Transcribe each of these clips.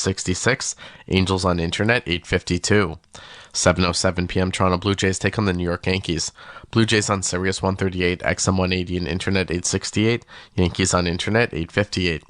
866. Angels on internet 852. 7:07 p.m. Toronto Blue Jays take on the New York Yankees. Blue Jays on Sirius 138, XM 180 and internet 868. Yankees on internet 858.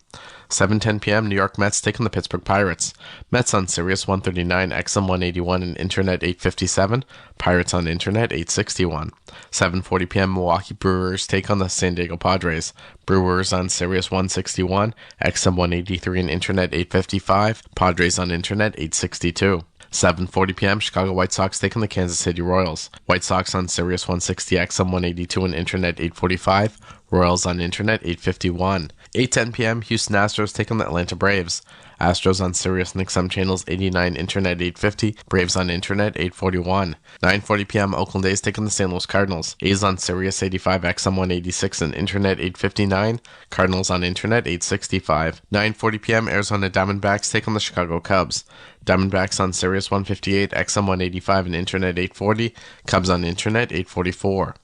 7:10 p.m. New York Mets take on the Pittsburgh Pirates. Mets on Sirius 139, XM 181 and internet 857. Pirates on internet 861. 7:40 p.m. Milwaukee Brewers take on the San Diego Padres. Brewers on Sirius 161, XM 183 and internet 855. Padres on internet 862. 7:40 p.m. Chicago White Sox take on the Kansas City Royals. White Sox on Sirius 160, XM 182 and internet 845. Royals on internet 851. 8:10 p.m. Houston Astros take on the Atlanta Braves. Astros on Sirius and XM channels 89, internet 850. Braves on internet 841. 9:40 p.m. Oakland A's take on the St. Louis Cardinals. A's on Sirius 85, XM 186 and internet 859. Cardinals on internet 865. 9:40 p.m. Arizona Diamondbacks take on the Chicago Cubs. Diamondbacks on Sirius 158, XM 185 and internet 840. Cubs on internet 844.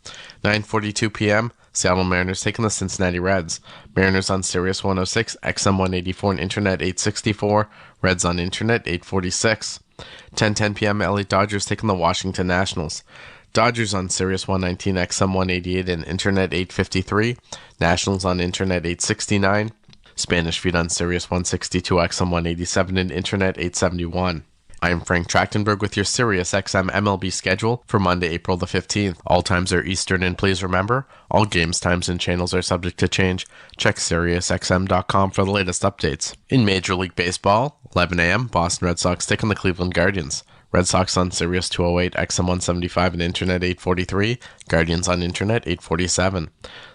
9:42 p.m. Seattle Mariners taking the Cincinnati Reds. Mariners on Sirius 106, XM 184 and internet 864. Reds on internet 846. 10:10 p.m. LA Dodgers taking the Washington Nationals. Dodgers on Sirius 119, XM 188 and internet 853. Nationals on internet 869. Spanish feed on Sirius 162, XM 187 and internet 871. I am Frank Trachtenberg with your Sirius XM MLB schedule for Monday, April the 15th. All times are Eastern, and please remember, all games, times, and channels are subject to change. Check SiriusXM.com for the latest updates. In Major League Baseball, 11 a.m., Boston Red Sox take on the Cleveland Guardians. Red Sox on Sirius 208, XM 175 and internet 843. Guardians on internet 847.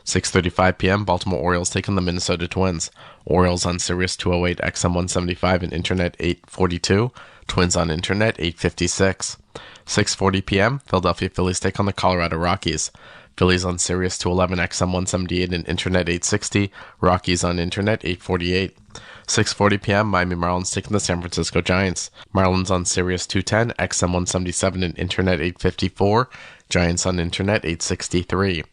6:35 p.m. Baltimore Orioles take on the Minnesota Twins. Orioles on Sirius 208, XM 175 and internet 842. Twins on internet 856. 6:40 p.m. Philadelphia Phillies take on the Colorado Rockies. Phillies on Sirius 211, XM 178 and internet 860. Rockies on internet 848. 6:40 p.m. Miami Marlins taking the San Francisco Giants. Marlins on Sirius 210, XM 177 and internet 854. Giants on internet 863.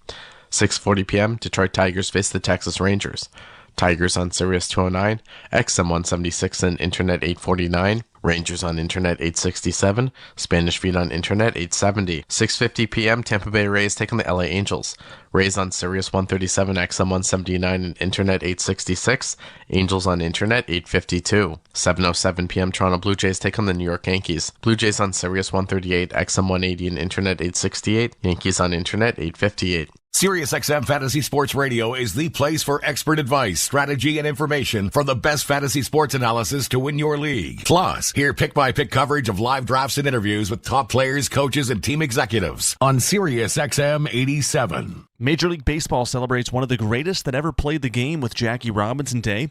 6:40 p.m. Detroit Tigers face the Texas Rangers. Tigers on Sirius 209, XM 176 and internet 849. Rangers on internet 867. Spanish feed on internet 870. 6:50 p.m. Tampa Bay Rays take on the LA Angels. Rays on Sirius 137, XM 179 and internet 866. Angels on internet 852. 7:07 p.m. Toronto Blue Jays take on the New York Yankees. Blue Jays on Sirius 138, XM 180 and internet 868. Yankees on internet 858. SiriusXM Fantasy Sports Radio is the place for expert advice, strategy, and information from the best fantasy sports analysis to win your league. Plus, hear pick-by-pick coverage of live drafts and interviews with top players, coaches, and team executives on SiriusXM 87. Major League Baseball celebrates one of the greatest that ever played the game with Jackie Robinson Day.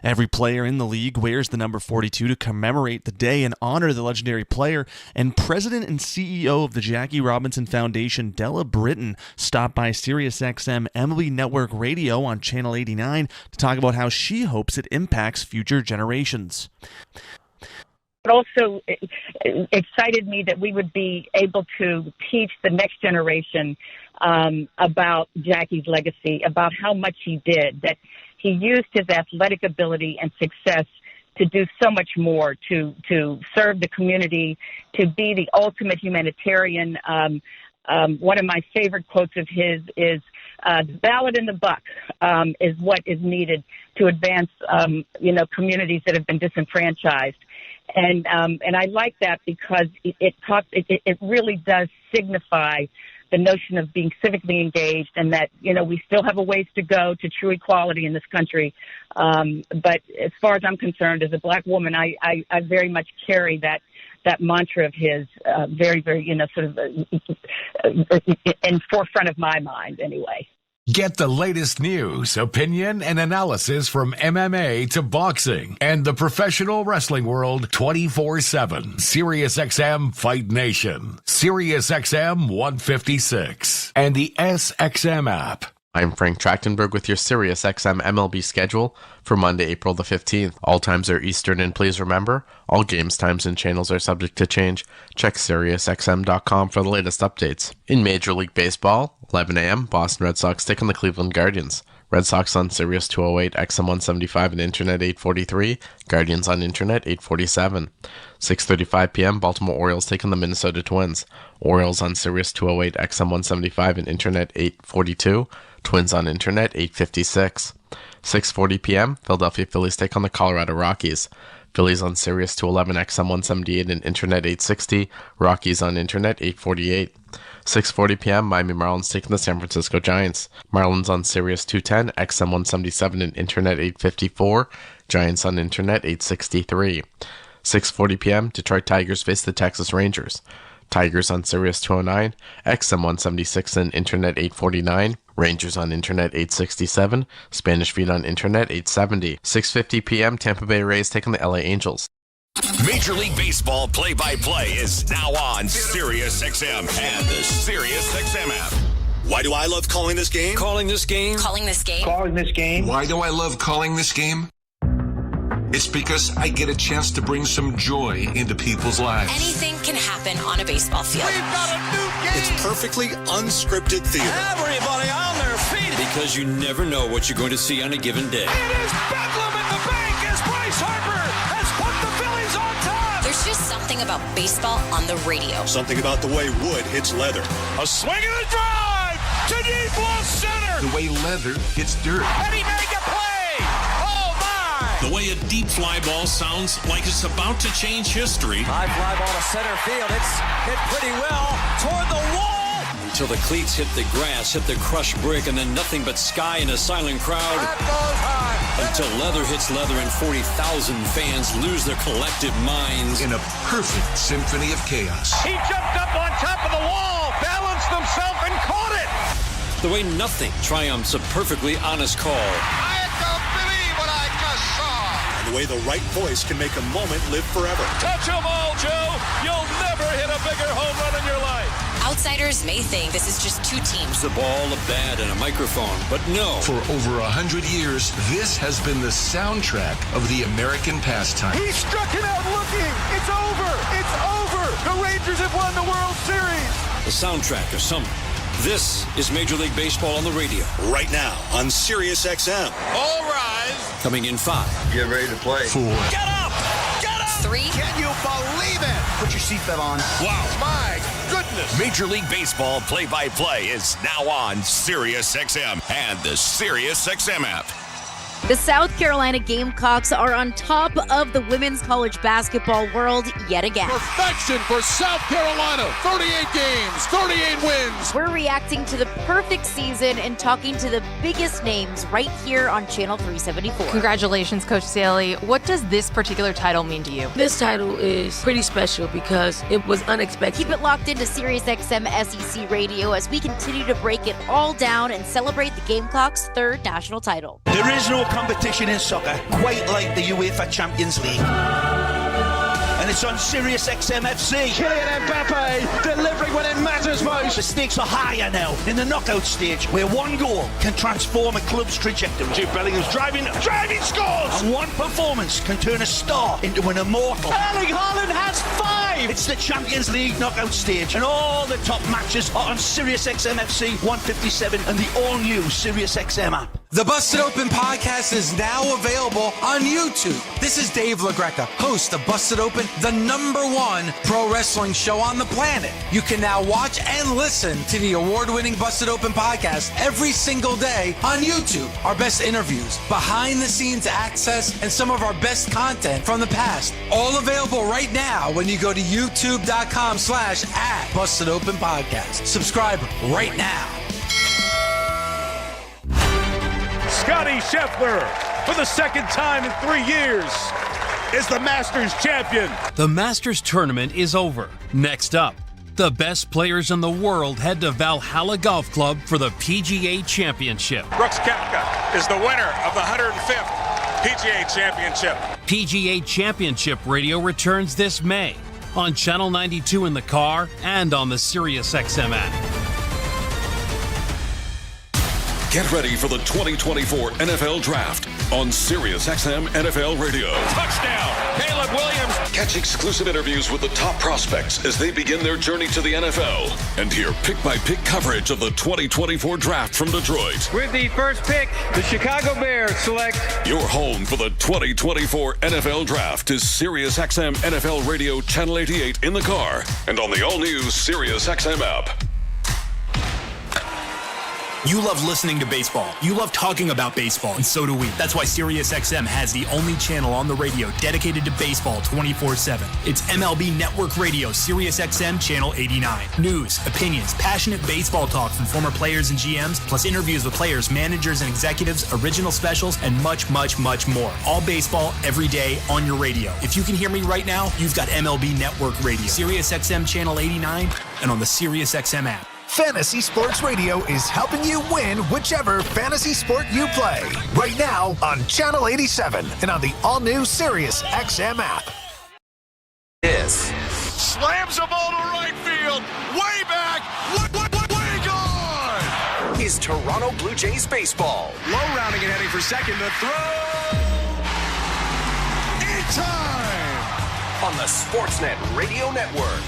Every player in the league wears the number 42 to commemorate the day and honor the legendary player. And President and CEO of the Jackie Robinson Foundation, Della Britton, stopped by SiriusXM MLB Network Radio on Channel 89 to talk about how she hopes it impacts future generations. It also excited me that we would be able to teach the next generation about Jackie's legacy, about how much he did, that he used his athletic ability and success to do so much more, to serve the community, to be the ultimate humanitarian. One of my favorite quotes of his is, the ballot in the buck is what is needed to advance, communities that have been disenfranchised. And I like that because it really does signify the notion of being civically engaged, and that, we still have a ways to go to true equality in this country. But as far as I'm concerned, as a black woman, I very much carry that mantra of his very, very, sort of in forefront of my mind anyway. Get the latest news, opinion, and analysis from MMA to boxing and the professional wrestling world 24/7. SiriusXM Fight Nation, SiriusXM 156, and the SXM app. I'm Frank Trachtenberg with your SiriusXM MLB schedule for Monday, April the 15th. All times are Eastern, and please remember, all games, times, and channels are subject to change. Check SiriusXM.com for the latest updates. In Major League Baseball, 11 a.m., Boston Red Sox take on the Cleveland Guardians. Red Sox on Sirius 208, XM 175, and Internet 843. Guardians on Internet 847. 6:35 p.m. Baltimore Orioles take on the Minnesota Twins. Orioles on Sirius 208, XM 175, and Internet 842. Twins on Internet 856. 6:40 p.m. Philadelphia Phillies take on the Colorado Rockies. Phillies on Sirius 211, XM 178, and Internet 860. Rockies on Internet 848. 6:40 p.m. Miami Marlins taking the San Francisco Giants. Marlins on Sirius 210, XM 177, and Internet 854. Giants on Internet 863. 6:40 p.m. Detroit Tigers face the Texas Rangers. Tigers on Sirius 209, XM 176, and Internet 849. Rangers on Internet 867. Spanish Feed on Internet 870. 6:50 p.m. Tampa Bay Rays taking the LA Angels. Major League Baseball play-by-play is now on SiriusXM and the SiriusXM app. Why do I love calling this game? Calling this game. Why do I love calling this game? It's because I get a chance to bring some joy into people's lives. Anything can happen on a baseball field. We've got a new game. It's perfectly unscripted theater. Everybody on their feet. Because you never know what you're going to see on a given day. It is bedlam at the bank as Bryce Harper has put the Phillies on top. There's just something about baseball on the radio. Something about the way wood hits leather. A swing and a drive to deep left center. The way leather hits dirt. And he made the play. Oh, my. The way a deep fly ball sounds like it's about to change history. High fly ball to center field. It's hit pretty well toward the wall. Until the cleats hit the grass, hit the crushed brick, and then nothing but sky and a silent crowd. That goes high. Until leather hits leather and 40,000 fans lose their collective minds. In a perfect symphony of chaos. He jumped up on top of the wall, balanced himself, and caught it. The way nothing triumphs a perfectly honest call. I don't believe what I just saw. And the way the right voice can make a moment live forever. Touch 'em all, Joe. You'll never hit a bigger home run in your life. Outsiders may think this is just two teams. The ball, a bat, and a microphone. But no. For over 100 years, this has been the soundtrack of the American pastime. He struck it out looking. It's over. It's over. The Rangers have won the World Series. The soundtrack of summer. This is Major League Baseball on the radio. Right now on SiriusXM. All rise. Coming in 5. Get ready to play. 4. Get up. Get up. 3. Can you believe it? Put your seatbelt on. Wow. My goodness. Major League Baseball play-by-play is now on SiriusXM and the SiriusXM app. The South Carolina Gamecocks are on top of the women's college basketball world yet again. Perfection for South Carolina. 38 games, 38 wins. We're reacting to the perfect season and talking to the biggest names right here on Channel 374. Congratulations, Coach Saley. What does this particular title mean to you? This title is pretty special because it was unexpected. Keep it locked into SiriusXM SEC Radio as we continue to break it all down and celebrate the Gamecocks' 3rd national title. There is no competition in soccer quite like the UEFA Champions League. And it's on SiriusXM FC. Kylian Mbappe delivering when it matters most. The stakes are higher now in the knockout stage, where one goal can transform a club's trajectory. Jude Bellingham's driving scores. And one performance can turn a star into an immortal. Erling Haaland has 5. It's the Champions League knockout stage, and all the top matches are on SiriusXM FC 157 and the all-new SiriusXM app. The Busted Open podcast is now available on YouTube. This is Dave LaGreca, host of Busted Open, the #1 pro wrestling show on the planet. You can now watch and listen to the award-winning Busted Open podcast every single day on YouTube. Our best interviews, behind-the-scenes access, and some of our best content from the past. All available right now when you go to youtube.com/@BustedOpenPodcast. Subscribe right now. Scotty Scheffler, for the 2nd time in 3 years, is the Masters champion. The Masters tournament is over. Next up, the best players in the world head to Valhalla Golf Club for the PGA Championship. Brooks Koepka is the winner of the 105th PGA Championship. PGA Championship Radio returns this May on Channel 92 in the car and on the SiriusXM app. Get ready for the 2024 NFL Draft on SiriusXM NFL Radio. Touchdown, Caleb Williams. Catch exclusive interviews with the top prospects as they begin their journey to the NFL. And hear pick-by-pick coverage of the 2024 draft from Detroit. With the first pick, the Chicago Bears select. Your home for the 2024 NFL Draft is SiriusXM NFL Radio Channel 88 in the car and on the all-new SiriusXM app. You love listening to baseball. You love talking about baseball, and so do we. That's why SiriusXM has the only channel on the radio dedicated to baseball 24/7. It's MLB Network Radio, SiriusXM Channel 89. News, opinions, passionate baseball talk from former players and GMs, plus interviews with players, managers, and executives, original specials, and much, much, much more. All baseball, every day, on your radio. If you can hear me right now, you've got MLB Network Radio, SiriusXM Channel 89, and on the SiriusXM app. Fantasy Sports Radio is helping you win whichever fantasy sport you play. Right now on Channel 87 and on the all-new SiriusXM app. This slams the ball to right field. Way back. Way gone. Is Toronto Blue Jays baseball. Low rounding and heading for second. The throw. In time. On the Sportsnet Radio Network.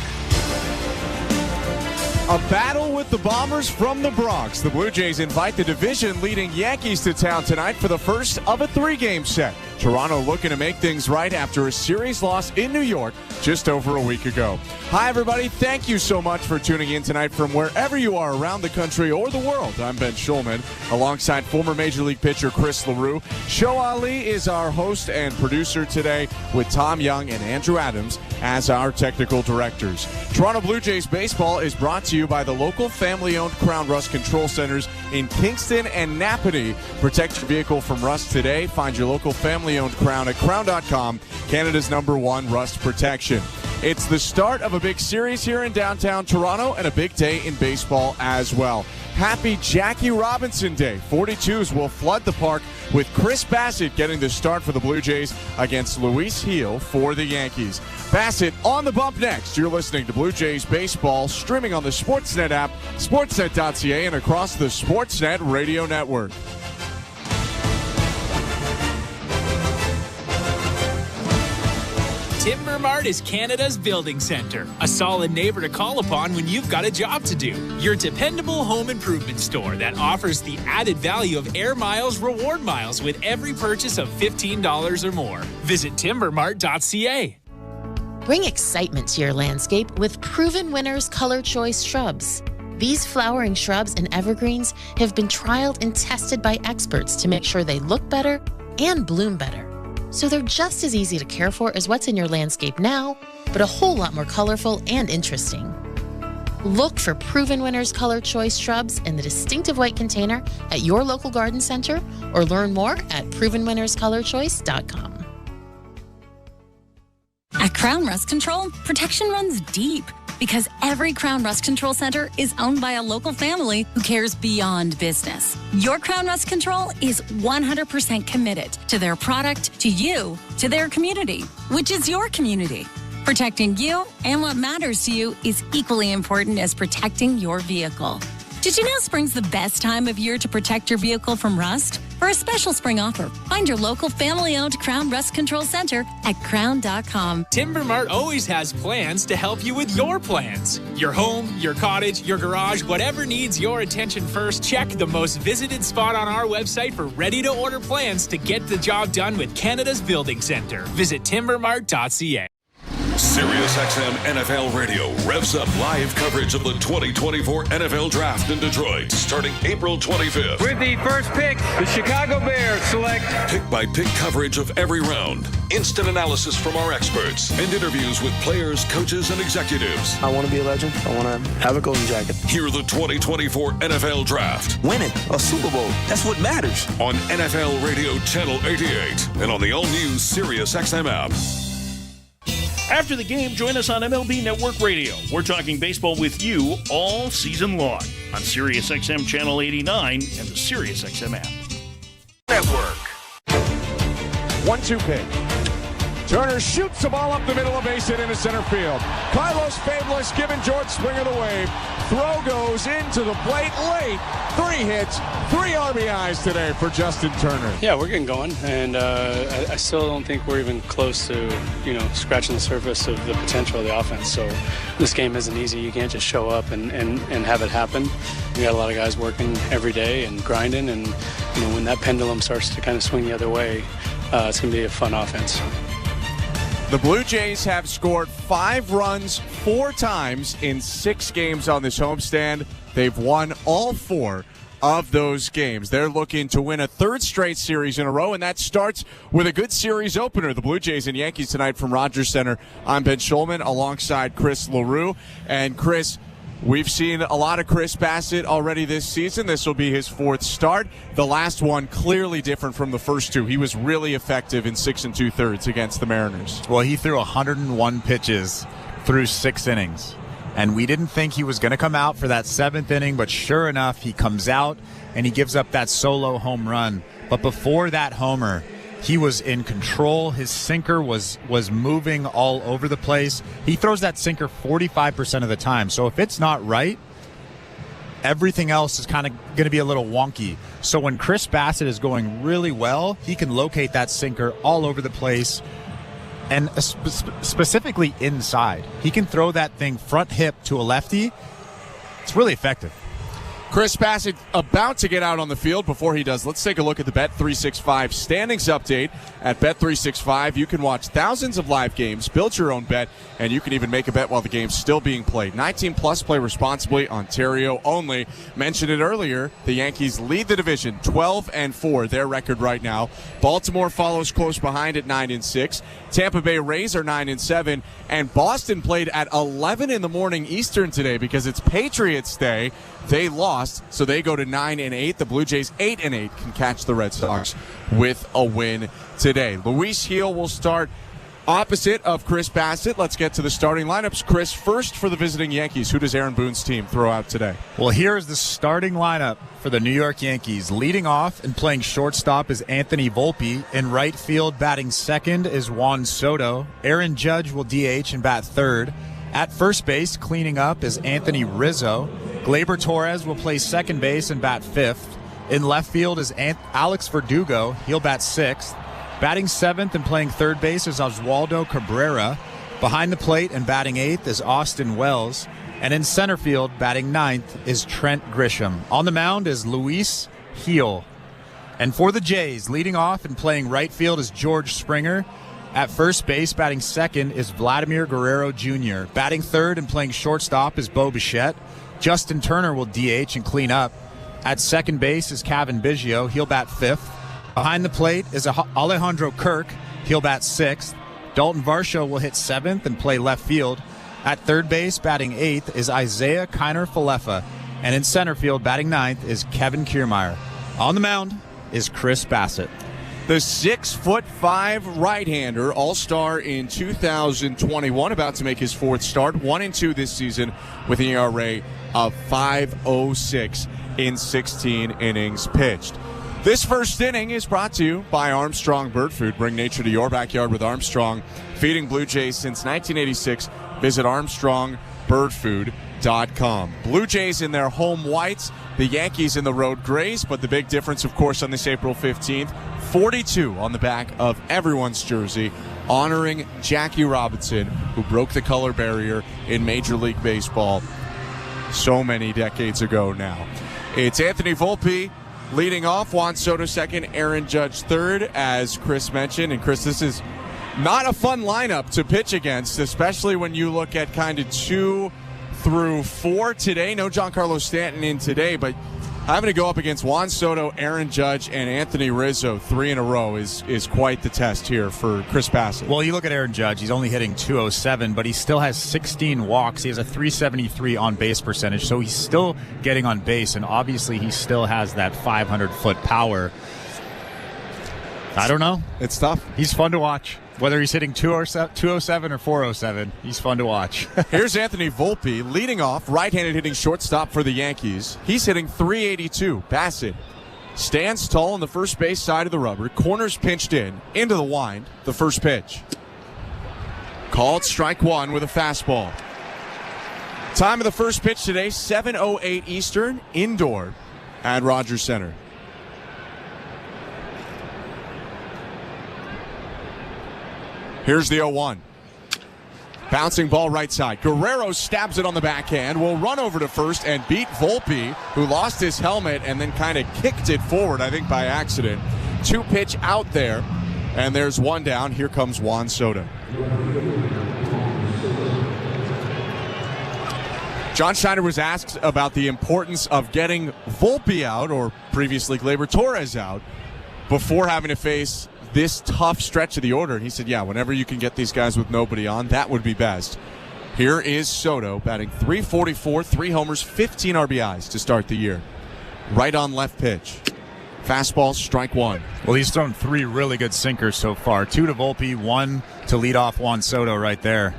A battle with the Bombers from the Bronx. The Blue Jays invite the division-leading Yankees to town tonight for the first of a 3-game set. Toronto looking to make things right after a series loss in New York just over a week ago. Hi, everybody. Thank you so much for tuning in tonight from wherever you are around the country or the world. I'm Ben Schulman, alongside former Major League pitcher Chris LaRue. Show Ali is our host and producer today, with Tom Young and Andrew Adams as our technical directors. Toronto Blue Jays baseball is brought to you by the local family-owned Crown Rust Control Centers in Kingston and Napanee. Protect your vehicle from rust today. Find your local family-owned Crown at crown.com, Canada's #1 rust protection. It's the start of a big series here in downtown Toronto and a big day in baseball as well. Happy Jackie Robinson Day. 42s will flood the park, with Chris Bassett getting the start for the Blue Jays against Luis Gil for the Yankees. Bassett on the bump next. You're listening to Blue Jays baseball, streaming on the Sportsnet app, sportsnet.ca, and across the Sportsnet Radio Network. Timber Mart is Canada's building center, a solid neighbor to call upon when you've got a job to do. Your dependable home improvement store that offers the added value of Air Miles reward miles with every purchase of $15 or more. Visit timbermart.ca. Bring excitement to your landscape with Proven Winners Color Choice shrubs. These flowering shrubs and evergreens have been trialed and tested by experts to make sure they look better and bloom better. So they're just as easy to care for as what's in your landscape now, but a whole lot more colorful and interesting. Look for Proven Winners Color Choice shrubs in the distinctive white container at your local garden center, or learn more at provenwinnerscolorchoice.com. At Crown Rust Control, protection runs deep, because every Crown Rust Control Center is owned by a local family who cares beyond business. Your Crown Rust Control is 100% committed to their product, to you, to their community, which is your community. Protecting you and what matters to you is equally important as protecting your vehicle. Did you know spring's the best time of year to protect your vehicle from rust? For a special spring offer, find your local family-owned Crown Rust Control Center at crown.com. Timber Mart always has plans to help you with your plans. Your home, your cottage, your garage, whatever needs your attention first, check the most visited spot on our website for ready-to-order plans to get the job done with Canada's building center. Visit timbermart.ca. SiriusXM NFL Radio revs up live coverage of the 2024 NFL Draft in Detroit, starting April 25th. With the first pick, the Chicago Bears select. Pick-by-pick coverage of every round, instant analysis from our experts, and interviews with players, coaches, and executives. I want to be a legend. I want to have a golden jacket. Hear the 2024 NFL Draft. Winning a Super Bowl. That's what matters. On NFL Radio Channel 88 and on the all-new SiriusXM app. After the game, join us on MLB Network Radio. We're talking baseball with you all season long on SiriusXM Channel 89 and the SiriusXM app. Network. 1-2 pitch. Turner shoots the ball up the middle of base hit into center field. Carlos Fabulous giving George Springer the wave. Throw goes into the plate late. 3 hits, 3 RBIs today for Justin Turner. Yeah, we're getting going, and I still don't think we're even close to, scratching the surface of the potential of the offense. So this game isn't easy. You can't just show up and have it happen. We got a lot of guys working every day and grinding, and when that pendulum starts to kind of swing the other way, it's going to be a fun offense. The Blue Jays have scored 5 runs 4 times in 6 games on this homestand. They've won all 4 of those games. They're looking to win a 3rd straight series in a row, and that starts with a good series opener. The Blue Jays and Yankees tonight from Rogers Center. I'm Ben Schulman alongside Chris LaRue. And Chris, we've seen a lot of Chris Bassitt already this season. This will be his 4th start. The last one clearly different from the first 2. He was really effective in 6 2/3 against the Mariners. Well, he threw 101 pitches through 6 innings. And we didn't think he was going to come out for that 7th inning, but sure enough, he comes out and he gives up that solo home run. But before that homer, he was in control. His sinker was moving all over the place. He throws that sinker 45% of the time. So if it's not right, everything else is kind of going to be a little wonky. So when Chris Bassitt is going really well, he can locate that sinker all over the place. And specifically inside. He can throw that thing front hip to a lefty. It's really effective. Chris Bassitt about to get out on the field. Before he does, let's take a look at the Bet365 standings update. At Bet365, you can watch thousands of live games, build your own bet, and you can even make a bet while the game's still being played. 19 plus, play responsibly, Ontario only. Mentioned it earlier, the Yankees lead the division 12-4, their record right now. Baltimore follows close behind at 9-6. Tampa Bay Rays are 9-7, and Boston played at 11 in the morning Eastern today because it's Patriots Day. They lost, so they go to 9-8. The Blue Jays 8-8 can catch the Red Sox with a win today. Luis Gil will start opposite of Chris Bassitt. Let's get to the starting lineups. Chris, first for the visiting Yankees, who does Aaron Boone's team throw out today? Well, here's the starting lineup for the New York Yankees. Leading off and playing shortstop is Anthony Volpe. In right field, batting second is Juan Soto. Aaron Judge will DH and bat third. At first base, cleaning up is Anthony Rizzo. Gleyber Torres will play second base and bat fifth. In left field is Alex Verdugo. He'll bat sixth. Batting seventh and playing third base is Oswaldo Cabrera. Behind the plate and batting eighth is Austin Wells. And in center field, batting ninth is Trent Grisham. On the mound is Luis Gil. And for the Jays, leading off and playing right field is George Springer. At first base, batting second is Vladimir Guerrero Jr. Batting third and playing shortstop is Bo Bichette. Justin Turner will DH and clean up. At second base is Kevin Biggio. He'll bat fifth. Behind the plate is Alejandro Kirk. He'll bat sixth. Dalton Varsho will hit seventh and play left field. At third base, batting eighth is Isaiah Kiner-Falefa. And in center field, batting ninth is Kevin Kiermaier. On the mound is Chris Bassitt. The 6'5" right-hander, all-star in 2021, about to make his fourth start. 1-2 this season with an ERA of .506 in 16 innings pitched. This first inning is brought to you by Armstrong Bird Food. Bring nature to your backyard with Armstrong. Feeding Blue Jays since 1986. Visit ArmstrongBirdFood.com. Blue Jays in their home whites, the Yankees in the road grays, but the big difference, of course, on this April 15th, 42 on the back of everyone's jersey, honoring Jackie Robinson, who broke the color barrier in Major League Baseball so many decades ago now. It's Anthony Volpe leading off, Juan Soto second, Aaron Judge third, as Chris mentioned. And Chris, this is not a fun lineup to pitch against, especially when you look at kind of 2 through 4 today. No Giancarlo Stanton in today, but having to go up against Juan Soto, Aaron Judge, and Anthony Rizzo 3 in a row is quite the test here for Chris Bassitt. Well, you look at Aaron Judge, he's only hitting .207, but he still has 16 walks. He has a .373 on-base percentage, so he's still getting on base, and obviously he still has that 500-foot power. I don't know. It's tough. He's fun to watch. Whether he's hitting 207 or 407, he's fun to watch. Here's Anthony Volpe leading off, right-handed hitting shortstop for the Yankees. He's hitting .382. Bassitt stands tall on the first base side of the rubber. Corners pinched into the wind. The first pitch. Called strike one with a fastball. Time of the first pitch today, 7:08 Eastern, indoor at Rogers Center. Here's the 0-1. Bouncing ball right side. Guerrero stabs it on the backhand, will run over to first and beat Volpe, who lost his helmet and then kind of kicked it forward, I think by accident. 2-pitch out there, and there's one down. Here comes Juan Soto. John Schneider was asked about the importance of getting Volpe out, or previously Gleyber Torres out, before having to face this tough stretch of the order. And he said, yeah, whenever you can get these guys with nobody on, that would be best. Here is Soto batting .344, 3 homers, 15 RBIs to start the year. Right on left pitch. Fastball, strike one. Well, he's thrown 3 really good sinkers so far. 2 to Volpe, 1 to lead off Juan Soto right there.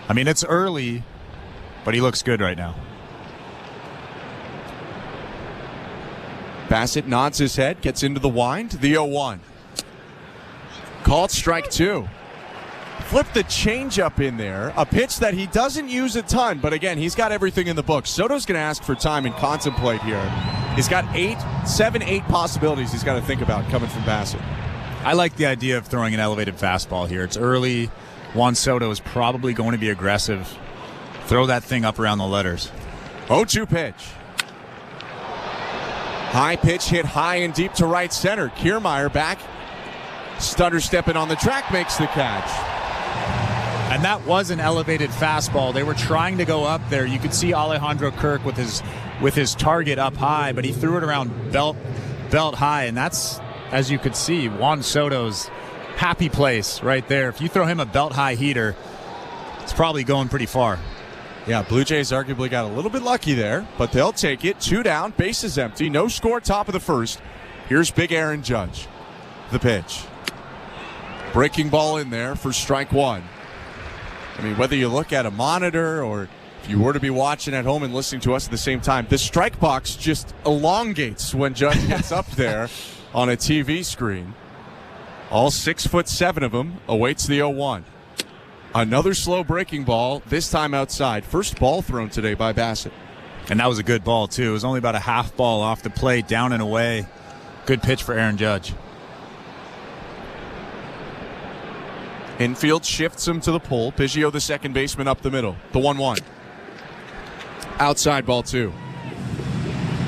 I mean, it's early, but he looks good right now. Bassett nods his head, gets into the wind. The 0-1. Called strike 2. Flip the changeup in there. A pitch that he doesn't use a ton, but again, he's got everything in the book. Soto's going to ask for time and contemplate here. He's got 7, 8 possibilities he's got to think about coming from Bassett. I like the idea of throwing an elevated fastball here. It's early. Juan Soto is probably going to be aggressive. Throw that thing up around the letters. 0-2 pitch. High pitch hit high and deep to right center. Kiermaier back. Stutter stepping on the track, makes the catch. And that was an elevated fastball. They were trying to go up there. You could see Alejandro Kirk with his target up high, but he threw it around belt high, and that's, as you could see, Juan Soto's happy place right there. If you throw him a belt high heater, it's probably going pretty far. Yeah, Blue Jays arguably got a little bit lucky there, but they'll take it. 2 down, bases empty, no score, top of the first. Here's Big Aaron Judge. The pitch. Breaking ball in there for strike 1. I mean, whether you look at a monitor or if you were to be watching at home and listening to us at the same time, the strike box just elongates when Judge gets up there on a TV screen. All 6'7" of them awaits the 0-1. Another slow breaking ball, this time outside. First ball thrown today by Bassett. And that was a good ball, too. It was only about a half ball off the plate, down and away. Good pitch for Aaron Judge. Infield shifts him to the pull. Biggio, the second baseman, up the middle. The 1-1. Outside, ball 2.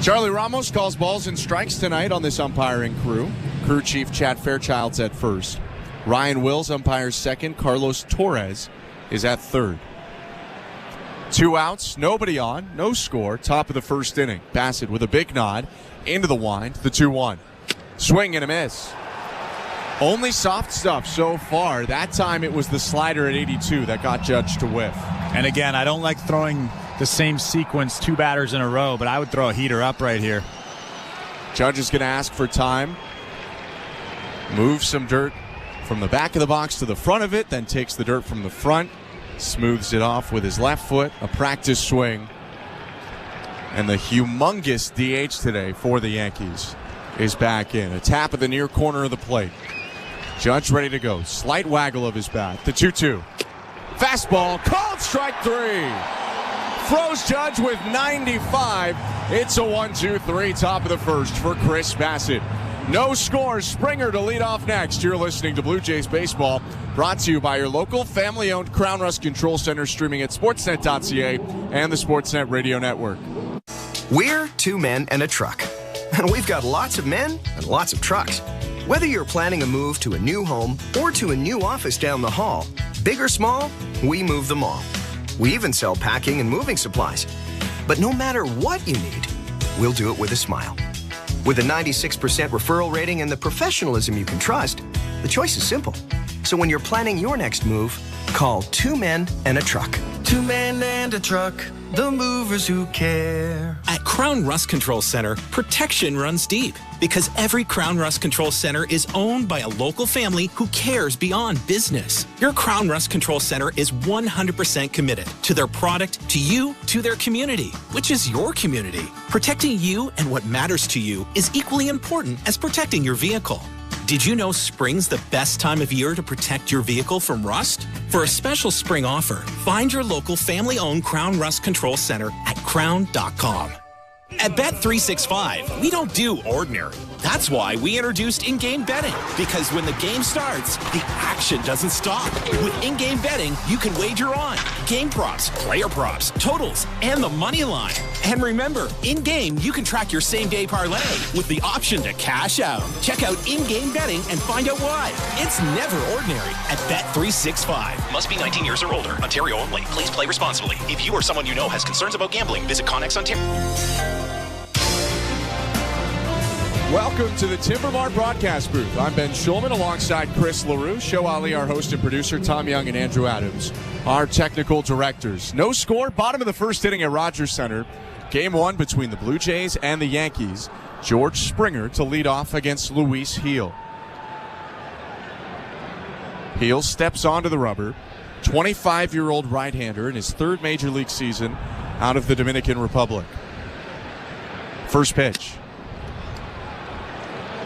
Charlie Ramos calls balls and strikes tonight on this umpiring crew. Crew chief Chad Fairchild's at first. Ryan Wills umpires second. Carlos Torres is at third. 2 outs, nobody on, no score. Top of the first inning. Bassett with a big nod into the wind. The 2-1. Swing and a miss. Only soft stuff so far. That time it was the slider at 82 that got Judge to whiff. And again, I don't like throwing the same sequence 2 batters in a row, but I would throw a heater up right here. Judge is going to ask for time. Moves some dirt from the back of the box to the front of it, then takes the dirt from the front, smooths it off with his left foot, a practice swing. And the humongous DH today for the Yankees is back in. A tap at the near corner of the plate. Judge ready to go. Slight waggle of his bat. The 2-2. Fastball, called strike 3. Froze Judge with 95. It's a 1-2-3, top of the first for Chris Bassett. No scores. Springer to lead off next. You're listening to Blue Jays Baseball, brought to you by your local family-owned Crown Rust Control Center, streaming at sportsnet.ca and the Sportsnet Radio Network. We're 2 men and a truck. And we've got lots of men and lots of trucks. Whether you're planning a move to a new home or to a new office down the hall, big or small, we move them all. We even sell packing and moving supplies. But no matter what you need, we'll do it with a smile. With a 96% referral rating and the professionalism you can trust, the choice is simple. So when you're planning your next move, call 2 men and a truck. 2 men and a truck, the movers who care. At Crown Rust Control Center, protection runs deep because every Crown Rust Control Center is owned by a local family who cares beyond business. Your Crown Rust Control Center is 100% committed to their product, to you, to their community, which is your community. Protecting you and what matters to you is equally important as protecting your vehicle. Did you know spring's the best time of year to protect your vehicle from rust? For a special spring offer, find your local family-owned Crown Rust Control Center at crown.com. At Bet365, we don't do ordinary. That's why we introduced in-game betting, because when the game starts, the action doesn't stop. With in-game betting, you can wager on game props, player props, totals, and the money line. And remember, in-game, you can track your same-day parlay with the option to cash out. Check out in-game betting and find out why. It's never ordinary at Bet365. Must be 19 years or older. Ontario only. Please play responsibly. If you or someone you know has concerns about gambling, visit Connex Ontario. Welcome to the Timbermart broadcast booth. I'm Ben Schulman alongside Chris LaRue, Show Ali, our host and producer, Tom Young and Andrew Adams, our technical directors. No score, bottom of the first inning at Rogers Center. Game 1 between the Blue Jays and the Yankees. George Springer to lead off against Luis Gil. Gil steps onto the rubber. 25-year-old right-hander in his third major league season out of the Dominican Republic. First pitch.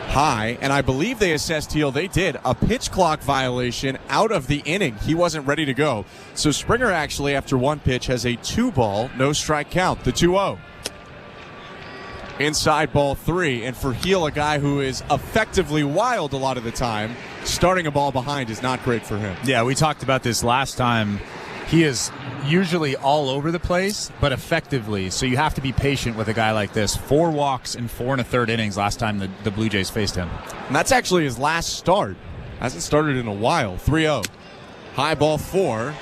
High, and I believe they assessed Gil. They did a pitch clock violation out of the inning. He wasn't ready to go. So Springer actually, after one pitch, has a 2-ball, no strike count, the 2-0. Inside ball 3, and for Gil, a guy who is effectively wild a lot of the time, starting a ball behind is not great for him. Yeah, we talked about this last time. He is usually all over the place, but effectively. So you have to be patient with a guy like this. 4 walks in 4 1/3 innings last time the Blue Jays faced him. And that's actually his last start. Hasn't started in a while. 3-0. High ball 4.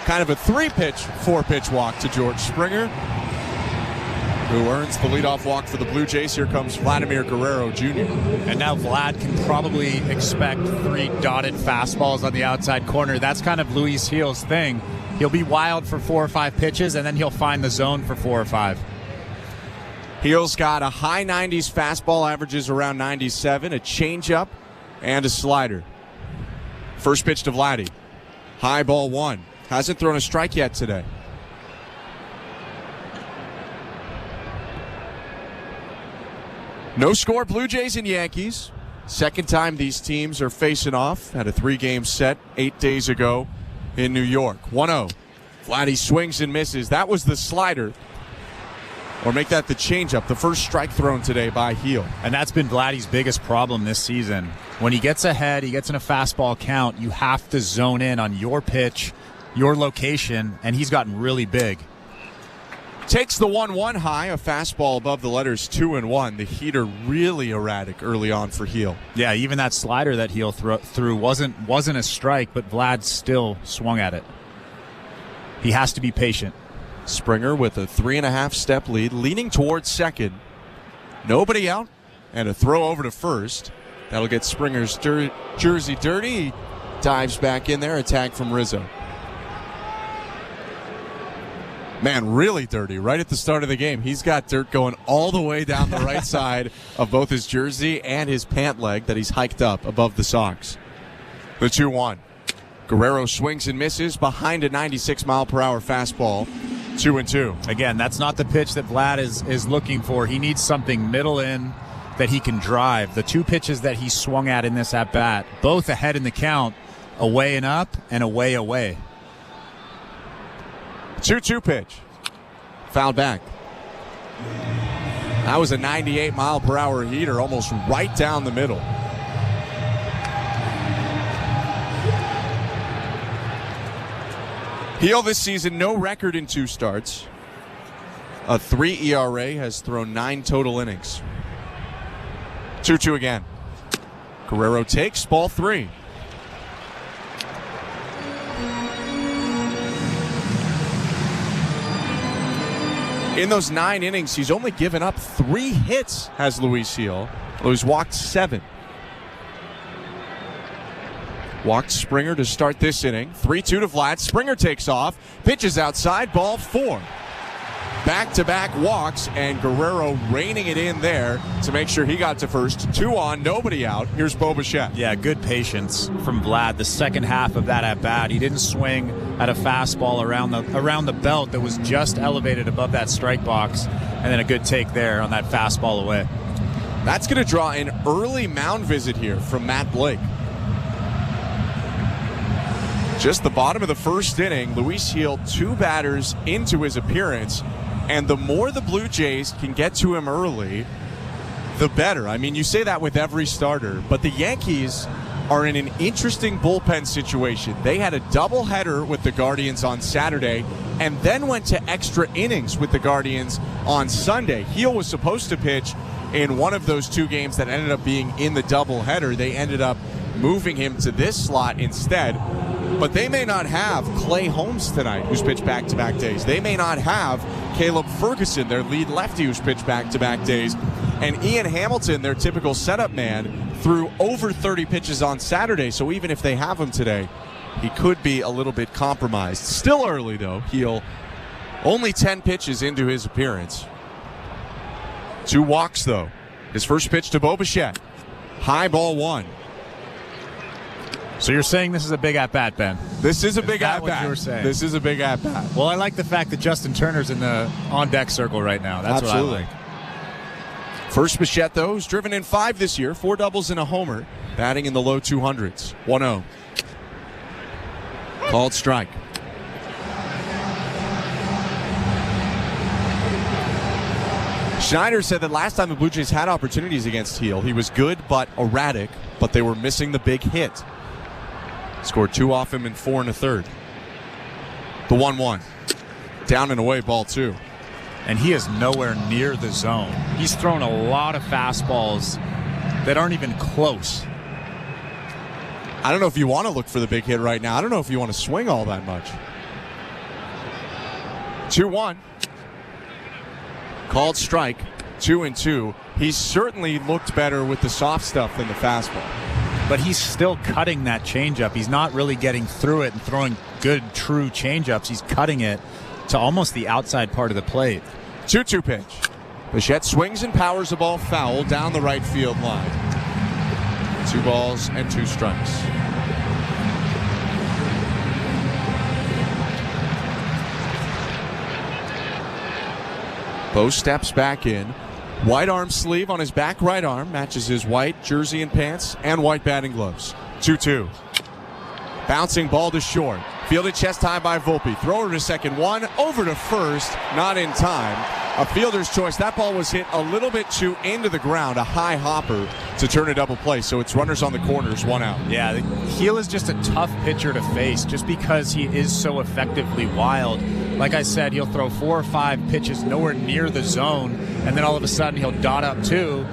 Kind of a 4-pitch walk to George Springer, who earns the leadoff walk for the Blue Jays. Here comes Vladimir Guerrero Jr. And now Vlad can probably expect 3 dotted fastballs on the outside corner. That's kind of Luis Gil's thing. He'll be wild for 4 or 5 pitches, and then he'll find the zone for 4 or 5. Gil's got a high 90s fastball, averages around 97, a changeup, and a slider. First pitch to Vladdy. High ball 1. Hasn't thrown a strike yet today. No score, Blue Jays and Yankees. Second time these teams are facing off. Had a 3-game set 8 days ago in New York. 1-0. Vladdy swings and misses. That was the slider. Or make that the changeup. The first strike thrown today by Gil. And that's been Vladdy's biggest problem this season. When he gets ahead, he gets in a fastball count, you have to zone in on your pitch, your location, and he's gotten really big. Takes the 1-1 high, a fastball above the letters 2-1. The heater really erratic early on for Gil. Yeah, even that slider that Gil threw wasn't a strike, but Vlad still swung at it. He has to be patient. Springer with a 3.5-step lead, leaning towards second. Nobody out, and a throw over to first. That'll get Springer's jersey dirty. He dives back in there, a tag from Rizzo. Man, really dirty right at the start of the game. He's got dirt going all the way down the right side of both his jersey and his pant leg that he's hiked up above the socks. The 2-1. Guerrero swings and misses behind a 96-mile-per-hour fastball. 2-2. Again, that's not the pitch that Vlad is looking for. He needs something middle in that he can drive. The 2 pitches that he swung at in this at-bat, both ahead in the count, away and up and away. 2-2 pitch. Fouled back. That was a 98-mile-per-hour heater, almost right down the middle. Gil this season, no record in 2 starts. A 3 ERA, has thrown 9 total innings. 2-2 again. Guerrero takes ball 3. In those 9 innings, he's only given up 3 hits, has Luis Gil. He's walked 7. Walked Springer to start this inning. 3-2 to Vlad. Springer takes off. Pitches outside. Ball 4. Back-to-back walks, and Guerrero reining it in there to make sure he got to first. 2 on, nobody out. Here's Bo Bichette. Yeah, good patience from Vlad. The second half of that at-bat, he didn't swing at a fastball around the belt that was just elevated above that strike box, and then a good take there on that fastball away. That's going to draw an early mound visit here from Matt Blake. Just the bottom of the first inning, Luis Gil 2 batters into his appearance, and the more the Blue Jays can get to him early, the better. I mean, you say that with every starter, but the Yankees are in an interesting bullpen situation. They had a doubleheader with the Guardians on Saturday and then went to extra innings with the Guardians on Sunday. Gil was supposed to pitch in one of those 2 games that ended up being in the doubleheader. They ended up moving him to this slot instead. But they may not have Clay Holmes tonight, who's pitched back-to-back days. They may not have Caleb Ferguson, their lead lefty, who's pitched back-to-back days. And Ian Hamilton, their typical setup man, threw over 30 pitches on Saturday. So even if they have him today, he could be a little bit compromised. Still early, though. Gil only 10 pitches into his appearance. 2 walks, though. His first pitch to Bo Bichette. High, ball 1. So you're saying this is a big at-bat, Ben? This is a big at-bat. What you were saying? This is a big at-bat. Well, I like the fact that Justin Turner's in the on-deck circle right now. That's Absolutely. what I like. First Bichette, though, who's driven in 5 this year, 4 doubles and a homer, batting in the low 200s. 1-0. Called strike. Schneider said that last time the Blue Jays had opportunities against Gil, he was good but erratic, but they were missing the big hit. Scored 2 off him in 4 1/3. The 1-1. Down and away, ball 2. And he is nowhere near the zone. He's thrown a lot of fastballs that aren't even close. I don't know if you want to look for the big hit right now. I don't know if you want to swing all that much. 2-1. Called strike. 2-2. He's certainly looked better with the soft stuff than the fastball. But he's still cutting that changeup. He's not really getting through it and throwing good, true changeups. He's cutting it to almost the outside part of the plate. 2-2 pitch. Bichette swings and powers the ball foul down the right field line. 2 balls and 2 strikes. Bo steps back in. White arm sleeve on his back right arm matches his white jersey and pants and white batting gloves. 2-2. Bouncing ball to short. Fielded chest high by Volpe. Thrower to second, 1 over to first. Not in time. A fielder's choice. That ball was hit a little bit too into the ground. A high hopper to turn a double play. So it's runners on the corners, 1 out. Yeah, Gil is just a tough pitcher to face just because he is so effectively wild. Like I said, he'll throw 4 or 5 pitches nowhere near the zone, and then all of a sudden he'll dot up 2.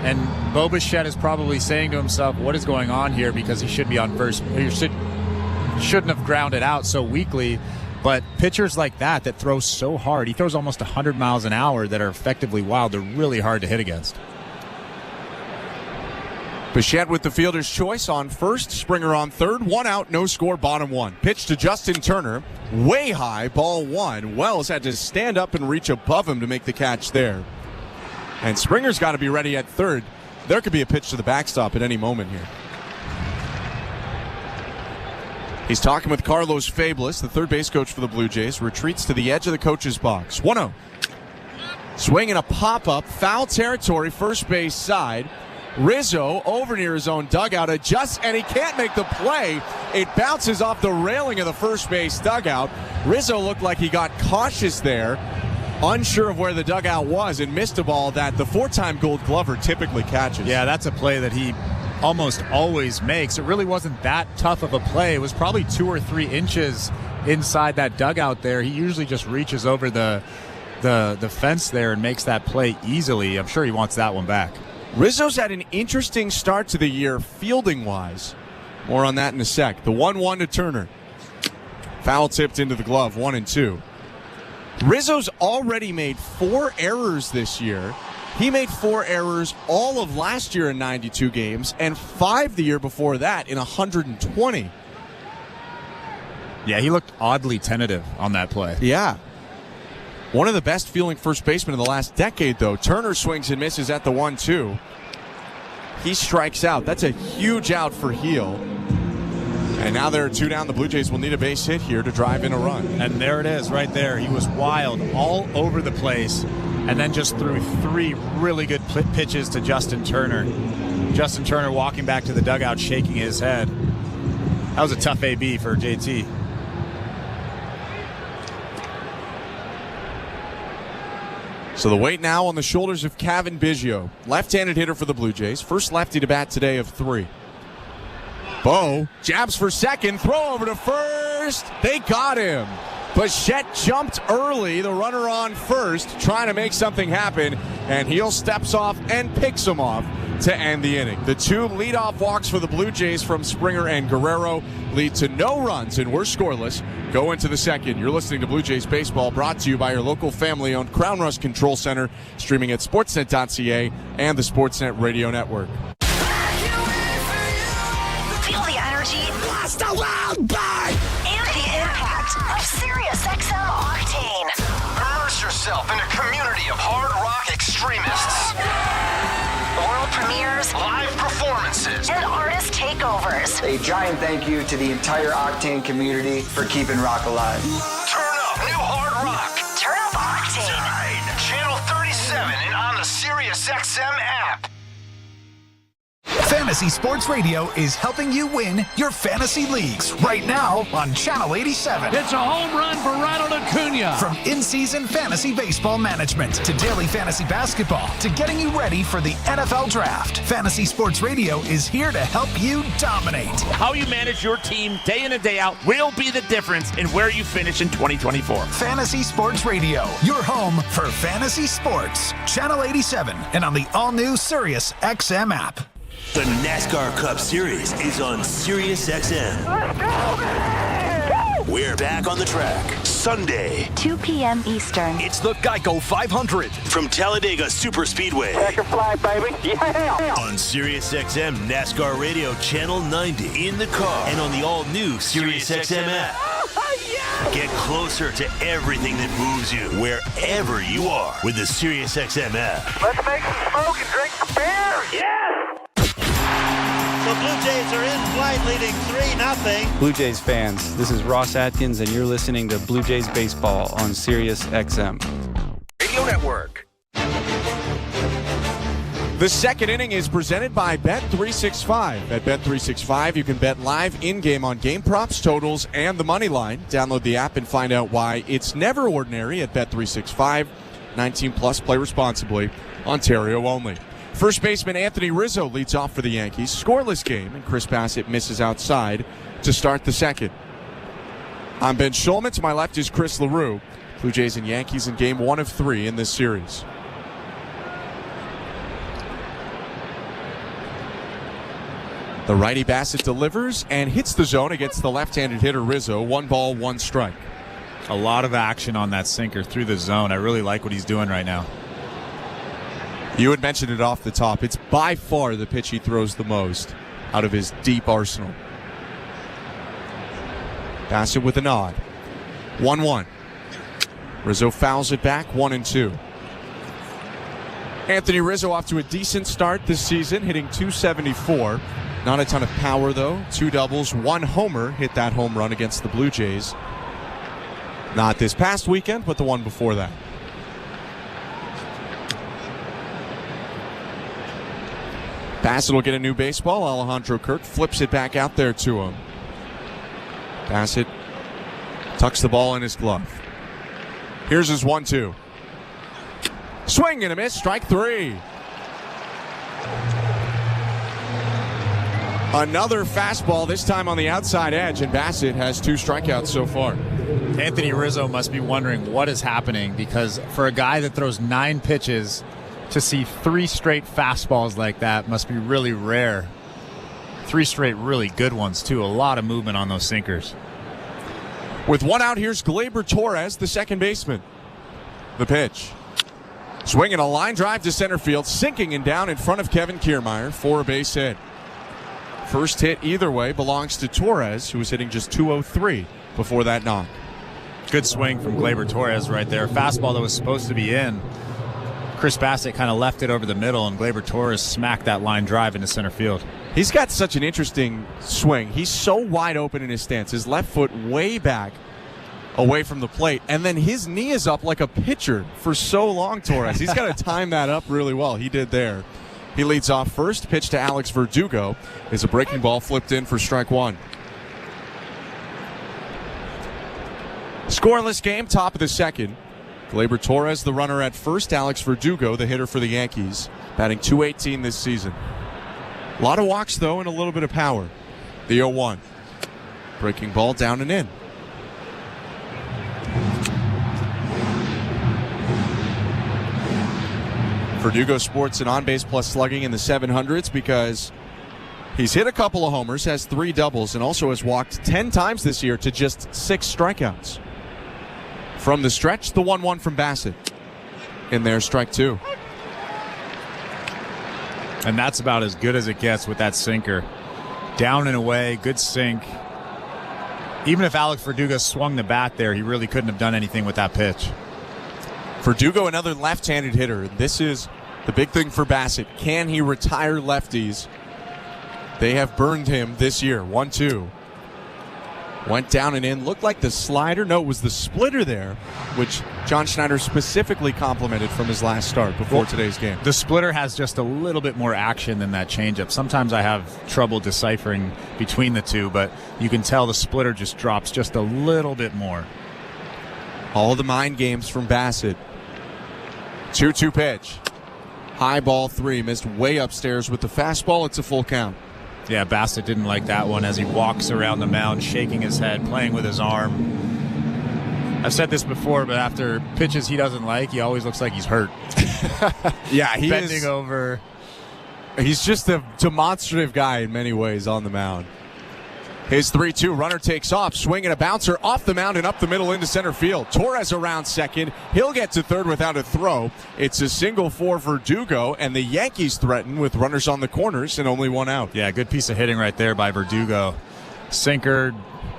And Bo Bichette is probably saying to himself, what is going on here? Because he should be on first. He shouldn't have grounded out so weakly. But pitchers like that throw so hard, he throws almost 100 miles an hour that are effectively wild. They're really hard to hit against. Bichette with the fielder's choice on first. Springer on third. 1 out, no score, bottom 1. Pitch to Justin Turner. Way high, ball 1. Wells had to stand up and reach above him to make the catch there. And Springer's got to be ready at third. There could be a pitch to the backstop at any moment here. He's talking with Carlos Fablis, the third base coach for the Blue Jays. Retreats to the edge of the coach's box. 1-0. Swing and a pop-up. Foul territory, first base side. Rizzo over near his own dugout, adjusts, and he can't make the play. It bounces off the railing of the first base dugout. Rizzo looked like he got cautious there, unsure of where the dugout was, and missed a ball that the 4-time Gold Glover typically catches. Yeah, that's a play that he almost always makes. It really wasn't that tough of a play. It was probably 2 or 3 inches inside that dugout there. He usually just reaches over the fence there and makes that play easily. I'm sure he wants that one back. Rizzo's had an interesting start to the year fielding-wise. More on that in a sec. The 1-1 to Turner. Foul tipped into the glove, 1-2. Rizzo's already made 4 errors this year. He made 4 errors all of last year in 92 games and 5 the year before that in 120. Yeah, he looked oddly tentative on that play. Yeah. One of the best fielding first basemen in the last decade, though. Turner swings and misses at the 1-2. He strikes out. That's a huge out for Gil. And now there are 2 down. The Blue Jays will need a base hit here to drive in a run. And there it is right there. He was wild all over the place. and then just threw 3 really good pitches to Justin Turner. Justin Turner walking back to the dugout, shaking his head. That was a tough AB for JT. So the weight now on the shoulders of Kevin Biggio, left-handed hitter for the Blue Jays. First lefty to bat today of 3. Bo jabs for second, throw over to first. They got him. Bichette jumped early, the runner on first, trying to make something happen, and Heel steps off and picks him off to end the inning. The 2 leadoff walks for the Blue Jays from Springer and Guerrero lead to no runs, and we're scoreless. Go into the second. You're listening to Blue Jays Baseball, brought to you by your local family-owned Crown Rust Control Center, streaming at sportsnet.ca and the Sportsnet Radio Network. Feel the energy, blast a loud bang, and the impact of SiriusXM Octane. Immerse yourself in a community of hard rock extremists. World premieres, live performances, and artist takeovers. A giant thank you to the entire Octane community for keeping rock alive. Turn up new hard rock. Turn up Octane. Tonight, Channel 37 and on the SiriusXM app. Fantasy Sports Radio is helping you win your fantasy leagues right now on Channel 87. It's a home run for Ronald Acuna. From in-season fantasy baseball management to daily fantasy basketball to getting you ready for the NFL Draft, Fantasy Sports Radio is here to help you dominate. How you manage your team day in and day out will be the difference in where you finish in 2024. Fantasy Sports Radio, your home for fantasy sports. Channel 87 and on the all-new SiriusXM app. The NASCAR Cup Series is on SiriusXM. Let's go, man! We're back on the track Sunday, 2 p.m. Eastern. It's the Geico 500 from Talladega Superspeedway. Checker flag, baby. Yeah! On SiriusXM NASCAR Radio Channel 90 in the car and on the all-new SiriusXM app. Get closer to everything that moves you wherever you are with the SiriusXM app. Let's make some smoke and drink some beer. Yes! The Blue Jays are in flight, leading 3-0. Blue Jays fans, this is Ross Atkins, and you're listening to Blue Jays Baseball on SiriusXM Radio Network. The second inning is presented by Bet365. At Bet365, you can bet live in-game on game props, totals, and the money line. Download the app and find out why it's never ordinary at Bet365. 19 plus, play responsibly. Ontario only. First baseman Anthony Rizzo leads off for the Yankees. Scoreless game, and Chris Bassett misses outside to start the second. I'm Ben Schulman. To my left is Chris LaRue. Blue Jays and Yankees in game 1 of 3 in this series. The righty Bassett delivers and hits the zone against the left-handed hitter Rizzo. 1 ball, 1 strike. A lot of action on that sinker through the zone. I really like what he's doing right now. You had mentioned it off the top. It's by far the pitch he throws the most out of his deep arsenal. Bassett with a nod. 1-1. Rizzo fouls it back, 1-2. Anthony Rizzo off to a decent start this season, hitting .274. Not a ton of power, though. 2 doubles, 1 homer. Hit that home run against the Blue Jays. Not this past weekend, but the one before that. Bassett will get a new baseball. Alejandro Kirk flips it back out there to him. Bassett tucks the ball in his glove. Here's his 1-2. Swing and a miss. Strike 3. Another fastball, this time on the outside edge, and Bassett has 2 strikeouts so far. Anthony Rizzo must be wondering what is happening, because for a guy that throws 9 pitches, to see 3 straight fastballs like that must be really rare. 3 straight really good ones, too. A lot of movement on those sinkers. With 1 out, here's Gleyber Torres, the second baseman. The pitch. Swinging a line drive to center field, sinking and down in front of Kevin Kiermaier for a base hit. First hit either way belongs to Torres, who was hitting just .203 before that knock. Good swing from Gleyber Torres right there. Fastball that was supposed to be in. Chris Bassett kind of left it over the middle, and Gleyber Torres smacked that line drive into center field. He's got such an interesting swing. He's so wide open in his stance. His left foot way back, away from the plate, and then his knee is up like a pitcher for so long, Torres. He's got to time that up really well. He did there. He leads off first. Pitch to Alex Verdugo is a breaking ball flipped in for strike one. Scoreless game, top of the second. Gleyber Torres, the runner at first. Alex Verdugo, the hitter for the Yankees, batting .218 this season. A lot of walks, though, and a little bit of power. The 0-1. Breaking ball down and in. Verdugo sports an on-base plus slugging in the 700s because he's hit a couple of homers, has 3 doubles, and also has walked 10 times this year to just 6 strikeouts. From the stretch, the 1-1 from Bassett. In there, strike 2. And that's about as good as it gets with that sinker. Down and away, good sink. Even if Alex Verdugo swung the bat there, he really couldn't have done anything with that pitch. Verdugo, another left-handed hitter. This is the big thing for Bassett. Can he retire lefties? They have burned him this year. 1-2. Went down and in. Looked like the slider. No, it was the splitter there, which John Schneider specifically complimented from his last start before today's game. The splitter has just a little bit more action than that changeup. Sometimes I have trouble deciphering between the two, but you can tell the splitter just drops just a little bit more. All the mind games from Bassett. 2-2 pitch. High ball 3. Missed way upstairs with the fastball. It's a full count. Yeah, Bassett didn't like that one as he walks around the mound, shaking his head, playing with his arm. I've said this before, but after pitches he doesn't like, he always looks like he's hurt. Yeah, he bending is over. He's just a demonstrative guy in many ways on the mound. His 3-2 runner takes off, swinging a bouncer off the mound and up the middle into center field. Torres around second. He'll get to third without a throw. It's a single for Verdugo, and the Yankees threaten with runners on the corners and only 1 out. Yeah, good piece of hitting right there by Verdugo. Sinker,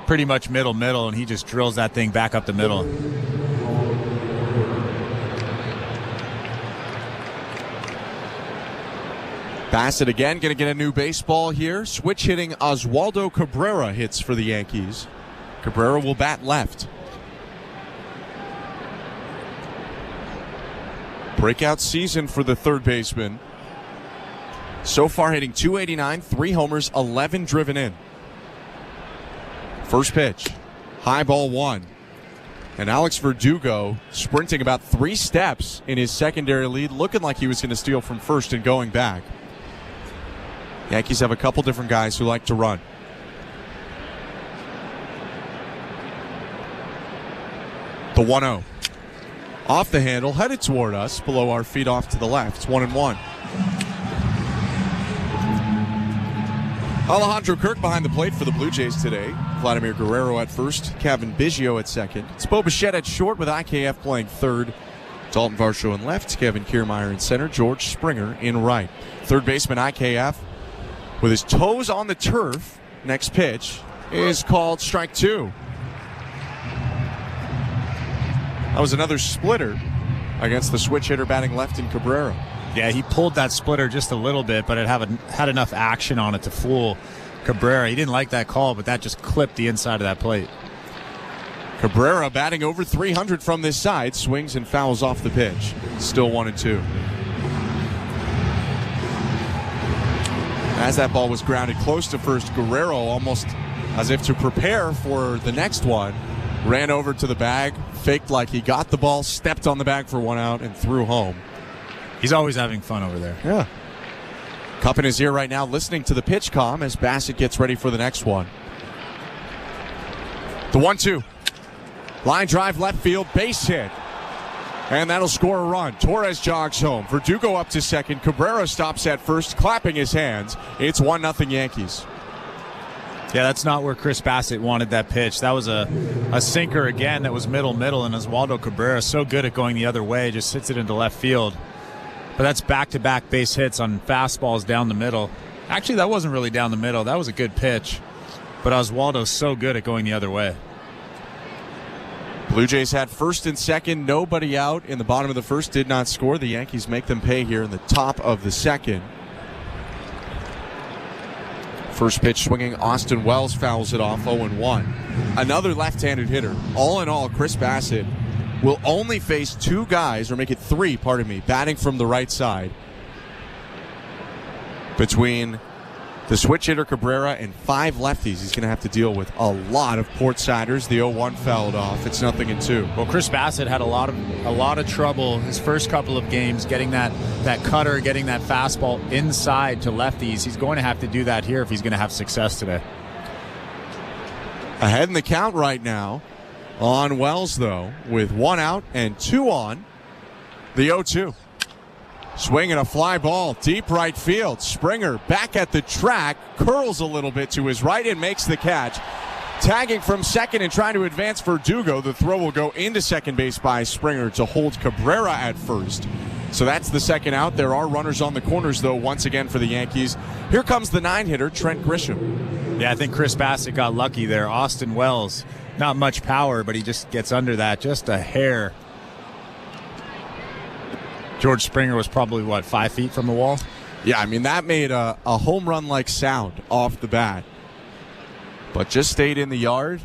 pretty much middle, and he just drills that thing back up the middle. Bassett again going to get a new baseball here. Switch hitting Oswaldo Cabrera hits for the Yankees. Cabrera will bat left. Breakout season for the third baseman. So far hitting .289, 3 homers, 11 driven in. First pitch. High ball 1. And Alex Verdugo sprinting about 3 steps in his secondary lead, looking like he was going to steal from first and going back. Yankees have a couple different guys who like to run. The 1-0. Off the handle, headed toward us, below our feet off to the left. It's 1-1. Alejandro Kirk behind the plate for the Blue Jays today. Vladimir Guerrero at first, Kevin Biggio at second. It's Bo Bichette at short with IKF playing third. Dalton Varsho in left, Kevin Kiermaier in center, George Springer in right. Third baseman IKF with his toes on the turf. Next pitch is called strike 2. That was another splitter against the switch hitter batting left in Cabrera. Yeah, he pulled that splitter just a little bit, but it had enough action on it to fool Cabrera. He didn't like that call, but that just clipped the inside of that plate. Cabrera batting over 300 from this side, swings and fouls off the pitch. Still 1-2. As that ball was grounded close to first, Guerrero, almost as if to prepare for the next one, ran over to the bag, faked like he got the ball, stepped on the bag for 1 out, and threw home. He's always having fun over there. Yeah. Cup in his ear right now, listening to the pitch comm as Bassett gets ready for the next one. The 1-2. Line drive left field, base hit. And that'll score a run. Torres jogs home. Verdugo up to second. Cabrera stops at first, clapping his hands. It's 1-0 Yankees. Yeah, that's not where Chris Bassett wanted that pitch. That was a sinker again that was middle, and Oswaldo Cabrera so good at going the other way, just hits it into left field. But that's back-to-back base hits on fastballs down the middle. Actually, that wasn't really down the middle. That was a good pitch. But Oswaldo's so good at going the other way. Blue Jays had first and second, nobody out in the bottom of the first, did not score. The Yankees make them pay here in the top of the second. First pitch swinging, Austin Wells fouls it off, 0-1. Another left-handed hitter. All in all, Chris Bassett will only face two guys, or make it three, batting from the right side. Between the switch hitter Cabrera and 5 lefties, he's going to have to deal with a lot of Portsiders. The 0-1 fouled off. It's 0-2. Well, Chris Bassett had a lot of trouble his first couple of games getting that cutter, getting that fastball inside to lefties. He's going to have to do that here if he's going to have success today. Ahead in the count right now on Wells, though, with 1 out and 2 on. The 0-2. Swinging a fly ball, deep right field. Springer back at the track, curls a little bit to his right and makes the catch. Tagging from second and trying to advance Verdugo. The throw will go into second base by Springer to hold Cabrera at first. So that's the second out. There are runners on the corners, though, once again for the Yankees. Here comes the 9-hitter, Trent Grisham. Yeah, I think Chris Bassett got lucky there. Austin Wells, not much power, but he just gets under that just a hair. George Springer was probably, 5 feet from the wall? Yeah, I mean, that made a home run-like sound off the bat. But just stayed in the yard.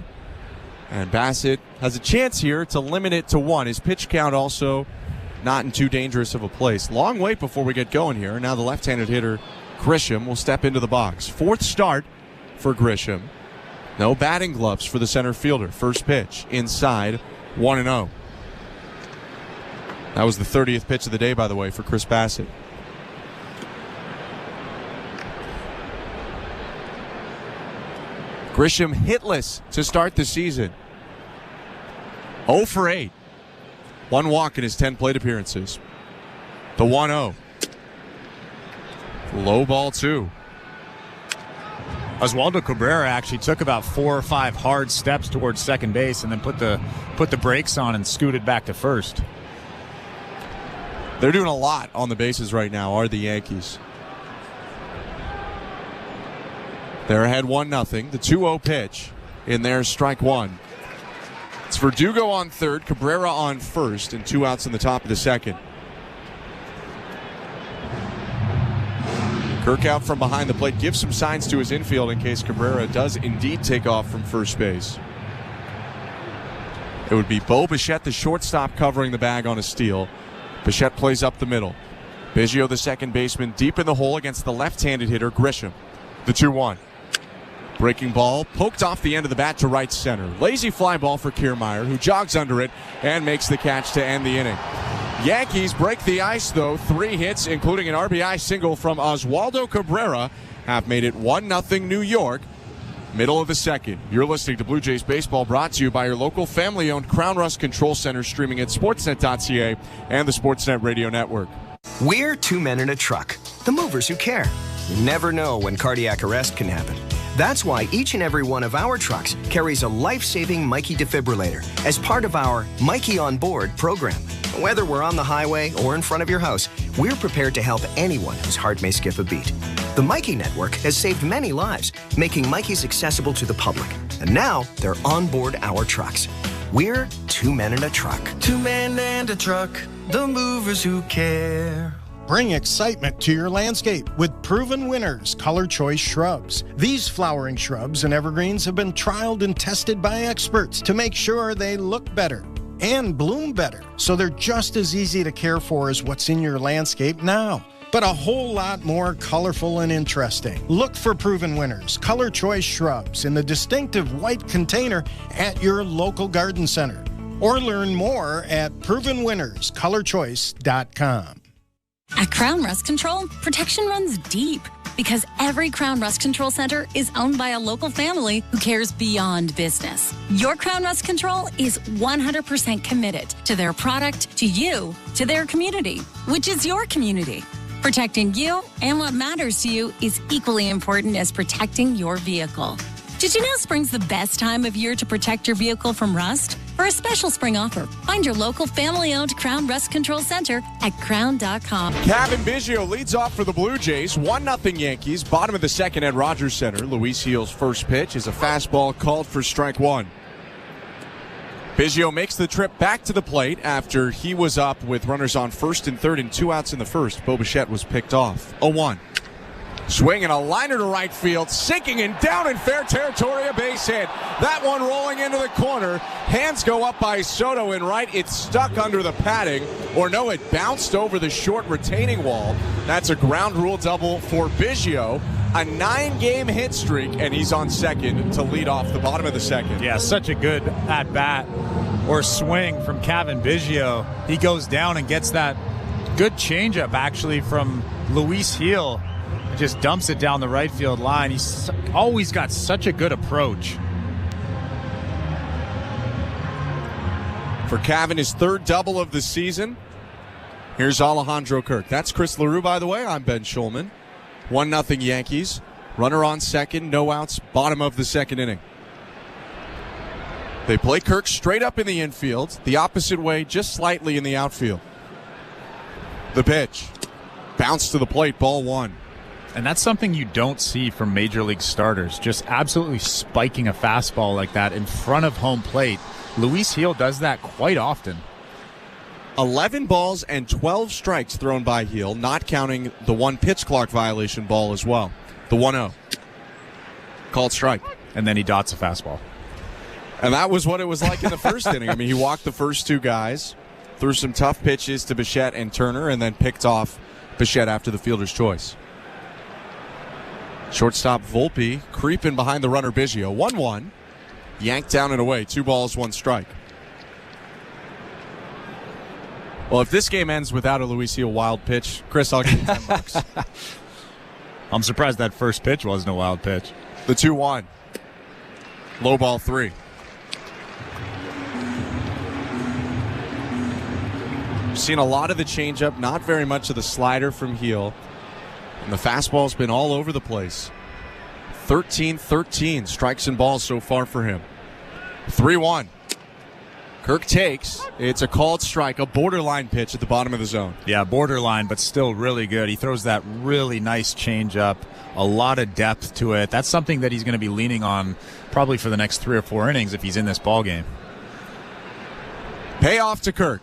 And Bassett has a chance here to limit it to 1. His pitch count also not in too dangerous of a place. Long wait before we get going here. Now the left-handed hitter, Grisham, will step into the box. 4th start for Grisham. No batting gloves for the center fielder. First pitch, inside, 1-0. That was the 30th pitch of the day, by the way, for Chris Bassett. Grisham hitless to start the season. 0 for 8. 1 walk in his 10 plate appearances. The 1-0. Low ball 2. Oswaldo Cabrera actually took about 4 or 5 hard steps towards second base and then put the brakes on and scooted back to first. They're doing a lot on the bases right now, are the Yankees. They're ahead 1-0. The 2-0 pitch in there, strike 1. It's Verdugo on third, Cabrera on first, and 2 outs in the top of the second. Kirk out from behind the plate gives some signs to his infield in case Cabrera does indeed take off from first base. It would be Bo Bichette, the shortstop, covering the bag on a steal. Bichette plays up the middle. Biggio, the second baseman, deep in the hole against the left-handed hitter, Grisham. The 2-1. Breaking ball, poked off the end of the bat to right center. Lazy fly ball for Kiermaier, who jogs under it and makes the catch to end the inning. Yankees break the ice, though. 3 hits, including an RBI single from Oswaldo Cabrera, have made it 1-0 New York. Middle of the second. You're listening to Blue Jays Baseball, brought to you by your local family-owned Crown Rust Control Center, streaming at sportsnet.ca and the Sportsnet Radio Network. We're 2 men in a truck, the movers who care. You never know when cardiac arrest can happen. That's why each and every one of our trucks carries a life-saving Mikey defibrillator as part of our Mikey on Board program. Whether we're on the highway or in front of your house, we're prepared to help anyone whose heart may skip a beat. The Mikey Network has saved many lives, making Mikey's accessible to the public. And now they're on board our trucks. We're 2 men in a truck. 2 men and a truck, the movers who care. Bring excitement to your landscape with proven winners, Color Choice Shrubs. These flowering shrubs and evergreens have been trialed and tested by experts to make sure they look better and bloom better, so they're just as easy to care for as what's in your landscape now, but a whole lot more colorful and interesting. Look for proven winners, Color Choice Shrubs, in the distinctive white container at your local garden center, or learn more at provenwinnerscolorchoice.com. At Crown Rust Control, protection runs deep because every Crown Rust Control Center is owned by a local family who cares beyond business. Your Crown Rust Control is 100% committed to their product, to you, to their community, which is your community. Protecting you and what matters to you is equally important as protecting your vehicle. Did you know spring's the best time of year to protect your vehicle from rust? For a special spring offer, find your local family-owned Crown Rust Control Center at crown.com. Kevin Biggio leads off for the Blue Jays. 1-0 Yankees. Bottom of the second at Rogers Center. Luis Gil's first pitch is a fastball called for strike 1. Biggio makes the trip back to the plate after he was up with runners on first and third and 2 outs in the first. Bo Bichette was picked off. 0-1. Swing and a liner to right field, sinking and down in fair territory, a base hit. That one rolling into the corner. Hands go up by Soto in right. It's stuck under the padding. Or no, it bounced over the short retaining wall. That's a ground rule double for Biggio. A 9-game hit streak, and he's on second to lead off the bottom of the second. Yeah, such a good at-bat or swing from Cavan Biggio. He goes down and gets that good changeup, actually, from Luis Gil. Just dumps it down the right field line. He's always got such a good approach. For Cavan, his third double of the season. Here's Alejandro Kirk. That's Chris LaRue, by the way. I'm Ben Schulman. 1-0 Yankees. Runner on second, no outs, bottom of the second inning. They play Kirk straight up in the infield, the opposite way, just slightly in the outfield. The pitch. Bounce to the plate, ball one. And that's something you don't see from Major League starters, just absolutely spiking a fastball like that in front of home plate. Luis Gil does that quite often. 11 balls and 12 strikes thrown by Gil, not counting the one pitch clock violation ball as well. The 1-0. Called strike. And then he dots a fastball. And that was what it was like in the first inning. I mean, he walked the first two guys, threw some tough pitches to Bichette and Turner, and then picked off Bichette after the fielder's choice. Shortstop Volpe creeping behind the runner Biggio. 1-1. Yanked down and away. 2 balls, 1 strike. Well, if this game ends without a Luis Gil wild pitch, Chris, I'll give you $10. I'm surprised that first pitch wasn't a wild pitch. The 2-1. Low ball 3. Seen a lot of the changeup, not very much of the slider from Gil. And the fastball's been all over the place. 13-13 strikes and balls so far for him. 3-1. Kirk takes. It's a called strike, a borderline pitch at the bottom of the zone. Yeah, borderline, but still really good. He throws that really nice changeup, a lot of depth to it. That's something that he's going to be leaning on probably for the next 3 or 4 innings if he's in this ball game. Payoff to Kirk.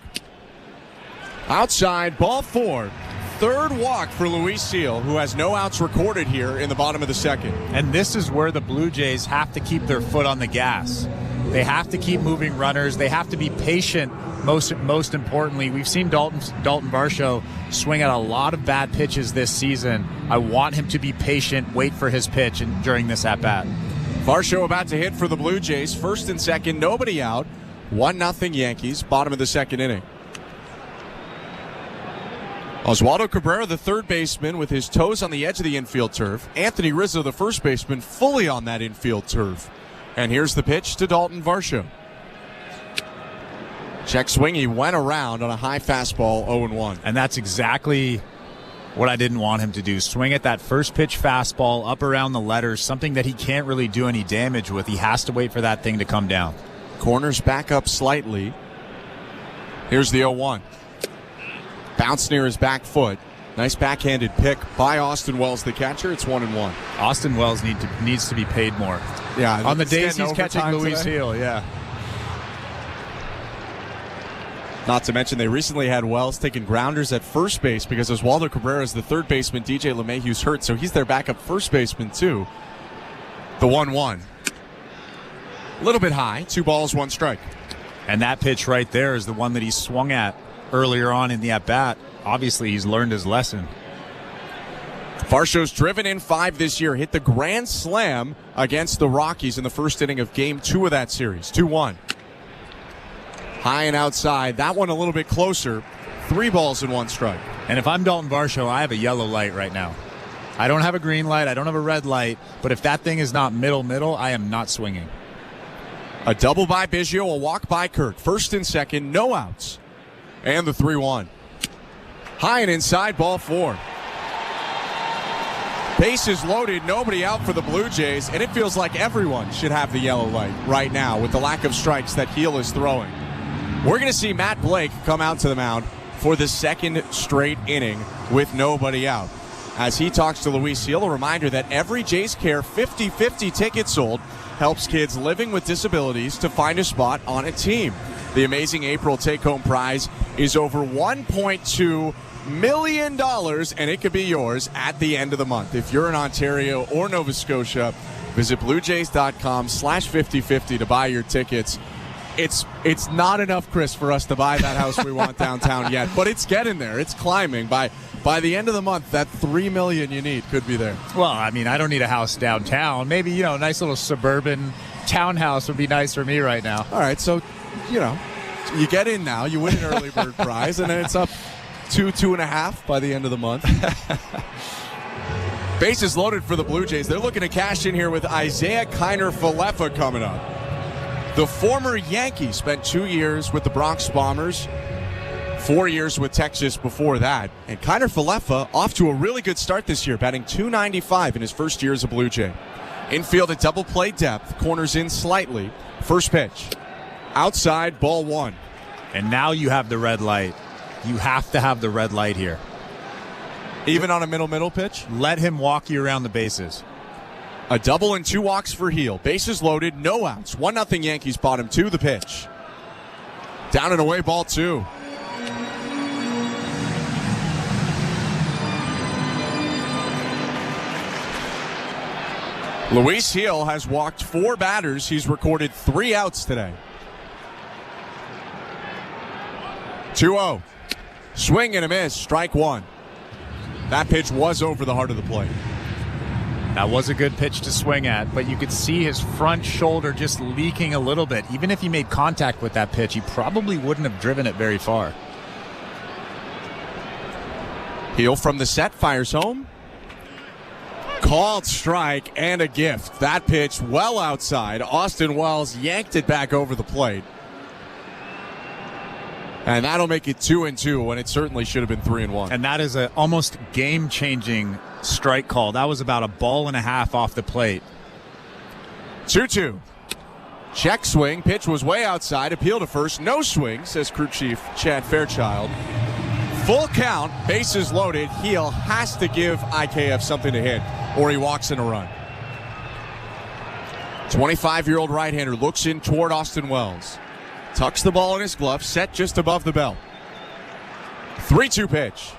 Outside, ball 4. Third walk for Luis Gil, who has no outs recorded here in the bottom of the second. And this is where the Blue Jays have to keep their foot on the gas. They have to keep moving runners. They have to be patient. Most importantly, we've seen Dalton Varsho swing at a lot of bad pitches this season. I want him to be patient, wait for his pitch during this at-bat. Varsho about to hit for the Blue Jays. First and second, nobody out. 1-0 Yankees, bottom of the second inning. Oswaldo Cabrera, the third baseman, with his toes on the edge of the infield turf. Anthony Rizzo, the first baseman, fully on that infield turf. And here's the pitch to Dalton Varsho. Check swing, he went around on a high fastball, 0-1. And that's exactly what I didn't want him to do. Swing at that first pitch fastball up around the letters, something that he can't really do any damage with. He has to wait for that thing to come down. Corners back up slightly. Here's the 0-1. Bounce near his back foot. Nice backhanded pick by Austin Wells, the catcher. It's 1-1. Austin Wells needs to be paid more. Yeah, on the days he's catching Luis Gil, yeah. Not to mention they recently had Wells taking grounders at first base because Oswaldo Cabrera is the third baseman. DJ LeMahieu's hurt, so he's their backup first baseman too. The 1-1. A little bit high. 2 balls, 1 strike. And that pitch right there is the one that he swung at earlier on in the at-bat. Obviously, he's learned his lesson. Varsho's driven in 5 this year. Hit the grand slam against the Rockies in the first inning of Game 2 of that series. 2-1. High and outside. That one a little bit closer. 3 balls and 1 strike. And if I'm Dalton Varsho, I have a yellow light right now. I don't have a green light. I don't have a red light. But if that thing is not middle, I am not swinging. A double by Biggio, a walk by Kirk. First and second, no outs. And the 3-1. High and inside, ball 4. Bases loaded, nobody out for the Blue Jays, and it feels like everyone should have the yellow light right now with the lack of strikes that Gil is throwing. We're going to see Matt Blake come out to the mound for the second straight inning with nobody out. As he talks to Luis Gil, a reminder that every Jays Care 50-50 ticket sold helps kids living with disabilities to find a spot on a team. The amazing April take-home prize is over $1.2 million, and it could be yours at the end of the month. If you're in Ontario or Nova Scotia, visit bluejays.com/5050 to buy your tickets. It's not enough, Chris, for us to buy that house we want downtown yet, but it's getting there. It's climbing. By the end of the month, that $3 million you need could be there. Well, I mean, I don't need a house downtown. Maybe, a nice little suburban townhouse would be nice for me right now. All right, so, you get in now, you win an early bird prize, and then it's up 2.5 by the end of the month. Bases loaded for the Blue Jays. They're looking to cash in here with Isaiah Kiner-Falefa coming up. The former Yankee spent 2 years with the Bronx Bombers, 4 years with Texas before that. And Kiner-Falefa off to a really good start this year, batting .295 in his first year as a Blue Jay. Infield at double play depth, corners in slightly. First pitch, outside, ball 1. And now you have the red light. You have to have the red light here. Even on a middle pitch? Let him walk you around the bases. A double and 2 walks for Heel. Bases loaded, no outs. 1-0 Yankees bottom 2. The pitch. Down and away, ball 2. Luis Heel has walked 4 batters. He's recorded 3 outs today. 2-0. Swing and a miss. Strike 1. That pitch was over the heart of the plate. That was a good pitch to swing at, but you could see his front shoulder just leaking a little bit. Even if he made contact with that pitch, he probably wouldn't have driven it very far. Heel from the set, fires home. Called strike and a gift. That pitch well outside. Austin Wells yanked it back over the plate. And that'll make it 2-2 when it certainly should have been 3-1. And that is an almost game-changing strike call. That was about a ball and a half off the plate. 2-2. Check swing. Pitch was way outside. Appeal to first. No swing, says crew chief Chad Fairchild. Full count. Bases loaded. Heel has to give IKF something to hit, or he walks in a run. 25-year-old right-hander looks in toward Austin Wells. Tucks the ball in his glove, set just above the belt. 3-2 pitch.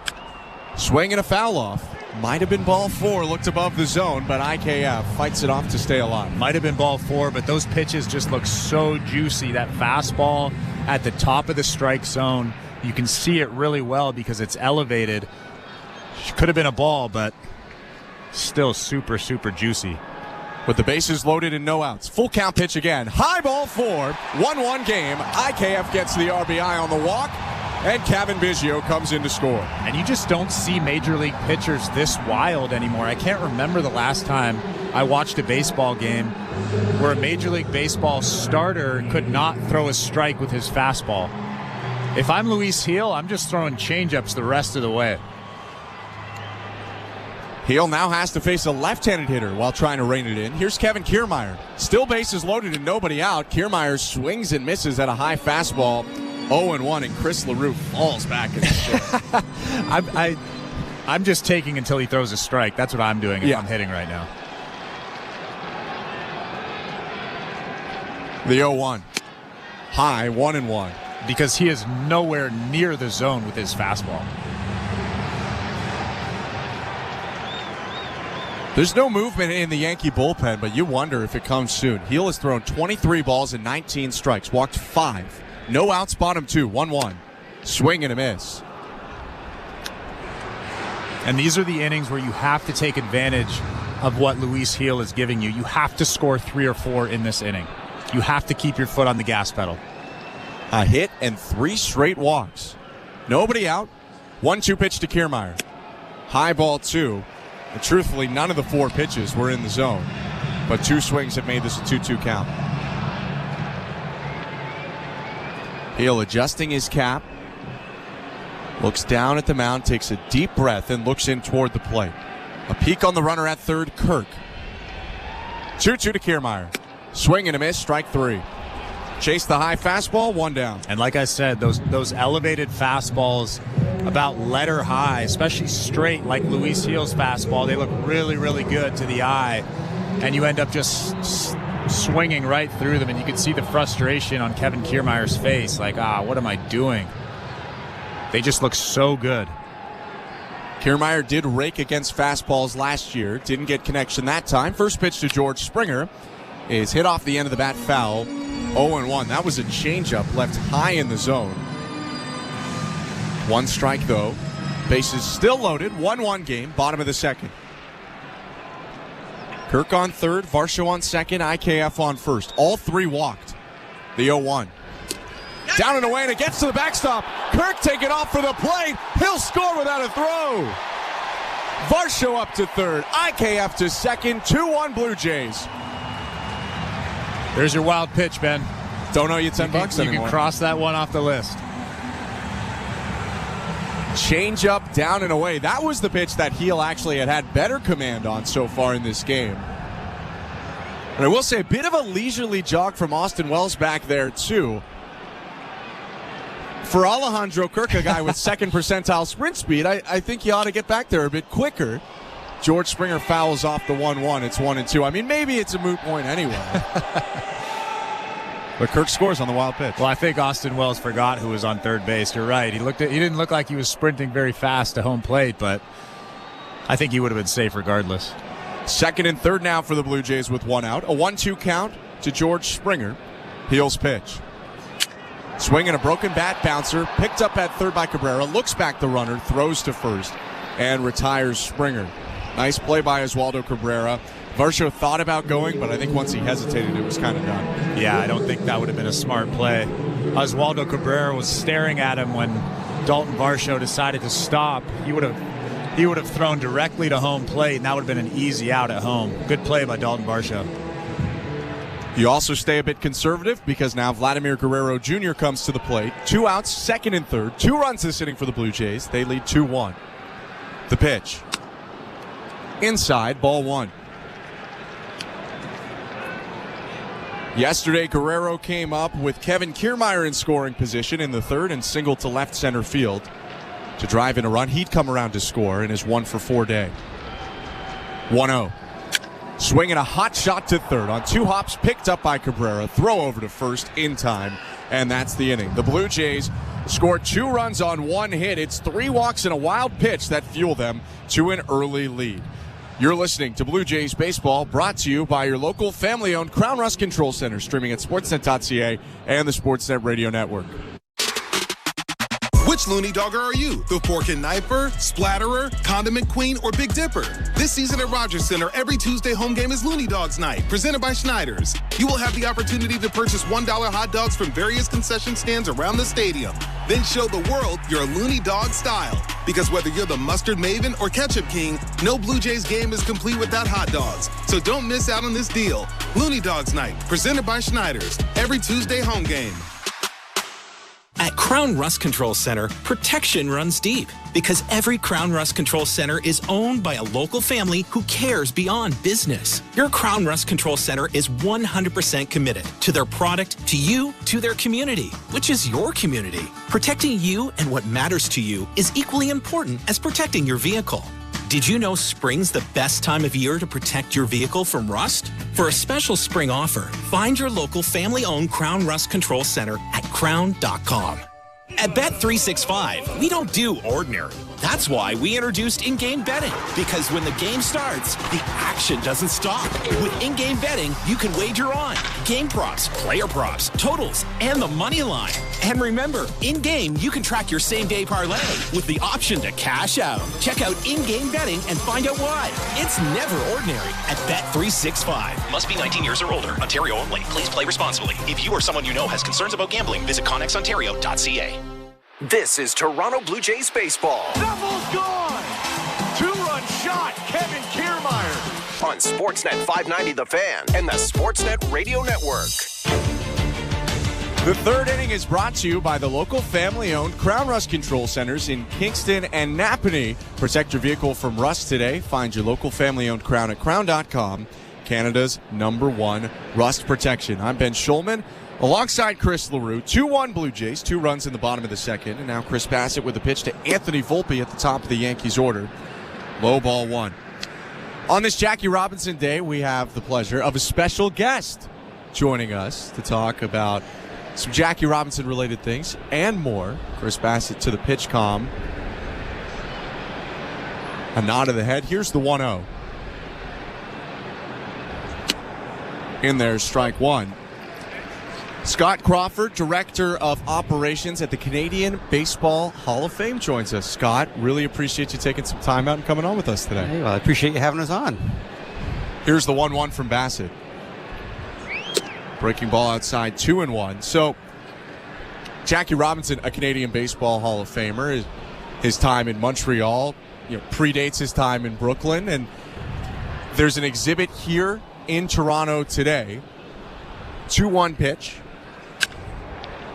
Swing and a foul off. Might have been ball 4, looked above the zone, but IKF fights it off to stay alive. Might have been ball 4, but those pitches just look so juicy. That fastball at the top of the strike zone, you can see it really well because it's elevated. Could have been a ball, but still super, super juicy. With the bases loaded and no outs. Full count pitch again. High ball 4. 1-1 game. IKF gets the RBI on the walk. And Kevin Biggio comes in to score. And you just don't see major league pitchers this wild anymore. I can't remember the last time I watched a baseball game where a Major League Baseball starter could not throw a strike with his fastball. If I'm Luis Heel, I'm just throwing changeups the rest of the way. Heel now has to face a left-handed hitter while trying to rein it in. Here's Kevin Kiermaier. Still bases loaded and nobody out. Kiermaier swings and misses at a high fastball. 0-1, and Chris LaRue falls back in his chair. I'm just taking until he throws a strike. That's what I'm doing if I'm hitting right now. The 0-1. High, 1-1. Because he is nowhere near the zone with his fastball. There's no movement in the Yankee bullpen, but you wonder if it comes soon. Heel has thrown 23 balls and 19 strikes, walked 5. No outs, bottom 2, 1-1. Swing and a miss. And these are the innings where you have to take advantage of what Luis Heel is giving you. You have to score 3 or 4 in this inning. You have to keep your foot on the gas pedal. A hit and 3 straight walks. Nobody out. 1-2 pitch to Kiermaier. High ball 2. And truthfully, none of the 4 pitches were in the zone. But 2 swings have made this a 2-2 count. Heel adjusting his cap. Looks down at the mound, takes a deep breath, and looks in toward the plate. A peek on the runner at third, Kirk. 2-2 to Kiermaier. Swing and a miss, strike 3. Chase the high fastball, 1 down. And like I said, those elevated fastballs about letter high, especially straight like Luis Heel's fastball, they look really, really good to the eye. And you end up just swinging right through them, and you could see the frustration on Kevin Kiermaier's face. Like, what am I doing? They just look so good. Kiermaier did rake against fastballs last year. Didn't get connection that time. First pitch to George Springer is hit off the end of the bat foul. 0-1. That was a changeup left high in the zone. One strike, though. Bases still loaded. 1-1 game. Bottom of the second. Kirk on third. Varsho on second. IKF on first. All three walked. The 0-1. Down and away, and it gets to the backstop. Kirk taking off for the plate. He'll score without a throw. Varsho up to third. IKF to second. 2-1 Blue Jays. There's your wild pitch, Ben. Don't owe you $10 anymore. You can cross that one off the list. Change up, down and away. That was the pitch that Heel actually had better command on so far in this game. And I will say, a bit of a leisurely jog from Austin Wells back there, too. For Alejandro Kirk, a guy with second percentile sprint speed, I think he ought to get back there a bit quicker. George Springer fouls off the 1-1. It's 1-2. I mean, maybe it's a moot point anyway. But Kirk scores on the wild pitch. Well, I think Austin Wells forgot who was on third base. You're right. He didn't look like he was sprinting very fast to home plate, but I think he would have been safe regardless. Second and third now for the Blue Jays with one out. A 1-2 count to George Springer. Heel's pitch. Swinging a broken bat bouncer, picked up at third by Cabrera, looks back the runner, throws to first, and retires Springer. Nice play by Oswaldo Cabrera. Varsho thought about going, but I think once he hesitated, it was kind of done. Yeah, I don't think that would have been a smart play. Oswaldo Cabrera was staring at him when Dalton Varsho decided to stop. He would have thrown directly to home plate, and that would have been an easy out at home. Good play by Dalton Varsho. You also stay a bit conservative because now Vladimir Guerrero Jr. comes to the plate. 2 outs, second and third. 2 runs this inning for the Blue Jays. They lead 2-1. The pitch. Inside, ball 1. Yesterday, Guerrero came up with Kevin Kiermaier in scoring position in the third and singled to left center field to drive in a run. He'd come around to score in his 1-for-4 day. 1-0. Swinging a hot shot to third on 2 hops, picked up by Cabrera. Throw over to first in time, and that's the inning. The Blue Jays scored 2 runs on 1 hit. It's 3 walks and a wild pitch that fuel them to an early lead. You're listening to Blue Jays Baseball, brought to you by your local family-owned Crown Rust Control Center, streaming at sportsnet.ca and the Sportsnet Radio Network. Which Looney Dogger are you? The fork and knifer, splatterer, condiment queen, or Big Dipper? This season at Rogers Center, every Tuesday home game is Looney Dogs Night, presented by Schneider's. You will have the opportunity to purchase $1 hot dogs from various concession stands around the stadium. Then show the world your Looney Dog style. Because whether you're the mustard maven or ketchup king, no Blue Jays game is complete without hot dogs. So don't miss out on this deal. Looney Dogs Night, presented by Schneider's, every Tuesday home game. At Crown Rust Control Center, protection runs deep because every Crown Rust Control Center is owned by a local family who cares beyond business. Your Crown Rust Control Center is 100% committed to their product, to you, to their community, which is your community. Protecting you and what matters to you is equally important as protecting your vehicle. Did you know spring's the best time of year to protect your vehicle from rust? For a special spring offer, find your local family-owned Crown Rust Control Center at crown.com. At Bet365, we don't do ordinary. That's why we introduced in-game betting. Because when the game starts, the action doesn't stop. With in-game betting, you can wager on game props, player props, totals, and the money line. And remember, in-game, you can track your same-day parlay with the option to cash out. Check out in-game betting and find out why. It's never ordinary at Bet365. Must be 19 years or older. Ontario only. Please play responsibly. If you or someone you know has concerns about gambling, visit connexontario.ca. This is Toronto Blue Jays baseball. That ball's gone! 2-run shot, Kevin Kiermaier. On Sportsnet 590 The Fan and the Sportsnet Radio Network. The third inning is brought to you by the local family-owned Crown Rust Control Centers in Kingston and Napanee. Protect your vehicle from rust today. Find your local family-owned Crown at crown.com. Canada's #1 rust protection. I'm Ben Schulman. Alongside Chris LaRue, 2-1 Blue Jays, 2 runs in the bottom of the second, and now Chris Bassett with a pitch to Anthony Volpe at the top of the Yankees order. Low ball 1. On this Jackie Robinson Day, we have the pleasure of a special guest. joining us to talk about some Jackie Robinson-related things and more. Chris Bassett to the pitch comm. A nod of the head. Here's the 1-0. In there, strike one. Scott Crawford, Director of Operations at the Canadian Baseball Hall of Fame, joins us. Scott, really appreciate you taking some time out and coming on with us today. Hey, well, I appreciate you having us on. Here's the 1-1 from Bassett. Breaking ball outside, 2-1. So, Jackie Robinson, a Canadian Baseball Hall of Famer, his time in Montreal predates his time in Brooklyn, and there's an exhibit here in Toronto today. 2-1 pitch.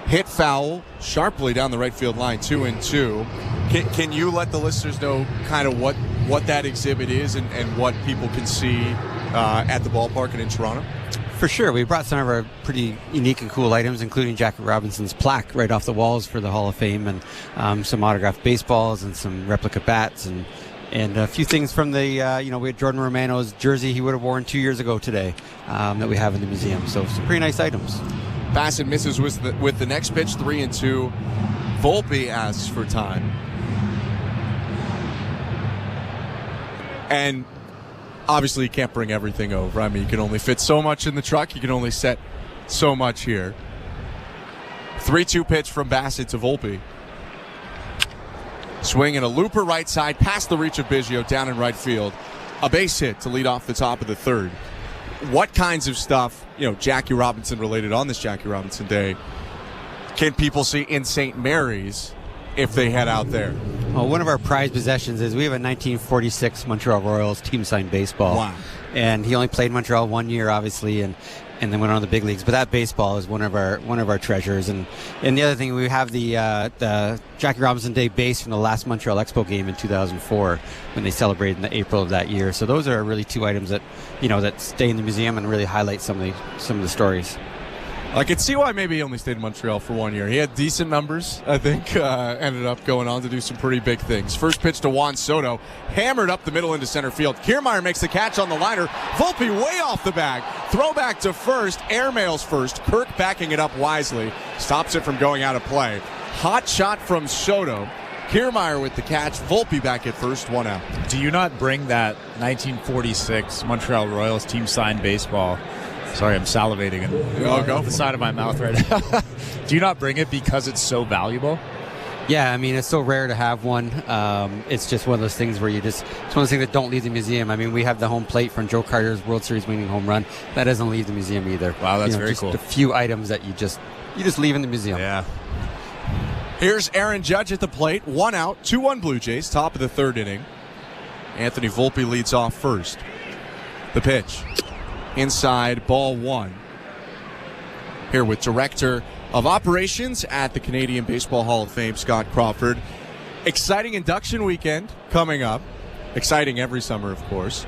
Hit foul sharply down the right field line, 2-2. Can you let the listeners know kind of what that exhibit is and what people can see at the ballpark and in Toronto? For sure. We brought some of our pretty unique and cool items, including Jackie Robinson's plaque right off the walls for the Hall of Fame, and some autographed baseballs and some replica bats and a few things from the, we had Jordan Romano's jersey he would have worn 2 years ago today that we have in the museum. So some pretty nice items. Bassett misses with the next pitch, 3-2. Volpe asks for time. And obviously you can't bring everything over. I mean, you can only fit so much in the truck. You can only set so much here. 3-2 pitch from Bassett to Volpe. Swing and a looper right side, past the reach of Biggio, down in right field. A base hit to lead off the top of the third. What kinds of stuff, Jackie Robinson related on this Jackie Robinson Day, can people see in St. Mary's if they head out there? Well, one of our prized possessions is we have a 1946 Montreal Royals team-signed baseball. Wow. And he only played in Montreal 1 year, obviously, and then went on to the big leagues. But that baseball is one of our treasures. And the other thing, we have the Jackie Robinson Day base from the last Montreal Expo game in 2004 when they celebrated in April of that year. So those are really two items that that stay in the museum and really highlight some of the stories. I could see why maybe he only stayed in Montreal for 1 year. He had decent numbers, I think, ended up going on to do some pretty big things. First pitch to Juan Soto, hammered up the middle into center field. Kiermaier makes the catch on the liner. Volpe way off the bag. Throwback to first, airmails first. Kirk backing it up wisely. Stops it from going out of play. Hot shot from Soto. Kiermaier with the catch. Volpe back at first, 1 out. Do you not bring that 1946 Montreal Royals team-signed baseball? Sorry, I'm salivating off the side of my mouth right now. Do you not bring it because it's so valuable? Yeah, I mean, it's so rare to have one. It's just one of those things where it's one of those things that don't leave the museum. I mean, we have the home plate from Joe Carter's World Series winning home run. That doesn't leave the museum either. Wow, that's very just cool. A few items that you just leave in the museum. Yeah. Here's Aaron Judge at the plate. 1 out, 2-1 Blue Jays, top of the third inning. Anthony Volpe leads off first. The pitch. Inside, ball 1. Here with Director of Operations at the Canadian Baseball Hall of Fame, Scott Crawford. Exciting induction weekend coming up. Exciting every summer, of course.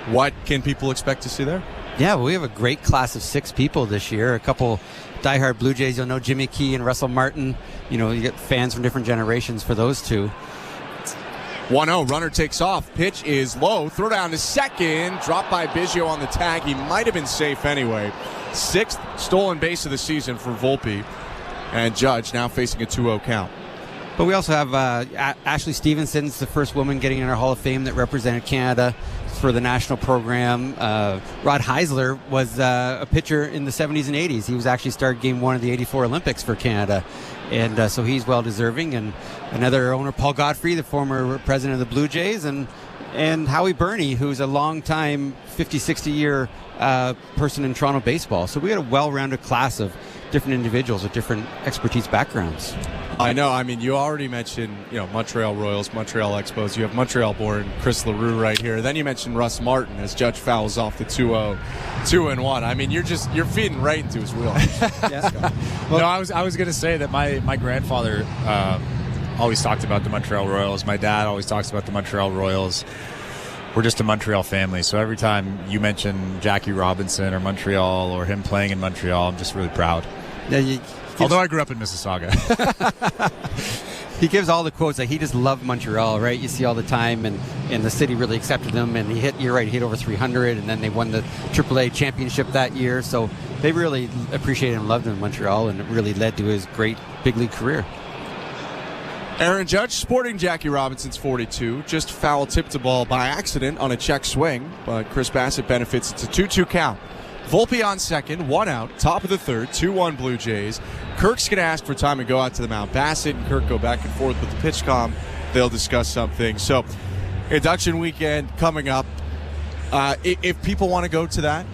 What can people expect to see there? Yeah, well, we have a great class of 6 people this year. A couple diehard Blue Jays. You'll know Jimmy Key and Russell Martin. You get fans from different generations for those two. 1-0, runner takes off. Pitch is low. Throw down to second. Dropped by Biggio on the tag. He might have been safe anyway. 6th stolen base of the season for Volpe. And Judge now facing a 2-0 count. But we also have Ashley Stevenson's the first woman getting in our Hall of Fame that represented Canada for the national program. Rod Heisler was a pitcher in the 70s and 80s. He was actually started Game 1 of the 84 Olympics for Canada. And so he's well-deserving. And another owner, Paul Godfrey, the former president of the Blue Jays, and Howie Burney, who's a long-time 50, 60-year person in Toronto baseball. So we had a well-rounded class of different individuals with different expertise backgrounds. I know. I mean, you already mentioned, Montreal Royals, Montreal Expos. You have Montreal-born Chris LaRue right here. Then you mentioned Russ Martin as Judge fouls off the 2-0, 2-1. I mean, you're feeding right into his wheelhouse. Yeah. Well, I was going to say that my grandfather always talked about the Montreal Royals. My dad always talks about the Montreal Royals. We're just a Montreal family, so every time you mention Jackie Robinson or Montreal or him playing in Montreal, I'm just really proud. Yeah, although I grew up in Mississauga. He gives all the quotes. Like, he just loved Montreal, right? You see all the time, and the city really accepted him. And you're right, he hit over 300, and then they won the AAA championship that year. So they really appreciated and loved him in Montreal, and it really led to his great big league career. Aaron Judge sporting Jackie Robinson's 42. Just foul tipped the ball by accident on a check swing, but Chris Bassett benefits. It's a 2-2 count. Volpe on second, 1 out, top of the third, 2-1 Blue Jays. Kirk's going to ask for time and go out to the mound. Bassett and Kirk go back and forth with the pitch comm. They'll discuss something. So, induction weekend coming up. If people want to go to that,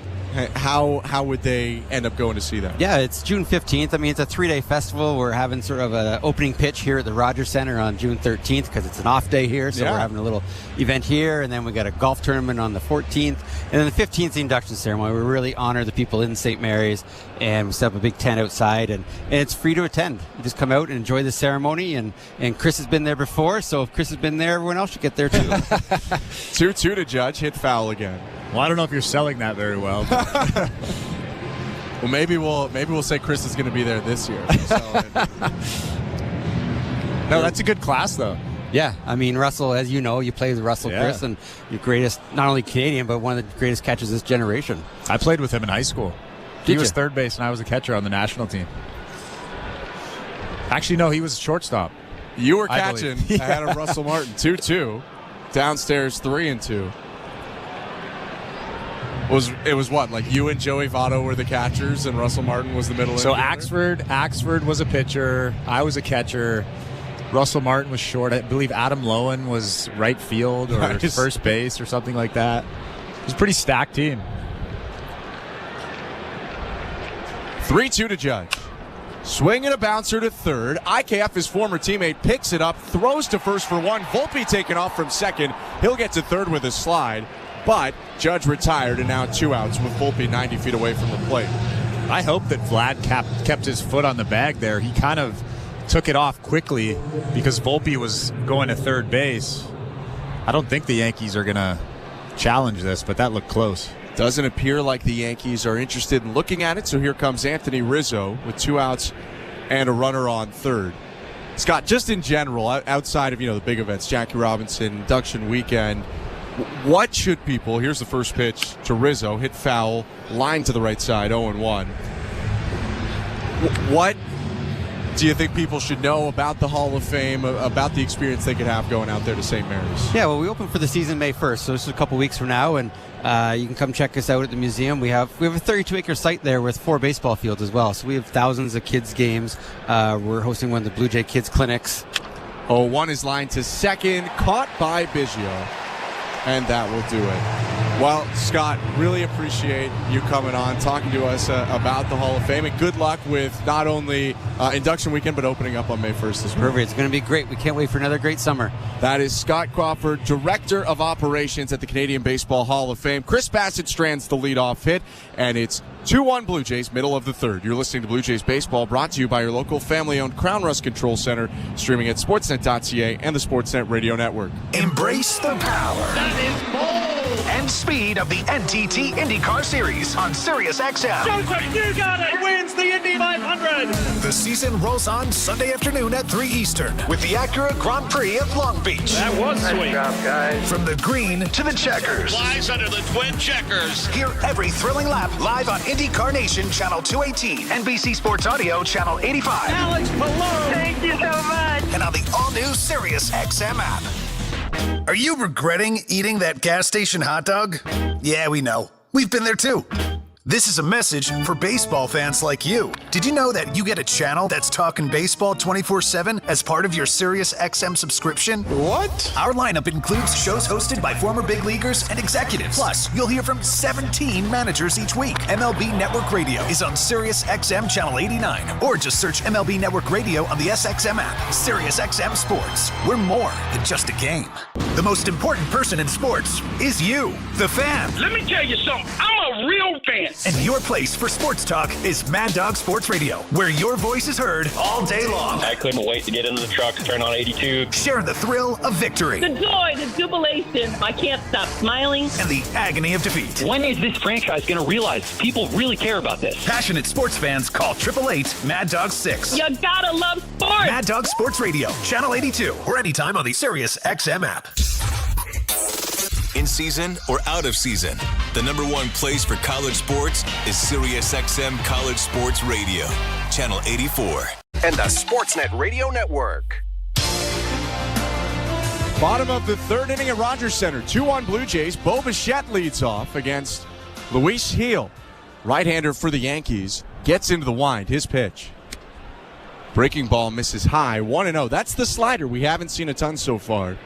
how would they end up going to see that? Yeah, it's June 15th. I mean, it's a 3-day festival. We're having sort of an opening pitch here at the Rogers Center on June 13th because it's an off day here. So we're having a little event here, and then we got a golf tournament on the 14th. And then the 15th is the induction ceremony. We really honor the people in St. Mary's, and we set up a big tent outside, and it's free to attend. You just come out and enjoy the ceremony, and Chris has been there before, so if Chris has been there, everyone else should get there too. 2-2 to Judge, hit foul again. Well, I don't know if you're selling that very well. Well, maybe we'll say Chris is going to be there this year. No, that's a good class, though. Yeah, I mean, Russell, as you know, you played with Russell, Chris, and your greatest, not only Canadian, but one of the greatest catchers this generation. I played with him in high school. He was third base, and I was a catcher on the national team. Actually, no, he was shortstop. You were catching ahead of Russell Martin. 2-2. Downstairs 3-2. It was what, like you and Joey Votto were the catchers and Russell Martin was the middle infielder? So Axford was a pitcher. I was a catcher. Russell Martin was short. I believe Adam Lowen was right field or first base or something like that. It was a pretty stacked team. 3-2 to Judge. Swing and a bouncer to third. IKF, his former teammate, picks it up, throws to first for one. Volpe taken off from second. He'll get to third with a slide. But Judge retired, and now 2 outs with Volpe 90 feet away from the plate. I hope that Vlad kept his foot on the bag there. He kind of took it off quickly because Volpe was going to third base. I don't think the Yankees are going to challenge this, but that looked close. Doesn't appear like the Yankees are interested in looking at it, so here comes Anthony Rizzo with 2 outs and a runner on third. Scott, just in general, outside of the big events, Jackie Robinson, induction weekend, what should people, here's the first pitch to Rizzo, hit foul, line to the right side, 0-1. What do you think people should know about the Hall of Fame, about the experience they could have going out there to St. Mary's? Yeah, well, we open for the season May 1st, so this is a couple weeks from now, and you can come check us out at the museum. We have a 32-acre site there with 4 baseball fields as well, so we have thousands of kids' games. We're hosting one of the Blue Jay Kids Clinics. 0-1 is lined to second, caught by Biggio. And that will do it. Well, Scott, really appreciate you coming on, talking to us about the Hall of Fame. And good luck with not only induction weekend, but opening up on May 1st as well. Perfect. It's going to be great. We can't wait for another great summer. That is Scott Crawford, Director of Operations at the Canadian Baseball Hall of Fame. Chris Bassett strands the leadoff hit, and it's 2-1 Blue Jays, middle of the third. You're listening to Blue Jays Baseball, brought to you by your local family-owned Crown Rust Control Center, streaming at sportsnet.ca and the Sportsnet Radio Network. Embrace the power and speed of the NTT IndyCar Series on SiriusXM. Joseph Newgarden wins the Indy 500. The season rolls on Sunday afternoon at 3 Eastern with the Acura Grand Prix of Long Beach. That was sweet. Nice job, guys. From the green to the checkers. Flies under the twin checkers. Hear every thrilling lap live on IndyCar Nation Channel 218, NBC Sports Audio Channel 85. Alex Malone. Thank you so much. And on the all-new SiriusXM app. Are you regretting eating that gas station hot dog? Yeah, we know. We've been there too. This is a message for baseball fans like you. Did you know that you get a channel that's talking baseball 24/7 as part of your SiriusXM subscription? What? Our lineup includes shows hosted by former big leaguers and executives. Plus, you'll hear from 17 managers each week. MLB Network Radio is on SiriusXM Channel 89, or just search MLB Network Radio on the SXM app. SiriusXM Sports. We're more than just a game. The most important person in sports is you, the fan. Let me tell you something. I'm a real fan. And your place for sports talk is Mad Dog Sports Radio, where your voice is heard all day long. I couldn't wait to get into the truck, turn on 82. Sharing the thrill of victory. The joy, the jubilation. I can't stop smiling. And the agony of defeat. When is this franchise going to realize people really care about this? Passionate sports fans call 888-MAD-DOG-6. You gotta love sports. Mad Dog Sports Radio, Channel 82, or anytime on the Sirius XM app. In season or out of season, the number one place for college sports is Sirius XM College Sports Radio, Channel 84. And the Sportsnet Radio Network. Bottom of the third inning at Rogers Center. 2-1 Blue Jays. Bo Bichette leads off against Luis Gil. Right-hander for the Yankees. Gets into the wind. His pitch. Breaking ball misses high. 1-0. That's the slider. We haven't seen a ton so far.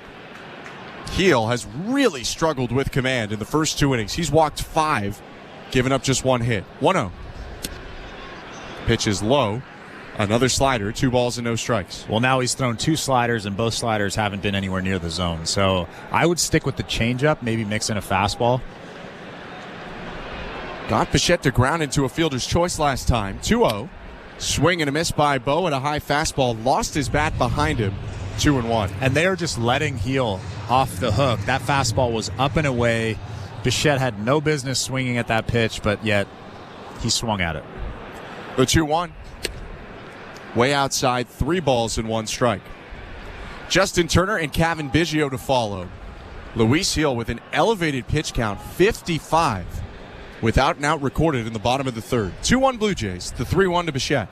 Gil has really struggled with command in the first 2 innings. He's walked 5, given up just 1 hit. 1-0. Pitch is low. Another slider, 2 balls and no strikes. Well, now he's thrown 2 sliders, and both sliders haven't been anywhere near the zone. So I would stick with the changeup, maybe mix in a fastball. Got Bichette to ground into a fielder's choice last time. 2-0. Swing and a miss by Bo at a high fastball. Lost his bat behind him. 2-1. And they are just letting Gil off the hook. That fastball was up and away. Bichette had no business swinging at that pitch, but yet he swung at it. The 2-1. Way outside, 3 balls and 1 strike. Justin Turner and Kevin Biggio to follow. Luis Gil with an elevated pitch count, 55, without an out recorded in the bottom of the third. 2-1 Blue Jays, the 3-1 to Bichette.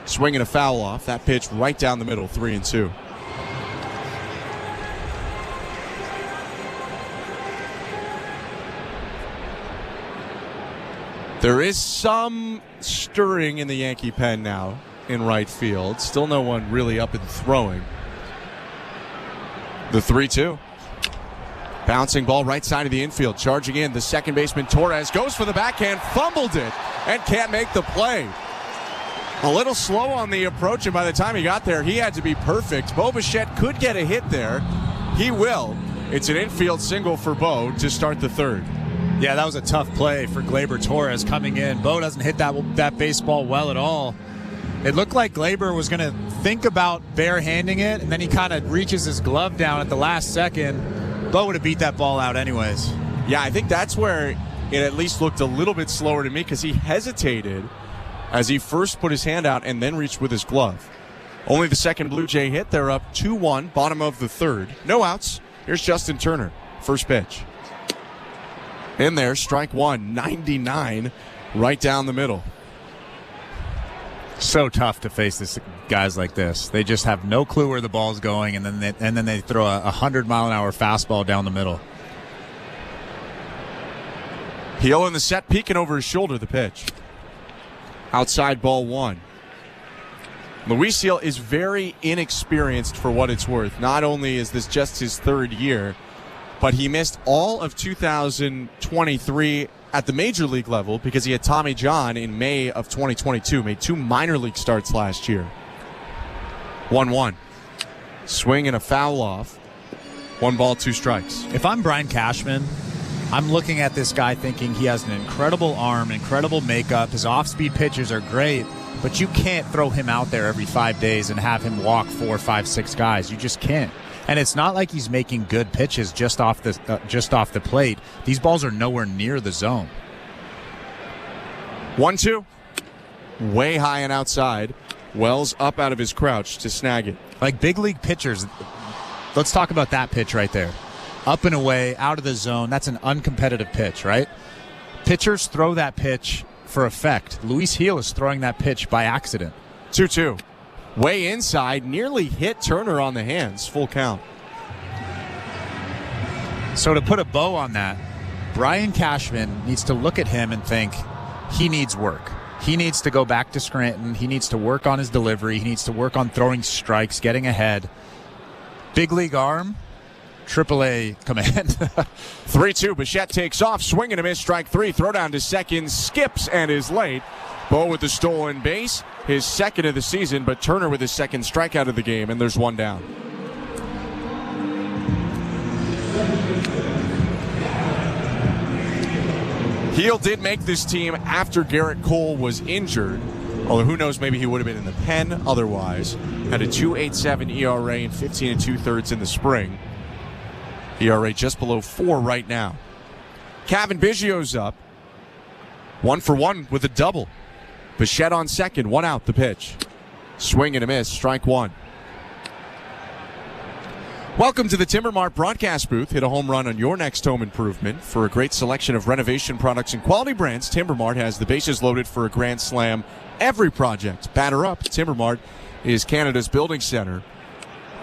Swinging a foul off. That pitch right down the middle, 3-2. There is some stirring in the Yankee pen now in right field. Still no one really up and throwing. The 3-2. Bouncing ball right side of the infield. Charging in, the second baseman Torres goes for the backhand, fumbled it, and can't make the play. A little slow on the approach, and by the time he got there, he had to be perfect. Bo Bichette could get a hit there. He will. It's an infield single for Bo to start the third. Yeah, that was a tough play for Gleyber Torres coming in. Bo doesn't hit that baseball well at all. It looked like Gleyber was going to think about barehanding it, and then he kind of reaches his glove down at the last second. Bo would have beat that ball out anyways. Yeah, I think that's where it at least looked a little bit slower to me, because he hesitated as he first put his hand out and then reached with his glove. Only the second Blue Jay hit. They're up 2-1, bottom of the third. No outs. Here's Justin Turner. First pitch. In there, strike one, 99, right down the middle. So tough to face guys like this. They just have no clue where the ball's going, and then they throw a 100-mile-an-hour fastball down the middle. Gil in the set, peeking over his shoulder, the pitch. Outside ball 1. Luis Gil is very inexperienced for what it's worth. Not only is this just his third year, but he missed all of 2023 at the major league level because he had Tommy John in May of 2022. Made 2 minor league starts last year. 1-1. Swing and a foul off. 1 ball, 2 strikes. If I'm Brian Cashman, I'm looking at this guy thinking he has an incredible arm, incredible makeup. His off-speed pitches are great, but you can't throw him out there every 5 days and have him walk 4, 5, 6 guys. You just can't. And it's not like he's making good pitches just off the plate. These balls are nowhere near the zone. 1-2. Way high and outside. Wells up out of his crouch to snag it. Like big league pitchers, let's talk about that pitch right there. Up and away, out of the zone. That's an uncompetitive pitch, right? Pitchers throw that pitch for effect. Luis Gil is throwing that pitch by accident. 2-2. Way inside, nearly hit Turner on the hands. Full count. So to put a bow on that, Brian Cashman needs to look at him and think he needs work. He needs to go back to Scranton. He needs to work on his delivery. He needs to work on throwing strikes, getting ahead. Big league arm, AAA command. 3-2. Bichette takes off. Swing and a miss. Strike 3. Throw down to second. Skips and is late. Bo with the stolen base. His second of the season, but Turner with his second strikeout of the game, and there's 1 down. Heel did make this team after Garrett Cole was injured. Although who knows, maybe he would have been in the pen otherwise. Had a 2.87 ERA and 15 2/3 in the spring. ERA just below 4 right now. Kevin Biggio's up. 1 for 1 with a double. Bichette on second, 1 out, the pitch. Swing and a miss, strike 1. Welcome to the Timber Mart broadcast booth. Hit a home run on your next home improvement. For a great selection of renovation products and quality brands, Timber Mart has the bases loaded for a grand slam every project. Batter up. Timber Mart is Canada's building center.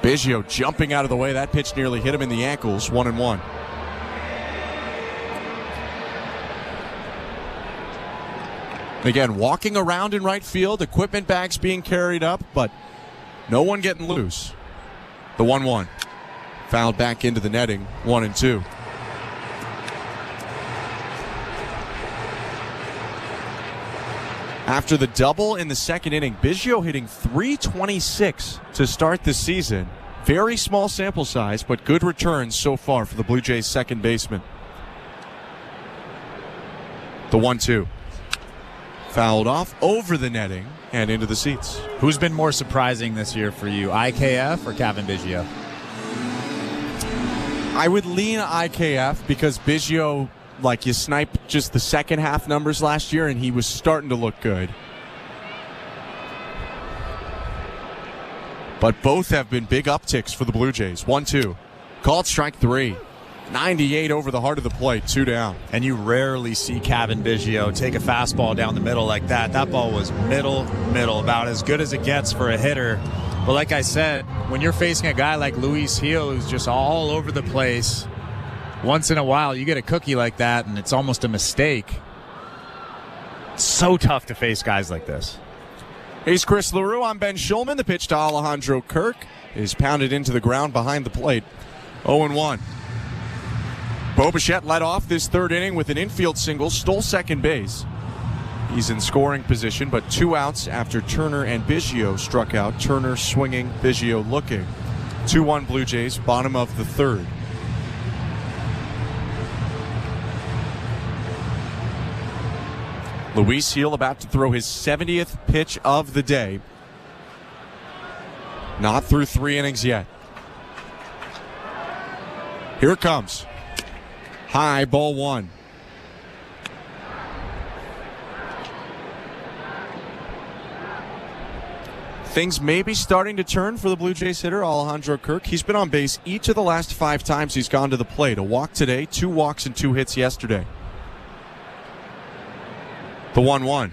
Biggio jumping out of the way. That pitch nearly hit him in the ankles. 1-1. Again, walking around in right field. Equipment bags being carried up, but no one getting loose. The 1-1. Fouled back into the netting, 1-2. After the double in the second inning, Biggio hitting .326 to start the season. Very small sample size, but good returns so far for the Blue Jays second baseman. The 1-2. Fouled off over the netting and into the seats. Who's been more surprising this year for you, IKF or Kevin Biggio? I would lean IKF because Biggio, you sniped just the second half numbers last year and he was starting to look good. But both have been big upticks for the Blue Jays. 1-2. Called strike 3. 98 over the heart of the plate, 2 down. And you rarely see Kevin Biggio take a fastball down the middle like that. That ball was middle, about as good as it gets for a hitter. But like I said, when you're facing a guy like Luis Gil who's just all over the place, once in a while you get a cookie like that and it's almost a mistake. It's so tough to face guys like this. He's Chris LaRue. I'm Ben Schulman. The pitch to Alejandro Kirk is pounded into the ground behind the plate. 0-1. Bo Bichette led off this third inning with an infield single, stole second base. He's in scoring position, but 2 outs after Turner and Biggio struck out. Turner swinging, Biggio looking. 2-1 Blue Jays, bottom of the third. Luis Gil about to throw his 70th pitch of the day. Not through 3 innings yet. Here it comes. High, ball 1. Things may be starting to turn for the Blue Jays hitter, Alejandro Kirk. He's been on base each of the last 5 times he's gone to the plate. A walk today, 2 walks and 2 hits yesterday. The 1-1.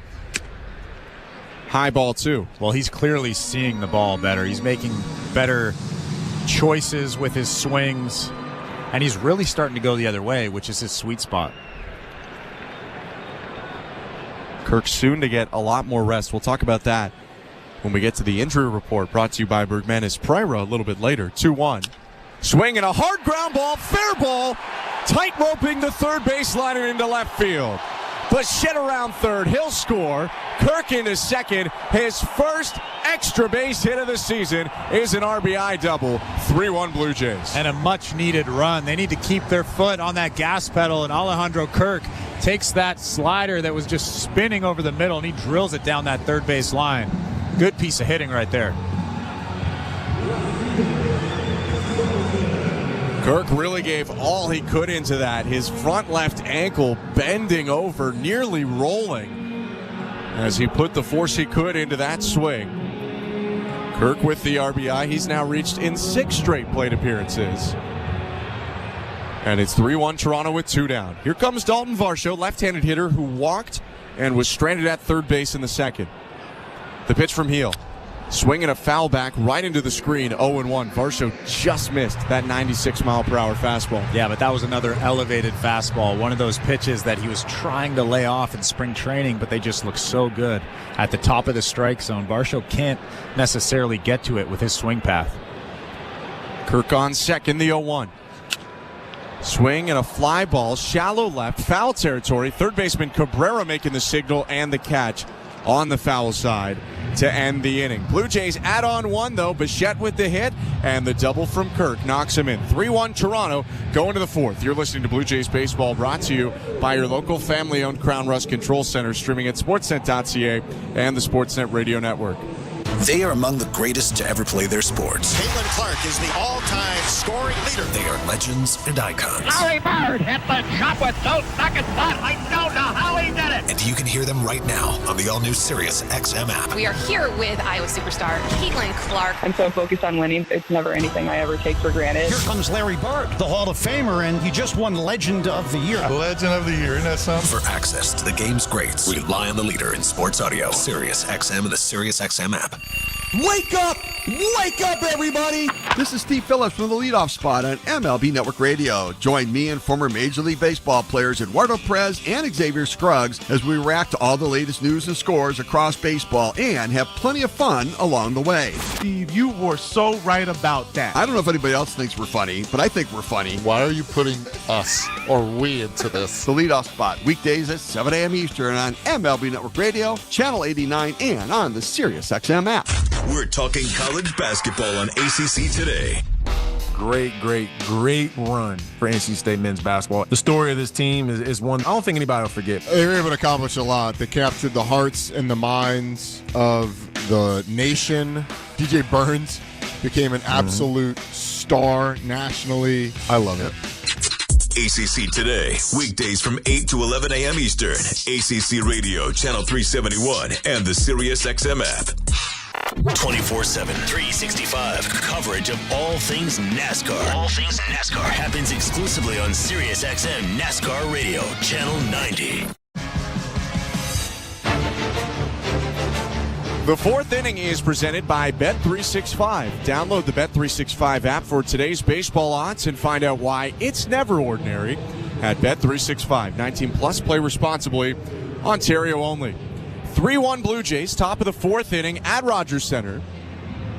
High, ball 2. Well, he's clearly seeing the ball better. He's making better choices with his swings. And he's really starting to go the other way, which is his sweet spot. Kirk soon to get a lot more rest. We'll talk about that when we get to the injury report, brought to you by Bergmanis Prira a little bit later. 2-1. Swing and a hard ground ball, fair ball, tight roping the third baseline into left field. Bichette around third, he'll score. Kirk into second. His first extra base hit of the season is an RBI double. 3-1 Blue Jays. And a much-needed run. They need to keep their foot on that gas pedal, and Alejandro Kirk takes that slider that was just spinning over the middle, and he drills it down that third base line. Good piece of hitting right there. Kirk really gave all he could into that. His front left ankle bending over, nearly rolling, as he put the force he could into that swing. Kirk with the RBI. He's now reached in 6 straight plate appearances. And it's 3-1 Toronto with 2 down. Here comes Dalton Varsho, left-handed hitter who walked and was stranded at third base in the second. The pitch from Gil. Swinging a foul back right into the screen, 0-1. Varsho just missed that 96-mile-per-hour fastball. Yeah, but that was another elevated fastball. One of those pitches that he was trying to lay off in spring training, but they just look so good at the top of the strike zone. Varsho can't necessarily get to it with his swing path. Kirk on second, the 0-1. Swing and a fly ball, shallow left, foul territory. Third baseman Cabrera making the signal and the catch on the foul side. to end the inning. Blue Jays add on one, though. Bichette with the hit, and the double from Kirk knocks him in. 3-1 Toronto going to the fourth. You're listening to Blue Jays Baseball, brought to you by your local family-owned Crown Rust Control Center, streaming at sportsnet.ca and the Sportsnet Radio Network. They are among the greatest to ever play their sports. Caitlin Clark is the all-time scoring leader. They are legends and icons. Larry Bird hit the chop with no second thought. I don't know how he did it. And you can hear them right now on the all-new Sirius XM app. We are here with Iowa superstar Caitlin Clark. I'm so focused on winning, it's never anything I ever take for granted. Here comes Larry Bird, the Hall of Famer, and he just won Legend of the Year. Legend of the Year, isn't that something? For access to the game's greats, rely on the leader in sports audio. Sirius XM and the Sirius XM app. Wake up! Wake up, everybody! This is Steve Phillips from the leadoff spot on MLB Network Radio. Join me and former Major League Baseball players Eduardo Perez and Xavier Scruggs as we react to all the latest news and scores across baseball and have plenty of fun along the way. Steve, you were so right about that. I don't know if anybody else thinks we're funny, but I think we're funny. Why are you putting us or we into this? The leadoff spot, weekdays at 7 a.m. Eastern on MLB Network Radio, Channel 89, and on the Sirius XM app. We're talking college basketball on ACC Today. Great run for NC State men's basketball. The story of this team is one I don't think anybody will forget. They were able to accomplish a lot. They captured the hearts and the minds of the nation. DJ Burns became an absolute star nationally. I love it. ACC Today, weekdays from 8 to 11 a.m. Eastern. ACC Radio, Channel 371, and the Sirius XM app. 24/7, 365 coverage of all things NASCAR. All things NASCAR happens exclusively on Sirius XM NASCAR Radio, Channel 90. The fourth inning is presented by Bet365. Download the Bet365 app for today's baseball odds and find out why it's never ordinary at Bet365. 19 plus, play responsibly. Ontario only. 3-1 Blue Jays, top of the fourth inning at Rogers Center.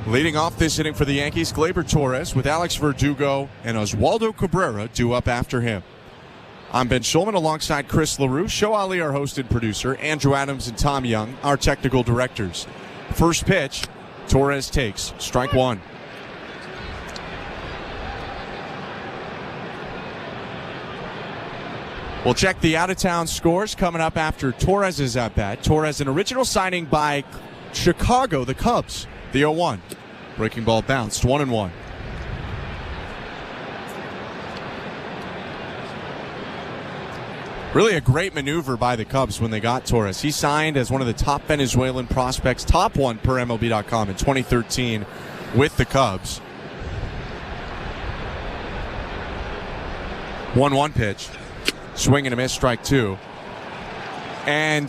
Leading off this inning for the Yankees, Gleyber Torres with Alex Verdugo and Oswaldo Cabrera due up after him. I'm Ben Schulman alongside Chris LaRue, Show Ali, our host and producer, Andrew Adams and Tom Young, our technical directors. First pitch, Torres takes, strike one. We'll check the out-of-town scores coming up after Torres' at-bat. Torres, an original signing by Chicago, the Cubs, the 0-1. Breaking ball bounced, 1-1. Really a great maneuver by the Cubs when they got Torres. He signed as one of the top Venezuelan prospects, top one per MLB.com in 2013 with the Cubs. 1-1 pitch. Swing and a miss, strike two. And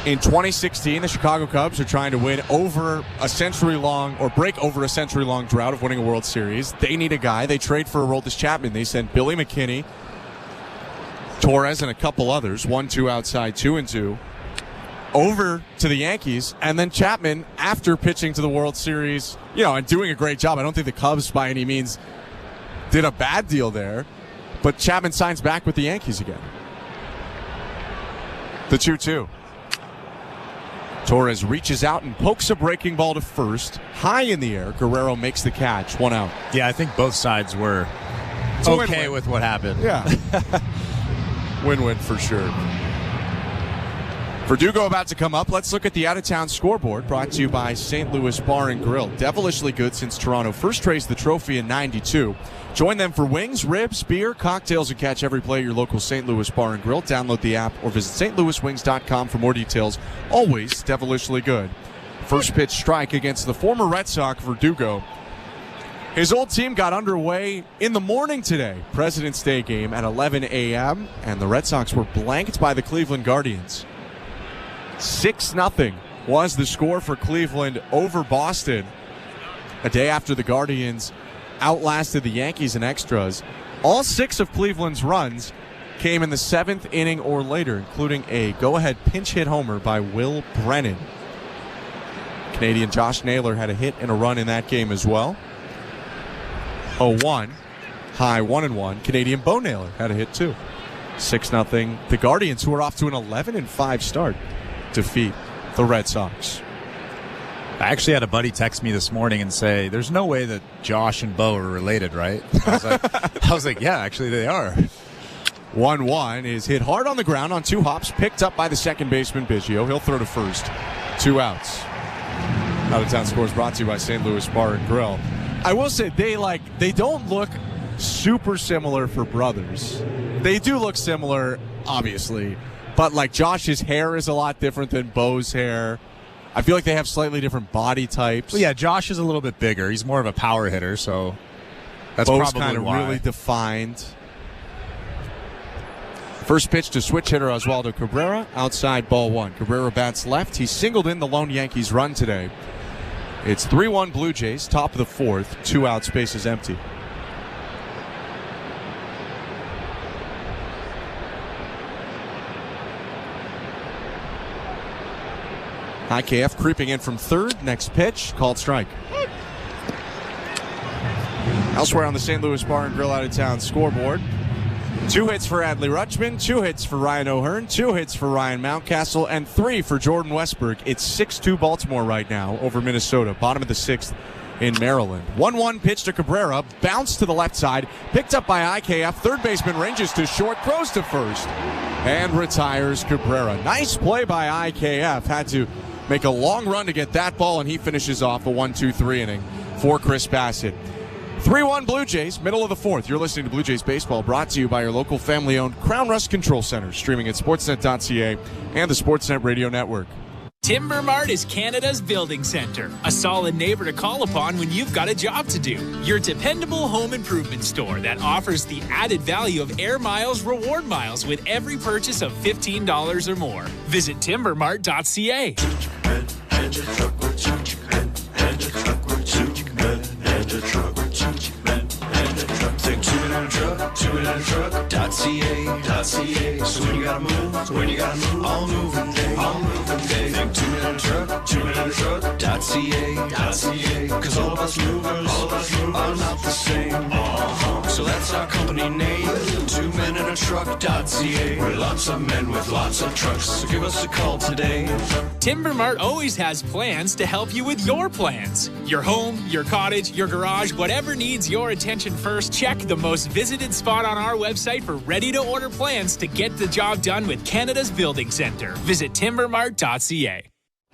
in 2016, the Chicago Cubs are trying to win over a century-long, or break over a century-long drought of winning a World Series. They need a guy. They trade for Aroldis Chapman. They sent Billy McKinney, Torres, and a couple others, 1-2 outside, 2-2, over to the Yankees. And then Chapman, after pitching to the World Series, and doing a great job. I don't think the Cubs by any means did a bad deal there. But Chapman signs back with the Yankees again. The 2-2. Torres reaches out and pokes a breaking ball to first. High in the air, Guerrero makes the catch. 1 out. Yeah, I think both sides were okay with what happened. Yeah. Win-win for sure. Verdugo about to come up. Let's look at the out-of-town scoreboard, brought to you by St. Louis Bar and Grill. Devilishly good since Toronto first raised the trophy in '92. Join them for wings, ribs, beer, cocktails, and catch every play at your local St. Louis Bar and Grill. Download the app or visit stlouiswings.com for more details. Always devilishly good. First pitch strike against the former Red Sox, Verdugo. His old team got underway in the morning today, President's Day game at 11 a.m., and the Red Sox were blanked by the Cleveland Guardians. 6-0 was the score for Cleveland over Boston, a day after the Guardians outlasted the Yankees in extras. All 6 of Cleveland's runs came in the 7th inning or later, including a go-ahead pinch hit homer by Will Brennan. Canadian Josh Naylor had a hit and a run in that game as well. 0-1, high 1-1. Canadian Bo Naylor had a hit too. 6-0. The Guardians, who are off to an 11-5 start, defeat the Red Sox. I actually had a buddy text me this morning and say, there's no way that Josh and Bo are related, right? I was like, yeah, actually they are. 1-1 is hit hard on the ground on 2 hops, picked up by the second baseman, Biggio. He'll throw to first. 2 outs. Out of Town Scores brought to you by St. Louis Bar and Grill. I will say, they don't look super similar for brothers. They do look similar, obviously. But, like, Josh's hair is a lot different than Bo's hair. I feel like they have slightly different body types. Well, yeah, Josh is a little bit bigger. He's more of a power hitter, so that's Bo's probably kind of why. really defined. First pitch to switch hitter Oswaldo Cabrera, outside ball 1. Cabrera bats left. He singled in the lone Yankees run today. It's 3-1 Blue Jays, top of the 4th. 2 out, space is empty. IKF creeping in from third. Next pitch, called strike. Elsewhere on the St. Louis Bar and Grill out of town scoreboard, 2 hits for Adley Rutschman, 2 hits for Ryan O'Hearn, 2 hits for Ryan Mountcastle, and 3 for Jordan Westberg. It's 6-2 Baltimore right now over Minnesota, bottom of the 6th in Maryland. 1-1 pitch to Cabrera, bounced to the left side, picked up by IKF. Third baseman ranges to short, throws to first, and retires Cabrera. Nice play by IKF. Had to make a long run to get that ball, and he finishes off a 1-2-3 inning for Chris Bassett. 3-1 Blue Jays, middle of the 4th. You're listening to Blue Jays Baseball, brought to you by your local family-owned Crown Rust Control Center, streaming at sportsnet.ca and the Sportsnet Radio Network. Timber Mart is Canada's building center, a solid neighbor to call upon when you've got a job to do. Your dependable home improvement store that offers the added value of Air Miles reward miles with every purchase of $15 or more. Visit timbermart.ca. Truck.ca. So when you gotta move, all moving day. Think 2-minute truck.ca. Cause all of us movers are not the same. So that's our company name, 2-minute truck.ca. We're lots of men with lots of trucks, so give us a call today. Timber Mart always has plans to help you with your plans. Your home, your cottage, your garage, whatever needs your attention first, check the most visited spot on our website for ready-to-order plans to get the job done with Canada's Building Center. Visit timbermart.ca.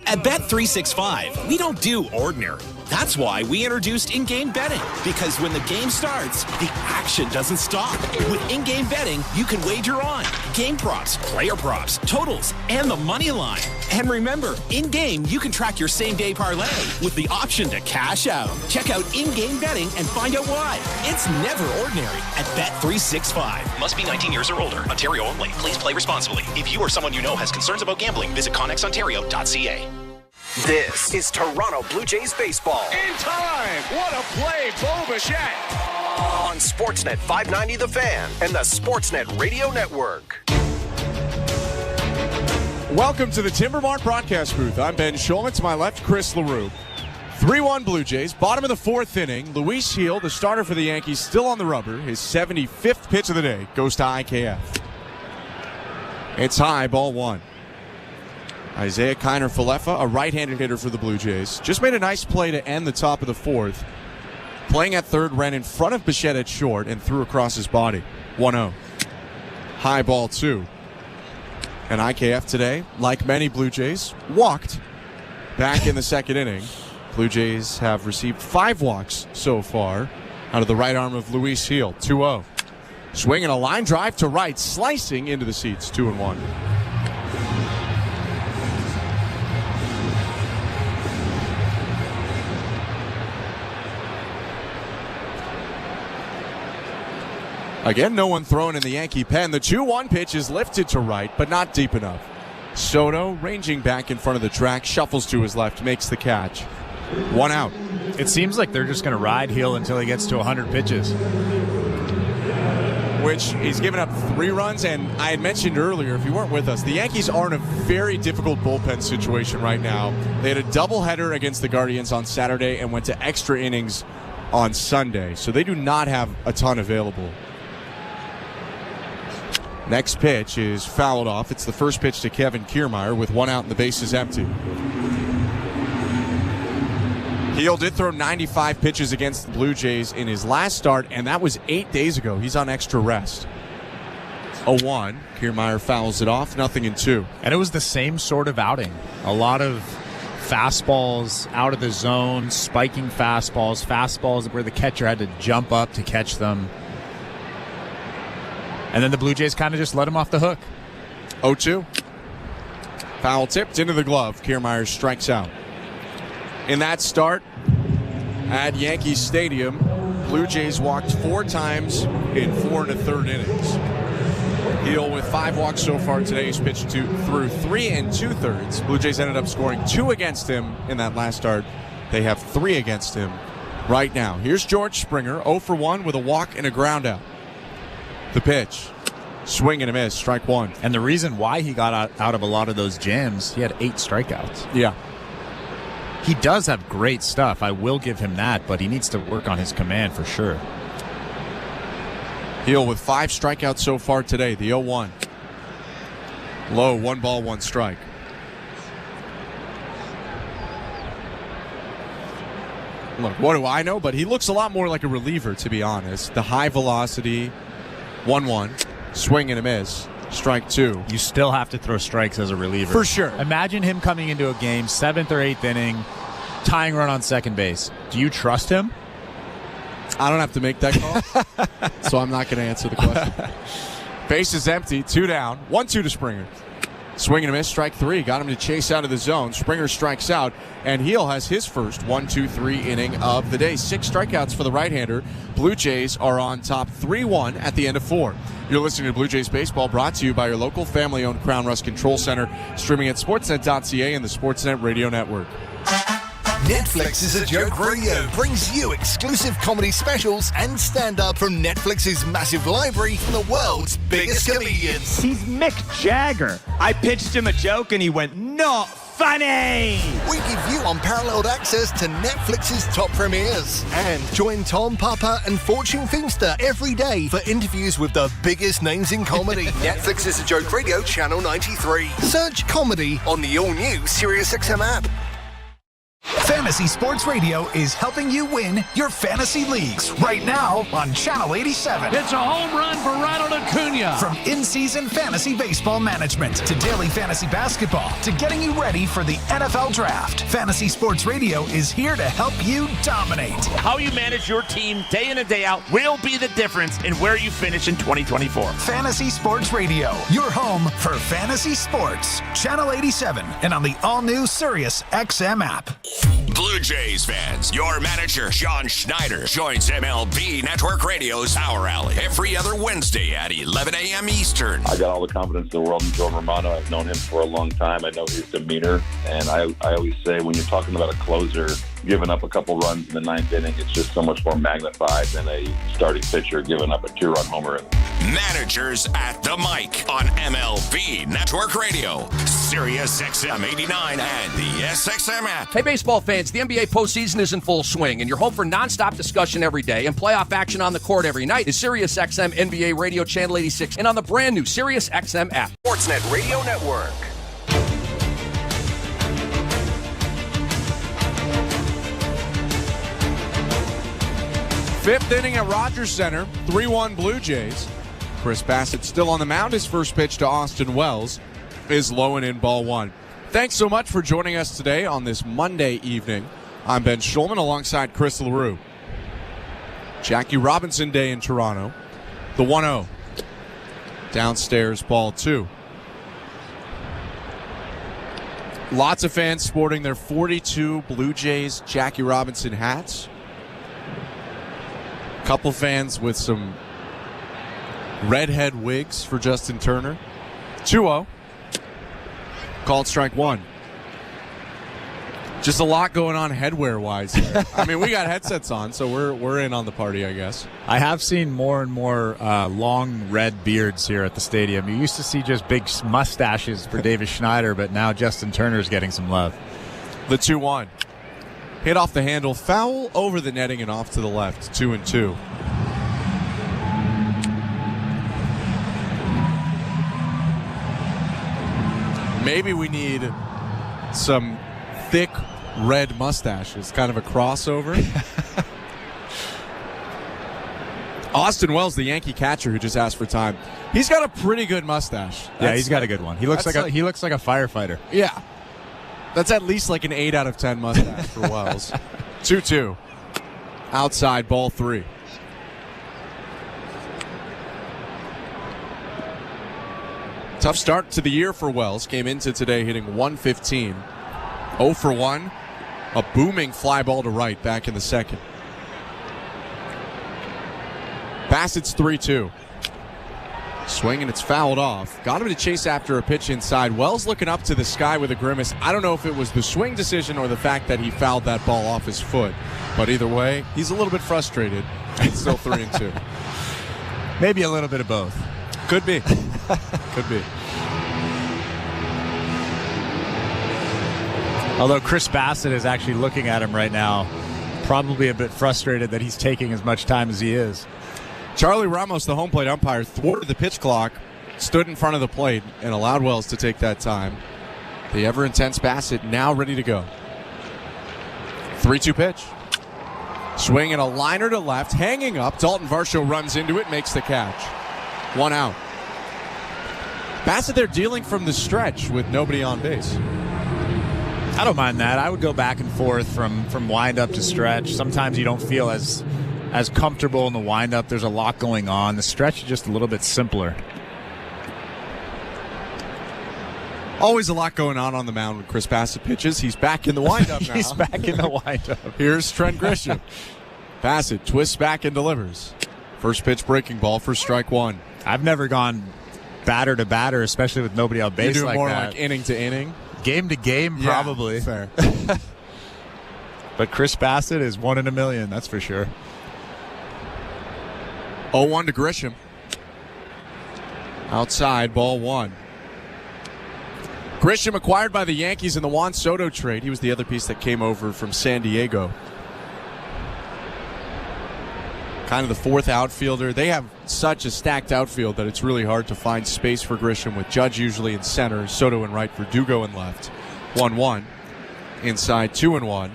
At Bet365, we don't do ordinary. That's why we introduced in-game betting. Because when the game starts, the action doesn't stop. With in-game betting, you can wager on game props, player props, totals, and the money line. And remember, in-game, you can track your same-day parlay with the option to cash out. Check out in-game betting and find out why. It's never ordinary at Bet365. Must be 19 years or older. Ontario only. Please play responsibly. If you or someone you know has concerns about gambling, visit connexontario.ca. This is Toronto Blue Jays baseball. In time! What a play, Bo Bichette! On Sportsnet 590 The Fan and the Sportsnet Radio Network. Welcome to the Timber Mart broadcast booth. I'm Ben Schulman. To my left, Chris LaRue. 3-1 Blue Jays, bottom of the 4th inning. Luis Gil, the starter for the Yankees, still on the rubber. His 75th pitch of the day goes to IKF. It's high, ball 1. Isaiah Kiner-Falefa, a right-handed hitter for the Blue Jays, just made a nice play to end the top of the 4th. Playing at third, ran in front of Bichette at short and threw across his body. 1-0. High, ball 2. And IKF today, like many Blue Jays, walked back in the 2nd inning. Blue Jays have received 5 walks so far out of the right arm of Luis Gil. 2-0. Swinging a line drive to right, slicing into the seats. 2-1. Again, no one thrown in the Yankee pen. The 2-1 pitch is lifted to right, but not deep enough. Soto, ranging back in front of the track, shuffles to his left, makes the catch. 1 out. It seems like they're just going to ride Gil until he gets to 100 pitches. Which he's given up 3 runs, and I had mentioned earlier, if you weren't with us, the Yankees are in a very difficult bullpen situation right now. They had a doubleheader against the Guardians on Saturday and went to extra innings on Sunday, so they do not have a ton available. Next pitch is fouled off. It's the first pitch to Kevin Kiermaier with 1 out and the bases empty. Heel did throw 95 pitches against the Blue Jays in his last start, and that was 8 days ago. He's on extra rest. 0-1. Kiermaier fouls it off, 0-2. And it was the same sort of outing. A lot of fastballs out of the zone, spiking fastballs where the catcher had to jump up to catch them. And then the Blue Jays kind of just let him off the hook. 0-2. Foul tipped into the glove. Kiermaier strikes out. In that start at Yankees Stadium, Blue Jays walked 4 times in 4 1/3 innings. Heel with 5 walks so far today. He's pitched through 3 2/3. Blue Jays ended up scoring 2 against him in that last start. They have 3 against him right now. Here's George Springer, 0 for 1 with a walk and a ground out. The pitch. Swing and a miss, strike 1. And the reason why he got out of a lot of those jams, he had 8 strikeouts. Yeah. He does have great stuff. I will give him that, but he needs to work on his command for sure. Heel with 5 strikeouts so far today, the 0-1. Low, 1 ball, 1 strike. Look, what do I know? But he looks a lot more like a reliever, to be honest. The high velocity, 1-1. Swing and a miss. Strike 2. You still have to throw strikes as a reliever. For sure. Imagine him coming into a game, 7th or 8th inning, tying run on second base. Do you trust him? I don't have to make that call, so I'm not going to answer the question. Base is empty, 2 down, 1-2 to Springer. Swing and a miss, strike 3. Got him to chase out of the zone. Springer strikes out, and Heel has his first 1-2-3 inning of the day. 6 strikeouts for the right-hander. Blue Jays are on top 3-1 at the end of 4. You're listening to Blue Jays Baseball, brought to you by your local family-owned Crown Rust Control Center, streaming at sportsnet.ca and the Sportsnet Radio Network. Netflix is a Joke Radio brings you exclusive comedy specials and stand-up from Netflix's massive library from the world's biggest comedians. He's Mick Jagger. I pitched him a joke and he went, "Not funny!" We give you unparalleled access to Netflix's top premieres. And join Tom, Papa, and Fortune Feimster every day for interviews with the biggest names in comedy. Netflix is a Joke Radio, Channel 93. Search comedy on the all-new SiriusXM app. Fantasy Sports Radio is helping you win your fantasy leagues right now on Channel 87. It's a home run for Ronald Acuna. From in-season fantasy baseball management to daily fantasy basketball to getting you ready for the NFL Draft, Fantasy Sports Radio is here to help you dominate. How you manage your team day in and day out will be the difference in where you finish in 2024. Fantasy Sports Radio, your home for fantasy sports. Channel 87 and on the all-new SiriusXM app. Blue Jays fans, your manager, John Schneider, joins MLB Network Radio's Power Alley every other Wednesday at 11 a.m. Eastern. I got all the confidence in the world in Joe Romano. I've known him for a long time. I know his demeanor. And I always say, when you're talking about a closer giving up a couple runs in the 9th inning, it's just so much more magnified than a starting pitcher giving up a 2-run homer. Managers at the mic on MLB Network Radio, Sirius XM 89 and the SXM app. Hey, baseball fans, the NBA postseason is in full swing, and your home for nonstop discussion every day and playoff action on the court every night is Sirius XM NBA Radio Channel 86 and on the brand new Sirius XM app. Sportsnet Radio Network. Fifth inning at Rogers Center, 3-1 Blue Jays. Chris Bassett still on the mound. His first pitch to Austin Wells is low and in, ball 1. Thanks so much for joining us today on this Monday evening. I'm Ben Schulman alongside Chris LaRue. Jackie Robinson Day in Toronto. The 1-0. Downstairs, ball 2. Lots of fans sporting their 42 Blue Jays Jackie Robinson hats. Couple fans with some redhead wigs for Justin Turner. 2-0. Called strike 1. Just a lot going on headwear-wise here. I mean, we got headsets on, so we're in on the party, I guess. I have seen more and more long red beards here at the stadium. You used to see just big mustaches for Davis Schneider, but now Justin Turner's getting some love. The 2-1. Hit off the handle, foul over the netting and off to the left. 2-2. Maybe we need some thick red mustache. It's kind of a crossover. Austin Wells, the Yankee catcher who just asked for time, he's got a pretty good mustache. Yeah, he's got a good one. He looks like a firefighter. Yeah. That's at least like an 8 out of 10 mustache for Wells. 2-2. Outside, ball 3. Tough start to the year for Wells. Came into today hitting 115. 0 for 1. A booming fly ball to right back in the second. Bassett's 3-2. Swing and it's fouled off. Got him to chase after a pitch inside. Wells looking up to the sky with a grimace. I don't know if it was the swing decision or the fact that he fouled that ball off his foot. But either way, he's a little bit frustrated. It's still 3-2. Maybe a little bit of both. Could be. Could be. Although Chris Bassett is actually looking at him right now, probably a bit frustrated that he's taking as much time as he is. Charlie Ramos, the home plate umpire, thwarted the pitch clock, stood in front of the plate, and allowed Wells to take that time. The ever-intense Bassett now ready to go. 3-2 pitch. Swing and a liner to left, hanging up. Dalton Varsho runs into it, makes the catch. 1 out. Bassett there dealing from the stretch with nobody on base. I don't mind that. I would go back and forth from wind-up to stretch. Sometimes you don't feel as comfortable in the windup. There's a lot going on. The stretch is just a little bit simpler. Always a lot going on the mound when Chris Bassett pitches. He's back in the windup now. He's back in the windup. Here's Trent Grisham. Bassett twists back and delivers. First pitch breaking ball for strike 1. I've never gone batter to batter, especially with nobody on base. You do like more that. like inning to inning? Game to game, probably. Yeah, fair. But Chris Bassett is 1 in a million, that's for sure. 0-1 to Grisham. Outside, ball 1. Grisham acquired by the Yankees in the Juan Soto trade. He was the other piece that came over from San Diego. Kind of the fourth outfielder. They have such a stacked outfield that it's really hard to find space for Grisham, with Judge usually in center, Soto in right, Verdugo in left. 1-1. Inside, 2-1.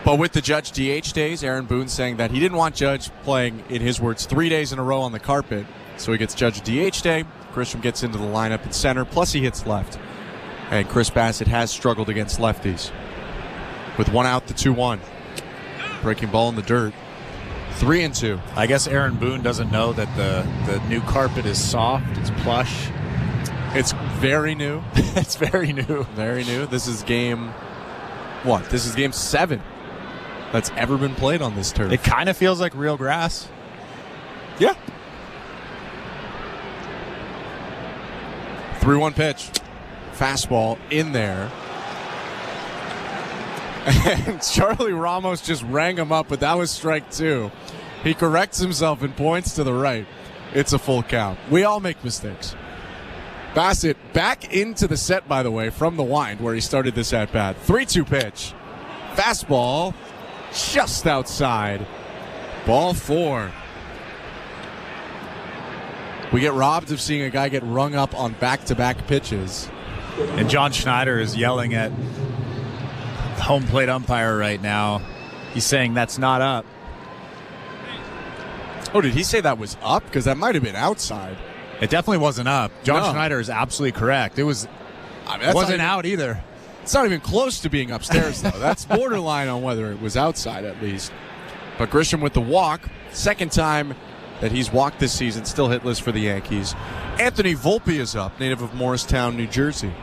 But with the Judge DH days, Aaron Boone saying that he didn't want Judge playing, in his words, 3 days in a row on the carpet. So he gets Judge DH day. Grisham gets into the lineup in center, plus he hits left. And Chris Bassett has struggled against lefties. With 1 out, the 2-1. Breaking ball in the dirt. 3-2. I guess Aaron Boone doesn't know that the new carpet is soft. It's plush. It's very new. It's very new. Very new. This is game... What? This is game 7 that's ever been played on this turf. It kind of feels like real grass. Yeah. 3-1 pitch. Fastball in there. And Charlie Ramos just rang him up, but that was strike 2. He corrects himself and points to the right. It's a full count. We all make mistakes. Bassett back into the set, by the way, from the wind where he started this at-bat. 3-2 pitch. Fastball just outside. Ball 4. We get robbed of seeing a guy get rung up on back-to-back pitches. And John Schneider is yelling at the home plate umpire right now. He's saying that's not up. Oh, did he say that was up? Because that might have been outside. It definitely wasn't up. John Schneider is absolutely correct. It wasn't out either. It's not even close to being upstairs, though. That's borderline on whether it was outside, at least. But Grisham with the walk. Second time that he's walked this season, still hitless for the Yankees. Anthony Volpe is up, native of Morristown, New Jersey.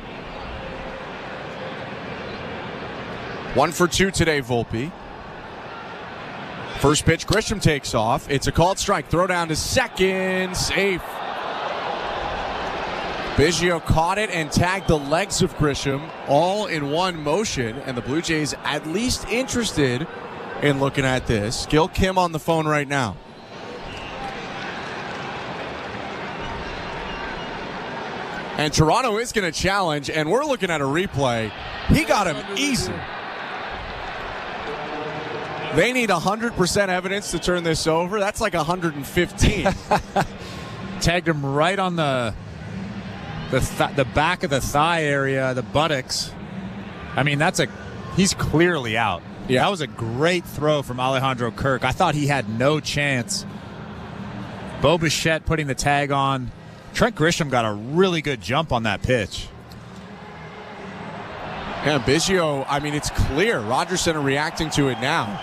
1 for 2 today, Volpe. First pitch, Grisham takes off. It's a called strike. Throw down to second. Safe. Biggio caught it and tagged the legs of Grisham all in one motion, and the Blue Jays at least interested in looking at this. Gil Kim on the phone right now. And Toronto is going to challenge, and we're looking at a replay. He got him easy. They need 100% evidence to turn this over. That's like 115. Tagged him right on the back of the thigh area, the buttocks. I mean, that's a He's clearly out. Yeah. That was a great throw from Alejandro Kirk. I thought he had no chance. Bo Bichette putting the tag on. Trent Grisham got a really good jump on that pitch. And Biggio, I mean, it's clear. Rogers Center reacting to it now.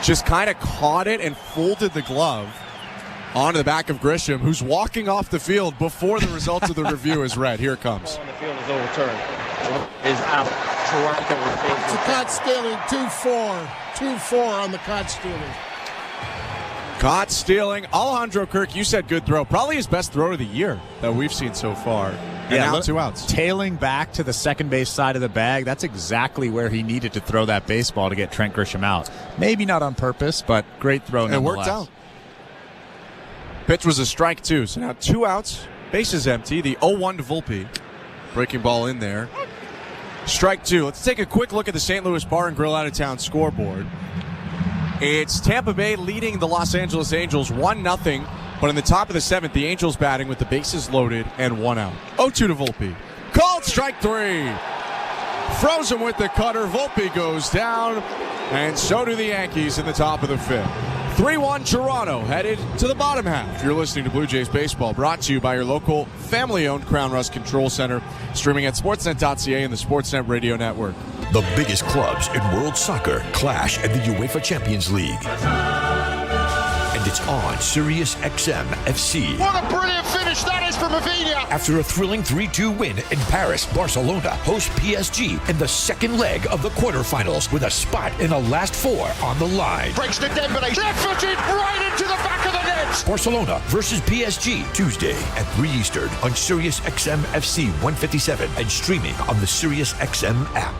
Just kind of caught it and folded the glove onto the back of Grisham, who's walking off the field before the results of the review is read. Here it comes. The field is overturned. Is out. It's a caught stealing, 2-4. 2-4 on the caught stealing. Caught stealing. Alejandro Kirk, you said good throw. Probably his best throw of the year that we've seen so far. And now 2 outs. Tailing back to the second base side of the bag, that's exactly where he needed to throw that baseball to get Trent Grisham out. Maybe not on purpose, but great throw nonetheless. It worked out. Pitch was a strike, too. So now 2 outs. Bases empty. The 0-1 to Volpe. Breaking ball in there. Strike 2. Let's take a quick look at the St. Louis Bar and Grill out-of-town scoreboard. It's Tampa Bay leading the Los Angeles Angels 1-0. But in the top of the 7th, the Angels batting with the bases loaded and 1 out. 0-2 to Volpe. Called strike 3. Frozen with the cutter. Volpe goes down. And so do the Yankees in the top of the 5th. 3-1 Toronto headed to the bottom half. You're listening to Blue Jays Baseball, brought to you by your local family-owned Crown Rust Control Center, streaming at sportsnet.ca and the Sportsnet Radio Network. The biggest clubs in world soccer clash at the UEFA Champions League. And it's on Sirius XM FC. What a brilliant finish that is from Avinia. After a thrilling 3-2 win in Paris, Barcelona hosts PSG in the second leg of the quarterfinals with a spot in the last 4 on the line. Breaks to Dembele. Left-footed right into the back of the net. Barcelona versus PSG, Tuesday at 3 Eastern on Sirius XM FC 157 and streaming on the Sirius XM app.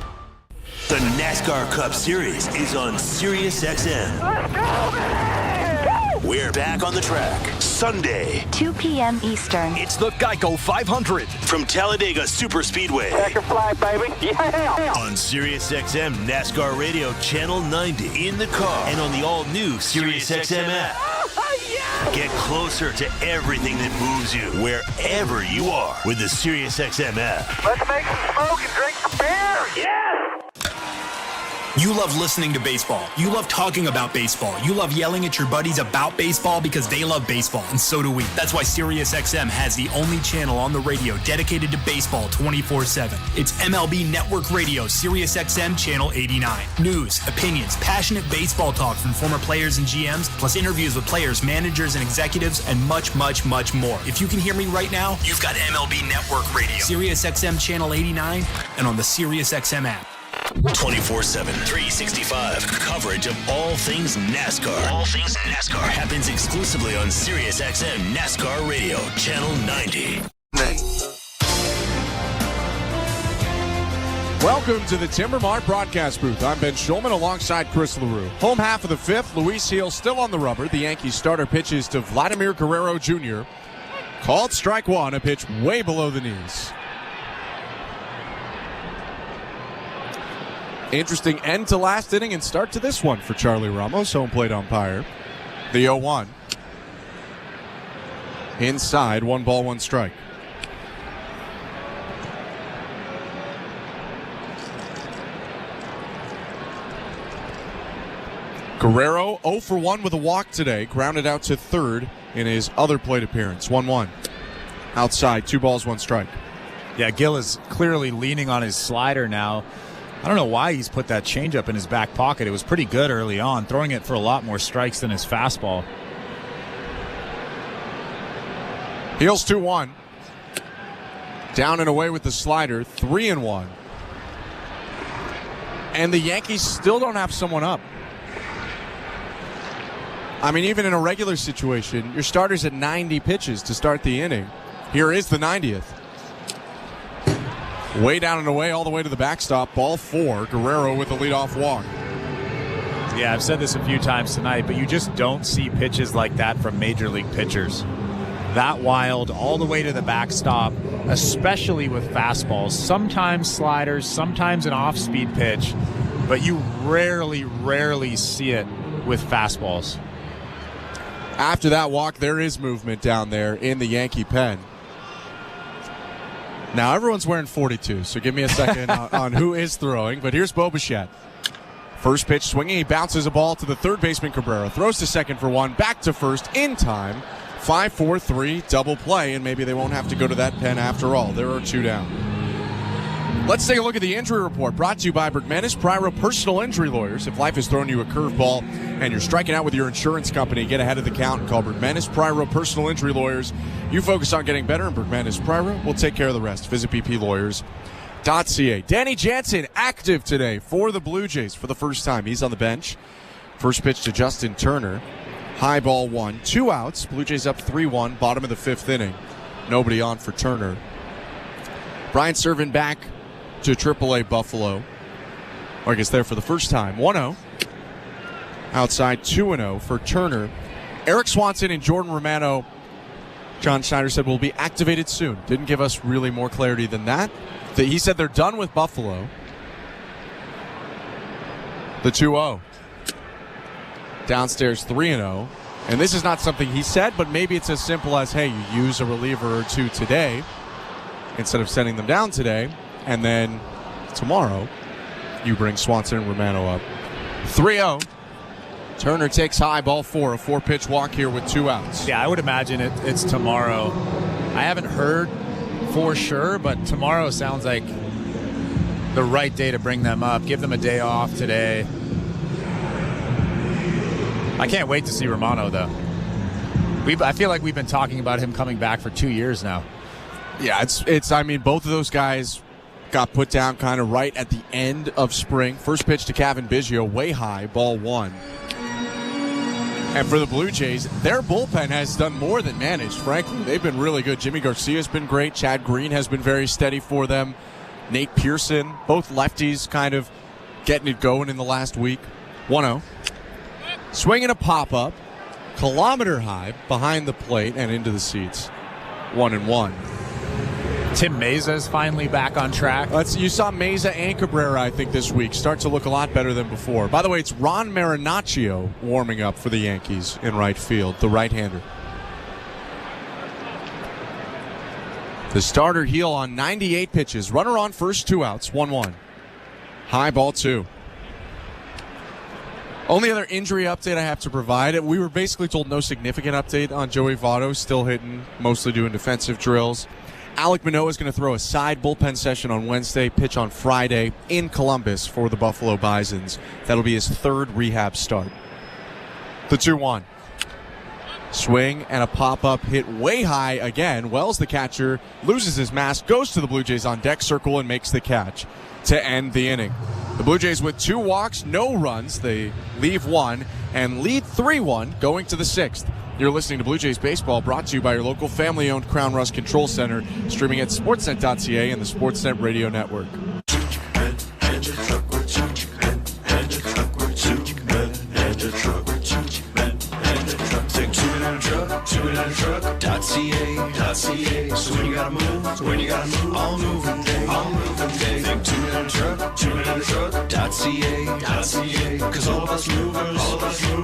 The NASCAR Cup Series is on Sirius XM. We're back on the track Sunday, 2 p.m. Eastern. It's the Geico 500 from Talladega Superspeedway. Checker flag, baby. Yeah. On Sirius XM NASCAR Radio Channel 90 in the car and on the all-new Sirius XM app. Get closer to everything that moves you wherever you are with the Sirius XM app. Let's make some smoke and drink some beer. Yes. You love listening to baseball. You love talking about baseball. You love yelling at your buddies about baseball because they love baseball, and so do we. That's why SiriusXM has the only channel on the radio dedicated to baseball 24/7. It's MLB Network Radio, SiriusXM Channel 89. News, opinions, passionate baseball talk from former players and GMs, plus interviews with players, managers, and executives, and much, much, much more. If you can hear me right now, you've got MLB Network Radio, SiriusXM Channel 89, and on the SiriusXM app. 24/7, 365 coverage of all things NASCAR. All things NASCAR happens exclusively on Sirius XM NASCAR Radio, Channel 90. Welcome to the Timber Mart broadcast booth. I'm Ben Schulman alongside Chris LaRue. Home half of the 5th, Luis Gil still on the rubber. The Yankees starter pitches to Vladimir Guerrero Jr. Called strike 1, a pitch way below the knees. Interesting end to last inning and start to this one for Charlie Ramos, home plate umpire. The 0-1. Inside, 1 ball, 1 strike. Guerrero 0 for 1 with a walk today, grounded out to third in his other plate appearance. 1-1. Outside, 2 balls, 1 strike. Yeah, Gil is clearly leaning on his slider now. I don't know why he's put that changeup in his back pocket. It was pretty good early on, throwing it for a lot more strikes than his fastball. Heels 2-1. Down and away with the slider, 3-1. And the Yankees still don't have someone up. I mean, even in a regular situation, your starter's at 90 pitches to start the inning. Here is the 90th. Way down and away, all the way to the backstop. Ball 4. Guerrero with the leadoff walk. Yeah, I've said this a few times tonight, but you just don't see pitches like that from major league pitchers. That wild, all the way to the backstop, especially with fastballs. Sometimes sliders, sometimes an off-speed pitch, but you rarely see it with fastballs. After that walk, there is movement down there in the Yankee pen. Now, everyone's wearing 42, so give me a second on who is throwing. But here's Bo Bichette. First pitch swinging. He bounces a ball to the third baseman, Cabrera. Throws to second for one. Back to first in time. 5-4-3 double play, and maybe they won't have to go to that pen after all. There are 2 down. Let's take a look at the injury report brought to you by Bergmanis Priro Personal Injury Lawyers. If life has thrown you a curveball and you're striking out with your insurance company, get ahead of the count and call Bergmanis Priro Personal Injury Lawyers. You focus on getting better, and Bergmanis Priro will take care of the rest. Visit bplawyers.ca. Danny Jansen active today for the Blue Jays for the first time. He's on the bench. First pitch to Justin Turner. High ball 1. 2 outs. Blue Jays up 3-1. Bottom of the 5th inning. Nobody on for Turner. Brian Servin back to AAA Buffalo. Or I guess there for the first time. 1-0. Outside 2-0 for Turner. Eric Swanson and Jordan Romano, John Schneider said, will be activated soon. Didn't give us really more clarity than that. He said they're done with Buffalo. The 2-0. Downstairs 3-0. And this is not something he said, but maybe it's as simple as, hey, you use a reliever or 2 today instead of sending them down today. And then tomorrow, you bring Swanson and Romano up. 3-0. Turner takes high, ball 4. A 4-pitch walk here with 2 outs. Yeah, I would imagine it's tomorrow. I haven't heard for sure, but tomorrow sounds like the right day to bring them up. Give them a day off today. I can't wait to see Romano, though. I feel like we've been talking about him coming back for 2 years now. Yeah, I mean, both of those guys got put down kind of right at the end of spring. First pitch to Kevin Biggio, way high, ball 1. And for the Blue Jays, their bullpen has done more than managed, frankly. They've been really good. Jimmy Garcia's been great. Chad Green has been very steady for them. Nate Pearson, both lefties kind of getting it going in the last week. 1-0. Swinging a pop-up, kilometer high, behind the plate and into the seats. 1-1. Tim Meza is finally back on track. You saw Meza and Cabrera, I think, this week start to look a lot better than before. By the way, it's Ron Marinaccio warming up for the Yankees in right field, the right-hander. The starter heel on 98 pitches. Runner on first, 2 outs, 1-1. High ball 2. Only other injury update I have to provide. We were basically told no significant update on Joey Votto, still hitting, mostly doing defensive drills. Alek Manoah is going to throw a side bullpen session on Wednesday, pitch on Friday in Columbus for the Buffalo Bisons. That'll be his 3rd rehab start. The 2-1. Swing and a pop-up hit way high again. Wells, the catcher, loses his mask, goes to the Blue Jays on deck circle and makes the catch to end the inning. The Blue Jays with 2 walks, no runs. They leave 1 and lead 3-1 going to the 6th. You're listening to Blue Jays Baseball, brought to you by your local family-owned Crown Rust Control Center, streaming at sportsnet.ca and the Sportsnet Radio Network. Truck.ca. So when you gotta move, all moving day. Think 2-minute truck.ca. Cause all of us movers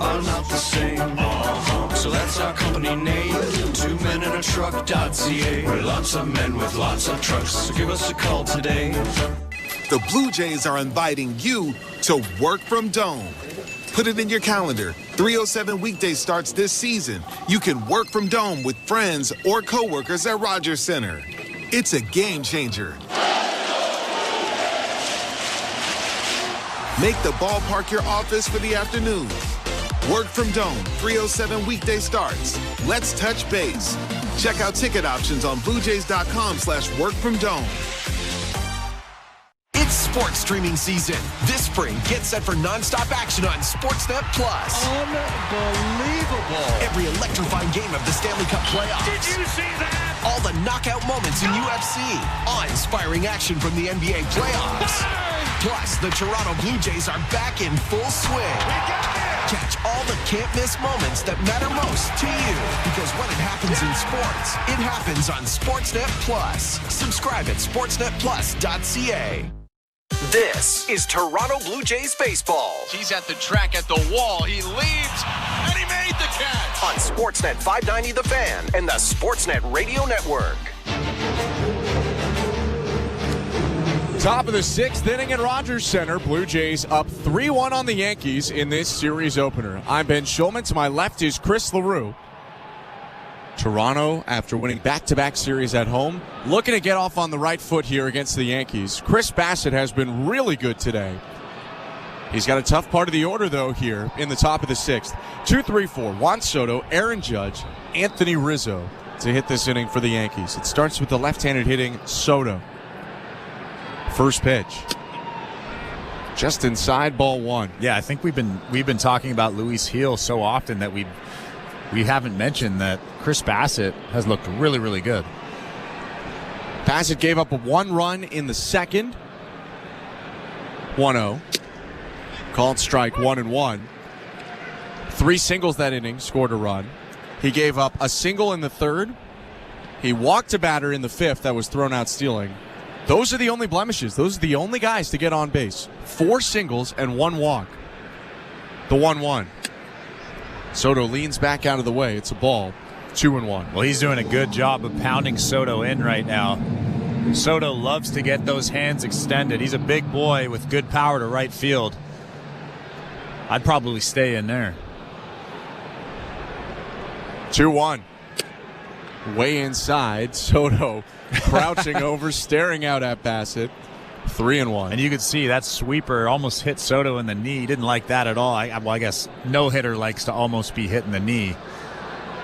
are not the same. So that's our company name, 2menintruck.ca. We're lots of men with lots of trucks, so give us a call today. The Blue Jays are inviting you to work from Dome. Put it in your calendar. 307 weekday starts this season. You can work from Dome with friends or coworkers at Rogers Center. It's a game changer. Make the ballpark your office for the afternoon. Work from Dome, 307 weekday starts. Let's touch base. Check out ticket options on BlueJays.com/workfromdome. It's sports streaming season. This spring, get set for nonstop action on Sportsnet Plus. Unbelievable. Every electrifying game of the Stanley Cup playoffs. Did you see that? All the knockout moments in UFC. Awe-inspiring action from the NBA playoffs. Plus, the Toronto Blue Jays are back in full swing. Catch all the can't-miss moments that matter most to you. Because when it happens in sports, it happens on Sportsnet Plus. Subscribe at sportsnetplus.ca. This is Toronto Blue Jays baseball. He's at the track, at the wall. He leaps, and he made the catch. On Sportsnet 590 The Fan and the Sportsnet Radio Network. Top of the 6th inning at Rogers Center. Blue Jays up 3-1 on the Yankees in this series opener. I'm Ben Schulman. To my left is Chris LaRue. Toronto, after winning back-to-back series at home, looking to get off on the right foot here against the Yankees. Chris Bassett has been really good today. He's got a tough part of the order, though, here in the top of the 6th. 2-3-4, Juan Soto, Aaron Judge, Anthony Rizzo to hit this inning for the Yankees. It starts with the left-handed hitting Soto. First pitch. Just inside, ball 1. Yeah, I think we've been talking about Luis Gil so often that we haven't mentioned that Chris Bassett has looked really, really good. Bassett gave up a 1 run in the second. 1-0. Called strike 1-1. 3 singles that inning, scored a run. He gave up a single in the third. He walked a batter in the 5th that was thrown out stealing. Those are the only blemishes. Those are the only guys to get on base. 4 singles and 1 walk. The 1-1. Soto leans back out of the way. It's a ball. 2-1. Well, he's doing a good job of pounding Soto in right now. Soto loves to get those hands extended. He's a big boy with good power to right field. I'd probably stay in there. 2-1. Way inside. Soto crouching over, staring out at Bassett. 3-1. And you could see that sweeper almost hit Soto in the knee. He didn't like that at all. I guess no hitter likes to almost be hit in the knee.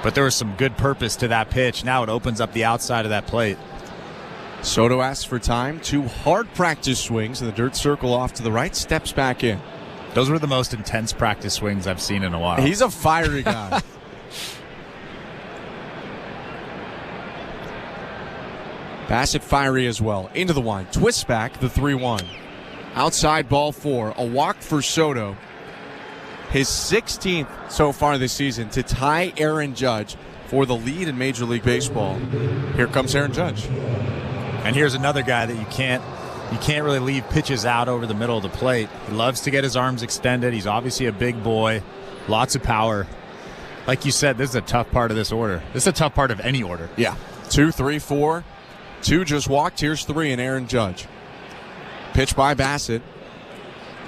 But there was some good purpose to that pitch. Now it opens up the outside of that plate. Soto asks for time. 2 hard practice swings in the dirt circle off to the right. Steps back in. Those were the most intense practice swings I've seen in a while. He's a fiery guy. Bassett fiery as well. Into the wind. Twists back, the 3-1. Outside, ball 4. A walk for Soto. His 16th so far this season to tie Aaron Judge for the lead in Major League Baseball. Here comes Aaron Judge. And here's another guy that you can't really leave pitches out over the middle of the plate. He loves to get his arms extended. He's obviously a big boy. Lots of power. Like you said, this is a tough part of this order. This is a tough part of any order. Yeah. 2, 3, 4. 2 just walked. Here's 3 and Aaron Judge. Pitch by Bassett.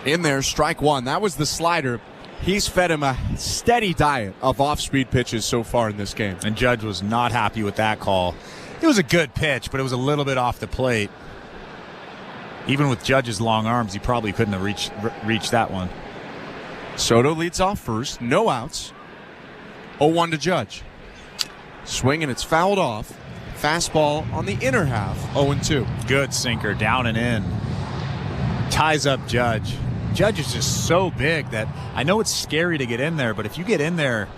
In there, strike 1. That was the slider. He's fed him a steady diet of off-speed pitches so far in this game. And Judge was not happy with that call. It was a good pitch, but it was a little bit off the plate. Even with Judge's long arms, he probably couldn't have reached that one. Soto leads off first. No outs. 0-1 to Judge. Swing, and it's fouled off. Fastball on the inner half. 0-2. Good sinker down and in. Ties up Judge. Judge is just so big that I know it's scary to get in there, but if you get in there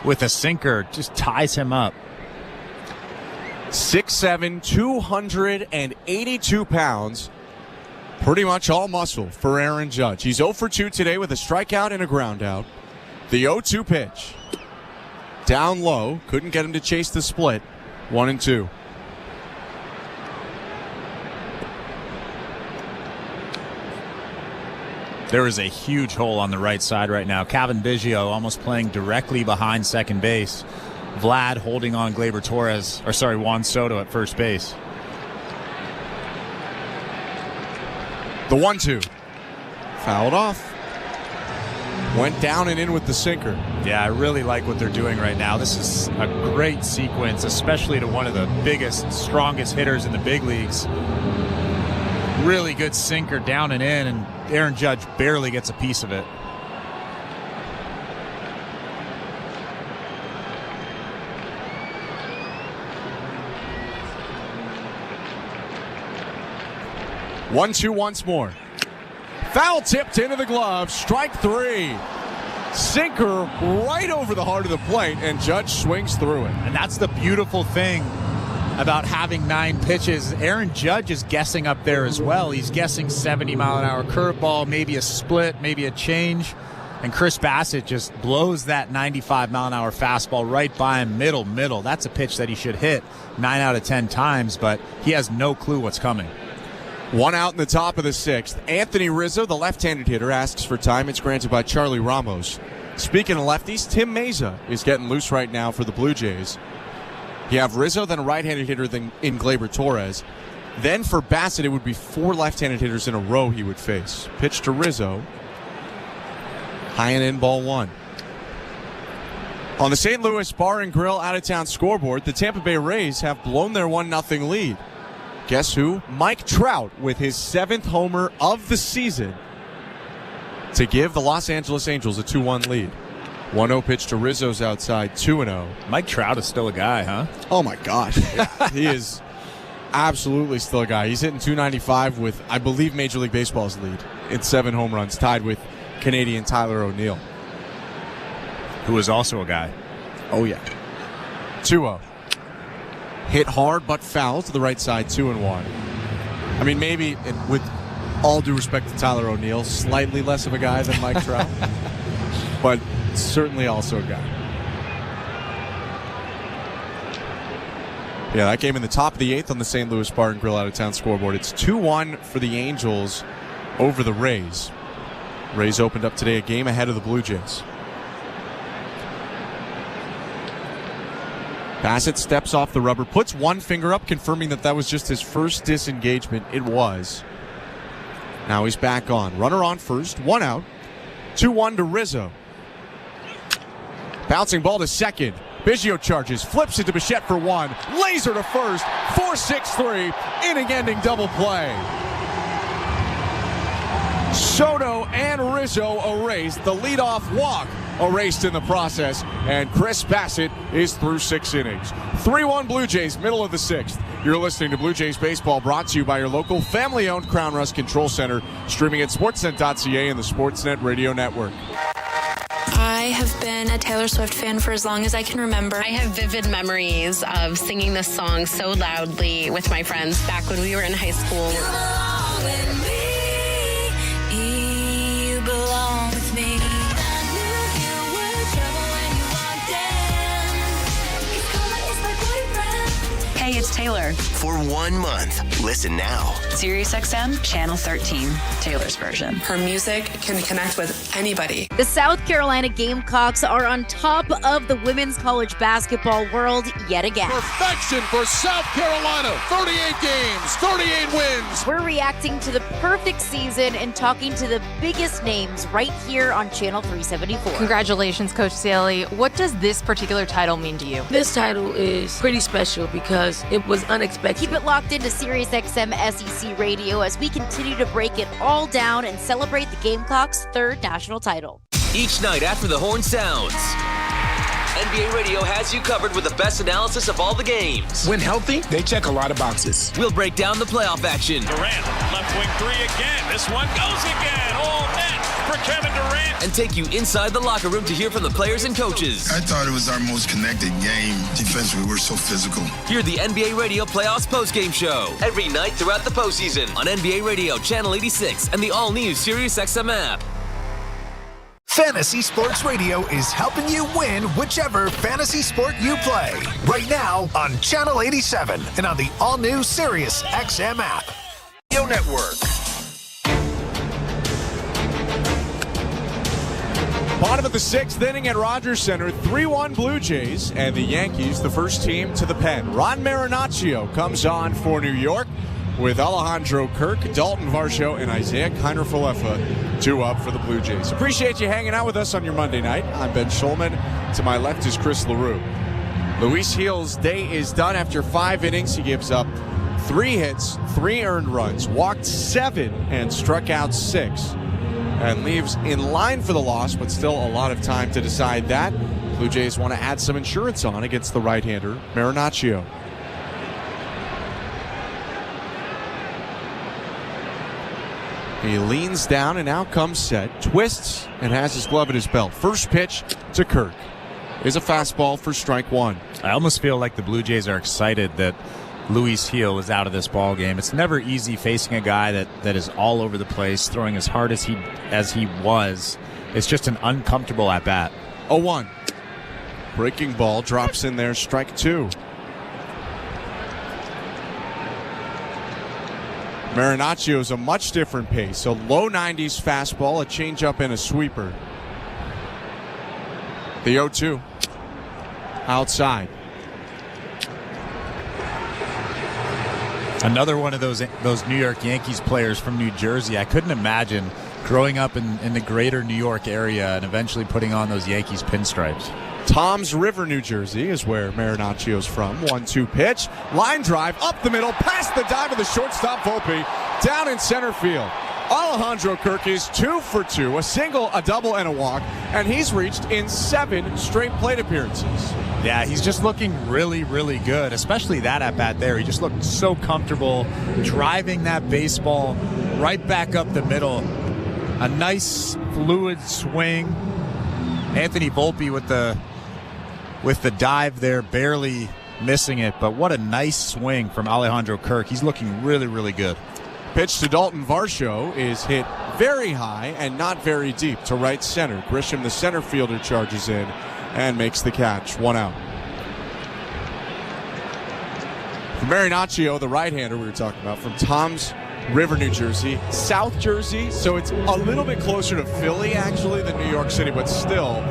with a sinker, it just ties him up. 6'7", 282 pounds. Pretty much all muscle for Aaron Judge. He's 0 for 2 today with a strikeout and a ground out. The 0-2 pitch. Down low. Couldn't get him to chase the split. 1-2. There is a huge hole on the right side right now. Kevin Biggio almost playing directly behind second base. Vlad holding on Juan Soto at first base. The 1-2. Fouled off. Went down and in with the sinker. Yeah, I really like what they're doing right now. This is a great sequence, especially to one of the biggest, strongest hitters in the big leagues. Really good sinker down and in, and Aaron Judge barely gets a piece of it. One, 2 once more. Foul tipped into the glove. Strike 3. Sinker right over the heart of the plate, and Judge swings through it. And that's the beautiful thing about having 9 pitches. Aaron Judge is guessing up there as well. He's guessing 70-mile-an-hour curveball, maybe a split, maybe a change. And Chris Bassett just blows that 95-mile-an-hour fastball right by him, middle. That's a pitch that he should hit 9 out of 10 times, but he has no clue what's coming. 1 out in the top of the 6th. Anthony Rizzo, the left-handed hitter, asks for time. It's granted by Charlie Ramos. Speaking of lefties, Tim Meza is getting loose right now for the Blue Jays. You have Rizzo, then a right-handed hitter in Gleyber Torres. Then for Bassett, it would be 4 left-handed hitters in a row he would face. Pitch to Rizzo. High and in, ball 1. On the St. Louis Bar and Grill out-of-town scoreboard, the Tampa Bay Rays have blown their 1-0 lead. Guess who? Mike Trout with his 7th homer of the season to give the Los Angeles Angels a 2-1 lead. 1-0 pitch to Rizzo's outside, 2-0. Mike Trout is still a guy, huh? Oh, my gosh. He is absolutely still a guy. He's hitting .295 with, I believe, Major League Baseball's lead in 7 home runs, tied with Canadian Tyler O'Neill, who is also a guy. Oh, yeah. 2-0. Hit hard but foul to the right side, 2-1. I mean, maybe, with all due respect to Tyler O'Neill, slightly less of a guy than Mike Trout, but certainly also a guy. Yeah, that game in the top of the 8th on the St. Louis Bar and Grill out-of-town scoreboard. It's 2-1 for the Angels over the Rays. Rays opened up today a game ahead of the Blue Jays. Bassett steps off the rubber, puts one finger up, confirming that was just his first disengagement. It was. Now he's back on. Runner on first, 1 out. 2-1 to Rizzo. Bouncing ball to second. Biggio charges, flips it to Bichette for 1. Laser to first. 4-6-3. Inning-ending double play. Soto and Rizzo erased. The leadoff walk erased in the process, and Chris Bassett is through 6 innings. 3-1 Blue Jays, middle of the 6th. You're listening to Blue Jays Baseball, brought to you by your local family-owned Crown Rust Control Center, streaming at sportsnet.ca and the Sportsnet Radio Network. I have been a Taylor Swift fan for as long as I can remember. I have vivid memories of singing this song so loudly with my friends back when we were in high school. You belong with me. Hey, it's Taylor. For 1 month, listen now. SiriusXM, Channel 13, Taylor's version. Her music can connect with anybody. The South Carolina Gamecocks are on top of the women's college basketball world yet again. Perfection for South Carolina. 38 games, 38 wins. We're reacting to the perfect season and talking to the biggest names right here on Channel 374. Congratulations, Coach Staley. What does this particular title mean to you? This title is pretty special because it was unexpected. Keep it locked into SiriusXM SEC Radio as we continue to break it all down and celebrate the Gamecocks' 3rd national title. Each night after the horn sounds, NBA Radio has you covered with the best analysis of all the games. When healthy, they check a lot of boxes. We'll break down the playoff action. Durant, left wing 3 again. This one goes again. All net for Kevin Durant. And take you inside the locker room to hear from the players and coaches. I thought it was our most connected game. Defensively, we're so physical. Hear the NBA Radio Playoffs postgame show every night throughout the postseason on NBA Radio Channel 86 and the all-new SiriusXM app. Fantasy Sports Radio is helping you win whichever fantasy sport you play. Right now on Channel 87 and on the all-new SiriusXM app. Radio Network. Bottom of the 6th inning at Rogers Center, 3-1 Blue Jays, and the Yankees, the first team to the pen. Ron Marinaccio comes on for New York with Alejandro Kirk, Dalton Varsho, and Isaiah Kiner-Falefa 2 up for the Blue Jays. Appreciate you hanging out with us on your Monday night. I'm Ben Schulman. To my left is Chris LaRue. Luis Gil's day is done after 5 innings. He gives up 3 hits, 3 earned runs, walked 7, and struck out 6. And leaves in line for the loss, but still a lot of time to decide that. Blue Jays want to add some insurance on against the right-hander, Marinaccio. He leans down and now comes set, twists, and has his glove at his belt. First pitch to Kirk is a fastball for strike 1. I almost feel like the Blue Jays are excited that Luis Gil is out of this ball game. It's never easy facing a guy that is all over the place, throwing as hard as he was. It's just an uncomfortable at bat. 0-1. Breaking ball drops in there, strike 2. Marinaccio's a much different pace. A low 90s fastball, a changeup, and a sweeper. The 0-2. Outside. Another one of those New York Yankees players from New Jersey. I couldn't imagine growing up in the greater New York area and eventually putting on those Yankees pinstripes. Toms River, New Jersey is where Marinaccio's from. 1-2 pitch. Line drive up the middle. Past the dive of the shortstop Volpe. Down in center field. Alejandro Kirk is 2 for 2. A single, a double, and a walk. And he's reached in 7 straight plate appearances. Yeah, he's just looking really, really good, especially that at-bat there. He just looked so comfortable driving that baseball right back up the middle. A nice, fluid swing. Anthony Volpe with the dive there, barely missing it. But what a nice swing from Alejandro Kirk. He's looking really, really good. Pitch to Dalton Varsho is hit very high and not very deep to right center. Grisham, the center fielder, charges in and makes the catch. 1 out. For Marinaccio, the right-hander we were talking about, from Toms River, New Jersey, South Jersey, so it's a little bit closer to Philly, actually, than New York City, but still,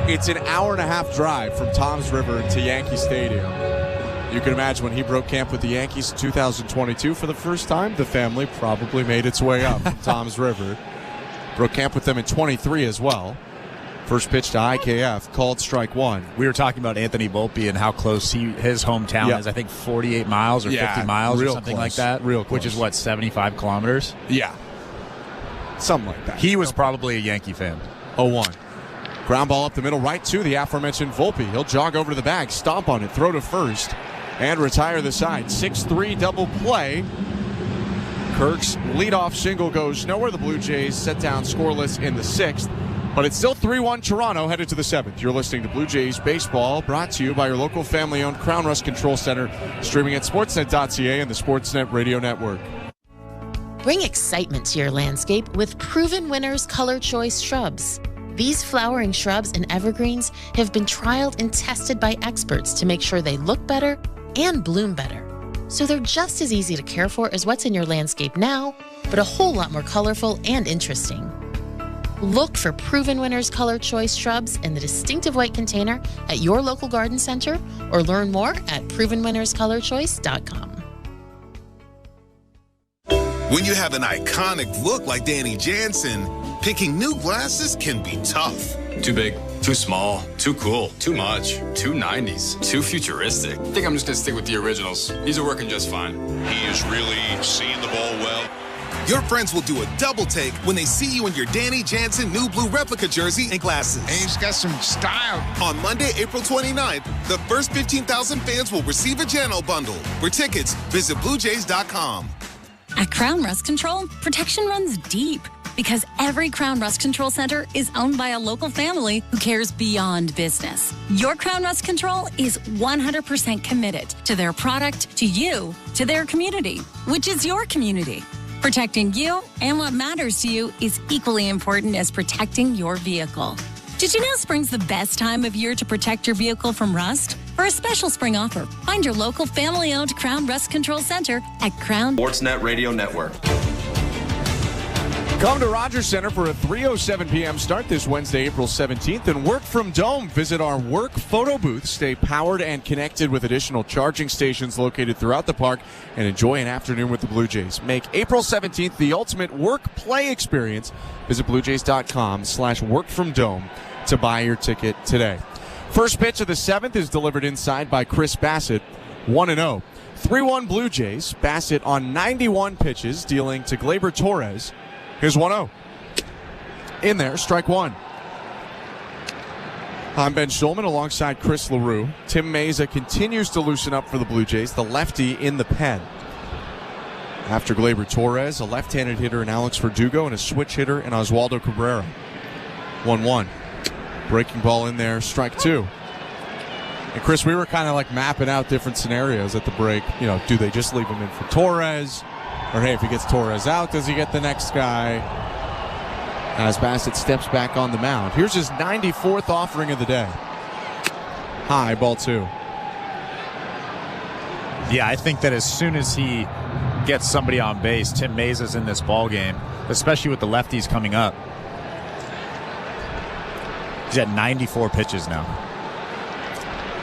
it's an hour-and-a-half drive from Toms River to Yankee Stadium. You can imagine when he broke camp with the Yankees in 2022 for the first time, the family probably made its way up from Toms River. Broke camp with them in 23 as well. First pitch to IKF, called strike 1. We were talking about Anthony Volpe and how close his hometown is. I think 48 miles or 50 miles or something like that. Real close. Which is, what, 75 kilometers? Yeah. Something like that. He was probably a Yankee fan. 0-1. Ground ball up the middle, right to the aforementioned Volpe. He'll jog over to the bag, stomp on it, throw to first, and retire the side. 6-3 double play. Kirk's leadoff single goes nowhere. The Blue Jays set down scoreless in the 6th. But it's still 3-1 Toronto headed to the 7th. You're listening to Blue Jays Baseball, brought to you by your local family-owned Crown Rust Control Center, streaming at sportsnet.ca and the Sportsnet Radio Network. Bring excitement to your landscape with Proven Winners Color Choice shrubs. These flowering shrubs and evergreens have been trialed and tested by experts to make sure they look better and bloom better. So they're just as easy to care for as what's in your landscape now, but a whole lot more colorful and interesting. Look for Proven Winners Color Choice shrubs in the distinctive white container at your local garden center, or learn more at provenwinnerscolorchoice.com. When you have an iconic look like Danny Jansen, picking new glasses can be tough. Too big, too small, too cool, too much, too 90s, too futuristic. I think I'm just going to stick with the originals. These are working just fine. He is really seeing the ball well. Your friends will do a double take when they see you in your Danny Jansen new blue replica jersey and glasses. And he's got some style. On Monday, April 29th, the first 15,000 fans will receive a Jano bundle. For tickets, visit BlueJays.com. At Crown Rust Control, protection runs deep because every Crown Rust Control Center is owned by a local family who cares beyond business. Your Crown Rust Control is 100% committed to their product, to you, to their community, which is your community. Protecting you and what matters to you is equally important as protecting your vehicle. Did you know spring's the best time of year to protect your vehicle from rust? For a special spring offer, find your local family-owned Crown Rust Control Center at Crown Sportsnet Radio Network. Come to Rogers Center for a 3:07 p.m. start this Wednesday, April 17th, and work from Dome. Visit our work photo booth. Stay powered and connected with additional charging stations located throughout the park, and enjoy an afternoon with the Blue Jays. Make April 17th the ultimate work-play experience. Visit BlueJays.com/workfromdome to buy your ticket today. First pitch of the 7th is delivered inside by Chris Bassett, 1-0. 3-1 Blue Jays. Bassett on 91 pitches, dealing to Gleyber Torres. Here's 1-0. In there, strike 1. I'm Ben Schulman alongside Chris LaRue. Tim Meza continues to loosen up for the Blue Jays, the lefty in the pen. After Gleyber Torres, a left-handed hitter in Alex Verdugo, and a switch hitter in Oswaldo Cabrera. 1-1. Breaking ball in there, strike 2. And Chris, we were kind of like mapping out different scenarios at the break. You know, do they just leave him in for Torres? Or, hey, if he gets Torres out, does he get the next guy? As Bassett steps back on the mound. Here's his 94th offering of the day. High, ball 2. Yeah, I think that as soon as he gets somebody on base, Tim Meza's in this ball game, especially with the lefties coming up. He's at 94 pitches now.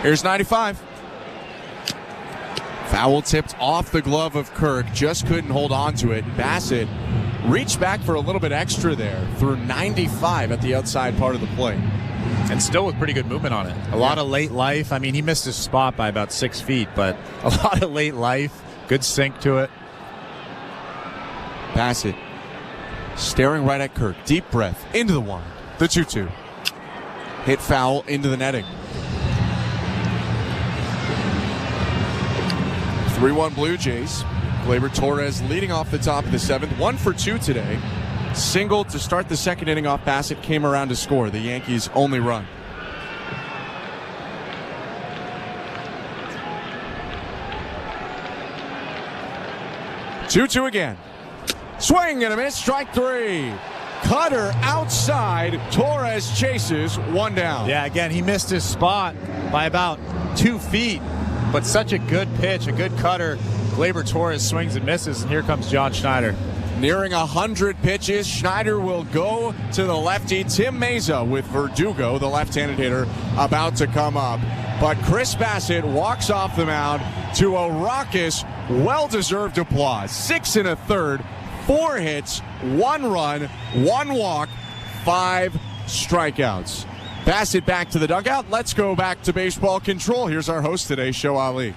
Here's 95. Foul tipped off the glove of Kirk, just couldn't hold on to it. Bassett reached back for a little bit extra there, threw 95 at the outside part of the plate. And still with pretty good movement on it. A lot of late life. I mean, he missed his spot by about 6 feet, but a lot of late life. Good sink to it. Bassett staring right at Kirk. Deep breath into the wind. The 2-2. Hit foul into the netting. 3-1 Blue Jays. Gleyber Torres leading off the top of the 7th. 1 for 2 today. Singled to start the second inning off. Bassett came around to score. The Yankees' only run. Two again. Swing and a miss. Strike 3. Cutter outside. Torres chases. 1 down. Yeah, again, he missed his spot by about 2 feet. But such a good pitch, a good cutter. Gleyber Torres swings and misses, and here comes John Schneider. Nearing 100 pitches, Schneider will go to the lefty. Tim Meza with Verdugo, the left-handed hitter, about to come up. But Chris Bassett walks off the mound to a raucous, well-deserved applause. 6 1/3, 4 hits, 1 run, 1 walk, 5 strikeouts. Bassett back to the dugout. Let's go back to baseball control. Here's our host today, Show Ali.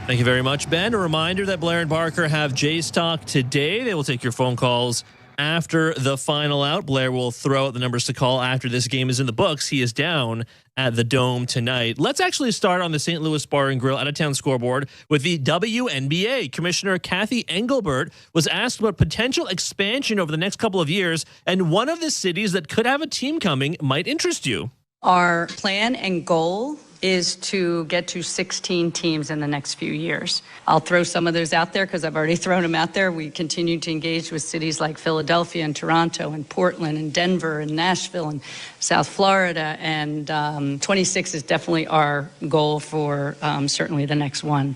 Thank you very much, Ben. A reminder that Blair and Barker have Jays Talk today. They will take your phone calls after the final out. Blair will throw out the numbers to call after this game is in the books. He is down at the Dome tonight. Let's actually start on the St. Louis Bar and Grill out-of-town scoreboard with the WNBA. Commissioner Kathy Engelbert was asked about potential expansion over the next couple of years, and one of the cities that could have a team coming might interest you. Our plan and goal is to get to 16 teams in the next few years. I'll throw some of those out there because I've already thrown them out there. We continue to engage with cities like Philadelphia and Toronto and Portland and Denver and Nashville and South Florida. And 26 is definitely our goal for certainly the next one.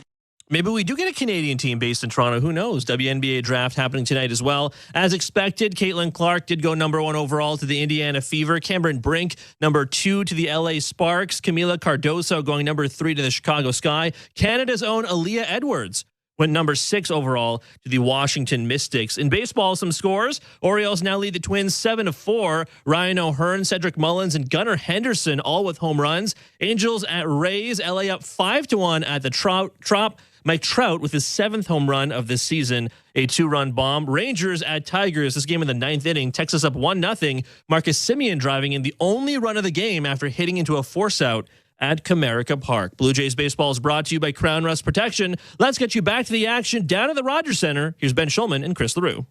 Maybe we do get a Canadian team based in Toronto. Who knows? WNBA draft happening tonight as well. As expected, Caitlin Clark did go number 1 overall to the Indiana Fever. Cameron Brink, number 2 to the LA Sparks. Camila Cardoso going number 3 to the Chicago Sky. Canada's own Aaliyah Edwards went number 6 overall to the Washington Mystics. In baseball, some scores. Orioles now lead the Twins 7-4. Ryan O'Hearn, Cedric Mullins, and Gunnar Henderson all with home runs. Angels at Rays. LA up 5-1 at the Trop. Mike Trout with his 7th home run of this season, a 2-run bomb. Rangers at Tigers, this game in the 9th inning. Texas up 1-0. Marcus Semien driving in the only run of the game after hitting into a force out at Comerica Park. Blue Jays baseball is brought to you by Crown Rust Protection. Let's get you back to the action down at the Rogers Center. Here's Ben Schulman and Chris LaRue.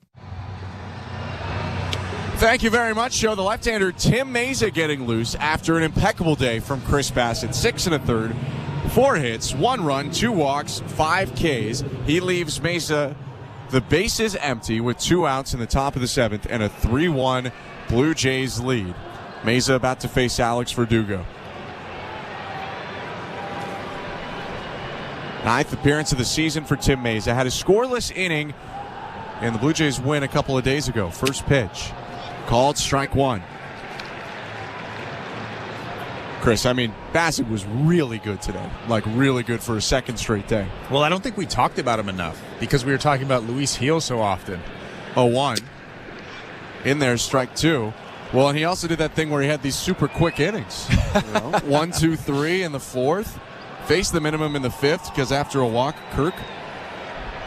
Thank you very much, Joe. The left-hander Tim Meza getting loose after an impeccable day from Chris Bassett. 6 1/3. 4 hits, 1 run, 2 walks, 5 Ks. He leaves Mesa the bases empty with 2 outs in the top of the 7th and a 3-1 Blue Jays lead. Mesa about to face Alex Verdugo. 9th appearance of the season for Tim Mesa. Had a scoreless inning in the Blue Jays win a couple of days ago. First pitch called, strike 1. Chris, I mean, Bassett was really good today. Like, really good for a second straight day. Well, I don't think we talked about him enough because we were talking about Luis Gil so often. 0-1. In there, strike 2. Well, and he also did that thing where he had these super quick innings. 1, 2, 3 in the 4th. Faced the minimum in the 5th because after a walk, Kirk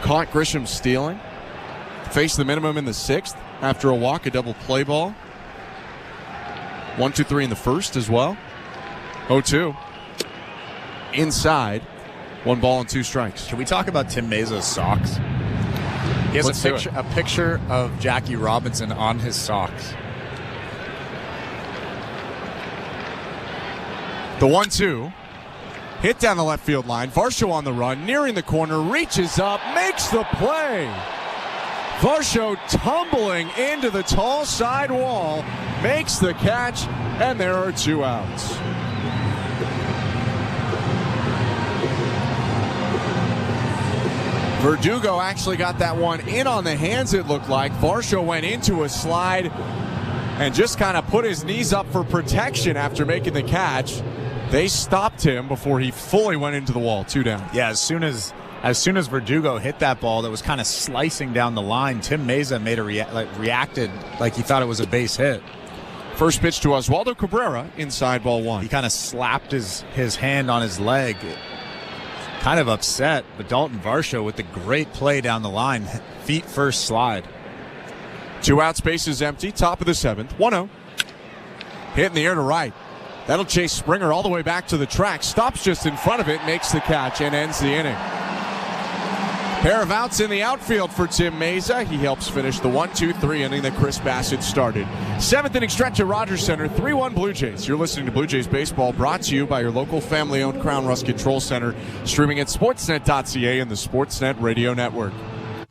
caught Grisham stealing. Faced the minimum in the 6th. After a walk, a double play ball. 1, 2, 3 in the 1st as well. 0-2. Inside. 1 ball and 2 strikes. Can we talk about Tim Meza's socks? He has a picture of Jackie Robinson on his socks. The 1-2. Hit down the left field line. Varsho on the run. Nearing the corner. Reaches up. Makes the play. Varsho tumbling into the tall side wall. Makes the catch. And there are 2 outs. Verdugo actually got that one in on the hands, it looked like. Varsho went into a slide and just kind of put his knees up for protection after making the catch. They stopped him before he fully went into the wall. 2 down. Yeah, as soon as As soon as Verdugo hit that ball that was kind of slicing down the line, Tim Meza made a reacted like he thought it was a base hit. First pitch to Oswaldo Cabrera, inside ball 1. He kind of slapped his hand on his leg, kind of upset, but Dalton Varsho with the great play down the line, feet first slide. 2 outs, bases empty, top of the 7th, 1-0. Hit in the air to right. That'll chase Springer all the way back to the track, stops just in front of it, makes the catch, and ends the inning. Pair of outs in the outfield for Tim Meza. He helps finish the 1-2-3 inning that Chris Bassett started. 7th inning stretch at Rogers Center, 3-1 Blue Jays. You're listening to Blue Jays Baseball, brought to you by your local family-owned Crown Rust Control Center, streaming at sportsnet.ca and the Sportsnet Radio Network.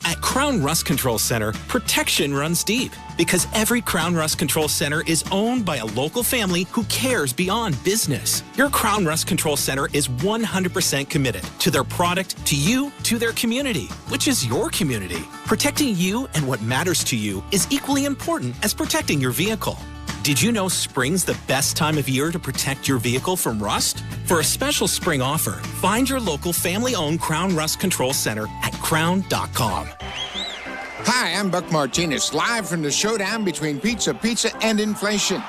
At Crown Rust Control Center, protection runs deep because every Crown Rust Control Center is owned by a local family who cares beyond business. Your Crown Rust Control Center is 100% committed to their product, to you, to their community, which is your community. Protecting you and what matters to you is equally important as protecting your vehicle. Did you know spring's the best time of year to protect your vehicle from rust? For a special spring offer, find your local family-owned Crown Rust Control Center at crown.com. Hi, I'm Buck Martinez, live from the showdown between pizza and inflation.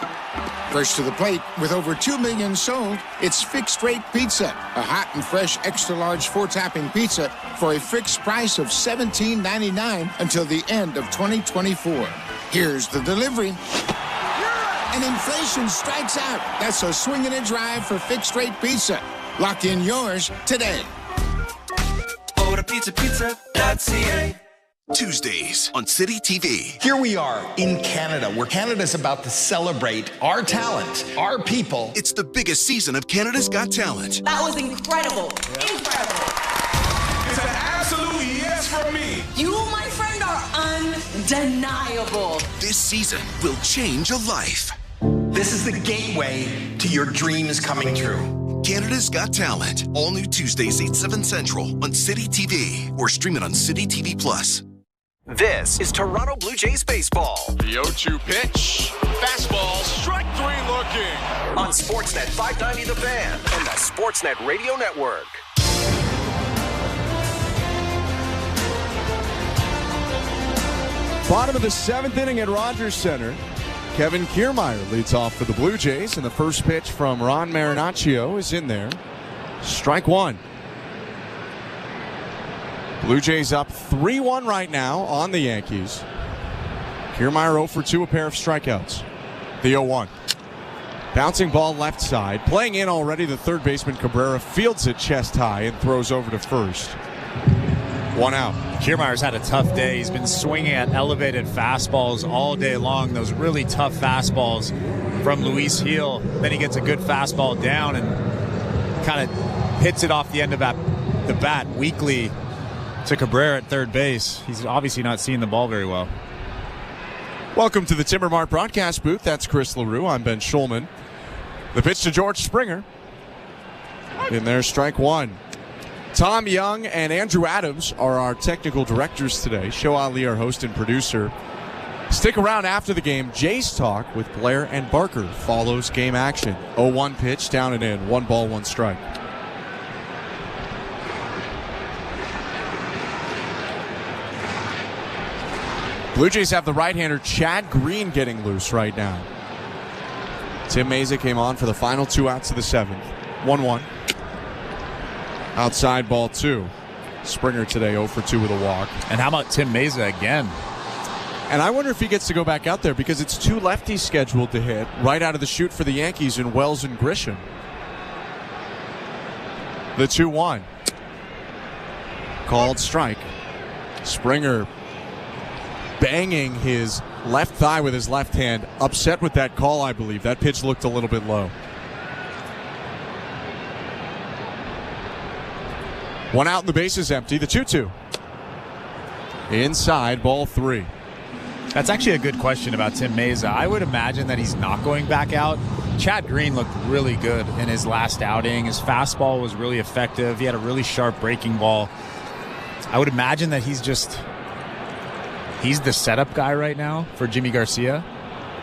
First to the plate, with over 2 million sold, it's Fixed Rate Pizza, a hot and fresh extra-large 4-topping pizza for a fixed price of $17.99 until the end of 2024. Here's the delivery. And inflation strikes out. That's a swing and a drive for Fixed Rate Pizza. Lock in yours today. Order pizza.ca. Tuesdays on City TV. Here we are in Canada, where Canada's about to celebrate our talent, our people. It's the biggest season of Canada's Got Talent. That was incredible. Incredible. It's an absolute yes from me. You, my friend, are undeniable. This season will change a life. This is the gateway to your dreams coming true. Canada's Got Talent. All new Tuesdays, 8, 7 Central on City TV or stream it on City TV Plus. This is Toronto Blue Jays baseball. The 0-2 pitch. Fastball, strike 3 looking. On Sportsnet 590 The Fan and the Sportsnet Radio Network. Bottom of the 7th inning at Rogers Center. Kevin Kiermaier leads off for the Blue Jays, and the first pitch from Ron Marinaccio is in there. Strike 1. Blue Jays up 3-1 right now on the Yankees. Kiermaier 0 for 2, a pair of strikeouts. The 0-1. Bouncing ball left side. Playing in already, the third baseman Cabrera fields it chest high and throws over to first. 1 out. Kiermaier's had a tough day. He's been swinging at elevated fastballs all day long. Those really tough fastballs from Luis Gil. Then he gets a good fastball down and kind of hits it off the end of the bat weakly to Cabrera at third base. He's obviously not seeing the ball very well. Welcome to the Timber Mart broadcast booth. That's Chris LaRue. I'm Ben Schulman. The pitch to George Springer. In there, strike 1. Tom Young and Andrew Adams are our technical directors today. Show Ali, our host and producer. Stick around after the game. Jays Talk with Blair and Barker follows game action. 0-1 pitch, down and in. 1 ball, 1 strike. Blue Jays have the right-hander Chad Green getting loose right now. Tim Meza came on for the final 2 outs of the 7th. 1-1. Outside ball 2. Springer today 0 for 2 with a walk. And how about Tim Meza again? And I wonder if he gets to go back out there because it's 2 lefties scheduled to hit right out of the chute for the Yankees in Wells and Grisham. The 2-1. Called strike. Springer banging his left thigh with his left hand. Upset with that call, I believe. That pitch looked a little bit low. 1 out and the base is empty. The 2-2. Inside, ball 3. That's actually a good question about Tim Meza. I would imagine that he's not going back out. Chad Green looked really good in his last outing. His fastball was really effective. He had a really sharp breaking ball. I would imagine that he's the setup guy right now for Jimmy Garcia.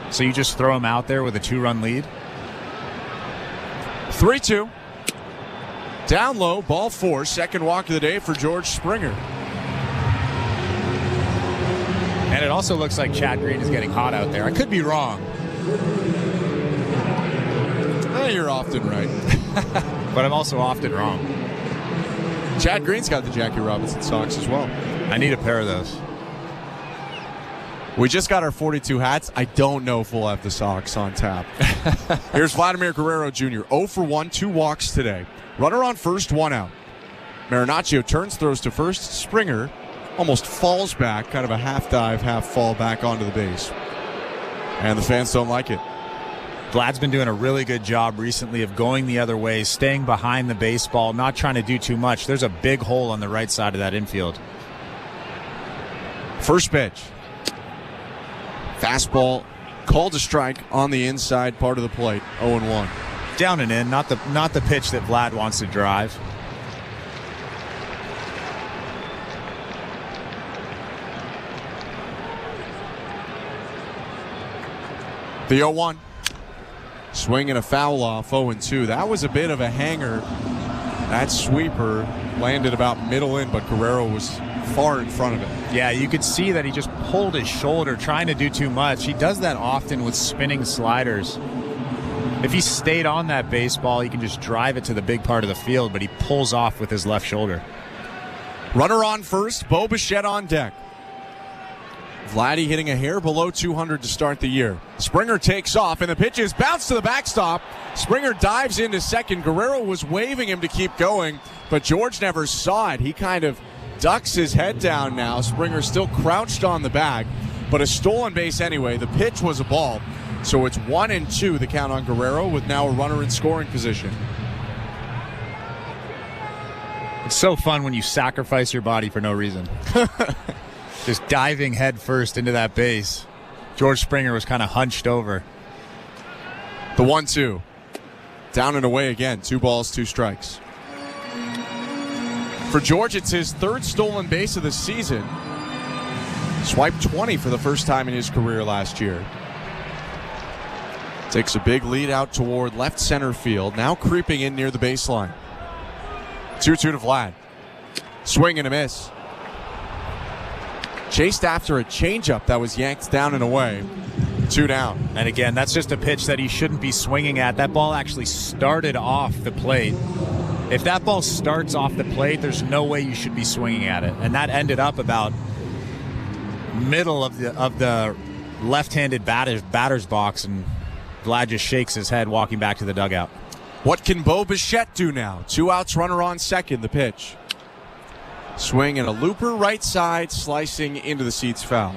So you just throw him out there with a 2-run lead. 3-2. Down low, ball 4, second walk of the day for George Springer. And it also looks like Chad Green is getting hot out there. I could be wrong. You're often right. But I'm also often wrong. Chad Green's got the Jackie Robinson socks as well. I need a pair of those. We just got our 42 hats. I don't know if we'll have the socks on tap. Here's Vladimir Guerrero Jr. 0 for 1, 2 walks today. Runner on first, 1 out. Marinaccio turns, throws to first. Springer almost falls back, kind of a half dive, half fall back onto the base. And the fans don't like it. Vlad's been doing a really good job recently of going the other way, staying behind the baseball, not trying to do too much. There's a big hole on the right side of that infield. First pitch. Fastball called a strike on the inside part of the plate. 0-1. Down and in, not the pitch that Vlad wants to drive. The 0-1. Swing and a foul off, 0-2. That was a bit of a hanger. That sweeper landed about middle in, but Guerrero was far in front of it. Yeah, you could see that he just pulled his shoulder trying to do too much. He does that often with spinning sliders. If he stayed on that baseball, he can just drive it to the big part of the field, but he pulls off with his left shoulder. Runner on first, Bo Bichette on deck. Vladdy hitting a hair below 200 to start the year. Springer takes off, and the pitch is bounced to the backstop. Springer dives into second. Guerrero was waving him to keep going, but George never saw it. He kind of ducks his head down now. Springer still crouched on the bag, but a stolen base anyway. The pitch was a ball, so it's 1-2 the count on Guerrero with now a runner in scoring position. It's so fun when you sacrifice your body for no reason. Just diving head first into that base. George Springer was kind of hunched over. The 1-2. Down and away again. 2 balls, 2 strikes. For George, it's his third stolen base of the season. Swiped 20 for the first time in his career last year. Takes a big lead out toward left center field. Now creeping in near the baseline. 2-2 to Vlad. Swing and a miss. Chased after a changeup that was yanked down and away. 2 down. And again, that's just a pitch that he shouldn't be swinging at. That ball actually started off the plate. If that ball starts off the plate, there's no way you should be swinging at it. And that ended up about middle of the left-handed batter's box, and Vlad just shakes his head walking back to the dugout. What can Bo Bichette do now? 2 outs, runner on second, the pitch. Swing and a looper right side, slicing into the seats foul.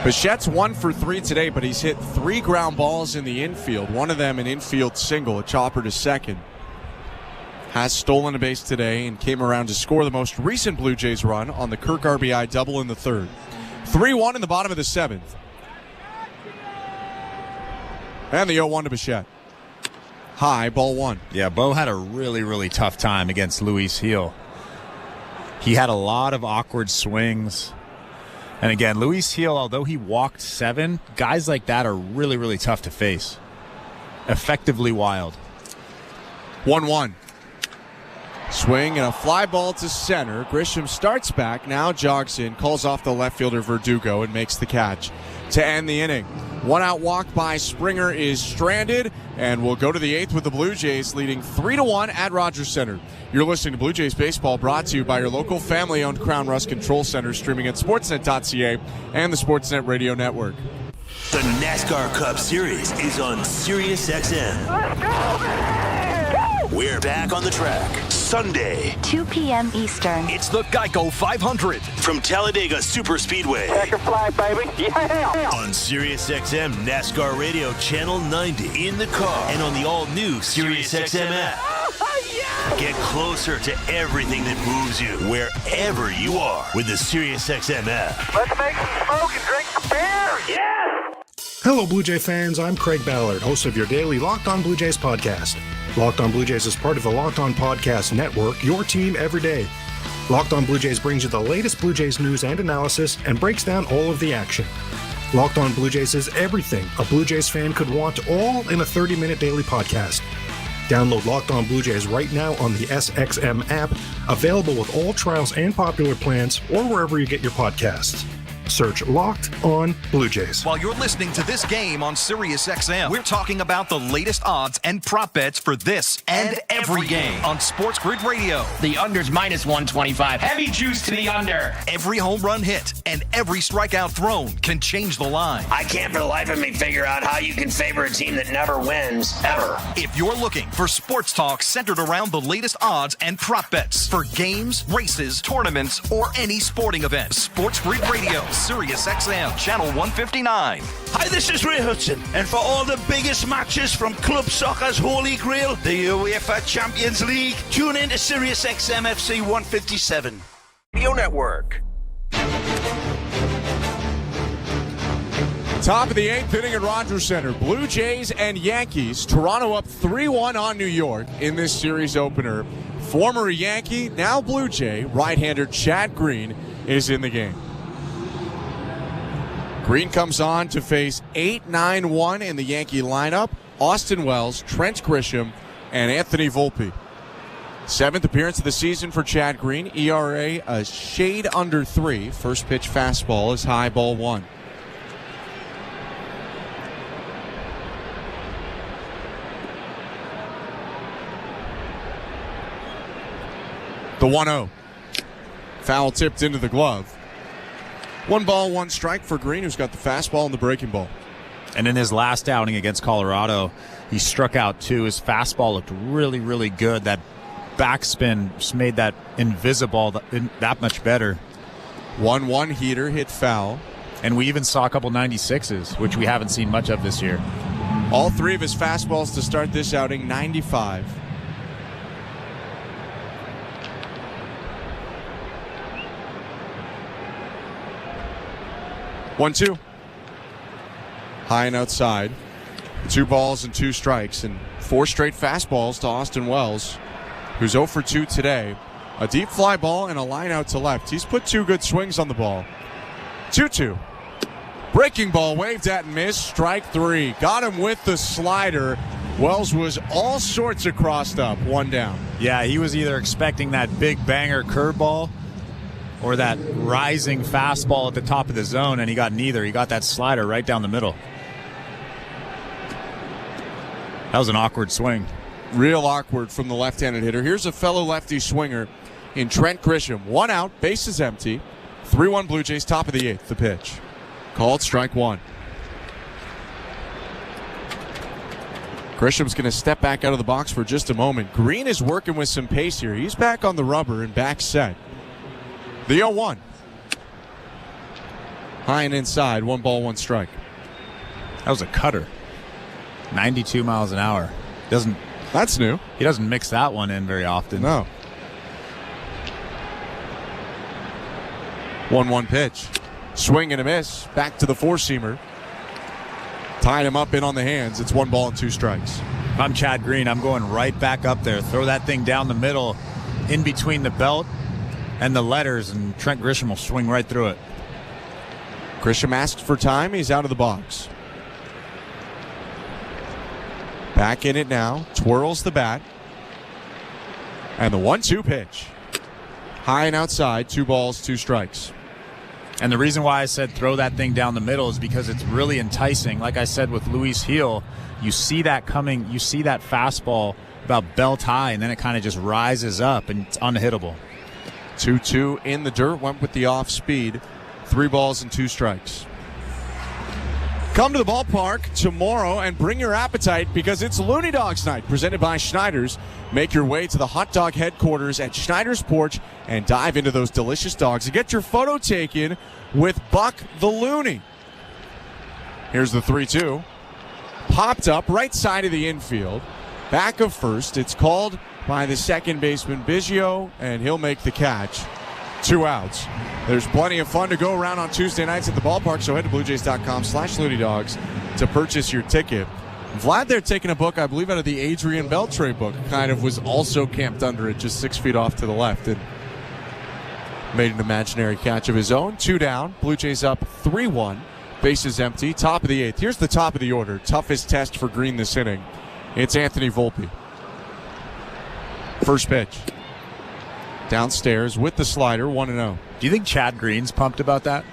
Bichette's 1 for 3 today, but he's hit 3 ground balls in the infield. One of them an infield single, a chopper to second. Has stolen a base today and came around to score the most recent Blue Jays run on the Kirk RBI double in the third. 3-1 in the bottom of the 7th. And the 0-1 to Bichette. High, ball 1. Yeah, Bo had a really, really tough time against Luis Gil. He had a lot of awkward swings. And again, Luis Gil, although he walked 7, guys like that are really, really tough to face. Effectively wild. 1-1. Swing and a fly ball to center. Grisham starts back, now jogs in, calls off the left fielder Verdugo and makes the catch to end the inning. 1 out walk by Springer is stranded, and we'll go to the 8th with the Blue Jays leading 3-1 at Rogers Center. You're listening to Blue Jays Baseball, brought to you by your local family-owned Crown Rust Control Center, streaming at sportsnet.ca and the Sportsnet Radio Network. The NASCAR Cup Series is on SiriusXM. Let's go! We're back on the track Sunday, 2 p.m. Eastern. It's the Geico 500 from Talladega Superspeedway. Checker flag, baby. Yeah! On SiriusXM NASCAR Radio Channel 90 in the car and on the all-new SiriusXM app. Get closer to everything that moves you wherever you are with the SiriusXM app. Let's make some smoke and drink some beer. Yeah! Hello, Blue Jay fans. I'm Craig Ballard, host of your daily Locked On Blue Jays podcast. Locked On Blue Jays is part of the Locked On Podcast Network, your team every day. Locked On Blue Jays brings you the latest Blue Jays news and analysis and breaks down all of the action. Locked On Blue Jays is everything a Blue Jays fan could want, all in a 30-minute daily podcast. Download Locked On Blue Jays right now on the SXM app, available with all trials and popular plans, or wherever you get your podcasts. Search Locked On Blue Jays. While you're listening to this game on SiriusXM, we're talking about the latest odds and prop bets for this and every game on Sports Grid Radio. The under's minus 125. Heavy juice to the under. Every home run hit and every strikeout thrown can change the line. I can't for the life of me figure out how you can favor a team that never wins, ever. If you're looking for sports talk centered around the latest odds and prop bets for games, races, tournaments, or any sporting event, Sports Grid Radio, SiriusXM, Channel 159. Hi, this is Ray Hudson, and for all the biggest matches from club soccer's holy grail, the UEFA Champions League, tune in to SiriusXM FC 157. Radio Network. Top of the 8th inning at Rogers Center. Blue Jays and Yankees. Toronto up 3-1 on New York in this series opener. Former Yankee, now Blue Jay, right-hander Chad Green is in the game. Green comes on to face 8-9-1 in the Yankee lineup. Austin Wells, Trent Grisham, and Anthony Volpe. 7th appearance of the season for Chad Green. ERA a shade under 3. First pitch fastball is high, ball 1. The 1-0. Foul tipped into the glove. 1 ball, 1 strike for Green, who's got the fastball and the breaking ball. And in his last outing against Colorado, he struck out 2. His fastball looked really, really good. That backspin just made that invisible that much better. 1-1 heater hit foul. And we even saw a couple 96s, which we haven't seen much of this year. All 3 of his fastballs to start this outing, 95. One, 2. High and outside. 2 balls and 2 strikes, and 4 straight fastballs to Austin Wells, who's 0 for 2 today. A deep fly ball and a line out to left. He's put 2 good swings on the ball. 2-2. Breaking ball waved at and missed. Strike 3. Got him with the slider. Wells was all sorts of crossed up. 1 down. Yeah, he was either expecting that big banger curveball or that rising fastball at the top of the zone, and he got neither. He got that slider right down the middle. That was an awkward swing. Real awkward from the left-handed hitter. Here's a fellow lefty swinger in Trent Grisham. 1 out, bases empty. 3-1 Blue Jays, top of the 8th. The pitch. Called strike 1. Grisham's going to step back out of the box for just a moment. Green is working with some pace here. He's back on the rubber and back set. The 0-1. High and inside. 1 ball, 1 strike. That was a cutter. 92 miles an hour. That's new. He doesn't mix that one in very often. No. 1-1 pitch. Swing and a miss. Back to the 4-seamer. Tied him up in on the hands. It's 1 ball and 2 strikes. If I'm Chad Green, I'm going right back up there. Throw that thing down the middle, in between the belt and the letters, and Trent Grisham will swing right through it. Grisham asks for time. He's out of the box. Back in it now. Twirls the bat. And the 1-2 pitch. High and outside. 2 balls, 2 strikes. And the reason why I said throw that thing down the middle is because it's really enticing. Like I said with Luis Gil, you see that coming. You see that fastball about belt high, and then it kind of just rises up, and it's unhittable. 2-2 in the dirt. Went with the off speed. 3 balls and 2 strikes. Come to the ballpark tomorrow and bring your appetite, because it's Looney Dogs Night, presented by Schneider's. Make your way to the hot dog headquarters at Schneider's Porch and dive into those delicious dogs and get your photo taken with Buck the Looney. Here's the 3-2. Popped up right side of the infield. Back of first. It's called by the second baseman, Biggio, and he'll make the catch. 2 outs. There's plenty of fun to go around on Tuesday nights at the ballpark, so head to BlueJays.com/LooneyDogs to purchase your ticket. Vlad there taking a book, I believe, out of the Adrian Beltre book, kind of was also camped under it, just 6 feet off to the left, and made an imaginary catch of his own. 2 down. Blue Jays up 3-1. Bases empty. Top of the 8th. Here's the top of the order. Toughest test for Green this inning. It's Anthony Volpe. First pitch. Downstairs with the slider, 1-0. Do you think Chad Green's pumped about that?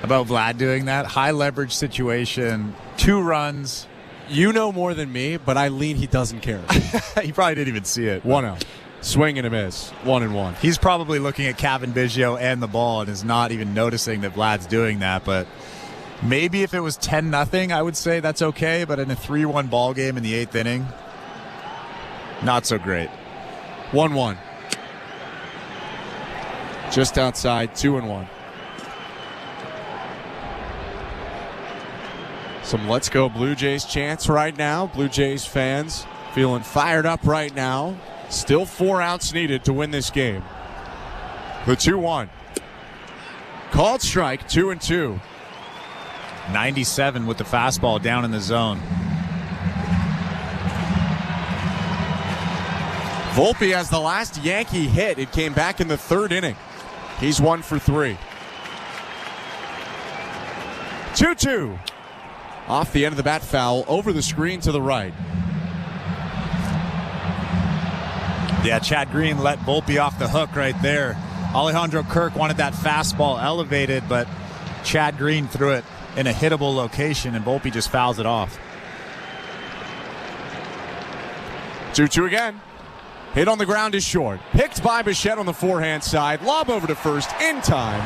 About Vlad doing that? High leverage situation, 2 runs. You know more than me, but I lean he doesn't care. He probably didn't even see it. 1-0. Swing and a miss. 1-1. He's probably looking at Kevin Biggio and the ball and is not even noticing that Vlad's doing that. But maybe if it was 10-0, I would say that's okay. But in a 3-1 ball game in the 8th inning, not so great. 1-1. Just outside, 2-1. Some Let's Go Blue Jays chants right now. Blue Jays fans feeling fired up right now. Still 4 outs needed to win this game. The 2-1. Called strike, 2-2. 97 with the fastball down in the zone. Volpe has the last Yankee hit. It came back in the 3rd inning. He's 1 for 3. 2-2. Off the end of the bat foul, over the screen to the right. Yeah, Chad Green let Volpe off the hook right there. Alejandro Kirk wanted that fastball elevated, but Chad Green threw it in a hittable location, and Volpe just fouls it off. 2-2 again. Hit on the ground is short. Picked by Bichette on the forehand side. Lob over to first in time.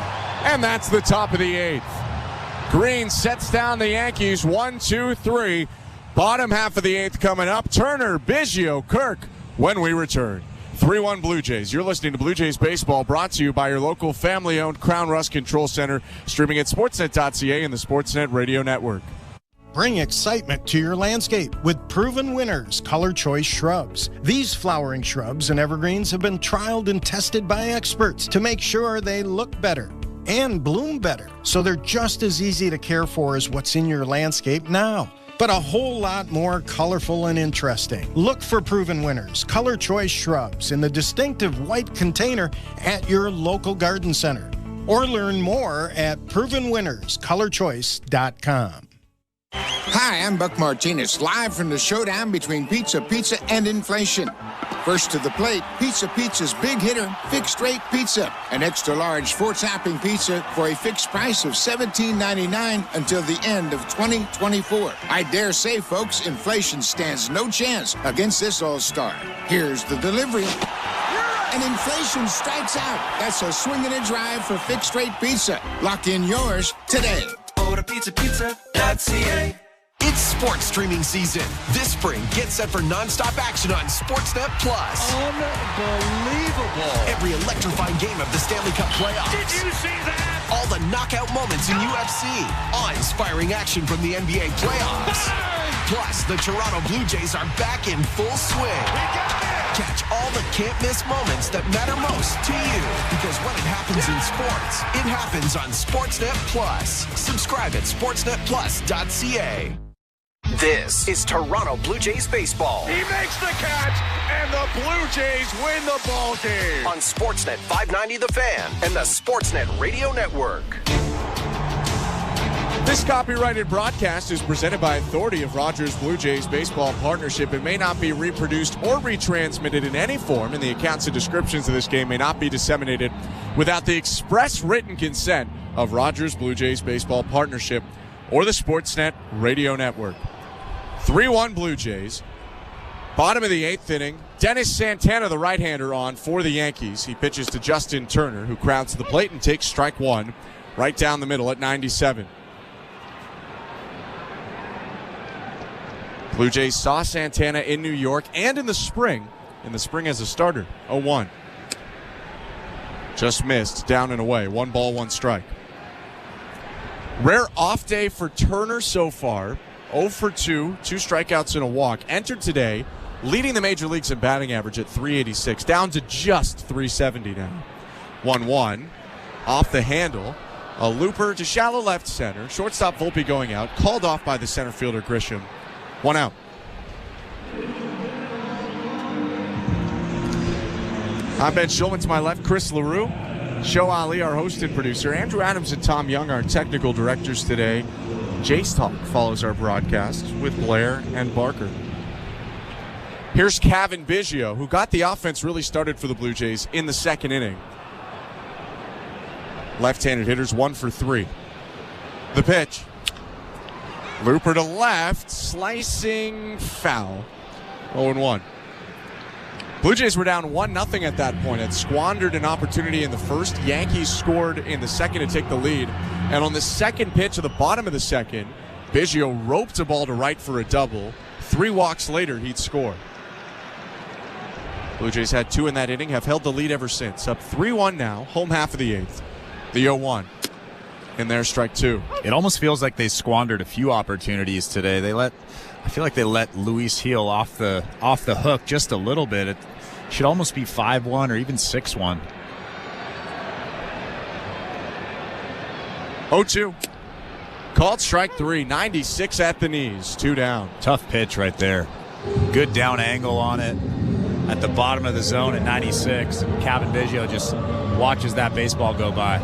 And that's the top of the 8th. Green sets down the Yankees 1-2-3. Bottom half of the 8th coming up. Turner, Biggio, Kirk when we return. 3-1 Blue Jays. You're listening to Blue Jays Baseball, brought to you by your local family-owned Crown Rust Control Center, streaming at sportsnet.ca and the Sportsnet Radio Network. Bring excitement to your landscape with Proven Winners Color Choice Shrubs. These flowering shrubs and evergreens have been trialed and tested by experts to make sure they look better and bloom better, so they're just as easy to care for as what's in your landscape now, but a whole lot more colorful and interesting. Look for Proven Winners Color Choice Shrubs in the distinctive white container at your local garden center, or learn more at provenwinnerscolorchoice.com. Hi, I'm Buck Martinez, live from the showdown between Pizza and inflation. First to the plate, Pizza's big hitter, fixed rate pizza. An extra large 4-topping pizza for a fixed price of $17.99 until the end of 2024. I dare say, folks, inflation stands no chance against this all-star. Here's the delivery. And inflation strikes out. That's a swing and a drive for fixed rate pizza. Lock in yours today. Order pizza.ca. It's sports streaming season. This spring, get set for nonstop action on Sportsnet Plus. Unbelievable. Every electrifying game of the Stanley Cup playoffs. Did you see that? All the knockout moments in UFC. Awe-inspiring action from the NBA playoffs. Plus, the Toronto Blue Jays are back in full swing. Catch all the can't-miss moments that matter most to you. Because when it happens in sports, it happens on Sportsnet Plus. Subscribe at sportsnetplus.ca. This is Toronto Blue Jays baseball. He makes the catch, and the Blue Jays win the ball game. On Sportsnet 590 The Fan and the Sportsnet Radio Network. This copyrighted broadcast is presented by authority of Rogers Blue Jays Baseball Partnership. It may not be reproduced or retransmitted in any form, and the accounts and descriptions of this game may not be disseminated without the express written consent of Rogers Blue Jays Baseball Partnership or the Sportsnet Radio Network. 3-1 Blue Jays. Bottom of the 8th inning. Dennis Santana, the right-hander, on for the Yankees. He pitches to Justin Turner, who crowds the plate and takes strike 1 right down the middle at 97. Blue Jays saw Santana in New York and in the spring as a starter. 0-1. Just missed, down and away. 1 ball, 1 strike. Rare off day for Turner so far. 0 for 2, 2 strikeouts and a walk. Entered today, leading the major leagues in batting average at 386, down to just 370 now. 1-1. Off the handle. A looper to shallow left center. Shortstop Volpe going out. Called off by the center fielder Grisham. 1 out. I'm Ben Shulman. To my left, Chris LaRue. Show Ali, our host and producer. Andrew Adams and Tom Young, our technical directors today. Jace Talk follows our broadcast with Blair and Barker. Here's Cavan Biggio, who got the offense really started for the Blue Jays in the second inning. Left-handed hitters 1 for 3. The pitch. Looper to left, slicing foul. 0-1. Blue Jays were down 1-0 at that point. Had squandered an opportunity in the first. Yankees scored in the second to take the lead. And on the second pitch at the bottom of the second, Biggio roped a ball to right for a double. 3 walks later, he'd score. Blue Jays had 2 in that inning, have held the lead ever since. Up 3-1 now, home half of the 8th. The 0-1. In their strike 2. It almost feels like they squandered a few opportunities today. I feel like they let Luis Gil off the hook just a little bit. It should almost be 5-1 or even 6-1. 0-2. Called strike 3. 96 at the knees. 2 down. Tough pitch right there. Good down angle on it at the bottom of the zone at 96. And Cavan Biggio just watches that baseball go by.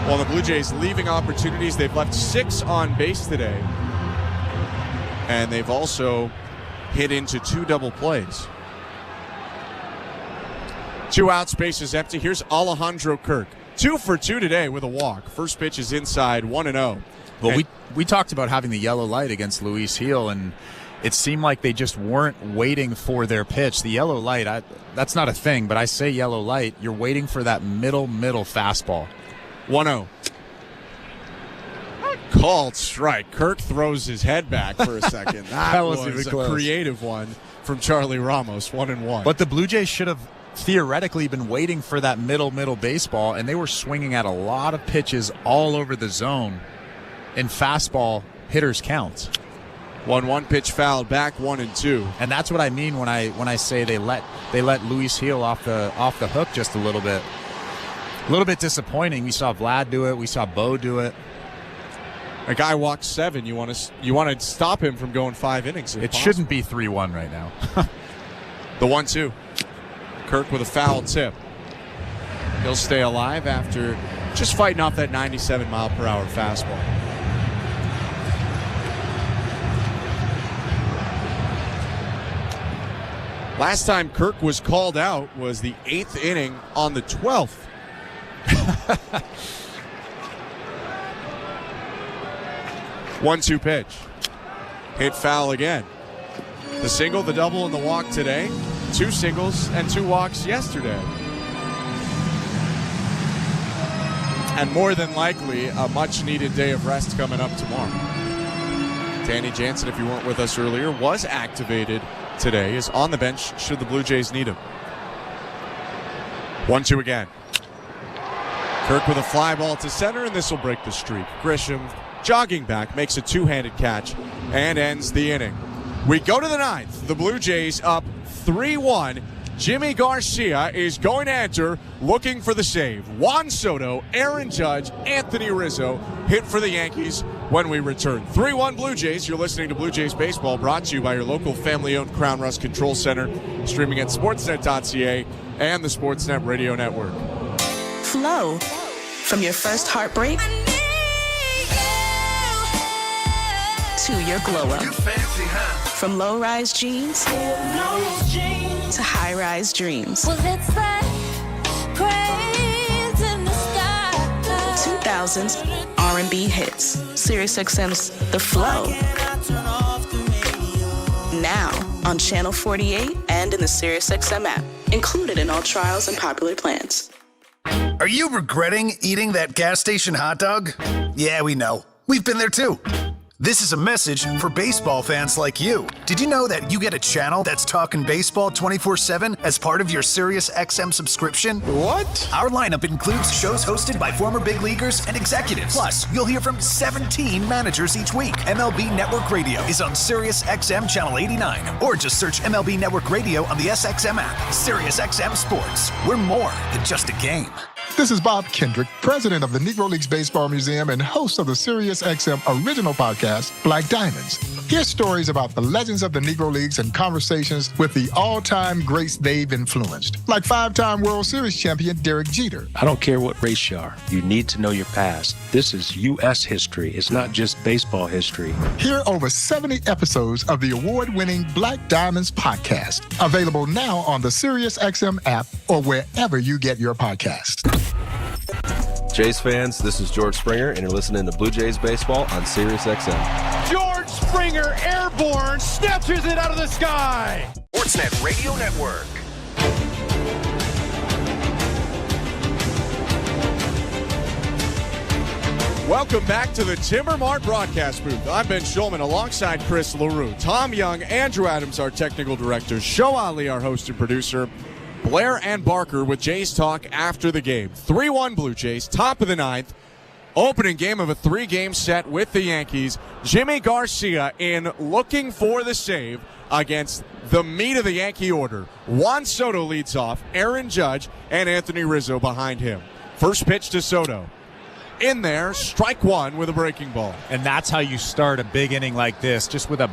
Well, the Blue Jays leaving opportunities. They've left 6 on base today. And they've also hit into 2 double plays. 2 outs, bases empty. Here's Alejandro Kirk. 2 for 2 today with a walk. First pitch is inside, 1-0. Well, we talked about having the yellow light against Luis Gil, and it seemed like they just weren't waiting for their pitch. The yellow light, that's not a thing, but I say yellow light, you're waiting for that middle fastball. 1-0. Called strike. Kirk throws his head back for a second. That was a creative one from Charlie Ramos. 1-1. But the Blue Jays should have theoretically been waiting for that middle baseball, and they were swinging at a lot of pitches all over the zone in fastball hitters counts. 1-1 pitch fouled back, 1-2. And that's what I mean when I say they let Luis Gil off the hook just a little bit. A little bit disappointing. We saw Vlad do it. We saw Bo do it. A guy walked 7. You want to stop him from going 5 innings. It shouldn't be 3-1 right now. The 1-2. Kirk with a foul tip. He'll stay alive after just fighting off that 97-mile-per-hour fastball. Last time Kirk was called out was the 8th inning on the 12th. 1-2 pitch. Hit foul again. The single, the double, and the walk today. 2 singles and 2 walks yesterday. And more than likely, a much-needed day of rest coming up tomorrow. Danny Jansen, if you weren't with us earlier, was activated today, is on the bench should the Blue Jays need him. 1-2 again. Kirk with a fly ball to center, and this will break the streak. Grisham jogging back, makes a 2-handed catch, and ends the inning. We go to the 9th. The Blue Jays up 3-1. Jimmy Garcia is going to enter, looking for the save. Juan Soto, Aaron Judge, Anthony Rizzo hit for the Yankees when we return. 3-1 Blue Jays. You're listening to Blue Jays Baseball, brought to you by your local family-owned Crown Rust Control Center, streaming at sportsnet.ca and the Sportsnet Radio Network. Flow. From your first heartbreak to your glow up. Fancy, huh? From low-rise jeans to high-rise dreams. Well, it's like praise in the sky. 2000s R&B hits. SiriusXM's The Flow. Now on Channel 48 and in the SiriusXM app. Included in all trials and popular plans. Are you regretting eating that gas station hot dog? Yeah, we know. We've been there too. This is a message for baseball fans like you. Did you know that you get a channel that's talking baseball 24/7 as part of your SiriusXM subscription? What? Our lineup includes shows hosted by former big leaguers and executives. Plus, you'll hear from 17 managers each week. MLB Network Radio is on SiriusXM Channel 89, or just search MLB Network Radio on the SXM app. SiriusXM Sports. We're more than just a game. This is Bob Kendrick, president of the Negro Leagues Baseball Museum and host of the SiriusXM original podcast, Black Diamonds. Hear stories about the legends of the Negro Leagues and conversations with the all-time greats they've influenced, like 5-time World Series champion Derek Jeter. I don't care what race you are. You need to know your past. This is U.S. history. It's not just baseball history. Hear over 70 episodes of the award-winning Black Diamonds podcast, available now on the SiriusXM app or wherever you get your podcasts. Jays fans, this is George Springer, and you're listening to Blue Jays Baseball on SiriusXM. George Springer, airborne, snatches it out of the sky. Sportsnet Radio Network. Welcome back to the Timber Mart broadcast booth. I'm Ben Schulman alongside Chris LaRue, Tom Young, Andrew Adams, our technical director, Show Ali, our host and producer, Blair and Barker with Jays Talk after the game. 3-1 Blue Jays, top of the ninth. Opening game of a 3-game set with the Yankees. Jimmy Garcia in looking for the save against the meat of the Yankee order. Juan Soto leads off, Aaron Judge and Anthony Rizzo behind him. First pitch to Soto. In there, strike one with a breaking ball. And that's how you start a big inning like this, just with a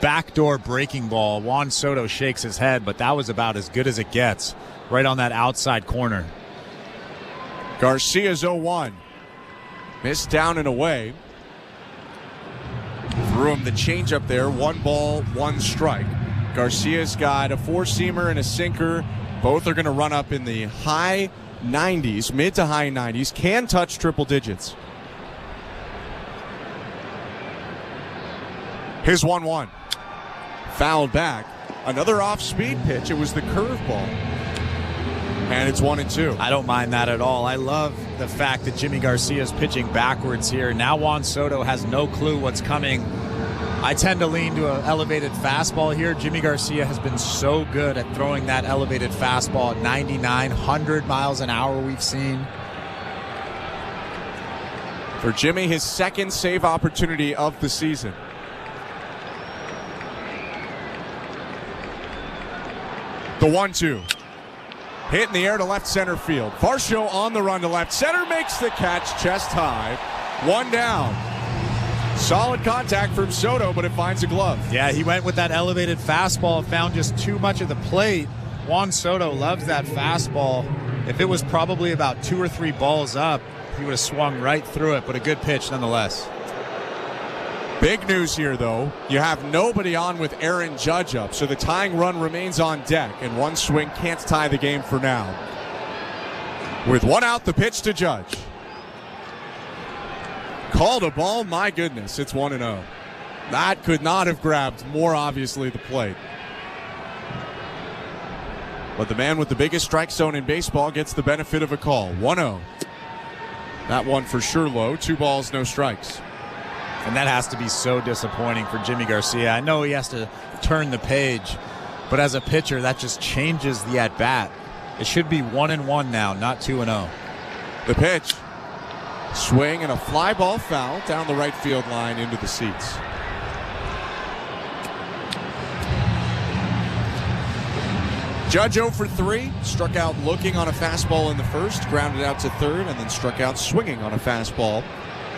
backdoor breaking ball. Juan Soto shakes his head, but that was about as good as it gets, right on that outside corner. Garcia's 0-1. Missed down and away. Threw him the changeup there. 1 ball, 1 strike. Garcia's got a 4-seamer and a sinker. Both are going to run up in the high 90s, mid to high 90s. Can touch triple digits. His 1-1. Fouled back. Another off-speed pitch. It was the curveball. And it's 1-2. I don't mind that at all. I love the fact that Jimmy Garcia is pitching backwards here. Now Juan Soto has no clue what's coming. I tend to lean to an elevated fastball here. Jimmy Garcia has been so good at throwing that elevated fastball at 99, 100 miles an hour we've seen. For Jimmy, his second save opportunity of the season. The 1-2. Hit in the air to left center field. Varsho on the run to left center, makes the catch chest high. 1 down. Solid contact from Soto, but it finds a glove. Yeah, he went with that elevated fastball, found just too much of the plate. Juan Soto loves that fastball. If it was probably about 2 or 3 balls up, he would have swung right through it, but a good pitch nonetheless. Big news here, though. You have nobody on with Aaron Judge up, so the tying run remains on deck, and 1 swing can't tie the game for now. With 1 out, the pitch to Judge. Called a ball, my goodness, it's 1-0. That could not have grabbed more obviously the plate. But the man with the biggest strike zone in baseball gets the benefit of a call. 1-0. That one for sure low. 2 balls, no strikes. And that has to be so disappointing for Jimmy Garcia. I know he has to turn the page, but as a pitcher, that just changes the at-bat. It should be 1-1 now, not 2-0. The pitch. Swing and a fly ball foul down the right field line into the seats. Judge 0 for 3. Struck out looking on a fastball in the first, grounded out to third, and then struck out swinging on a fastball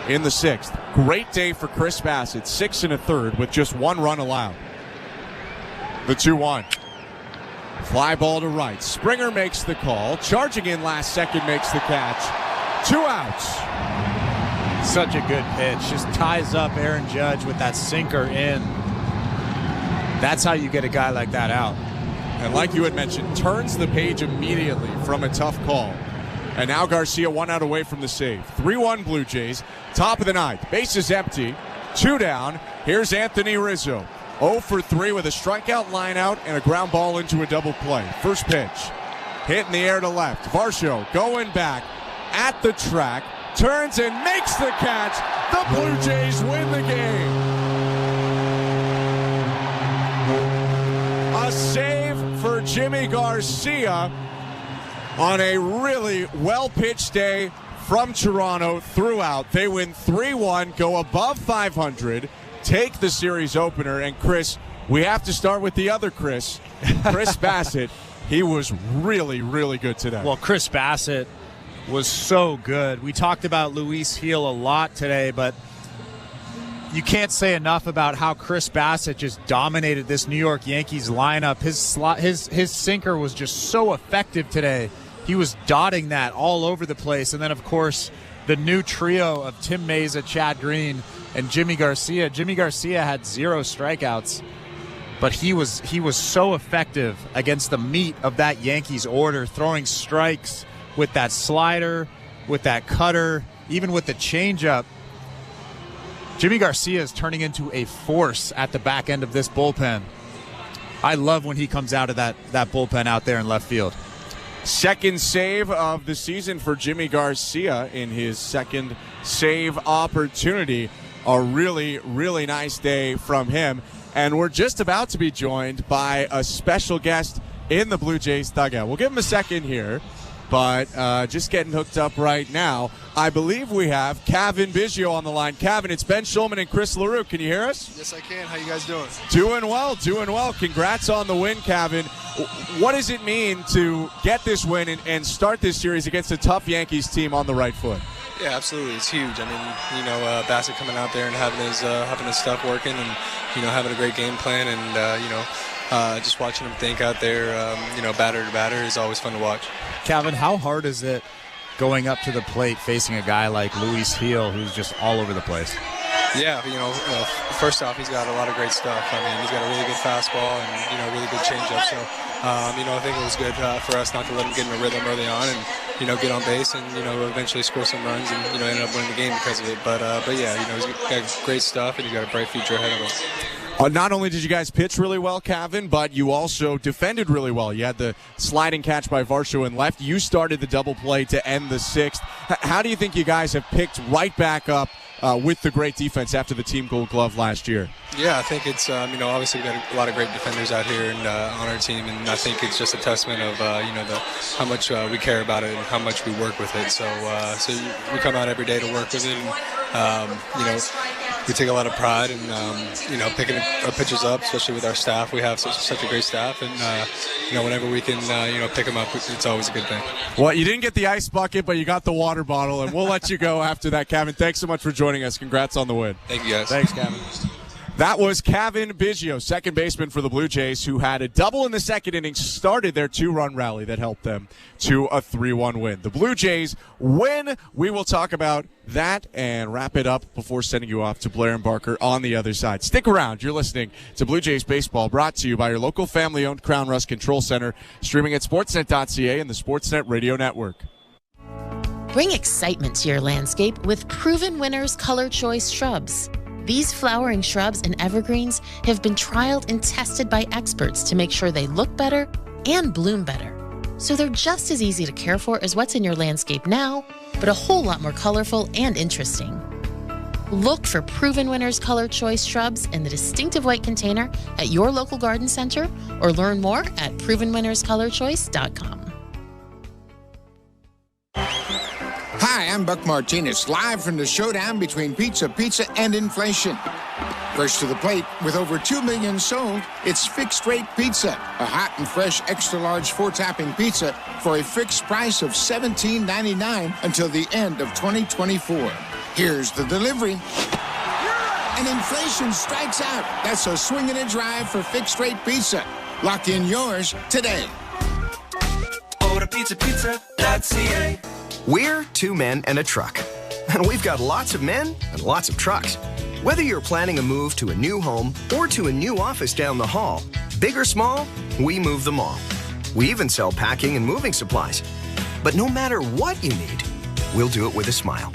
in the 6th. Great day for Chris Bassett, 6 1/3 with just 1 run allowed. The 2-1. Fly ball to right. Springer makes the call. Charging in last second makes the catch. 2 outs. Such a good pitch. Just ties up Aaron Judge with that sinker in. That's how you get a guy like that out. And like you had mentioned, turns the page immediately from a tough call. And now Garcia 1 out away from the save. 3-1 Blue Jays. Top of the ninth. Bases empty. 2 down. Here's Anthony Rizzo. 0 for 3 with a strikeout line out and a ground ball into a double play. First pitch. Hit in the air to left. Varsho going back at the track. Turns and makes the catch. The Blue Jays win the game. A save for Jimmy Garcia on a really well-pitched day from Toronto throughout. They win 3-1, go above 500, take the series opener. And Chris, we have to start with the other Chris Bassett. He was really, really good today. Well, Chris Bassett was so good. We talked about Luis Gil a lot today, but you can't say enough about how Chris Bassett just dominated this New York Yankees lineup. His sinker was just so effective today. He was dotting that all over the place. And then, of course, the new trio of Tim Meza, Chad Green, and Jimmy Garcia. Jimmy Garcia had 0 strikeouts, but he was so effective against the meat of that Yankees order, throwing strikes with that slider, with that cutter, even with the changeup. Jimmy Garcia is turning into a force at the back end of this bullpen. I love when he comes out of that bullpen out there in left field. Second save of the season for Jimmy Garcia in his second save opportunity. A really, really nice day from him. And we're just about to be joined by a special guest in the Blue Jays dugout. We'll give him a second here, but just getting hooked up right now. I believe we have Cavan Biggio on the line. Cavan, it's Ben Schulman and Chris LaRue. Can you hear us? Yes, I can. How you guys doing? Doing well. Congrats on the win, Cavan. What does it mean to get this win and start this series against a tough Yankees team on the right foot? Yeah, absolutely. It's huge. I mean, Bassett coming out there and having his stuff working, and having a great game plan, and just watching him think out there, batter to batter is always fun to watch. Cavan, how hard is it going up to the plate facing a guy like Luis Gil, who's just all over the place? Yeah, first off, he's got a lot of great stuff. I mean, he's got a really good fastball and, really good changeup. So, I think it was good for us not to let him get in a rhythm early on and, get on base and, eventually score some runs and, ended up winning the game because of it. But yeah, he's got great stuff and he's got a bright future ahead of him. Not only did you guys pitch really well, Cavan, but you also defended really well. You had the sliding catch by Varsho in left. You started the double play to end the sixth. How do you think you guys have picked right back up with the great defense after the Team Gold Glove last year? Yeah, I think it's, obviously we've got a lot of great defenders out here and on our team, and I think it's just a testament of, how much we care about it and how much we work with it. So we come out every day to work with it, and, we take a lot of pride in, picking our pitchers up, especially with our staff. We have such a great staff, and, whenever we can, pick them up, it's always a good thing. Well, you didn't get the ice bucket, but you got the water bottle, and we'll let you go after that, Cavan. Thanks so much for joining us. Congrats on the win. Thank you, guys. Thanks, Cavan. That was Cavan Biggio, second baseman for the Blue Jays, who had a double in the second inning, started their 2-run rally that helped them to a 3-1 win. The Blue Jays win. We will talk about that and wrap it up before sending you off to Blair and Barker on the other side. Stick around. You're listening to Blue Jays Baseball, brought to you by your local family-owned Crown Rust Control Center, streaming at sportsnet.ca and the Sportsnet Radio Network. Bring excitement to your landscape with Proven Winners Color Choice Shrubs. These flowering shrubs and evergreens have been trialed and tested by experts to make sure they look better and bloom better. So they're just as easy to care for as what's in your landscape now, but a whole lot more colorful and interesting. Look for Proven Winners Color Choice Shrubs in the distinctive white container at your local garden center, or learn more at provenwinnerscolorchoice.com. Hi, I'm Buck Martinez, live from the showdown between pizza and inflation. First to the plate, with over 2 million sold, it's Fixed Rate Pizza, a hot and fresh extra-large 4-topping pizza for a fixed price of $17.99 until the end of 2024. Here's the delivery. And inflation strikes out. That's a swing and a drive for Fixed Rate Pizza. Lock in yours today. Order pizza.ca. We're 2 men and a truck, and we've got lots of men and lots of trucks. Whether you're planning a move to a new home or to a new office down the hall, big or small, we move them all. We even sell packing and moving supplies. But no matter what you need, we'll do it with a smile.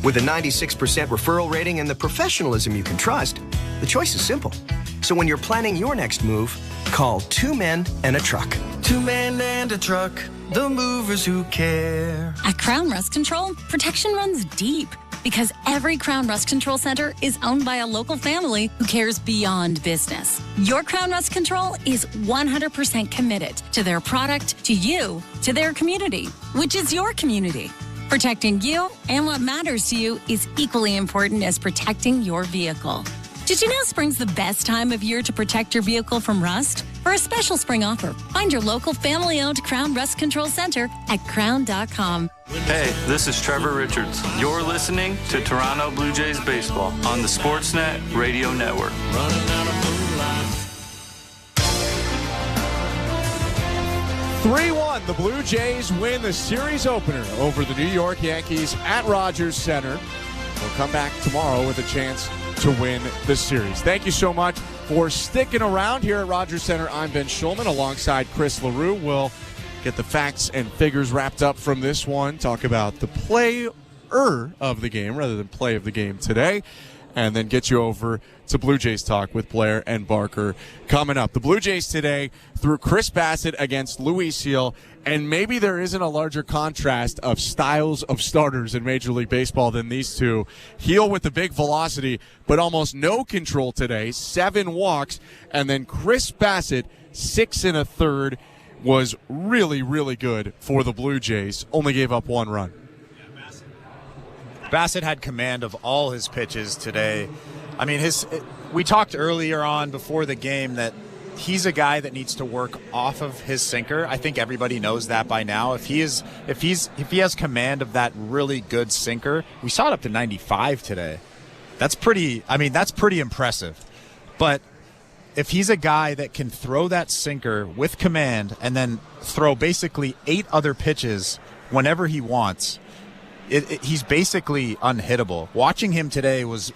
With a 96% referral rating and the professionalism you can trust, the choice is simple. So when you're planning your next move, call 2 men and a truck. 2 men and a truck, the movers who care. At Crown Rust Control, protection runs deep because every Crown Rust Control Center is owned by a local family who cares beyond business. Your Crown Rust Control is 100% committed to their product, to you, to their community, which is your community. Protecting you and what matters to you is equally important as protecting your vehicle. Did you know spring's the best time of year to protect your vehicle from rust? For a special spring offer, find your local family-owned Crown Rust Control Center at crown.com. Hey, this is Trevor Richards. You're listening to Toronto Blue Jays baseball on the Sportsnet Radio Network. 3-1, the Blue Jays win the series opener over the New York Yankees at Rogers Center. We'll come back tomorrow with a chance to win the series. Thank you so much for sticking around here at Rogers Center. I'm Ben Schulman alongside Chris LaRue. We'll get the facts and figures wrapped up from this one, talk about the player of the game rather than play of the game today, and then get you over to Blue Jays Talk with Blair and Barker coming up. The Blue Jays today threw Chris Bassitt against Luis Gil, and maybe there isn't a larger contrast of styles of starters in Major League Baseball than these two. Gil with the big velocity, but almost no control today, 7 walks, and then Chris Bassitt, 6 1/3, was really, really good for the Blue Jays. Only gave up 1 run. Bassitt had command of all his pitches today. I mean, we talked earlier on before the game that he's a guy that needs to work off of his sinker. I think everybody knows that by now. If he has command of that really good sinker, we saw it up to 95 today. That's pretty impressive. But if he's a guy that can throw that sinker with command and then throw basically 8 other pitches whenever he wants, he's basically unhittable. Watching him today was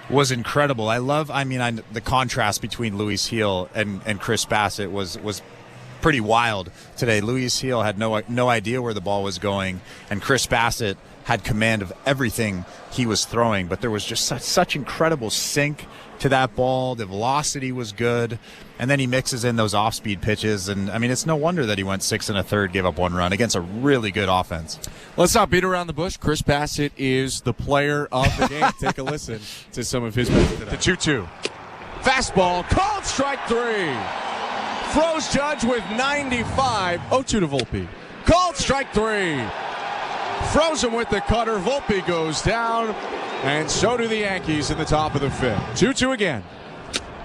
incredible. The contrast between Luis Gil and Chris Bassitt was pretty wild today. Luis Gil had no idea where the ball was going, and Chris Bassitt had command of everything he was throwing. But there was just such incredible sink to that ball. The velocity was good, and then he mixes in those off-speed pitches, and I mean, it's no wonder that he went 6 1/3, gave up 1 run against a really good offense. Let's not beat around the bush. Chris Bassitt is the player of the game. Take a listen to some of his best today. The 2-2. Fastball, called strike 3. Throws Judge with 95. 0-2 to Volpe. Called strike 3. Throws him with the cutter. Volpe goes down, and so do the Yankees in the top of the 5th. 2-2 again.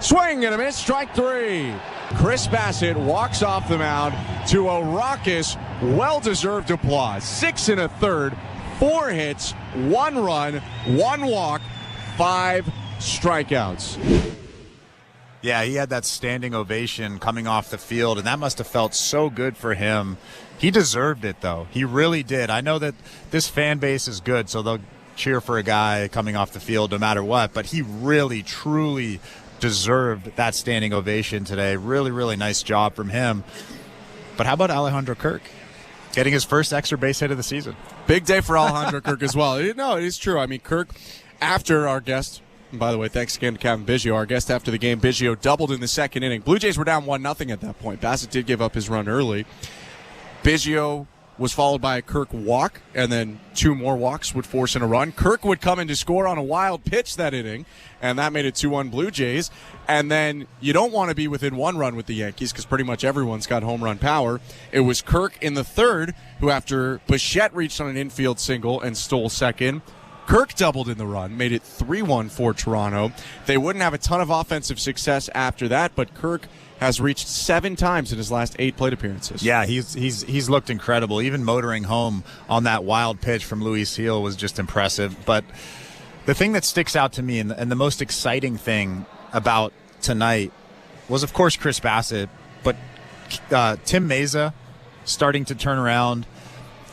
Swing and a miss, strike 3. Chris Bassitt walks off the mound to a raucous, well-deserved applause. 6 1/3, 4 hits, 1 run, 1 walk, 5 strikeouts. Yeah, he had that standing ovation coming off the field, and that must have felt so good for him. He deserved it, though. He really did. I know that this fan base is good, so they'll cheer for a guy coming off the field no matter what, but he really, truly deserved that standing ovation today. Really, really nice job from him. But how about Alejandro Kirk getting his first extra base hit of the season? Big day for Alejandro Kirk as well. No, it is true. I mean, Kirk, after our guest, and by the way, thanks again to Kevin Biggio, our guest after the game, Biggio doubled in the 2nd inning. Blue Jays were down 1-0 at that point. Bassitt did give up his run early. Biggio was followed by a Kirk walk, and then 2 more walks would force in a run. Kirk would come in to score on a wild pitch that inning, and that made it 2-1 Blue Jays. And then you don't want to be within 1 run with the Yankees because pretty much everyone's got home run power. It was Kirk in the 3rd, who after Bichette reached on an infield single and stole second, Kirk doubled in the run, made it 3-1 for Toronto. They wouldn't have a ton of offensive success after that, but Kirk has reached 7 times in his last 8 plate appearances. Yeah, he's looked incredible. Even motoring home on that wild pitch from Luis Gil was just impressive. But the thing that sticks out to me and the most exciting thing about tonight was, of course, Chris Bassitt, but Tim Meza starting to turn around.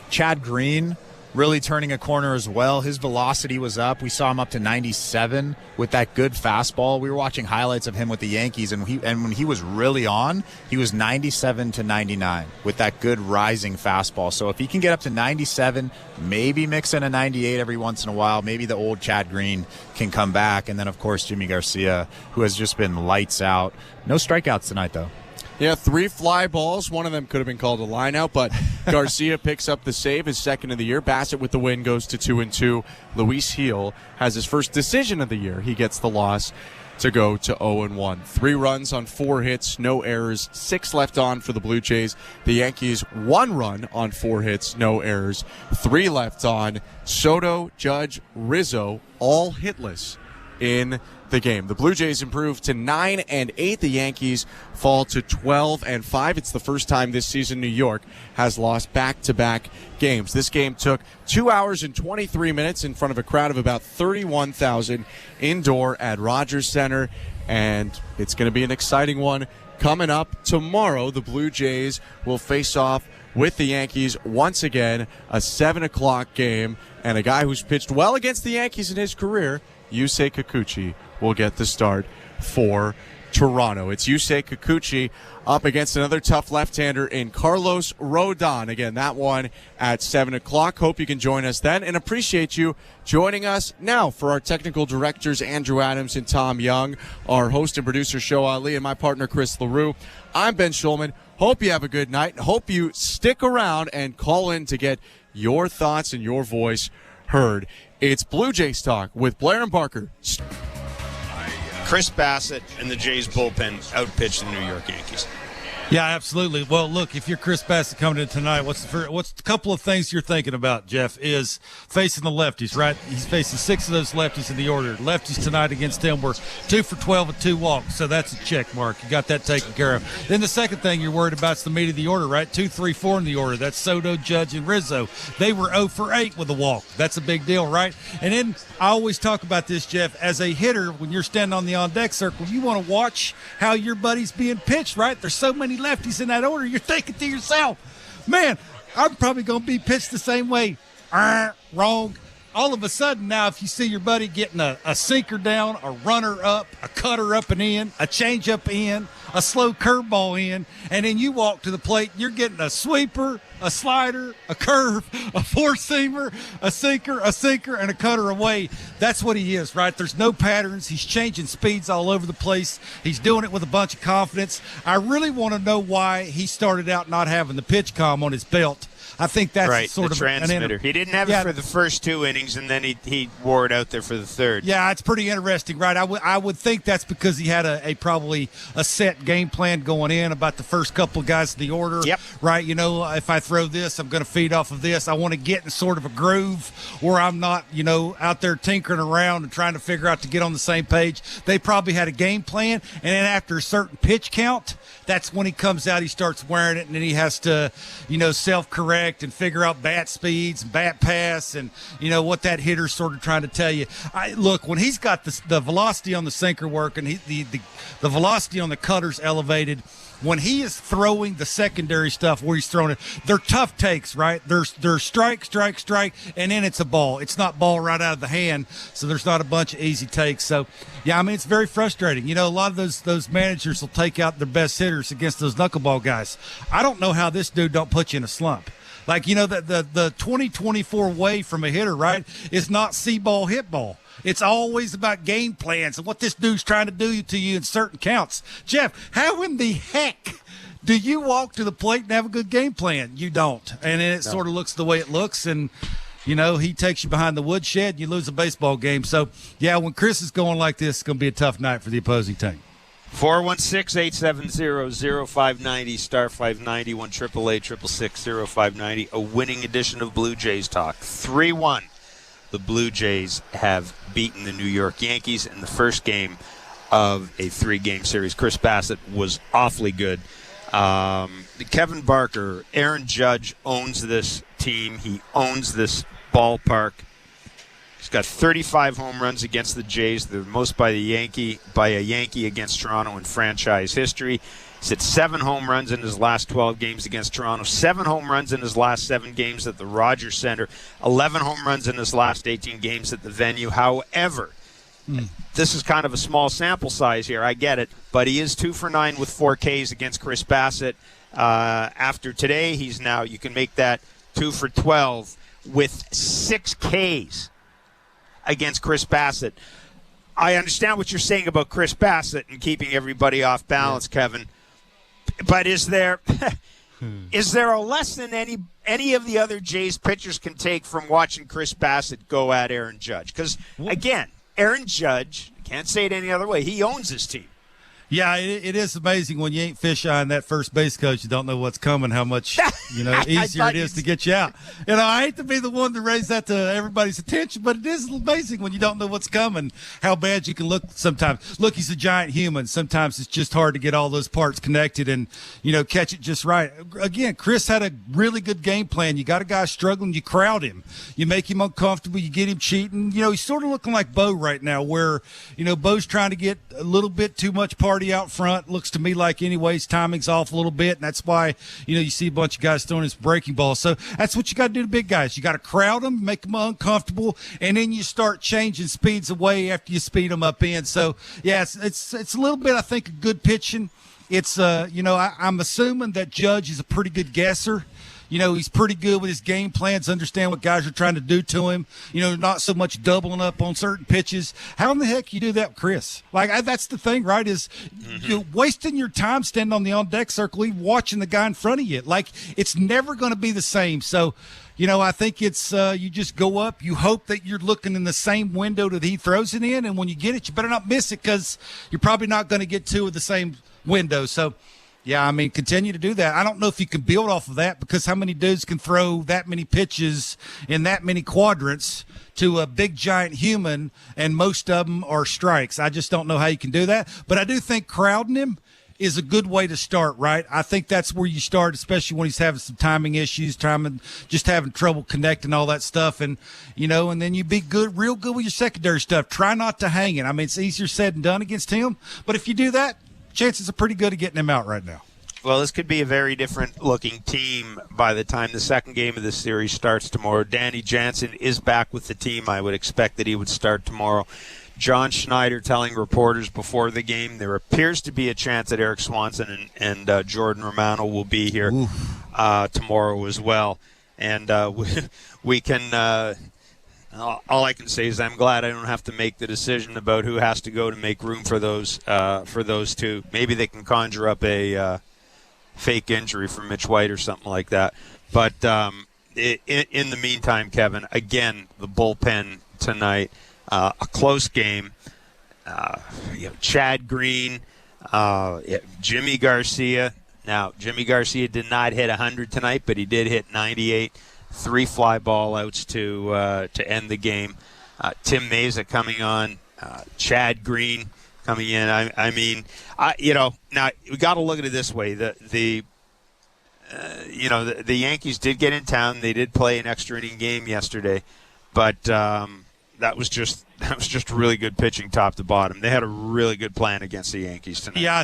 Chad Green really turning a corner as well. His velocity was up. We saw him up to 97 with that good fastball. We were watching highlights of him with the Yankees, and when he was really on, he was 97 to 99 with that good rising fastball. So if he can get up to 97, maybe mix in a 98 every once in a while, maybe the old Chad Green can come back. And then, of course, Jimmy Garcia, who has just been lights out. No strikeouts tonight, though. Yeah, 3 fly balls. One of them could have been called a lineout, but Garcia picks up the save, his 2nd of the year. Bassitt with the win goes to 2-2. Luis Gil has his first decision of the year. He gets the loss to go to 0-1. 3 runs on 4 hits, no errors, 6 left on for the Blue Jays. The Yankees 1 run on 4 hits, no errors, 3 left on. Soto, Judge, Rizzo, all hitless in the game. The Blue Jays improve to 9-8. The Yankees fall to 12-5. It's the first time this season New York has lost back-to-back games. This game took 2 hours and 23 minutes in front of a crowd of about 31,000 indoor at Rogers Center, and it's going to be an exciting one coming up tomorrow. The Blue Jays will face off with the Yankees once again, a 7 o'clock game, and a guy who's pitched well against the Yankees in his career, Yusei Kikuchi, will get the start for Toronto. It's Yusei Kikuchi up against another tough left-hander in Carlos Rodon. Again, that one at 7 o'clock. Hope you can join us then, and appreciate you joining us now. For our technical directors, Andrew Adams and Tom Young, our host and producer, Show Ali, and my partner, Chris LaRue, I'm Ben Schulman. Hope you have a good night. Hope you stick around and call in to get your thoughts and your voice heard. It's Blue Jays Talk with Blair and Barker. Chris Bassett and the Jays bullpen outpitched the New York Yankees. Yeah, absolutely. Well, look, if you're Chris Bassett coming in tonight, what's the couple of things you're thinking about, Jeff, is facing the lefties, right? He's facing 6 of those lefties in the order. Lefties tonight against him were 2 for 12 with 2 walks, so that's a check mark. You got that taken care of. Then the second thing you're worried about is the meat of the order, right? 2, 3, 4 in the order. That's Soto, Judge, and Rizzo. They were 0 for 8 with a walk. That's a big deal, right? And then I always talk about this, Jeff, as a hitter, when you're standing on the on-deck circle, you want to watch how your buddy's being pitched, right? There's so many lefties in that order. You're thinking to yourself, man, I'm probably going to be pitched the same way. Wrong. All of a sudden now, if you see your buddy getting a sinker down, a runner up, a cutter up and in, a change up in, a slow curveball in, and then you walk to the plate, you're getting a sweeper, a slider, a curve, a four-seamer, a sinker, and a cutter away. That's what he is, right? There's no patterns. He's changing speeds all over the place. He's doing it with a bunch of confidence. I really want to know why he started out not having the pitch comm on his belt. I think that's right, sort the of transmitter. He didn't have it for the first 2 innings, and then he wore it out there for the third. Yeah, it's pretty interesting, right? I would think that's because he had a probably a set game plan going in about the first couple of guys in the order. Yep. Right, you know, if I throw this, I'm going to feed off of this. I want to get in sort of a groove where I'm not, you know, out there tinkering around and trying to figure out to get on the same page. They probably had a game plan, and then after a certain pitch count, that's when he comes out, he starts wearing it, and then he has to, you know, self-correct and figure out bat speeds and bat pass and, you know, what that hitter's sort of trying to tell you. Look, when he's got the velocity on the sinker working, the velocity on the cutter's elevated, when he is throwing the secondary stuff where he's throwing it, they're tough takes, right? There's strike, and then it's a ball. It's not ball right out of the hand, so there's not a bunch of easy takes. So, yeah, I mean, it's very frustrating. You know, a lot of those managers will take out their best hitters against those knuckleball guys. I don't know how this dude don't put you in a slump. Like, you know, the 2024 way from a hitter, right, is not see ball, hit ball. It's always about game plans and what this dude's trying to do to you in certain counts. Jeff, how in the heck do you walk to the plate and have a good game plan? You don't. And then it sort of looks the way it looks, and, you know, he takes you behind the woodshed and you lose a baseball game. So, yeah, when Chris is going like this, it's going to be a tough night for the opposing team. 416-870-0590, star 590, 1-888-666-0590, a winning edition of Blue Jays Talk. 3-1. The Blue Jays have beaten the New York Yankees in the first game of a 3-game series. Chris Bassett was awfully good. Kevin Barker, Aaron Judge owns this team. He owns this ballpark. He's got 35 home runs against the Jays, the most by a Yankee against Toronto in franchise history. He's hit 7 home runs in his last 12 games against Toronto, 7 home runs in his last 7 games at the Rogers Center, 11 home runs in his last 18 games at the venue. However, this is kind of a small sample size here. I get it, but he is 2 for 9 with 4 Ks against Chris Bassett. After today, you can make that 2 for 12 with 6 Ks against Chris Bassett. I understand what you're saying about Chris Bassett and keeping everybody off balance, Kevin. But is there a lesson any of the other Jays pitchers can take from watching Chris Bassett go at Aaron Judge? Because, again, Aaron Judge, can't say it any other way, he owns his team. Yeah, it is amazing when you ain't fish-eyeing that first base coach. You don't know what's coming, how much easier it is to get you out. I hate to be the one to raise that to everybody's attention, but it is amazing when you don't know what's coming, how bad you can look sometimes. Look, he's a giant human. Sometimes it's just hard to get all those parts connected and, catch it just right. Again, Chris had a really good game plan. You got a guy struggling, you crowd him. You make him uncomfortable, you get him cheating. He's sort of looking like Bo right now where, Bo's trying to get a little bit too much party out front. Looks to me like anyways timing's off a little bit, and that's why you see a bunch of guys throwing his breaking ball. So that's what you got to do to big guys. You got to crowd them, make them uncomfortable, and then you start changing speeds away after you speed them up in. So yeah, it's a little bit, I think, of good pitching. It's I'm assuming that Judge is a pretty good guesser. He's pretty good with his game plans, understand what guys are trying to do to him, not so much doubling up on certain pitches. How in the heck you do that with Chris? That's the thing, right, is you're wasting your time standing on the on-deck circle, even watching the guy in front of you. It's never going to be the same. So, I think it's you just go up. You hope that you're looking in the same window that he throws it in, and when you get it, you better not miss it because you're probably not going to get two of the same window. So, yeah, continue to do that. I don't know if you can build off of that because how many dudes can throw that many pitches in that many quadrants to a big, giant human, and most of them are strikes. I just don't know how you can do that. But I do think crowding him is a good way to start, right? I think that's where you start, especially when he's having some timing issues, just having trouble connecting all that stuff. And, and then you be real good with your secondary stuff. Try not to hang it. It's easier said than done against him. But if you do that, chances are pretty good at getting him out right now. Well, this could be a very different-looking team by the time the second game of this series starts tomorrow. Danny Jansen is back with the team. I would expect that he would start tomorrow. John Schneider telling reporters before the game there appears to be a chance that Eric Swanson and Jordan Romano will be here tomorrow as well. And we can all I can say is I'm glad I don't have to make the decision about who has to go to make room for those two. Maybe they can conjure up a fake injury from Mitch White or something like that. But in the meantime, Kevin, again, the bullpen tonight, a close game. Chad Green, Jimmy Garcia. Now, Jimmy Garcia did not hit 100 tonight, but he did hit 98. 3 fly ball outs to end the game. Tim Meza coming on. Chad Green coming in. Now we got to look at it this way. The Yankees did get in town. They did play an extra inning game yesterday, but that was just a really good pitching top to bottom. They had a really good plan against the Yankees tonight. Yeah,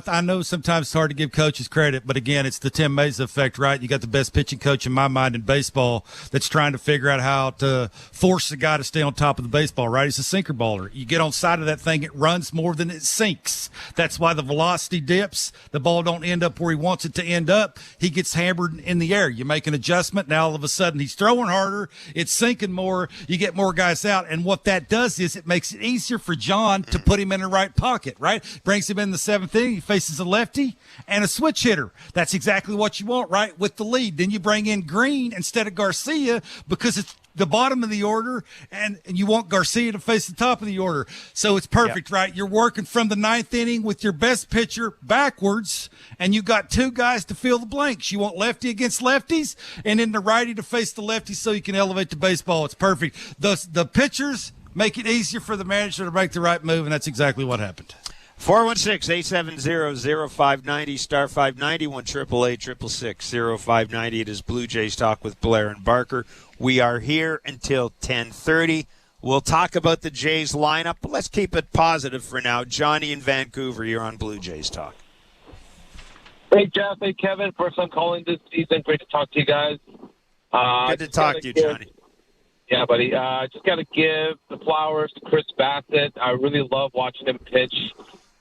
I know sometimes it's hard to give coaches credit, but again, it's the Tim Meza effect, right? You got the best pitching coach in my mind in baseball that's trying to figure out how to force the guy to stay on top of the baseball, right? He's a sinker baller. You get on side of that thing, it runs more than it sinks. That's why the velocity dips. The ball don't end up where he wants it to end up. He gets hammered in the air. You make an adjustment. Now all of a sudden he's throwing harder. It's sinking more. You get more guys out. And what that does is it makes it easier for John to put him in the right pocket, right? Brings him in the 7th inning. He faces a lefty and a switch hitter. That's exactly what you want, right? With the lead. Then you bring in Green instead of Garcia because it's the bottom of the order, and you want Garcia to face the top of the order. So it's perfect, right? You're working from the 9th inning with your best pitcher backwards, and you got 2 guys to fill the blanks. You want lefty against lefties, and then the righty to face the lefty so you can elevate the baseball. It's perfect. The pitchers make it easier for the manager to make the right move, and that's exactly what happened. 416-870-0590, star 590, 1-888-666-0590. It is Blue Jays Talk with Blair and Barker. We are here until 10:30. We'll talk about the Jays lineup, but let's keep it positive for now. Johnny in Vancouver, you're on Blue Jays Talk. Hey, Jeff. Hey, Kevin. First time calling this season. Great to talk to you guys. Good to talk to you, Johnny. Yeah, buddy. Just got to give the flowers to Chris Bassett. I really love watching him pitch.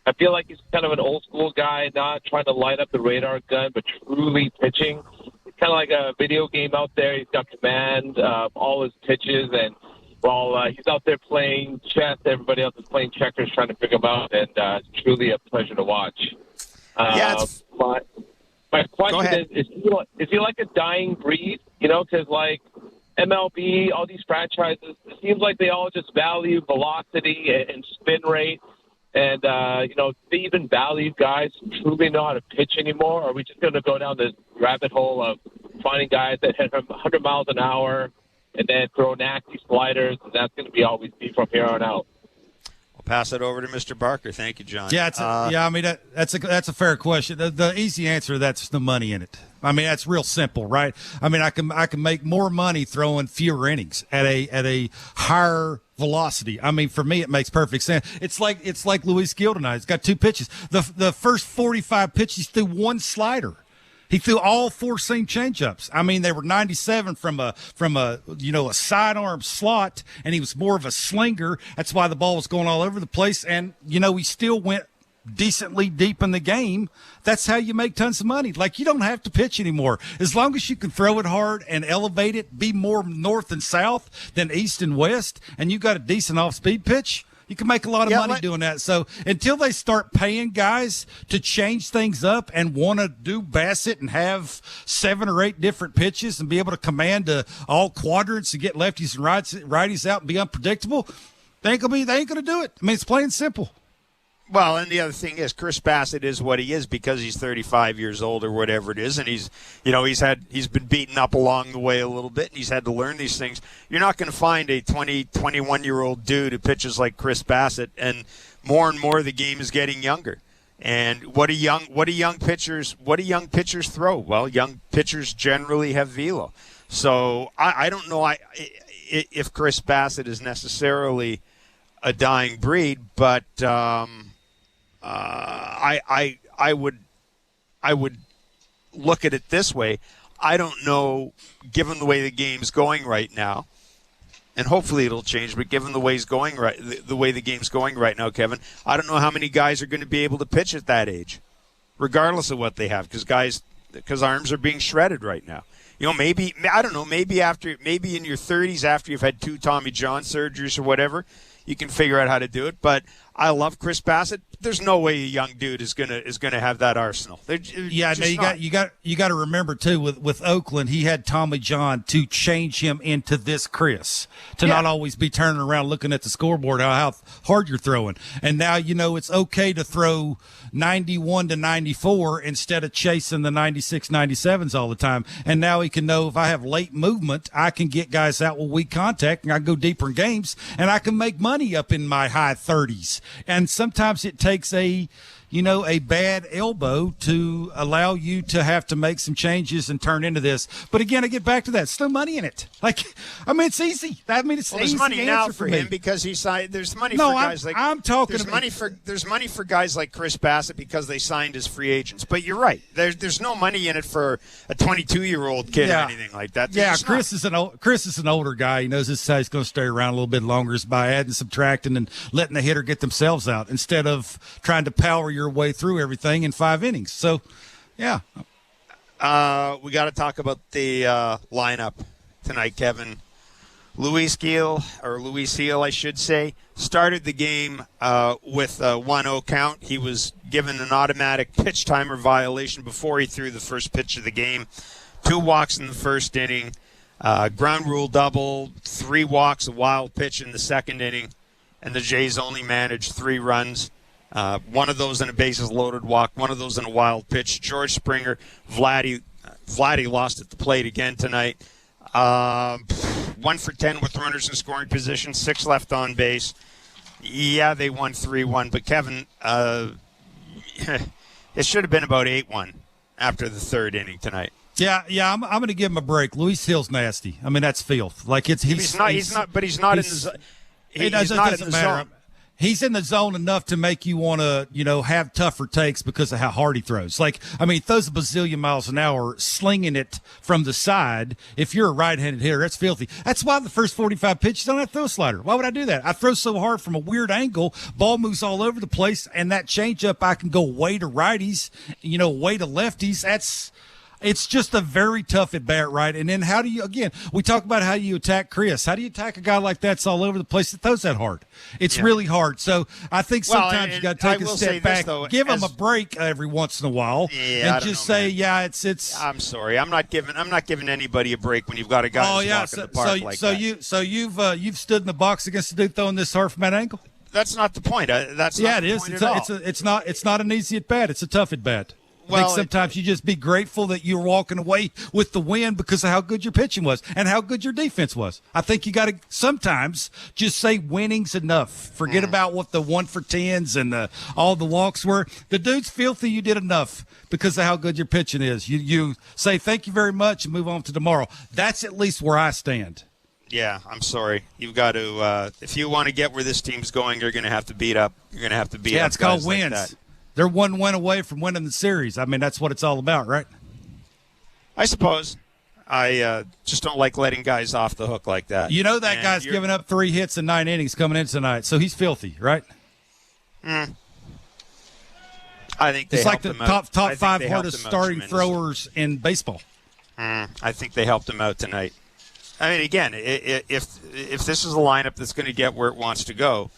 I feel like he's kind of an old-school guy, not trying to light up the radar gun, but truly pitching. It's kind of like a video game out there. He's got command of all his pitches, and while he's out there playing chess, everybody else is playing checkers trying to figure him out, and it's truly a pleasure to watch. My question is he like a dying breed? Because like MLB, all these franchises, it seems like they all just value velocity and spin rate. And, do they even value guys who truly know how to pitch anymore? Or are we just going to go down this rabbit hole of finding guys that hit 100 miles an hour and then throw nasty sliders, and that's going to be all we see from here on out? I'll pass it over to Mr. Barker. Thank you, John. Yeah, that's a fair question. The easy answer to that's the money in it. I mean, that's real simple, right? I mean, I can make more money throwing fewer innings at a higher velocity. I mean, for me, it makes perfect sense. It's like Luis Gil tonight. He's got 2 pitches. The first 45 pitches, he threw 1 slider. He threw all 4 seam changeups. I mean, they were 97 from a sidearm slot, and he was more of a slinger. That's why the ball was going all over the place. And he still went decently deep in the game. That's how you make tons of money. Like, you don't have to pitch anymore. As long as you can throw it hard and elevate it, be more north and south than east and west, and you got a decent off-speed pitch, you can make a lot of money doing that. So until they start paying guys to change things up and want to do Bassett and have 7 or 8 different pitches and be able to command all quadrants and get lefties and righties out and be unpredictable, they ain't gonna do it. I mean, it's plain and simple. Well, and the other thing is, Chris Bassett is what he is because he's 35 years old or whatever it is, and he's been beaten up along the way a little bit, and he's had to learn these things. You're not going to find a 21-year-old dude who pitches like Chris Bassett, and more the game is getting younger. And what do young pitchers throw? Well, young pitchers generally have velo. So I don't know if Chris Bassett is necessarily a dying breed, but I would look at it this way. I don't know, given the way the game's going right now, and hopefully it'll change, but given the way the game's going right now, Kevin, I don't know how many guys are going to be able to pitch at that age, regardless of what they have, because arms are being shredded right now. Maybe in your 30s, after you've had 2 Tommy John surgeries or whatever, you can figure out how to do it. But I love Chris Bassett. There's no way a young dude is gonna have that arsenal. You got to remember too, with Oakland, he had Tommy John to change him into this Chris, not always be turning around looking at the scoreboard how hard you're throwing. And now it's okay to throw 91 to 94 instead of chasing the 96, 97s all the time. And now he can know if I have late movement, I can get guys out with weak contact, and I can go deeper in games, and I can make money up in my high 30s. And sometimes it takes a bad elbow to allow you to have to make some changes and turn into this. But again, I get back to that. There's no money in it. It's easy. It's there's money now for him because he signed. There's money for guys like I'm talking. There's money for guys like Chris Bassett because they signed as free agents. But you're right. There's no money in it for a 22-year-old kid or anything like that. Chris is an older guy. He knows this guy's going to stay around a little bit longer is by adding, subtracting, and letting the hitter get themselves out instead of trying to power your way through everything in 5 innings. So, yeah. We got to talk about the lineup tonight, Kevin. Luis Gil, I should say, started the game with a 1-0 count. He was given an automatic pitch timer violation before he threw the first pitch of the game. 2 walks in the first inning, ground rule double, 3 walks, a wild pitch in the second inning, and the Jays only managed 3 runs. One of those in a bases loaded walk, one of those in a wild pitch. George Springer, Vladdy lost at the plate again tonight. 1 for 10 with runners in scoring position, 6 left on base. Yeah, they won 3-1, but Kevin, it should have been about 8-1 after the 3rd inning tonight. Yeah, I'm going to give him a break. Luis Gil's nasty. I mean, that's filth. He's not in the zone. He's in the zone enough to make you want to, have tougher takes because of how hard he throws. He throws a bazillion miles an hour, slinging it from the side. If you're a right-handed hitter, that's filthy. That's why the first 45 pitches, I don't have to throw a slider. Why would I do that? I throw so hard from a weird angle, ball moves all over the place, and that changeup, I can go way to righties, way to lefties. It's just a very tough at bat, right? And then we talk about how you attack Chris. How do you attack a guy like that's all over the place that throws that hard? It's really hard. So I think sometimes you got to take a step back, give him a break every once in a stood I'm not giving anybody a break when you've got a guy who's walking the park like that. So you've stood in the box against the dude throwing this hard from that angle? That's not the point. That's yeah, not it the is. point at all. It's not an easy at bat. It's a tough at bat. I Well, think sometimes you just be grateful that you're walking away with the win because of how good your pitching was and how good your defense was. I think you got to sometimes just say winning's enough. Forget about what the 1-for-10s and all the walks were. The dude's filthy. You did enough because of how good your pitching is. You say thank you very much and move on to tomorrow. That's at least where I stand. Yeah, I'm sorry. You've got to if you want to get where this team's going, you're going to have to beat up. You're going to have to beat up. Yeah, it's called guys like wins. that. They're one win away from winning the series. I mean, that's what it's all about, right? I suppose. I just don't like letting guys off the hook like that. You know that guy's giving up 3 hits in 9 innings coming in tonight, so he's filthy, right? I think they it's like the helped top him 5 out hardest starting throwers in baseball. I think they helped him out tonight. I mean, again, if this is a lineup that's going to get where it wants to go,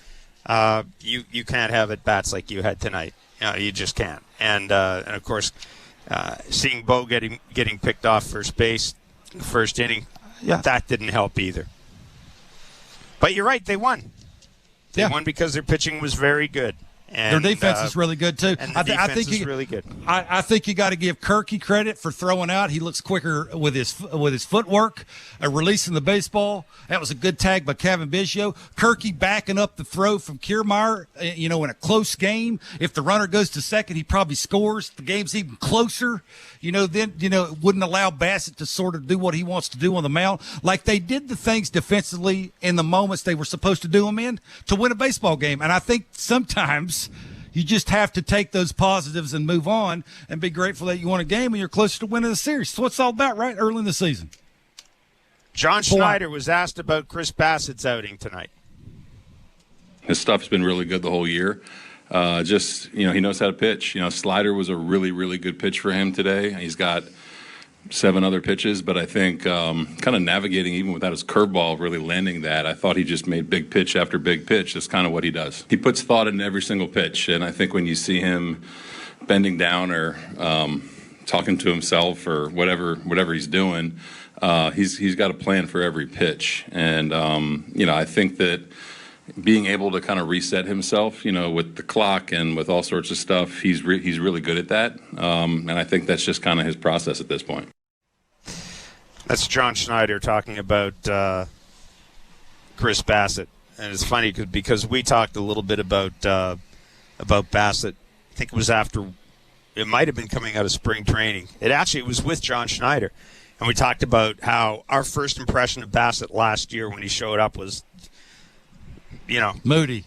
you can't have at bats like you had tonight. You just can't. And of course, seeing Bo getting picked off first base in the first inning, that didn't help either. But you're right, they won. They won because their pitching was very good. And, their defense is really good too. And the defense is really good. I think you got to give Kirky credit for throwing out. He looks quicker with his footwork, releasing the baseball. That was a good tag by Kevin Biggio. Kirky backing up the throw from Kiermaier. In a close game, if the runner goes to second, he probably scores. The game's even closer. Then it wouldn't allow Bassett to sort of do what he wants to do on the mound. Like they did the things defensively in the moments they were supposed to do them in to win a baseball game. And I think sometimes you just have to take those positives and move on and be grateful that you won a game and you're closer to winning the series. That's what it's all about, right? Early in the season. John Schneider was asked about Chris Bassett's outing tonight. His stuff's been really good the whole year. He knows how to pitch. Slider was a really, really good pitch for him today. He's got 7 other pitches, but I think kind of navigating even without his curveball, really landing that. I thought he just made big pitch after big pitch. That's kind of what he does. He puts thought in every single pitch, and I think when you see him bending down or talking to himself or whatever he's doing, he's got a plan for every pitch. And I think that being able to kind of reset himself, with the clock and with all sorts of stuff, he's really good at that. And I think that's just kind of his process at this point. That's John Schneider talking about Chris Bassett. And it's funny because we talked a little bit about Bassett. I think it was after, it might have been coming out of spring training. It was with John Schneider. And we talked about how our first impression of Bassett last year when he showed up was, Moody.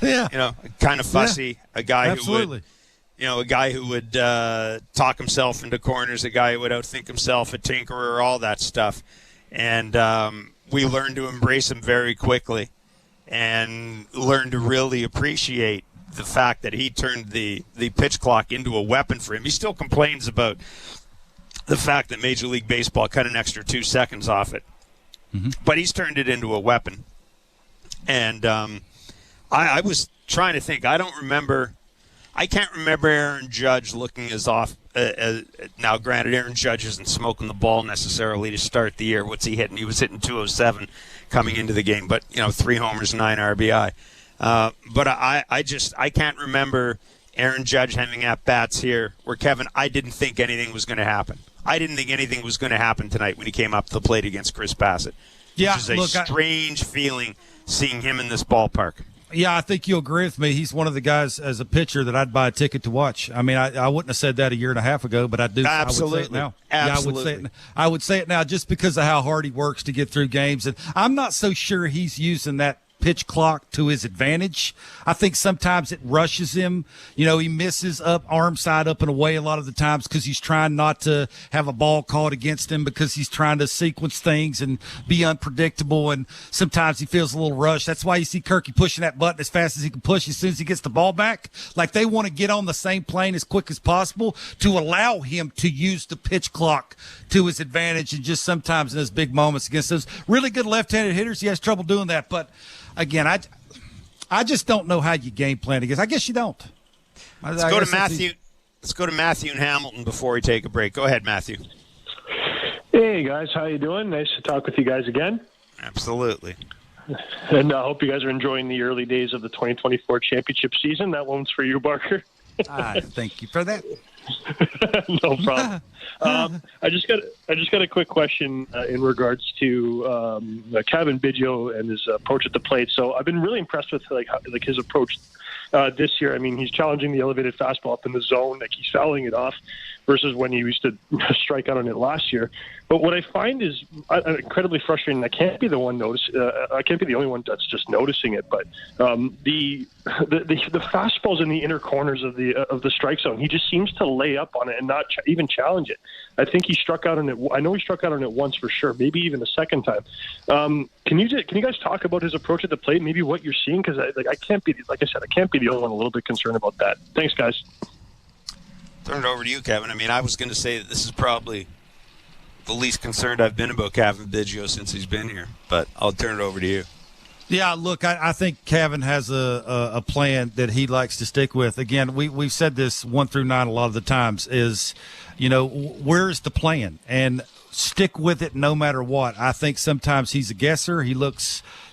Yeah. Kind of fussy. A guy Absolutely. who would talk himself into corners, a guy who would outthink himself, a tinkerer, all that stuff. And we learned to embrace him very quickly and learned to really appreciate the fact that he turned the pitch clock into a weapon for him. He still complains about the fact that Major League Baseball cut an extra 2 seconds off it. Mm-hmm. But he's turned it into a weapon. And I was trying to think. I can't remember Aaron Judge looking as off. Now, granted, Aaron Judge isn't smoking the ball necessarily to start the year. What's he hitting? He was hitting 207 coming into the game, but 3 homers, 9 RBI. But I can't remember Aaron Judge having at bats here where, Kevin, I didn't think anything was going to happen. I didn't think anything was going to happen tonight when he came up to the plate against Chris Bassett. Yeah, which is a strange feeling seeing him in this ballpark. Yeah, I think you'll agree with me. He's one of the guys as a pitcher that I'd buy a ticket to watch. I mean, I wouldn't have said that a year and a half ago, but I do. Absolutely. I would say it now. Absolutely. Yeah, I would say it now just because of how hard he works to get through games. And I'm not so sure he's using that pitch clock to his advantage. I think sometimes it rushes him. He misses up, arm side up and away a lot of the times because he's trying not to have a ball caught against him because he's trying to sequence things and be unpredictable. And sometimes he feels a little rushed. That's why you see Kirky pushing that button as fast as he can push as soon as he gets the ball back. Like they want to get on the same plane as quick as possible to allow him to use the pitch clock to his advantage. And just sometimes in those big moments against those really good left-handed hitters, he has trouble doing that. But again, I just don't know how you game plan against. I guess you don't. Let's go to Matthew. Let's go to Matthew and Hamilton before we take a break. Go ahead, Matthew. Hey guys, how you doing? Nice to talk with you guys again. Absolutely. And I hope you guys are enjoying the early days of the 2024 championship season. That one's for you, Barker. Thank you for that. No problem. I just got a quick question in regards to Kevin Biggio and his approach at the plate. So I've been really impressed with like his approach this year. I mean, he's challenging the elevated fastball up in the zone, like he's fouling it off, versus when he used to strike out on it last year. But what I find is incredibly frustrating. I can't be the only one that's just noticing it. But the fastballs in the inner corners of the strike zone, he just seems to lay up on it and not even challenge it. I think he struck out on it. I know he struck out on it once for sure, maybe even a second time. Can you guys talk about his approach at the plate? Maybe what you're seeing, because I can't be, like I said, I can't be the only one a little bit concerned about that. Thanks, guys. Turn it over to you, Kevin. I mean, I was going to say that this is probably the least concerned I've been about Kevin Biggio since he's been here, but I'll turn it over to you. Yeah, look, I think Kevin has a plan that he likes to stick with. Again, we've said this 1 through 9 a lot of the times is, where's the plan? And stick with it no matter what. I think sometimes he's a guesser. He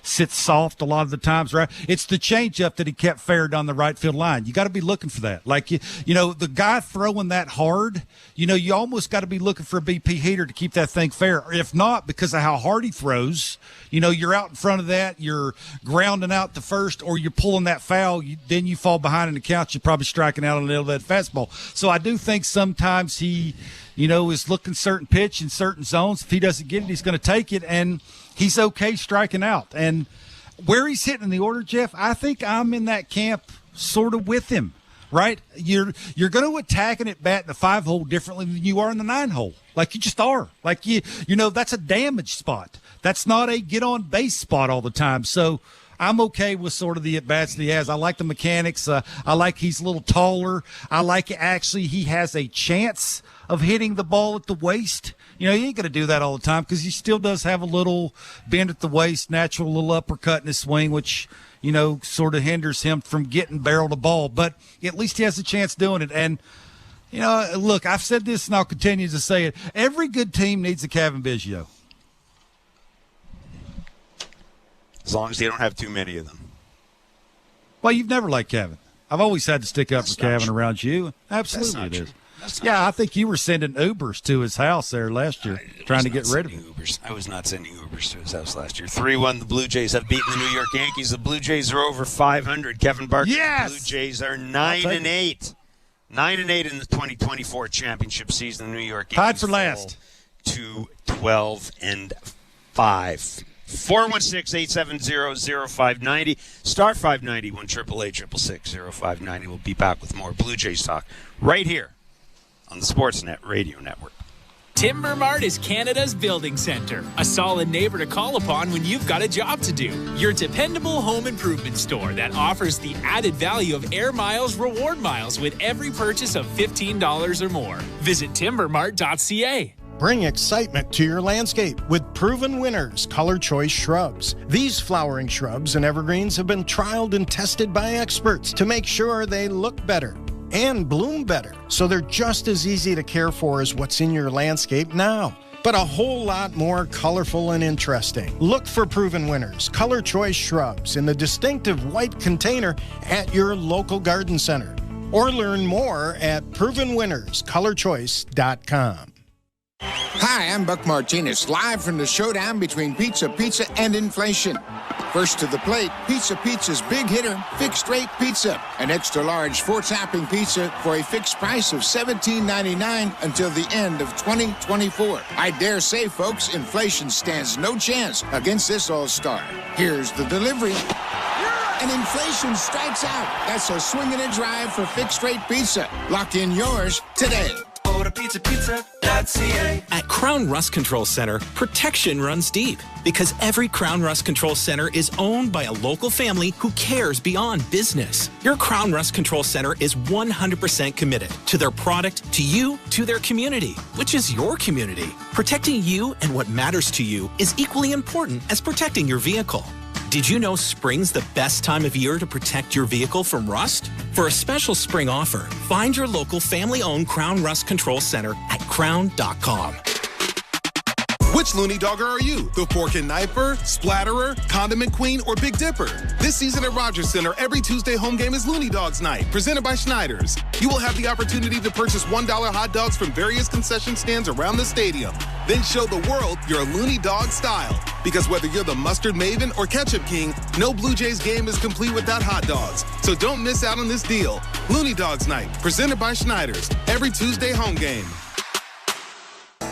sits soft a lot of the times, right? It's the changeup that he kept fair down the right field line. You got to be looking for that. Like, the guy throwing that hard, you almost got to be looking for a BP heater to keep that thing fair. If not, because of how hard he throws, you're out in front of that, you're grounding out the first, or you're pulling that foul, then you fall behind in the count, you're probably striking out on the elevated fastball. So I do think sometimes he, is looking certain pitch in certain zones. If he doesn't get it, he's going to take it, and he's okay striking out. And where he's hitting in the order, Jeff, I think I'm in that camp sort of with him, right? You're going to attack an at-bat in the 5-hole differently than you are in the 9-hole. Like you just are. Like, that's a damage spot. That's not a get-on-base spot all the time. So I'm okay with sort of the at-bats that he has. I like the mechanics. I like he's a little taller. I like actually he has a chance of hitting the ball at the waist. He ain't going to do that all the time because he still does have a little bend at the waist, natural little uppercut in his swing, which, sort of hinders him from getting barrel to ball. But at least he has a chance doing it. And, look, I've said this and I'll continue to say it. Every good team needs a Kevin Biggio. As long as they don't have too many of them. Well, you've never liked Kevin. I've always had to stick up for Kevin around you. Absolutely it is. Yeah, I think you were sending Ubers to his house there last year, trying to get rid of him. I was not sending Ubers to his house last year. 3-1, the Blue Jays have beaten the New York Yankees. The Blue Jays are over 500. Kevin Barker, yes! The Blue Jays are 9-8. 9-8 in the 2024 championship season. The New York Yankees tied for last. To 12-5. 416-870-0590. Star 590 1-888-666-0590. We'll be back with more Blue Jays talk right here on the Sportsnet Radio Network. Timber Mart is Canada's building center, a solid neighbor to call upon when you've got a job to do. Your dependable home improvement store that offers the added value of Air Miles reward miles with every purchase of $15 or more. Visit timbermart.ca. Bring excitement to your landscape with proven winners, Color Choice Shrubs. These flowering shrubs and evergreens have been trialed and tested by experts to make sure they look better and bloom better, so they're just as easy to care for as what's in your landscape now, but a whole lot more colorful and interesting. Look for proven winners, Color Choice Shrubs, in the distinctive white container at your local garden center, or learn more at provenwinnerscolorchoice.com. Hi, I'm Buck Martinez, live from the showdown between Pizza and inflation. First to the plate, Pizza's big hitter, fixed rate pizza. An extra large 4-topping pizza for a fixed price of $17.99 until the end of 2024. I dare say, folks, inflation stands no chance against this all-star. Here's the delivery. And inflation strikes out. That's a swing and a drive for fixed rate pizza. Lock in yours today. Pizza.ca. At Crown Rust Control Center, protection runs deep because every Crown Rust Control Center is owned by a local family who cares beyond business. Your Crown Rust Control Center is 100% committed to their product, to you, to their community, which is your community. Protecting you and what matters to you is equally important as protecting your vehicle. Did you know spring's the best time of year to protect your vehicle from rust? For a special spring offer, find your local family-owned Crown Rust Control Center at crown.com. Which Looney Dogger are you? The Fork and Knifer, Splatterer, Condiment Queen, or Big Dipper? This season at Rogers Center, every Tuesday home game is Looney Dogs Night, presented by Schneider's. You will have the opportunity to purchase $1 hot dogs from various concession stands around the stadium. Then show the world your Looney Dog style. Because whether you're the mustard maven or ketchup king, no Blue Jays game is complete without hot dogs. So don't miss out on this deal. Looney Dogs Night, presented by Schneider's, every Tuesday home game.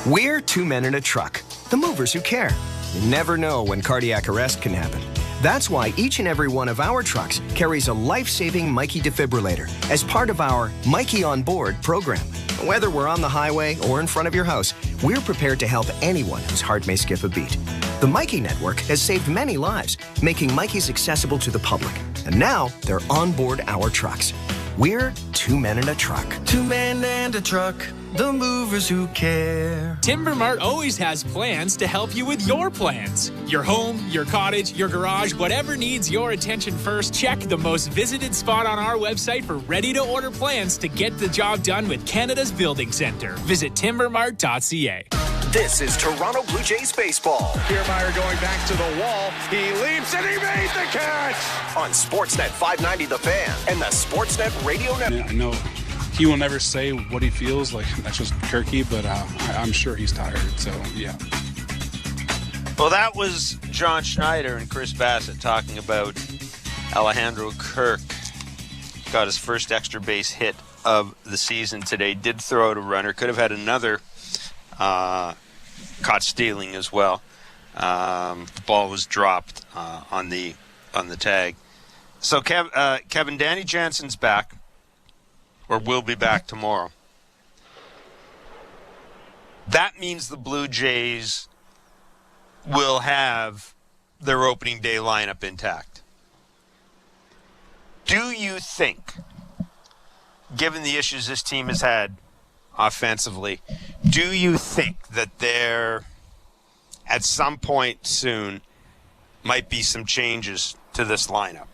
We're two men in a truck, the movers who care. You never know when cardiac arrest can happen. That's why each and every one of our trucks carries a life-saving Mikey defibrillator as part of our Mikey on Board program. Whether we're on the highway or in front of your house, we're prepared to help anyone whose heart may skip a beat. The Mikey Network has saved many lives, making Mikeys accessible to the public. And now they're on board our trucks. We're two men in a truck. Two men and a truck, the movers who care. Timber Mart always has plans to help you with your plans. Your home, your cottage, your garage, whatever needs your attention first, check the most visited spot on our website for ready-to-order plans to get the job done with Canada's Building Centre. Visit timbermart.ca. This is Toronto Blue Jays baseball. Kiermaier going back to the wall. He leaps and he made the catch. On Sportsnet 590 The Fan and the Sportsnet Radio Network. I know he will never say what he feels like. That's just Kirky, but I'm sure he's tired. So, yeah. Well, that was John Schneider and Chris Bassett talking about Alejandro Kirk. Got his first extra base hit of the season today. Did throw out a runner. Could have had another caught stealing as well. The ball was dropped on the tag. So Kevin, Danny Jansen's back, or will be back tomorrow. That means the Blue Jays will have their opening day lineup intact. Do you think, given the issues this team has had offensively, do you think that there, at some point soon, might be some changes to this lineup?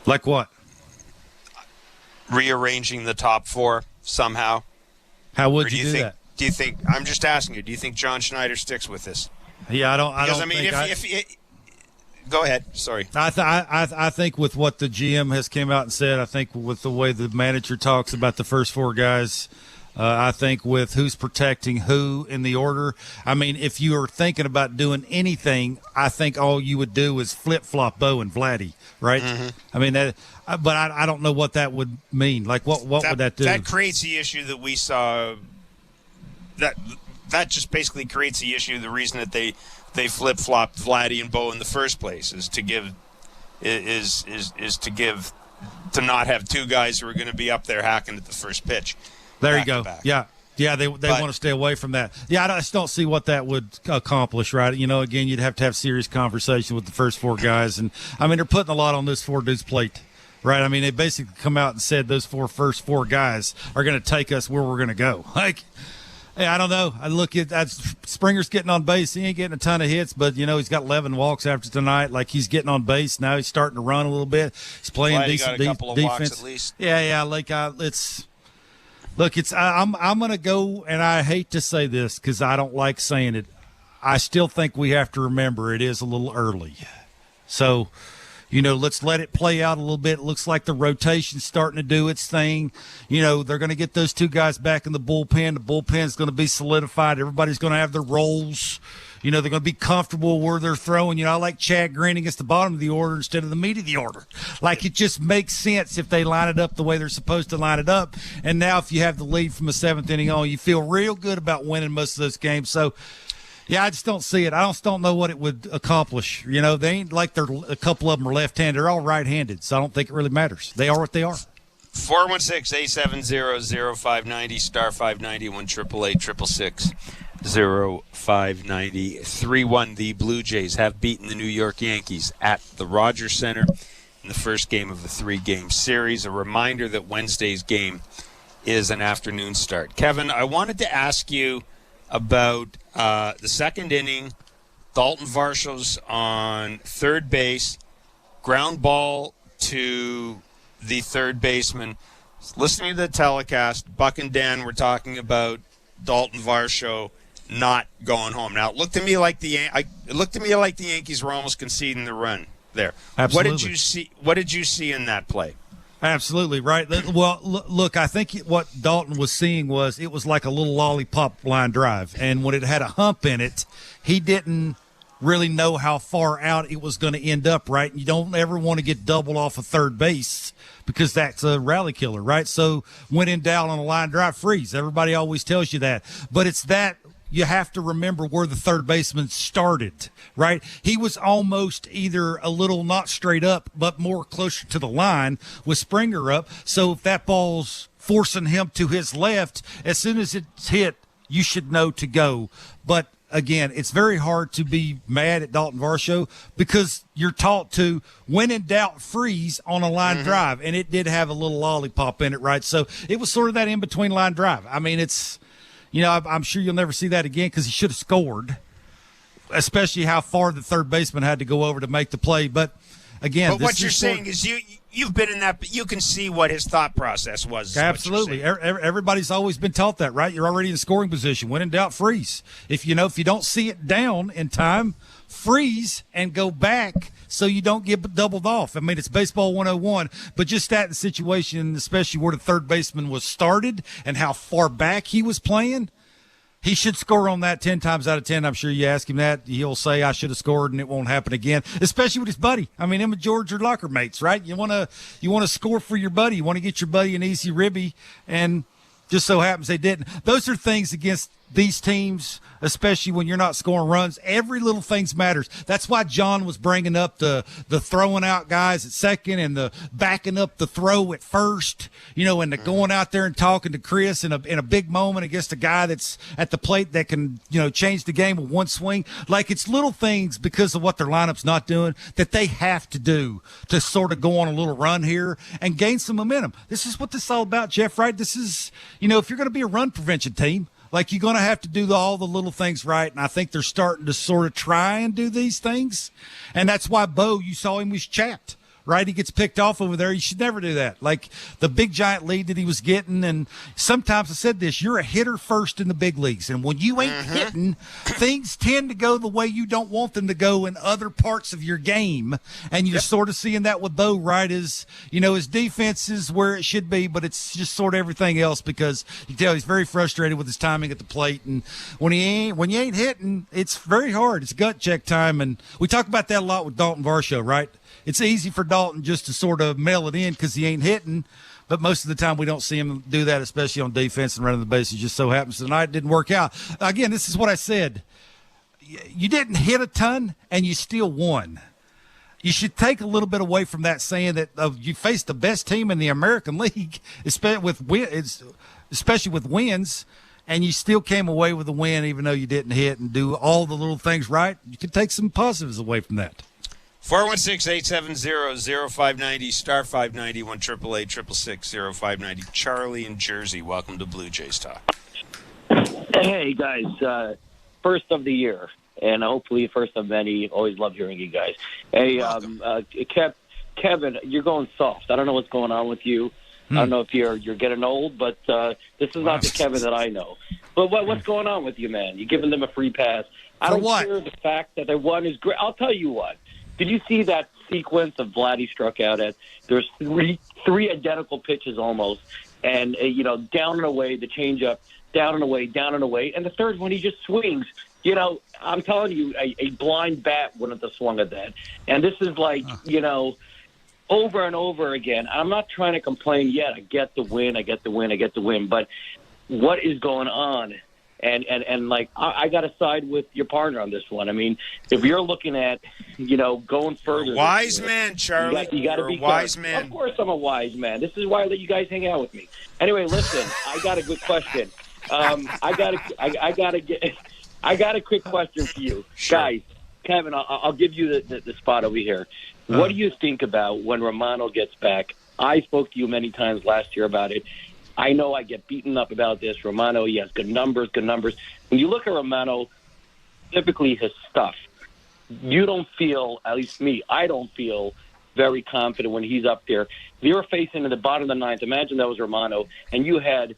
Like what? Rearranging the top four somehow? How would you do think, that? Do you think, I'm just asking you, do you think John Schneider sticks with this? Yeah, I don't go ahead. Sorry. I think with what the GM has came out and said, I think with the way the manager talks about the first four guys, I think with who's protecting who in the order. I mean, if you are thinking about doing anything, I think all you would do is flip-flop Bo and Vladdy, right? Mm-hmm. I mean, but I don't know what that would mean. Like, what would that do? That creates the issue that we saw. That just basically creates the issue. The reason that they flip-flopped Vladdy and Bo in the first place is to not have two guys who are going to be up there hacking at the first pitch. There you go. Yeah, they want to stay away from that. Yeah, I just don't see what that would accomplish, right? You know, again, you'd have to have serious conversation with the first four guys. And, I mean, they're putting a lot on those four dudes' plate, right? I mean, they basically come out and said those first four guys are going to take us where we're going to go. Like, hey, I don't know. I look at that. Springer's getting on base. He ain't getting a ton of hits, but, you know, he's got 11 walks after tonight. Like, he's getting on base. Now he's starting to run a little bit. He's playing decent got a couple of defense. Walks at least. Yeah. Like, I'm going to go, and I hate to say this because I don't like saying it. I still think we have to remember it is a little early. So, you know, let's let it play out a little bit. It looks like the rotation's starting to do its thing. You know, they're going to get those two guys back in the bullpen. The bullpen's going to be solidified. Everybody's going to have their roles. You know, they're going to be comfortable where they're throwing. You know, I like Chad Green against the bottom of the order instead of the meat of the order. Like, it just makes sense if they line it up the way they're supposed to line it up. And now if you have the lead from the seventh inning on, you feel real good about winning most of those games. So, yeah, I just don't see it. I just don't know what it would accomplish. You know, they ain't like a couple of them are left-handed. They're all right-handed, so I don't think it really matters. They are what they are. 416-870-0590, star 590, 1-888-666. 0590 3-1. The Blue Jays have beaten the New York Yankees at the Rogers Center in the first game of the 3-game series. A reminder that Wednesday's game is an afternoon start. Kevin, I wanted to ask you about the second inning. Dalton Varsho's on third base, ground ball to the third baseman. Listening to the telecast, Buck and Dan were talking about Dalton Varsho not going home. Now, it looked to me like the Yankees were almost conceding the run there. Absolutely. What did you see in that play? Absolutely, right. Well, look, I think what Dalton was seeing was it was like a little lollipop line drive. And when it had a hump in it, he didn't really know how far out it was going to end up, right? You don't ever want to get doubled off of third base because that's a rally killer, right? So when in doubt on a line drive, freeze. Everybody always tells you that. But it's that you have to remember where the third baseman started, right? He was almost either a little not straight up, but more closer to the line with Springer up. So if that ball's forcing him to his left, as soon as it's hit, you should know to go. But again, it's very hard to be mad at Dalton Varsho because you're taught to, when in doubt, freeze on a line drive. And it did have a little lollipop in it, right? So it was sort of that in-between line drive. I mean, it's, you know, I'm sure you'll never see that again because he should have scored, especially how far the third baseman had to go over to make the play. But again, what you're saying is you've been in that, but you can see what his thought process was. Absolutely. Everybody's always been taught that, right? You're already in scoring position. When in doubt, freeze. If you don't see it down in time, freeze and go back so you don't get doubled off. I mean, it's baseball 101, but just that in the situation, especially where the third baseman was started and how far back he was playing, he should score on that 10 times out of 10. I'm sure you ask him that, he'll say, I should have scored, and it won't happen again, especially with his buddy. I mean, him and George are locker mates, right? You want to score for your buddy. You want to get your buddy an easy ribby, and just so happens they didn't. Those are things against these teams, especially when you're not scoring runs. Every little thing matters. That's why John was bringing up the throwing out guys at second and the backing up the throw at first, and the going out there and talking to Chris in a big moment against a guy that's at the plate that can, change the game with one swing. Like, it's little things because of what their lineup's not doing that they have to do to sort of go on a little run here and gain some momentum. This is what this is all about, Jeff, right? This is, if you're going to be a run prevention team, like, you're going to have to do all the little things right, and I think they're starting to sort of try and do these things. And that's why Bo, you saw him, was chapped, right? He gets picked off over there. You should never do that. Like, the big giant lead that he was getting, and sometimes I said this, you're a hitter first in the big leagues, and when you ain't hitting, things tend to go the way you don't want them to go in other parts of your game, and you're sort of seeing that with Bo, right? His defense is where it should be, but it's just sort of everything else because you can tell he's very frustrated with his timing at the plate, and when you ain't hitting, it's very hard. It's gut check time, and we talk about that a lot with Dalton Varsho, right? It's easy for Dalton just to sort of mail it in because he ain't hitting, but most of the time we don't see him do that, especially on defense and running the bases. Just so happens tonight it didn't work out. Again, this is what I said. You didn't hit a ton, and you still won. You should take a little bit away from that saying that you faced the best team in the American League, especially with wins, and you still came away with a win even though you didn't hit and do all the little things right. You can take some positives away from that. 416-870-0590, star 590, 1-888-666-0590. Charlie in Jersey, welcome to Blue Jays Talk. Hey, guys. First of the year, and hopefully first of many. Always love hearing you guys. Hey, Kevin, you're going soft. I don't know what's going on with you. I don't know if you're getting old, but this is not the Kevin that I know. But what's going on with you, man? You're giving them a free pass. I don't care the fact that they won is great. I'll tell you what. Did you see that sequence of Vladdy struck out at? There's three identical pitches almost, and down and away, the changeup, down and away, and the third one he just swings. I'm telling you, a blind bat wouldn't have swung at that. And this is like over and over again. I'm not trying to complain yet. I get the win, but what is going on? And like, I got to side with your partner on this one. I mean, if you're looking at, going further. Wise man, Charlie. You got to be a wise man. Of course I'm a wise man. This is why I let you guys hang out with me. Anyway, listen, I got a good question. I got a quick question for you. Sure. Guys. Kevin, I'll give you the spot over here. What do you think about when Romano gets back? I spoke to you many times last year about it. I know I get beaten up about this. Romano, he has good numbers. When you look at Romano, typically his stuff, you don't feel, at least me, I don't feel very confident when he's up there. If you were facing in the bottom of the ninth, imagine that was Romano, and you had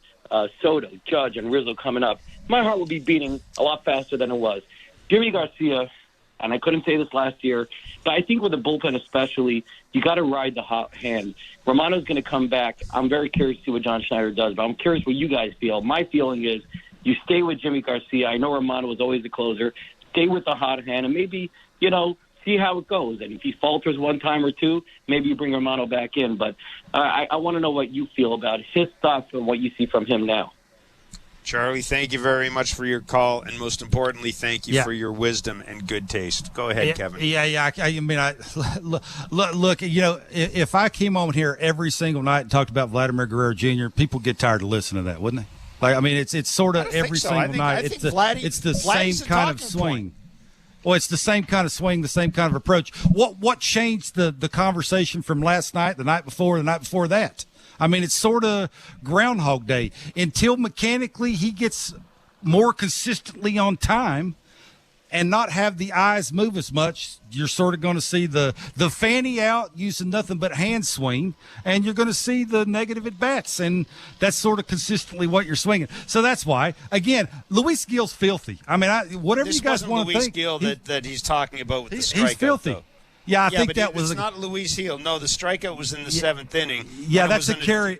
Soto, Judge, and Rizzo coming up. My heart would be beating a lot faster than it was. Jimmy Garcia, and I couldn't say this last year, but I think with the bullpen especially, you got to ride the hot hand. Romano's going to come back. I'm very curious to see what John Schneider does, but I'm curious what you guys feel. My feeling is you stay with Jimmy Garcia. I know Romano was always the closer. Stay with the hot hand, and maybe, see how it goes. And if he falters one time or two, maybe you bring Romano back in. But I want to know what you feel about his thoughts and what you see from him now. Charlie, thank you very much for your call, and most importantly, thank you for your wisdom and good taste. Go ahead, Kevin. Look, if I came on here every single night and talked about Vladimir Guerrero Jr., people get tired of listening to that, wouldn't they? It's sort of every single night. It's the same kind of swing. Well, it's the same kind of swing, the same kind of approach. What changed the conversation from last night, the night before that? It's sort of Groundhog Day. Until mechanically he gets more consistently on time and not have the eyes move as much, you're sort of going to see the fanny out using nothing but hand swing, and you're going to see the negative at-bats, and that's sort of consistently what you're swinging. So that's why, again, Luis Gil's filthy. Whatever you guys want to think. This wasn't Luis Gil that he's talking about with the strikeout, he's filthy. Though. Yeah, I think that was... It's not Luis Gil. No, the strikeout was in the seventh inning. Yeah, that's a carry...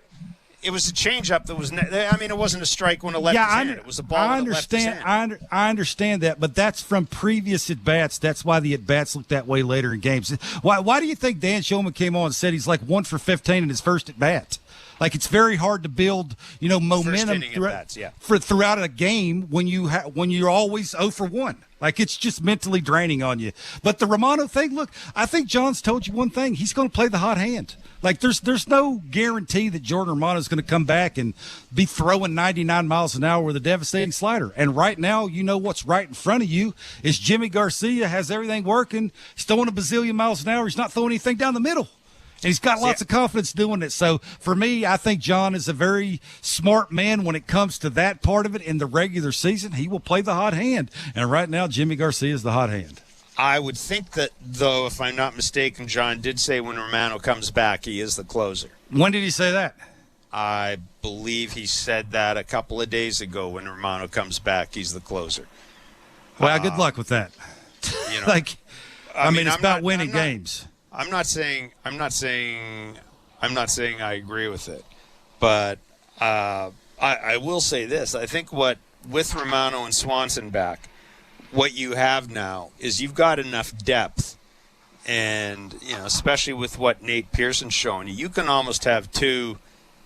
It was a changeup that was. It wasn't a strike when it left his hand. It was a ball when it left his hand. I understand that, but that's from previous at bats. That's why the at bats look that way later in games. Why do you think Dan Shulman came on and said he's like 1 for 15 in his first at bat? Like, it's very hard to build, momentum throughout a game when you're always 0 for 1. Like, it's just mentally draining on you. But the Romano thing, look, I think John's told you one thing. He's going to play the hot hand. Like, there's no guarantee that Jordan Romano is going to come back and be throwing 99 miles an hour with a devastating slider. And right now, what's right in front of you is Jimmy Garcia has everything working. He's throwing a bazillion miles an hour. He's not throwing anything down the middle. And he's got lots of confidence doing it. So, for me, I think John is a very smart man when it comes to that part of it in the regular season. He will play the hot hand. And right now, Jimmy Garcia is the hot hand. I would think that, though, if I'm not mistaken, John did say when Romano comes back, he is the closer. When did he say that? I believe he said that a couple of days ago. When Romano comes back, he's the closer. Well, good luck with that. It's about winning games. I'm not saying I agree with it, but I will say this. I think with Romano and Swanson back, what you have now is you've got enough depth, and especially with what Nate Pearson's showing you can almost have 2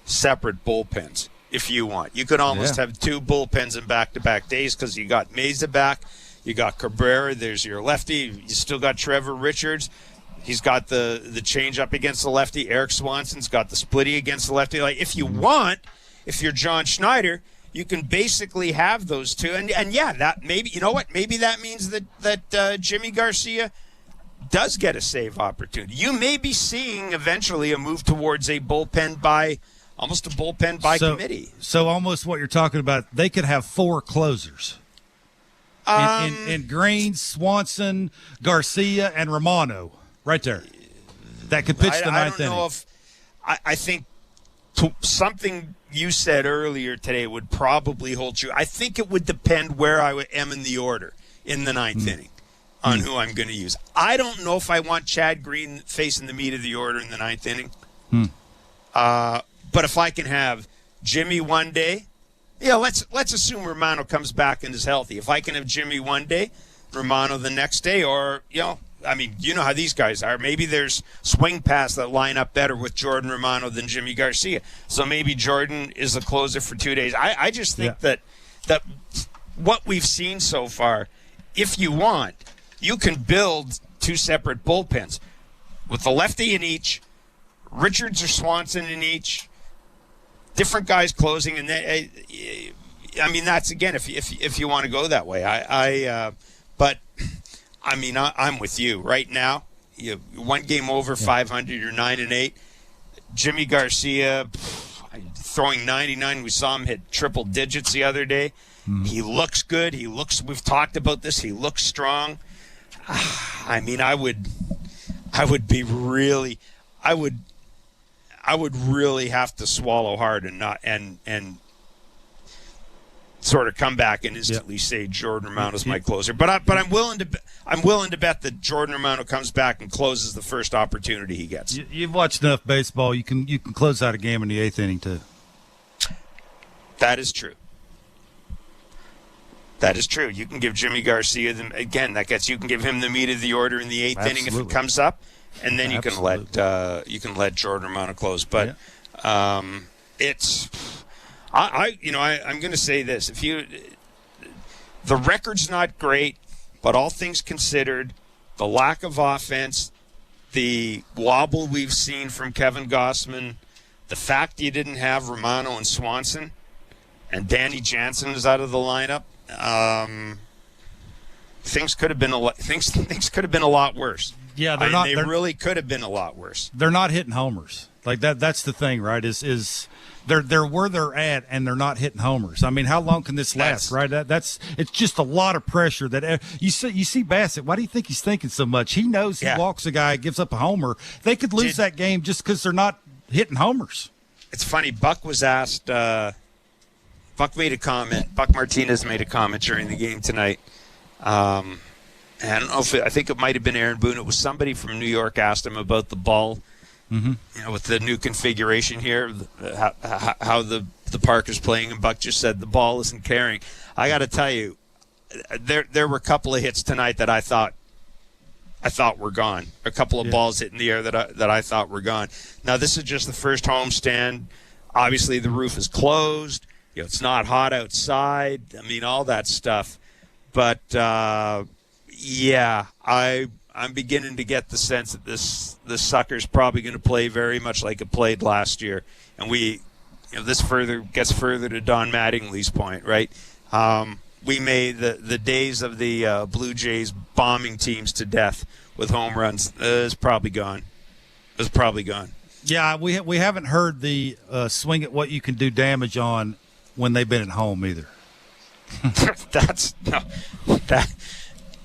separate bullpens if you want. You could almost have 2 bullpens in back-to-back days because you got Meza back, you got Cabrera, there's your lefty, you still got Trevor Richards. He's got the change-up against the lefty. Eric Swanson's got the splitty against the lefty. Like, if you want, if you're John Schneider, you can basically have those 2. And that maybe, maybe that means that Jimmy Garcia does get a save opportunity. You may be seeing eventually a move towards a bullpen by committee. So almost what you're talking about, they could have 4 closers. In Green, Swanson, Garcia, and Romano. Right there. That could pitch the ninth inning. I don't know if I think something you said earlier today would probably hold true. I think it would depend where I am in the order in the ninth inning on who I'm going to use. I don't know if I want Chad Green facing the meat of the order in the ninth inning. But if I can have Jimmy one day, let's assume Romano comes back and is healthy. If I can have Jimmy one day, Romano the next day, or you know how these guys are. Maybe there's swing paths that line up better with Jordan Romano than Jimmy Garcia. So maybe Jordan is the closer for 2 days. I just think that what we've seen so far, if you want, you can build 2 separate bullpens with the lefty in each, Richards or Swanson in each, different guys closing, and then, that's again if you want to go that way. I'm with you right now. You 1 game over 500. You're 9-8. Jimmy Garcia throwing 99. We saw him hit triple digits the other day. He looks good. We've talked about this. He looks strong. I I would really have to swallow hard and not and sort of come back and instantly say Jordan Romano's my closer. But I'm willing to bet that Jordan Romano comes back and closes the first opportunity he gets. You've watched enough baseball. You can close out a game in the 8th inning too. That is true. That is true. You can give Jimmy Garcia you can give him the meat of the order in the 8th inning if it comes up, and then you can let Jordan Romano close. But it's. I'm going to say this: the record's not great, but all things considered, the lack of offense, the wobble we've seen from Kevin Gausman, the fact you didn't have Romano and Swanson, and Danny Jansen is out of the lineup, things could have been things could have been a lot worse. Yeah, they really could have been a lot worse. They're not hitting homers like that. That's the thing, right? Is they're where they're at, and they're not hitting homers. I mean, how long can this last, right? It's just a lot of pressure that you see Bassett. Why do you think he's thinking so much? He knows he walks a guy, gives up a homer. They could lose that game just because they're not hitting homers. It's funny. Buck was asked. Buck made a comment. Buck Martinez made a comment during the game tonight. I don't know I think it might have been Aaron Boone. It was somebody from New York asked him about the ball. Mm-hmm. With the new configuration here, how the park is playing, and Buck just said the ball isn't carrying. I got to tell you, there were a couple of hits tonight that I thought were gone. A couple of balls hit in the air that I thought were gone. Now this is just the first homestand. Obviously the roof is closed. It's not hot outside. I mean, all that stuff. But I'm beginning to get the sense that this sucker's probably going to play very much like it played last year. And this gets further to Don Mattingly's point, right? We made the days of the Blue Jays bombing teams to death with home runs. It's probably gone. Yeah, we haven't heard the swing at what you can do damage on when they've been at home either.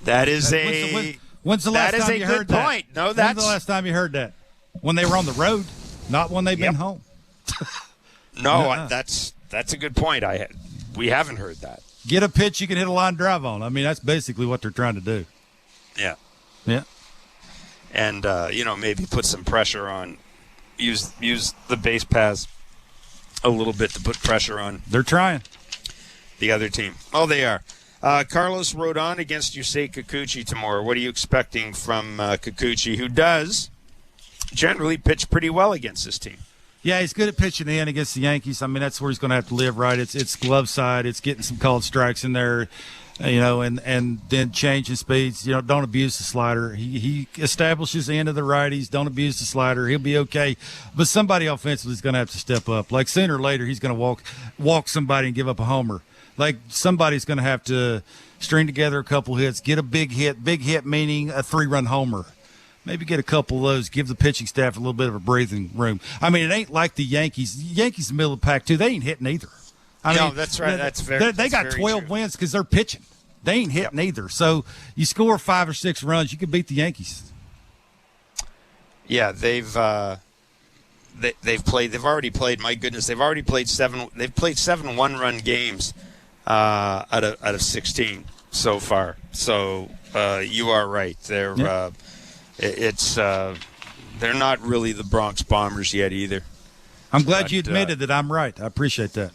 That is a. When's the last time you heard that? Point. No, When's the last time you heard that? When they were on the road, not when they've been home. No, that's a good point. We haven't heard that. Get a pitch you can hit a line drive on. I mean, that's basically what they're trying to do. Yeah. Yeah. And maybe put some pressure on. Use the base paths a little bit to put pressure on. They're trying. The other team. Oh, they are. Carlos Rodon against Yusei Kikuchi tomorrow. What are you expecting from Kikuchi, who does generally pitch pretty well against this team? Yeah, he's good at pitching in against the Yankees. I mean, that's where he's going to have to live, right? It's glove side. It's getting some called strikes in there, and then changing speeds. Don't abuse the slider. He establishes the end of the righties. Don't abuse the slider. He'll be okay. But somebody offensively is going to have to step up. Like sooner or later, he's going to walk somebody and give up a homer. Like somebody's going to have to string together a couple hits, get a big hit. Big hit meaning a 3-run homer. Maybe get a couple of those, give the pitching staff a little bit of a breathing room. I mean, it ain't like the Yankees. The Yankees in the middle of the pack, too. They ain't hitting either. No, that's right. They got 12 wins because they're pitching. They ain't hitting either. So you score 5 or 6 runs, you can beat the Yankees. Yeah, they've already played. My goodness, they've already played 7. They've played 7 one-run games out of 16 so far. So you are right. They're not really the Bronx Bombers yet either. I'm glad you admitted that I'm right. I appreciate that.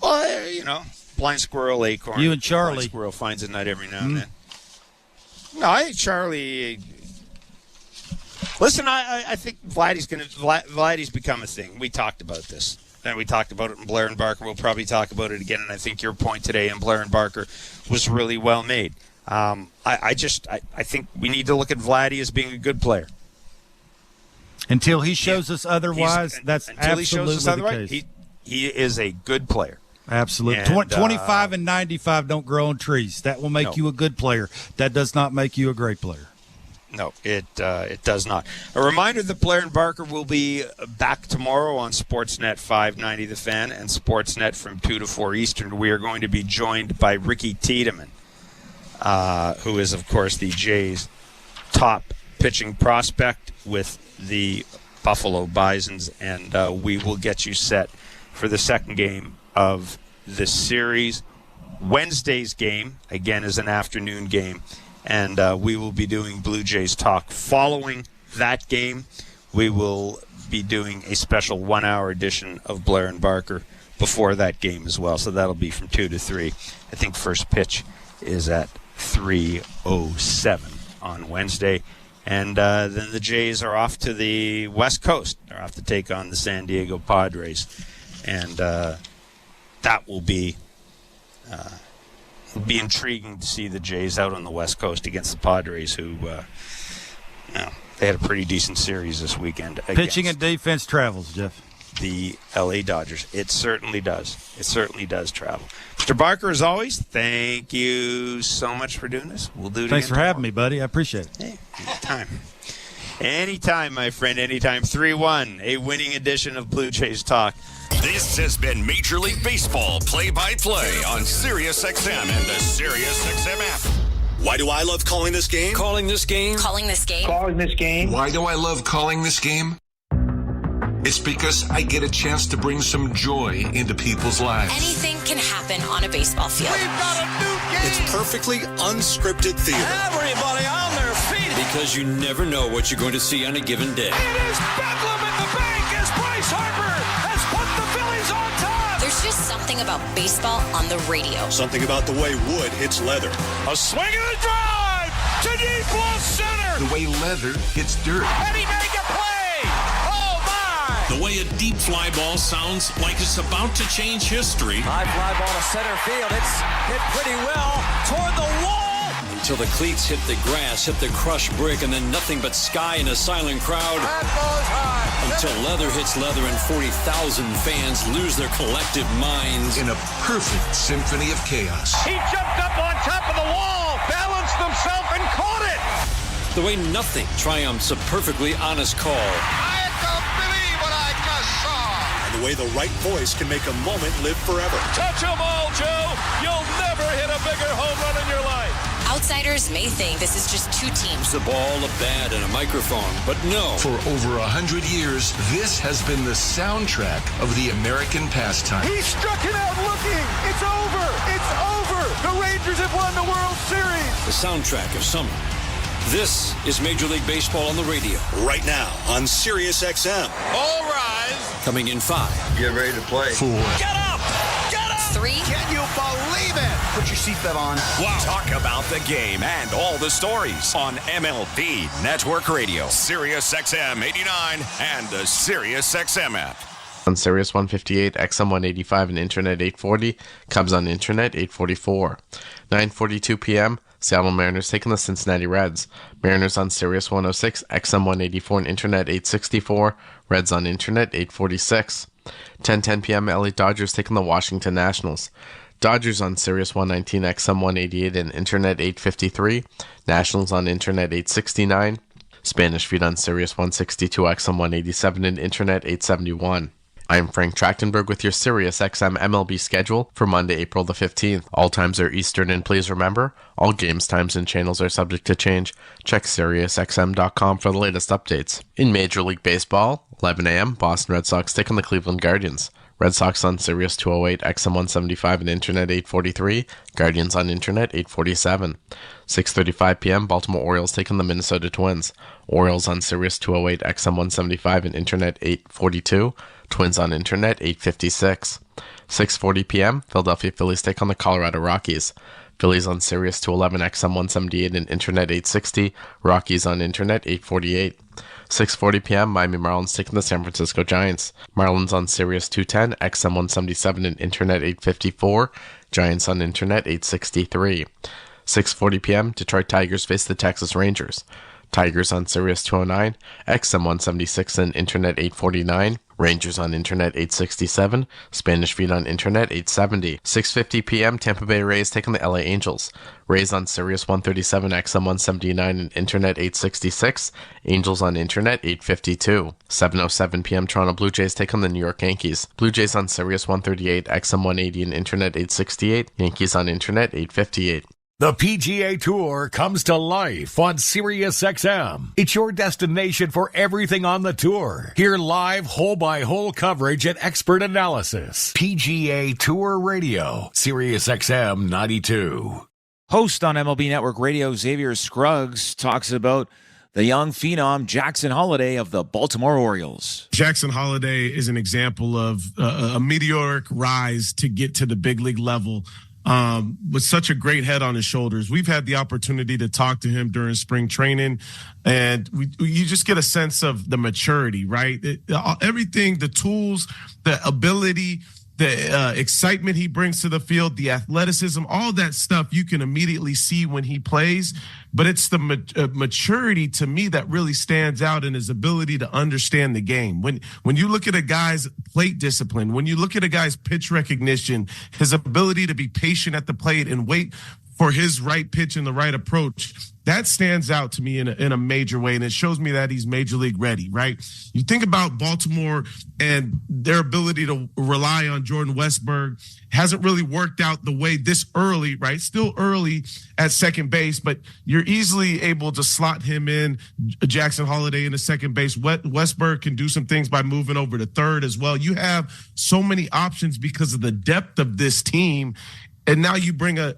Well, blind squirrel, acorn. You and Charlie. Blind squirrel finds a nut every now and then. No, I think Charlie. Listen, I think Vladdy's become a thing. We talked about this. And we talked about it in Blair and Barker. We'll probably talk about it again. And I think your point today in Blair and Barker was really well made. I think we need to look at Vladdy as being a good player. Until he shows us otherwise, that's until absolutely he shows us otherwise, the case. He is a good player. Absolutely. 25 and 95 don't grow on trees. That will make you a good player. That does not make you a great player. No, it does not. A reminder that Blair and Barker will be back tomorrow on Sportsnet 590 The Fan and Sportsnet from 2 to 4 Eastern. We are going to be joined by Ricky Tiedemann, who is, of course, the Jays' top pitching prospect with the Buffalo Bisons, and we will get you set for the second game of this series. Wednesday's game, again, is an afternoon game, and we will be doing Blue Jays Talk following that game. We will be doing a special 1-hour edition of Blair and Barker before that game as well, so that'll be from 2 to 3. I think first pitch is at 3:07 on Wednesday. And then the Jays are off to the West Coast. They're off to take on the San Diego Padres. And that will be intriguing to see the Jays out on the West Coast against the Padres, who they had a pretty decent series this weekend. Pitching and defense travels, Jeff. The L.A. Dodgers. It certainly does. It certainly does travel. Mr. Barker, as always, thank you so much for doing this. We'll do it Thanks again for having me, buddy. I appreciate it. Hey, anytime. Anytime, my friend, anytime. 3-1, a winning edition of Blue Jays Talk. This has been Major League Baseball play-by-play on SiriusXM and the SiriusXM app. Why do I love calling this game? Calling this game. Calling this game. Calling this game. Why do I love calling this game? It's because I get a chance to bring some joy into people's lives. Anything can happen on a baseball field. We've got a new game. It's perfectly unscripted theater. Everybody on their feet. Because you never know what you're going to see on a given day. It is bedlam in the bank as Bryce Harper has put the Phillies on top. There's just something about baseball on the radio. Something about the way wood hits leather. A swing and a drive to deep left center. The way leather hits dirt. And he made a play. The way a deep fly ball sounds like it's about to change history. High fly ball to center field. It's hit pretty well toward the wall. Until the cleats hit the grass, hit the crushed brick, and then nothing but sky and a silent crowd. That ball is high. Until leather hits leather and 40,000 fans lose their collective minds. In a perfect symphony of chaos. He jumped up on top of the wall, balanced himself, and caught it. The way nothing triumphs a perfectly honest call. The way the right voice can make a moment live forever. Touch 'em all, Joe. You'll never hit a bigger home run in your life. Outsiders may think this is just two teams. The ball, a bat, and a microphone. But no. For over 100 years, this has been the soundtrack of the American pastime. He struck it out looking. It's over. It's over. The Rangers have won the World Series. The soundtrack of summer. This is Major League Baseball on the radio. Right now on SiriusXM. All rise. Coming in 5. Get ready to play. 4. Get up. Get up. 3. Can you believe it? Put your seatbelt on. Wow. Talk about the game and all the stories on MLB Network Radio, SiriusXM 89, and the SiriusXM app. On Sirius 158, XM 185, and Internet 840. Cubs on Internet 844. 9:42 p.m. Seattle Mariners taking the Cincinnati Reds. Mariners on Sirius 106, XM 184, and Internet 864. Reds on Internet 846. 10:10 p.m. LA Dodgers taking the Washington Nationals. Dodgers on Sirius 119, XM 188, and Internet 853. Nationals on Internet 869. Spanish Feed on Sirius 162, XM 187, and Internet 871. I am Frank Trachtenberg with your Sirius XM MLB schedule for Monday, April the 15th. All times are Eastern, and please remember, all games, times, and channels are subject to change. Check SiriusXM.com for the latest updates. In Major League Baseball, 11 a.m., Boston Red Sox taking the Cleveland Guardians. Red Sox on Sirius 208, XM 175, and Internet 843. Guardians on Internet 847. 6:35 p.m., Baltimore Orioles taking the Minnesota Twins. Orioles on Sirius 208, XM 175, and Internet 842. Twins on Internet 856. 6:40 p.m., Philadelphia Phillies take on the Colorado Rockies. Phillies on Sirius 211, XM 178, and Internet 860. Rockies on Internet 848. 6:40 p.m., Miami Marlins taking the San Francisco Giants. Marlins on Sirius 210, XM 177, and Internet 854. Giants on Internet 863. 6:40 p.m., Detroit Tigers face the Texas Rangers. Tigers on Sirius 209, XM 176, and Internet 849. Rangers on Internet 867. Spanish Feed on Internet 870. 6:50 p.m., Tampa Bay Rays taking the LA Angels. Rays on Sirius 137, XM 179, and Internet 866. Angels on Internet 852. 7:07 p.m., Toronto Blue Jays take on the New York Yankees. Blue Jays on Sirius 138, XM 180, and Internet 868. Yankees on Internet 858. The PGA Tour comes to life on SiriusXM. It's your destination for everything on the tour. Hear live hole-by-hole coverage and expert analysis. PGA Tour Radio, SiriusXM 92. Host on MLB Network Radio, Xavier Scruggs, talks about the young phenom Jackson Holliday of the Baltimore Orioles. Jackson Holliday is an example of a meteoric rise to get to the big league level. With such a great head on his shoulders. We've had the opportunity to talk to him during spring training, and you just get a sense of the maturity, right? Everything, the tools, the ability, the excitement he brings to the field, the athleticism, all that stuff you can immediately see when he plays. But it's the maturity to me that really stands out in his ability to understand the game. When you look at a guy's plate discipline, when you look at a guy's pitch recognition, his ability to be patient at the plate and wait for his right pitch and the right approach, that stands out to me in a major way, and it shows me that he's major league ready, right? You think about Baltimore and their ability to rely on Jordan Westburg hasn't really worked out the way this early, right? Still early at second base, but you're easily able to slot him in, Jackson Holliday into second base. Westburg can do some things by moving over to third as well. You have so many options because of the depth of this team, and now you bring a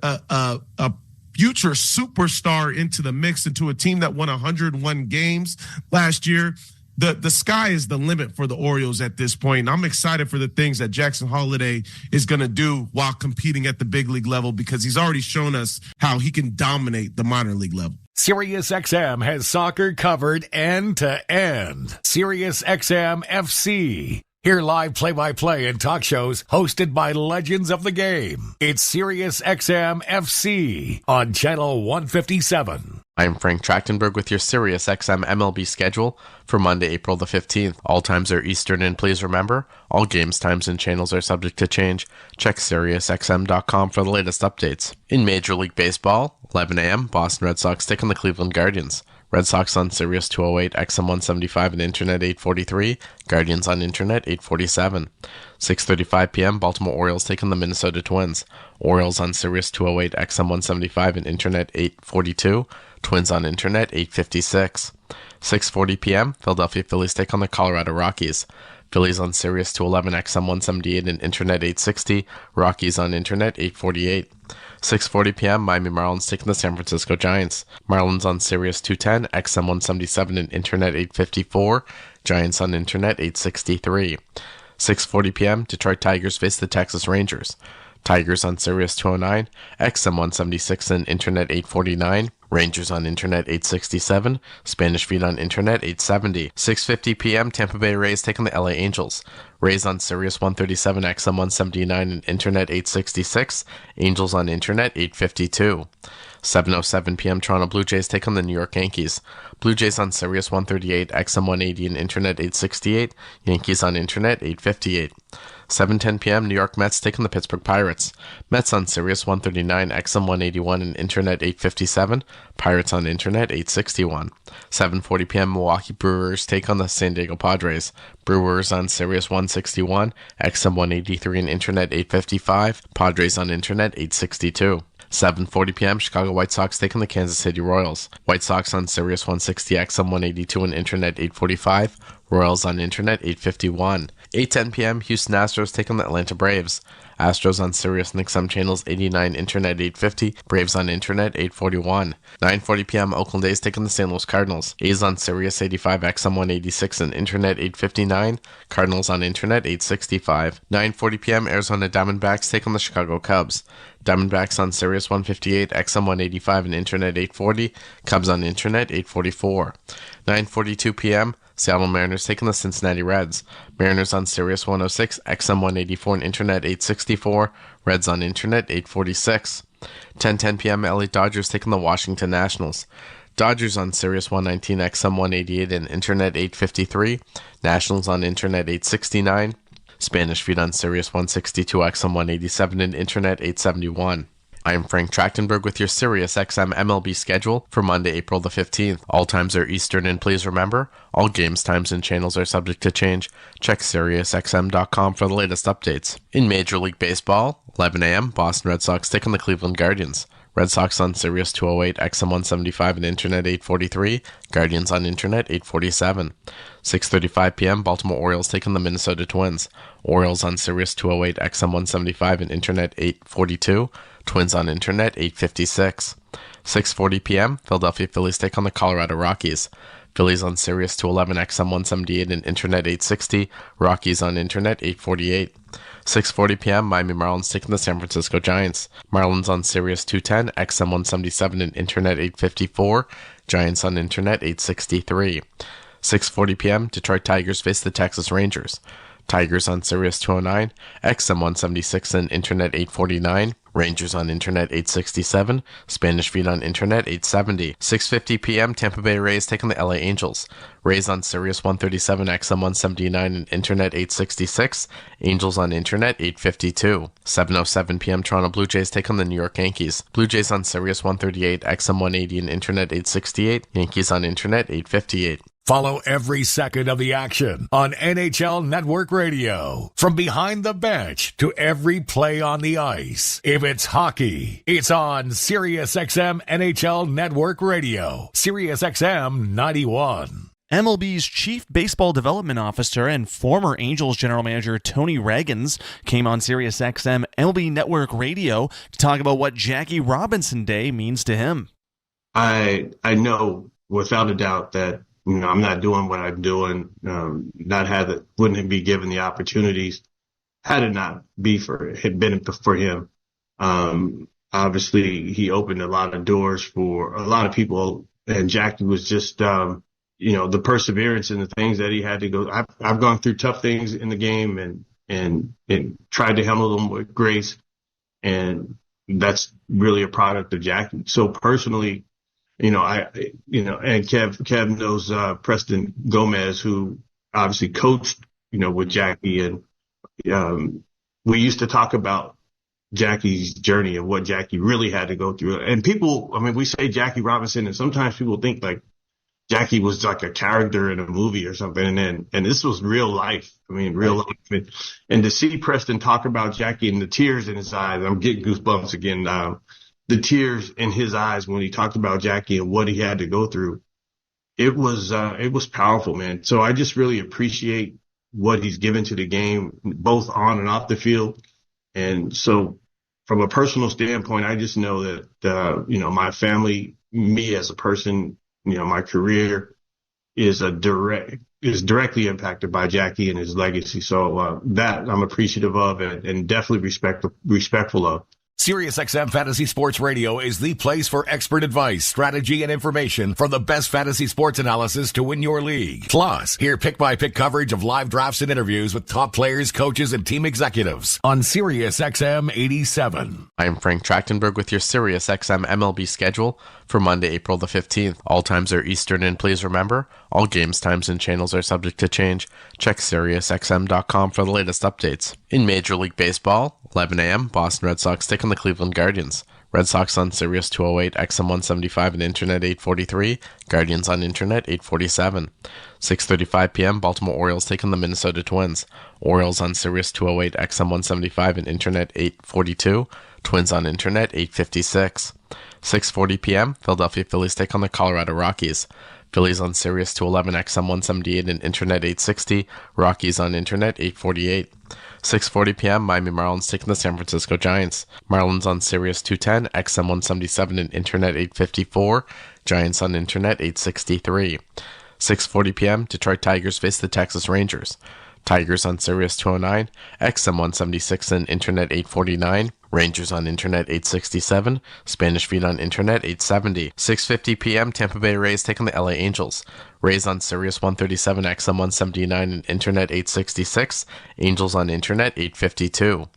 future superstar into the mix, into a team that won 101 games last year. The sky is the limit for the Orioles at this point. I'm excited for the things that Jackson Holliday is going to do while competing at the big league level, because he's already shown us how he can dominate the minor league level. SiriusXM has soccer covered end to end. SiriusXM FC. Hear live play-by-play and talk shows hosted by legends of the game. It's SiriusXM FC on Channel 157. I'm Frank Trachtenberg with your SiriusXM MLB schedule for Monday, April the 15th. All times are Eastern, and please remember, all games, times, and channels are subject to change. Check SiriusXM.com for the latest updates. In Major League Baseball, 11 a.m., Boston Red Sox take on the Cleveland Guardians. Red Sox on Sirius 208, XM 175, and Internet 843. Guardians on Internet 847. 6:35 p.m., Baltimore Orioles take on the Minnesota Twins. Orioles on Sirius 208, XM 175, and Internet 842. Twins on Internet 856. 6:40 p.m., Philadelphia Phillies take on the Colorado Rockies. Phillies on Sirius 211, XM 178, and Internet 860. Rockies on Internet 848. 6:40 p.m., Miami Marlins taking the San Francisco Giants. Marlins on Sirius 210, XM 177, and Internet 854. Giants on Internet 863. 6:40 p.m., Detroit Tigers face the Texas Rangers. Tigers on Sirius 209, XM 176, and Internet 849. Rangers on Internet 867. Spanish Feed on Internet 870. 6:50 p.m., Tampa Bay Rays take on the LA Angels. Rays on Sirius 137, XM 179, and Internet 866. Angels on Internet 852. 7:07 p.m., Toronto Blue Jays take on the New York Yankees. Blue Jays on Sirius 138, XM 180, and Internet 868. Yankees on Internet 858. 7:10 p.m., New York Mets take on the Pittsburgh Pirates. Mets on Sirius 139, XM 181, and Internet 857. Pirates on Internet 861. 7:40 p.m., Milwaukee Brewers take on the San Diego Padres. Brewers on Sirius 161, XM 183, and Internet 855. Padres on Internet 862. 7:40 p.m., Chicago White Sox take on the Kansas City Royals. White Sox on Sirius 160, XM 182, and Internet 845. Royals on Internet 851. 8:10 p.m., Houston Astros take on the Atlanta Braves. Astros on Sirius and XM channels 89, Internet 850. Braves on Internet 841. 9:40 p.m., Oakland A's take on the St. Louis Cardinals. A's on Sirius 85, XM 186, and Internet 859. Cardinals on Internet 865. 9:40 p.m., Arizona Diamondbacks take on the Chicago Cubs. Diamondbacks on Sirius 158, XM 185, and Internet 840. Cubs on Internet 844. 9:42 p.m., Seattle Mariners taking the Cincinnati Reds. Mariners on Sirius 106, XM 184, and Internet 864. Reds on Internet 846. 10:10 p.m., LA Dodgers taking the Washington Nationals. Dodgers on Sirius 119, XM 188, and Internet 853. Nationals on Internet 869. Spanish Feed on Sirius 162, XM 187, and Internet 871. I am Frank Trachtenberg with your Sirius XM MLB schedule for Monday, April the 15th. All times are Eastern, and please remember, all games, times, and channels are subject to change. Check SiriusXM.com for the latest updates. In Major League Baseball, 11 a.m., Boston Red Sox take on the Cleveland Guardians. Red Sox on Sirius 208, XM 175 and Internet 843. Guardians on Internet 847. 6:35 p.m. Baltimore Orioles taking the Minnesota Twins. Orioles on Sirius 208, XM 175 and Internet 842. Twins on Internet 856. 6:40 p.m. Philadelphia Phillies take on the Colorado Rockies. Phillies on Sirius 211, XM 178 and Internet 860. Rockies on Internet 848. 6:40 p.m. Miami Marlins taking the San Francisco Giants. Marlins on Sirius 210, XM 177 and Internet 854. Giants on Internet 863. 6:40 p.m. Detroit Tigers face the Texas Rangers. Tigers on Sirius 209, XM 176 and Internet 849. Rangers on Internet 867. Spanish Feed on Internet 870. 6:50 p.m. Tampa Bay Rays taking the LA Angels. Rays on Sirius 137, XM 179 and Internet 866. Angels on Internet 852. 7:07 p.m. Toronto Blue Jays take on the New York Yankees. Blue Jays on Sirius 138, XM 180 and Internet 868. Yankees on Internet 858. Follow every second of the action on NHL Network Radio. From behind the bench to every play on the ice. If it's hockey, it's on SiriusXM NHL Network Radio. SiriusXM 91. MLB's Chief Baseball Development Officer and former Angels General Manager Tony Reagans came on SiriusXM MLB Network Radio to talk about what Jackie Robinson Day means to him. I know without a doubt that I'm not doing what I'm doing, wouldn't be given the opportunities had it not had been for him. Obviously, he opened a lot of doors for a lot of people, and Jackie was just, the perseverance and the things that he had to go. I've gone through tough things in the game and tried to handle them with grace, and that's really a product of Jackie. So personally, and Kev knows Preston Gomez, who obviously coached, with Jackie, and we used to talk about Jackie's journey and what Jackie really had to go through. And people, we say Jackie Robinson, and sometimes people think like Jackie was like a character in a movie or something, and this was real life. Real life, and to see Preston talk about Jackie and the tears in his eyes, I'm getting goosebumps again. The tears in his eyes when he talked about Jackie and what he had to go through, it was powerful, man. So I just really appreciate what he's given to the game, both on and off the field. And so from a personal standpoint, I just know that, my family, me as a person, my career is directly impacted by Jackie and his legacy. So, that I'm appreciative of and definitely respectful of. SiriusXM Fantasy Sports Radio is the place for expert advice, strategy, and information from the best fantasy sports analysis to win your league. Plus, hear pick-by-pick coverage of live drafts and interviews with top players, coaches, and team executives on SiriusXM 87. I am Frank Trachtenberg with your SiriusXM MLB schedule for Monday, April the 15th. All times are Eastern, and please remember, all games, times, and channels are subject to change. Check SiriusXM.com for the latest updates. In Major League Baseball, 11 a.m., Boston Red Sox take on the Cleveland Guardians. Red Sox on Sirius 208, XM 175 and Internet 843. Guardians on Internet 847. 6:35 p.m., Baltimore Orioles take on the Minnesota Twins. Orioles on Sirius 208, XM 175 and Internet 842. Twins on Internet 856. 6:40 p.m., Philadelphia Phillies take on the Colorado Rockies. Phillies on Sirius 211, XM 178 and Internet 860. Rockies on Internet 848. 6:40 p.m., Miami Marlins taking the San Francisco Giants. Marlins on Sirius 210, XM 177 and Internet 854. Giants on Internet 863. 6:40 p.m., Detroit Tigers face the Texas Rangers. Tigers on Sirius 209, XM 176 and Internet 849. Rangers on Internet 867. Spanish Feed on Internet 870. 6:50 p.m., Tampa Bay Rays taking the LA Angels. Rays on Sirius 137, XM 179 and Internet 866. Angels on Internet 852.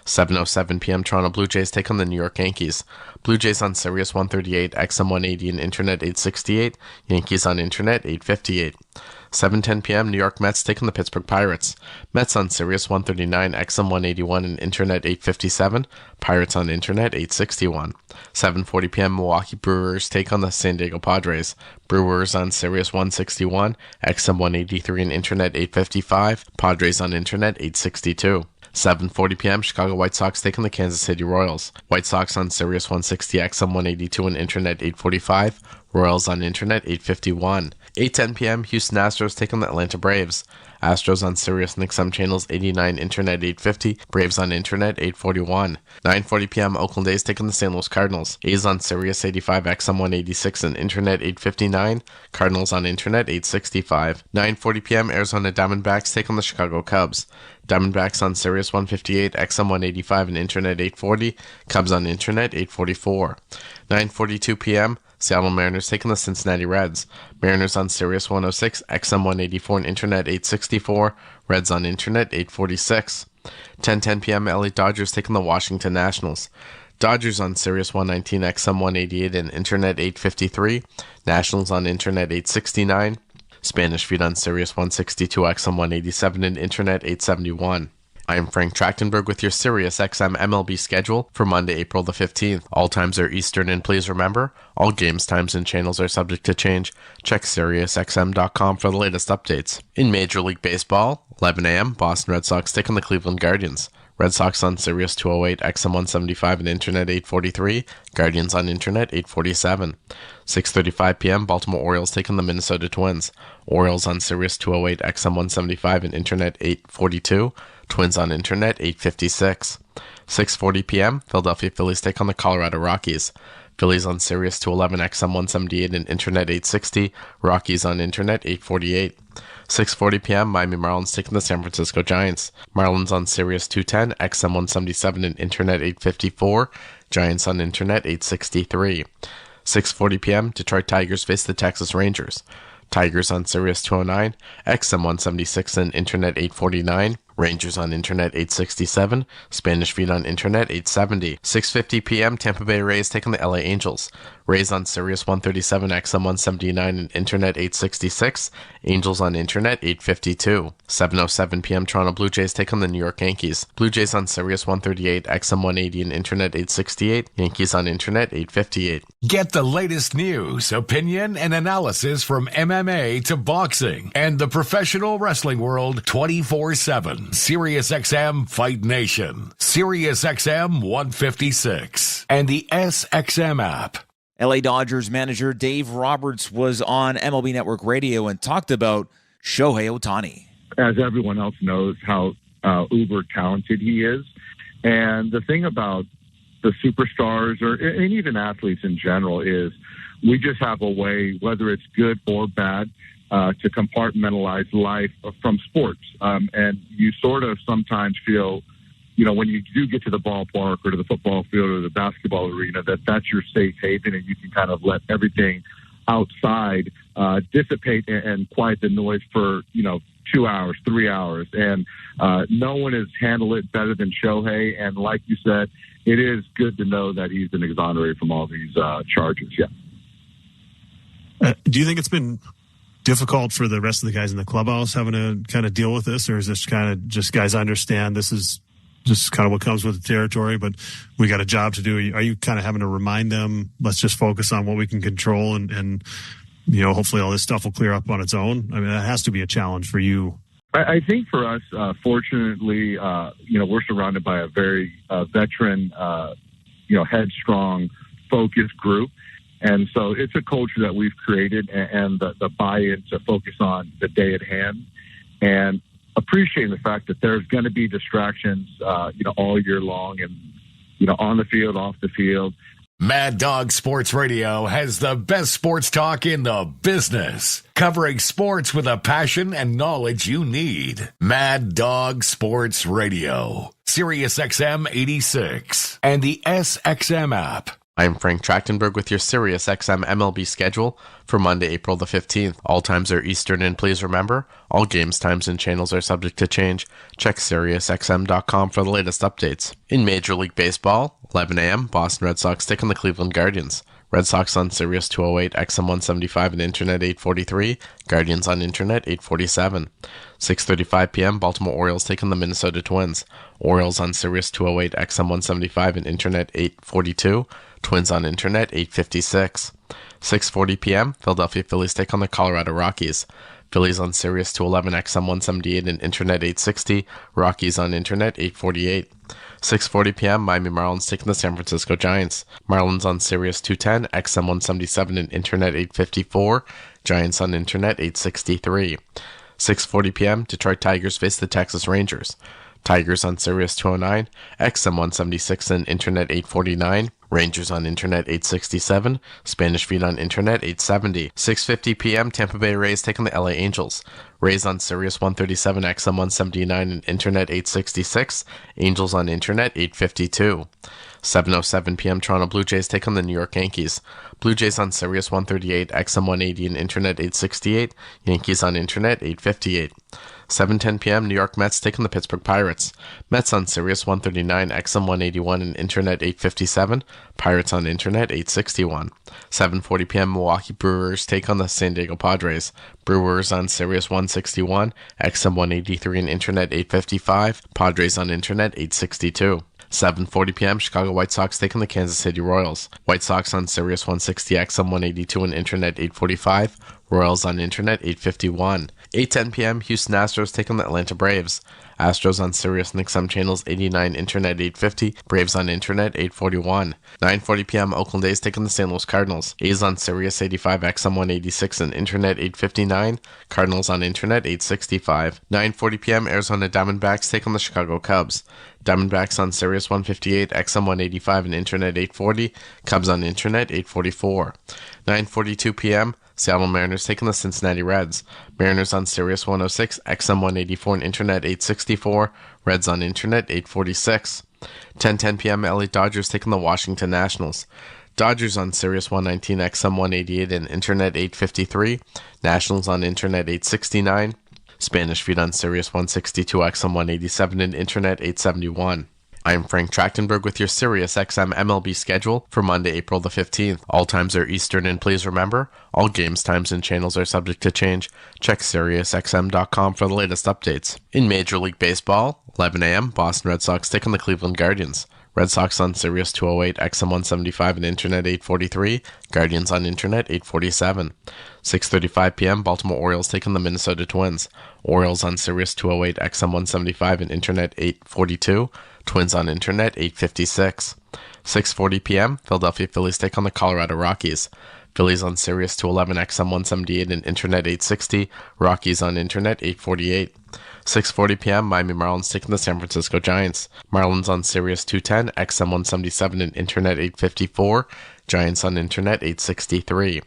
7:07 p.m., Toronto Blue Jays take on the New York Yankees. Blue Jays on Sirius 138, XM 180 and Internet 868. Yankees on Internet 858. 7:10 p.m., New York Mets take on the Pittsburgh Pirates. Mets on Sirius 139, XM 181 and Internet 857. Pirates on Internet 861. 7:40 p.m., Milwaukee Brewers take on the San Diego Padres. Brewers on Sirius 161, XM 183 and Internet 855. Padres on Internet 862. 7:40 p.m., Chicago White Sox taking the Kansas City Royals. White Sox on Sirius 160 XM 182 and Internet 845. Royals on Internet 851. 8:10 p.m., Houston Astros taking the Atlanta Braves. Astros on Sirius and XM channels 89, Internet 850. Braves on Internet 841. 9:40 p.m., Oakland A's taking the St. Louis Cardinals. A's on Sirius 85, XM 186 and Internet 859. Cardinals on Internet 865. 9:40 p.m., Arizona Diamondbacks taking the Chicago Cubs. Diamondbacks on Sirius 158, XM 185 and Internet 840. Cubs on Internet 844. 9:42 p.m., Seattle Mariners taking the Cincinnati Reds. Mariners on Sirius 106, XM 184 and Internet 864. Reds on Internet 846. 10:10 p.m. LA Dodgers taking the Washington Nationals. Dodgers on Sirius 119, XM 188 and Internet 853. Nationals on Internet 869. Spanish feed on Sirius 162, XM 187 and Internet 871. I am Frank Trachtenberg with your Sirius XM MLB schedule for Monday, April the 15th. All times are Eastern, and please remember, all games, times, and channels are subject to change. Check SiriusXM.com for the latest updates. In Major League Baseball, 11 a.m., Boston Red Sox taking the Cleveland Guardians. Red Sox on Sirius 208, XM 175 and Internet 843. Guardians on Internet 847. 6:35 p.m., Baltimore Orioles taking the Minnesota Twins. Orioles on Sirius 208, XM 175 and Internet 842. Twins on Internet 856. 6:40 p.m., Philadelphia Phillies take on the Colorado Rockies. Phillies on Sirius 211, XM 178 and Internet 860. Rockies on Internet 848. 6:40 p.m., Miami Marlins taking the San Francisco Giants. Marlins on Sirius 210, XM 177 and Internet 854. Giants on Internet 863. 6:40 p.m., Detroit Tigers face the Texas Rangers. Tigers on Sirius 209, XM 176 and Internet 849. Rangers on Internet 867. Spanish feed on Internet 870. 6:50 p.m., Tampa Bay Rays taking the LA Angels. Rays on Sirius 137, XM 179 and Internet 866. Angels on Internet 852. 7:07 p.m., Toronto Blue Jays take on the New York Yankees. Blue Jays on Sirius 138, XM 180 and Internet 868. Yankees on Internet 858. Get the latest news, opinion, and analysis from MMA to boxing and the professional wrestling world 24/7. SiriusXM Fight Nation, SiriusXM 156, and the SXM app. LA Dodgers manager Dave Roberts was on MLB Network Radio and talked about Shohei Ohtani. As everyone else knows how uber talented he is. And the thing about the superstars and even athletes in general is we just have a way, whether it's good or bad, to compartmentalize life from sports. And you sort of sometimes feel, when you do get to the ballpark or to the football field or the basketball arena, that's your safe haven and you can kind of let everything outside dissipate and quiet the noise for, 2 hours, 3 hours. And no one has handled it better than Shohei. And like you said, it is good to know that he's been exonerated from all these charges. Yeah. Do you think it's been difficult for the rest of the guys in the clubhouse having to kind of deal with this, or is this kind of just guys understand this is just kind of what comes with the territory, but we got a job to do? Are you kind of having to remind them, let's just focus on what we can control and hopefully all this stuff will clear up on its own? I mean, that has to be a challenge for you. I think for us, fortunately, we're surrounded by a very veteran, headstrong, focused group. And so it's a culture that we've created and the buy-in to focus on the day at hand and appreciating the fact that there's going to be distractions, all year long and, on the field, off the field. Mad Dog Sports Radio has the best sports talk in the business, covering sports with a passion and knowledge you need. Mad Dog Sports Radio, SiriusXM 86, and the SXM app. I am Frank Trachtenberg with your SiriusXM MLB schedule for Monday, April the 15th. All times are Eastern, and please remember, all games, times, and channels are subject to change. Check SiriusXM.com for the latest updates. In Major League Baseball, 11 a.m., Boston Red Sox taking the Cleveland Guardians. Red Sox on Sirius 208, XM 175 and Internet 843. Guardians on Internet 847. 6:35 p.m., Baltimore Orioles taking the Minnesota Twins. Orioles on Sirius 208, XM 175 and Internet 842. Twins on Internet 856. 6:40 p.m., Philadelphia Phillies take on the Colorado Rockies. Phillies on Sirius 211 XM 178 and Internet 860. Rockies on Internet 848. 6:40 p.m. Miami Marlins taking the San Francisco Giants. Marlins on Sirius 210 XM 177 and Internet 854. Giants on Internet 863. 6:40 p.m. Detroit Tigers face the Texas Rangers. Tigers on Sirius 209, XM 176 and Internet 849. Rangers on Internet 867. Spanish feed on Internet 870. 6:50 p.m. Tampa Bay Rays taking the LA Angels. Rays on Sirius 137, XM 179 and Internet 866. Angels on Internet 852. 7:07 p.m. Toronto Blue Jays take on the New York Yankees. Blue Jays on Sirius 138, XM 180 and Internet 868. Yankees on Internet 858. 7:10 p.m. New York Mets take on the Pittsburgh Pirates. Mets on Sirius 139, XM 181 and Internet 857. Pirates on Internet 861. 7:40 p.m. Milwaukee Brewers take on the San Diego Padres. Brewers on Sirius 161, XM 183 and Internet 855. Padres on Internet 862. 7:40 p.m. Chicago White Sox taking the Kansas City Royals. White Sox on Sirius 160, XM 182 and Internet 845. Royals on Internet 851. 8:10 p.m. Houston Astros taking the Atlanta Braves. Astros on Sirius and XM channels 89, Internet 850. Braves on Internet 841. 9:40 p.m. Oakland A's taking the St. Louis Cardinals. A's on Sirius 85, XM 186 and Internet 859. Cardinals on Internet 865. 9:40 p.m. Arizona Diamondbacks taking the Chicago Cubs. Diamondbacks on Sirius 158, XM 185 and Internet 840. Cubs on Internet 844. 9:42 p.m. Seattle Mariners taking the Cincinnati Reds. Mariners on Sirius 106, XM 184 and Internet 864. Reds on Internet 846. 10:10 p.m. LA Dodgers taking the Washington Nationals. Dodgers on Sirius 119, XM 188 and Internet 853. Nationals on Internet 869. Spanish feed on Sirius 162, XM 187 and Internet 871. I'm Frank Trachtenberg with your Sirius XM MLB schedule for Monday, April the 15th. All times are Eastern, and please remember, all games, times, and channels are subject to change. Check SiriusXM.com for the latest updates. In Major League Baseball, 11 a.m., Boston Red Sox taking the Cleveland Guardians. Red Sox on Sirius 208, XM 175 and Internet 843. Guardians on Internet 847. 6:35 p.m. Baltimore Orioles taking the Minnesota Twins. Orioles on Sirius 208, XM 175 and Internet 842. Twins on Internet 856. 6:40 p.m. Philadelphia Phillies take on the Colorado Rockies. Phillies on Sirius 211, XM 178 and Internet 860. Rockies on Internet 848. 6:40 p.m. Miami Marlins taking the San Francisco Giants. Marlins on Sirius 210, XM 177 and Internet 854. Giants on Internet 863.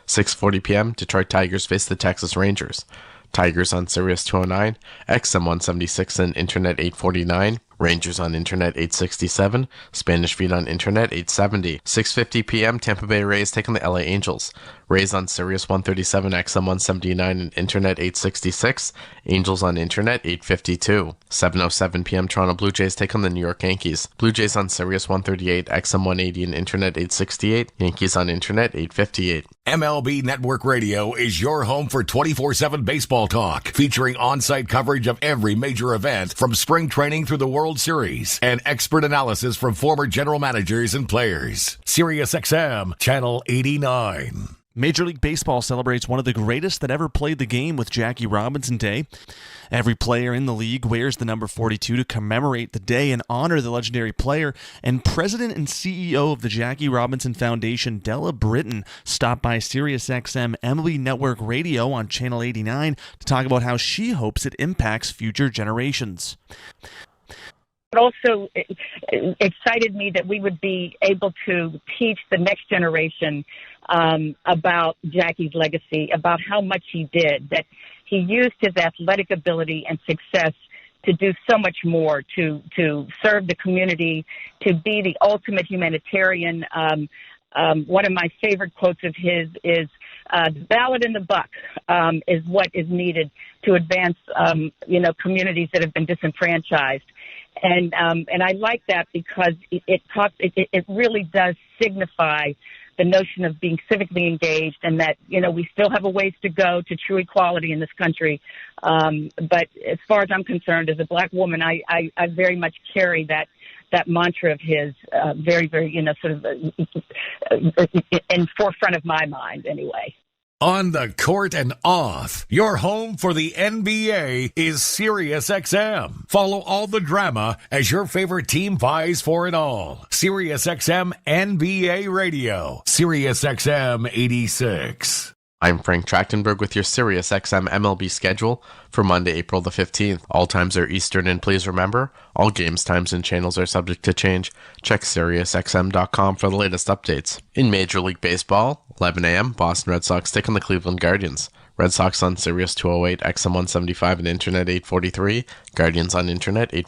6:40 p.m. Detroit Tigers face the Texas Rangers. Tigers on Sirius 209, XM 176 and Internet 849. Rangers on Internet 867. Spanish feed on Internet 870. 6:50 p.m. Tampa Bay Rays taking the LA Angels. Rays on Sirius 137, XM 179 and Internet 866. Angels on Internet 852. 7:07 p.m. Toronto Blue Jays take on the New York Yankees. Blue Jays on Sirius 138, XM 180 and Internet 868. Yankees on Internet 858. MLB Network Radio is your home for 24/7 baseball talk, featuring on-site coverage of every major event from spring training through the World Series and expert analysis from former general managers and players. SiriusXM Channel 89. Major League Baseball celebrates one of the greatest that ever played the game with Jackie Robinson Day. Every player in the league wears the number 42 to commemorate the day and honor the legendary player. And President and CEO of the Jackie Robinson Foundation, Della Britton, stopped by SiriusXM MLB Network Radio on Channel 89 to talk about how she hopes it impacts future generations. It also excited me that we would be able to teach the next generation about Jackie's legacy, about how much he did, that he used his athletic ability and success to do so much more, to serve the community, to be the ultimate humanitarian. One of my favorite quotes of his is, the ballot and the buck is what is needed to advance, communities that have been disenfranchised. And I like that because it really does signify the notion of being civically engaged, and that, we still have a ways to go to true equality in this country. But as far as I'm concerned, as a Black woman, I very much carry that mantra of his very, very, sort of in forefront of my mind anyway. On the court and off, your home for the NBA is Sirius XM. Follow all the drama as your favorite team vies for it all. Sirius XM NBA Radio. Sirius XM 86. I'm Frank Trachtenberg with your Sirius XM MLB schedule for Monday, April the 15th. All times are Eastern, and please remember, all games, times, and channels are subject to change. Check SiriusXM.com for the latest updates. In Major League Baseball, 11 a.m., Boston Red Sox take on the Cleveland Guardians. Red Sox on Sirius 208, XM 175, and Internet 843. Guardians on Internet 843.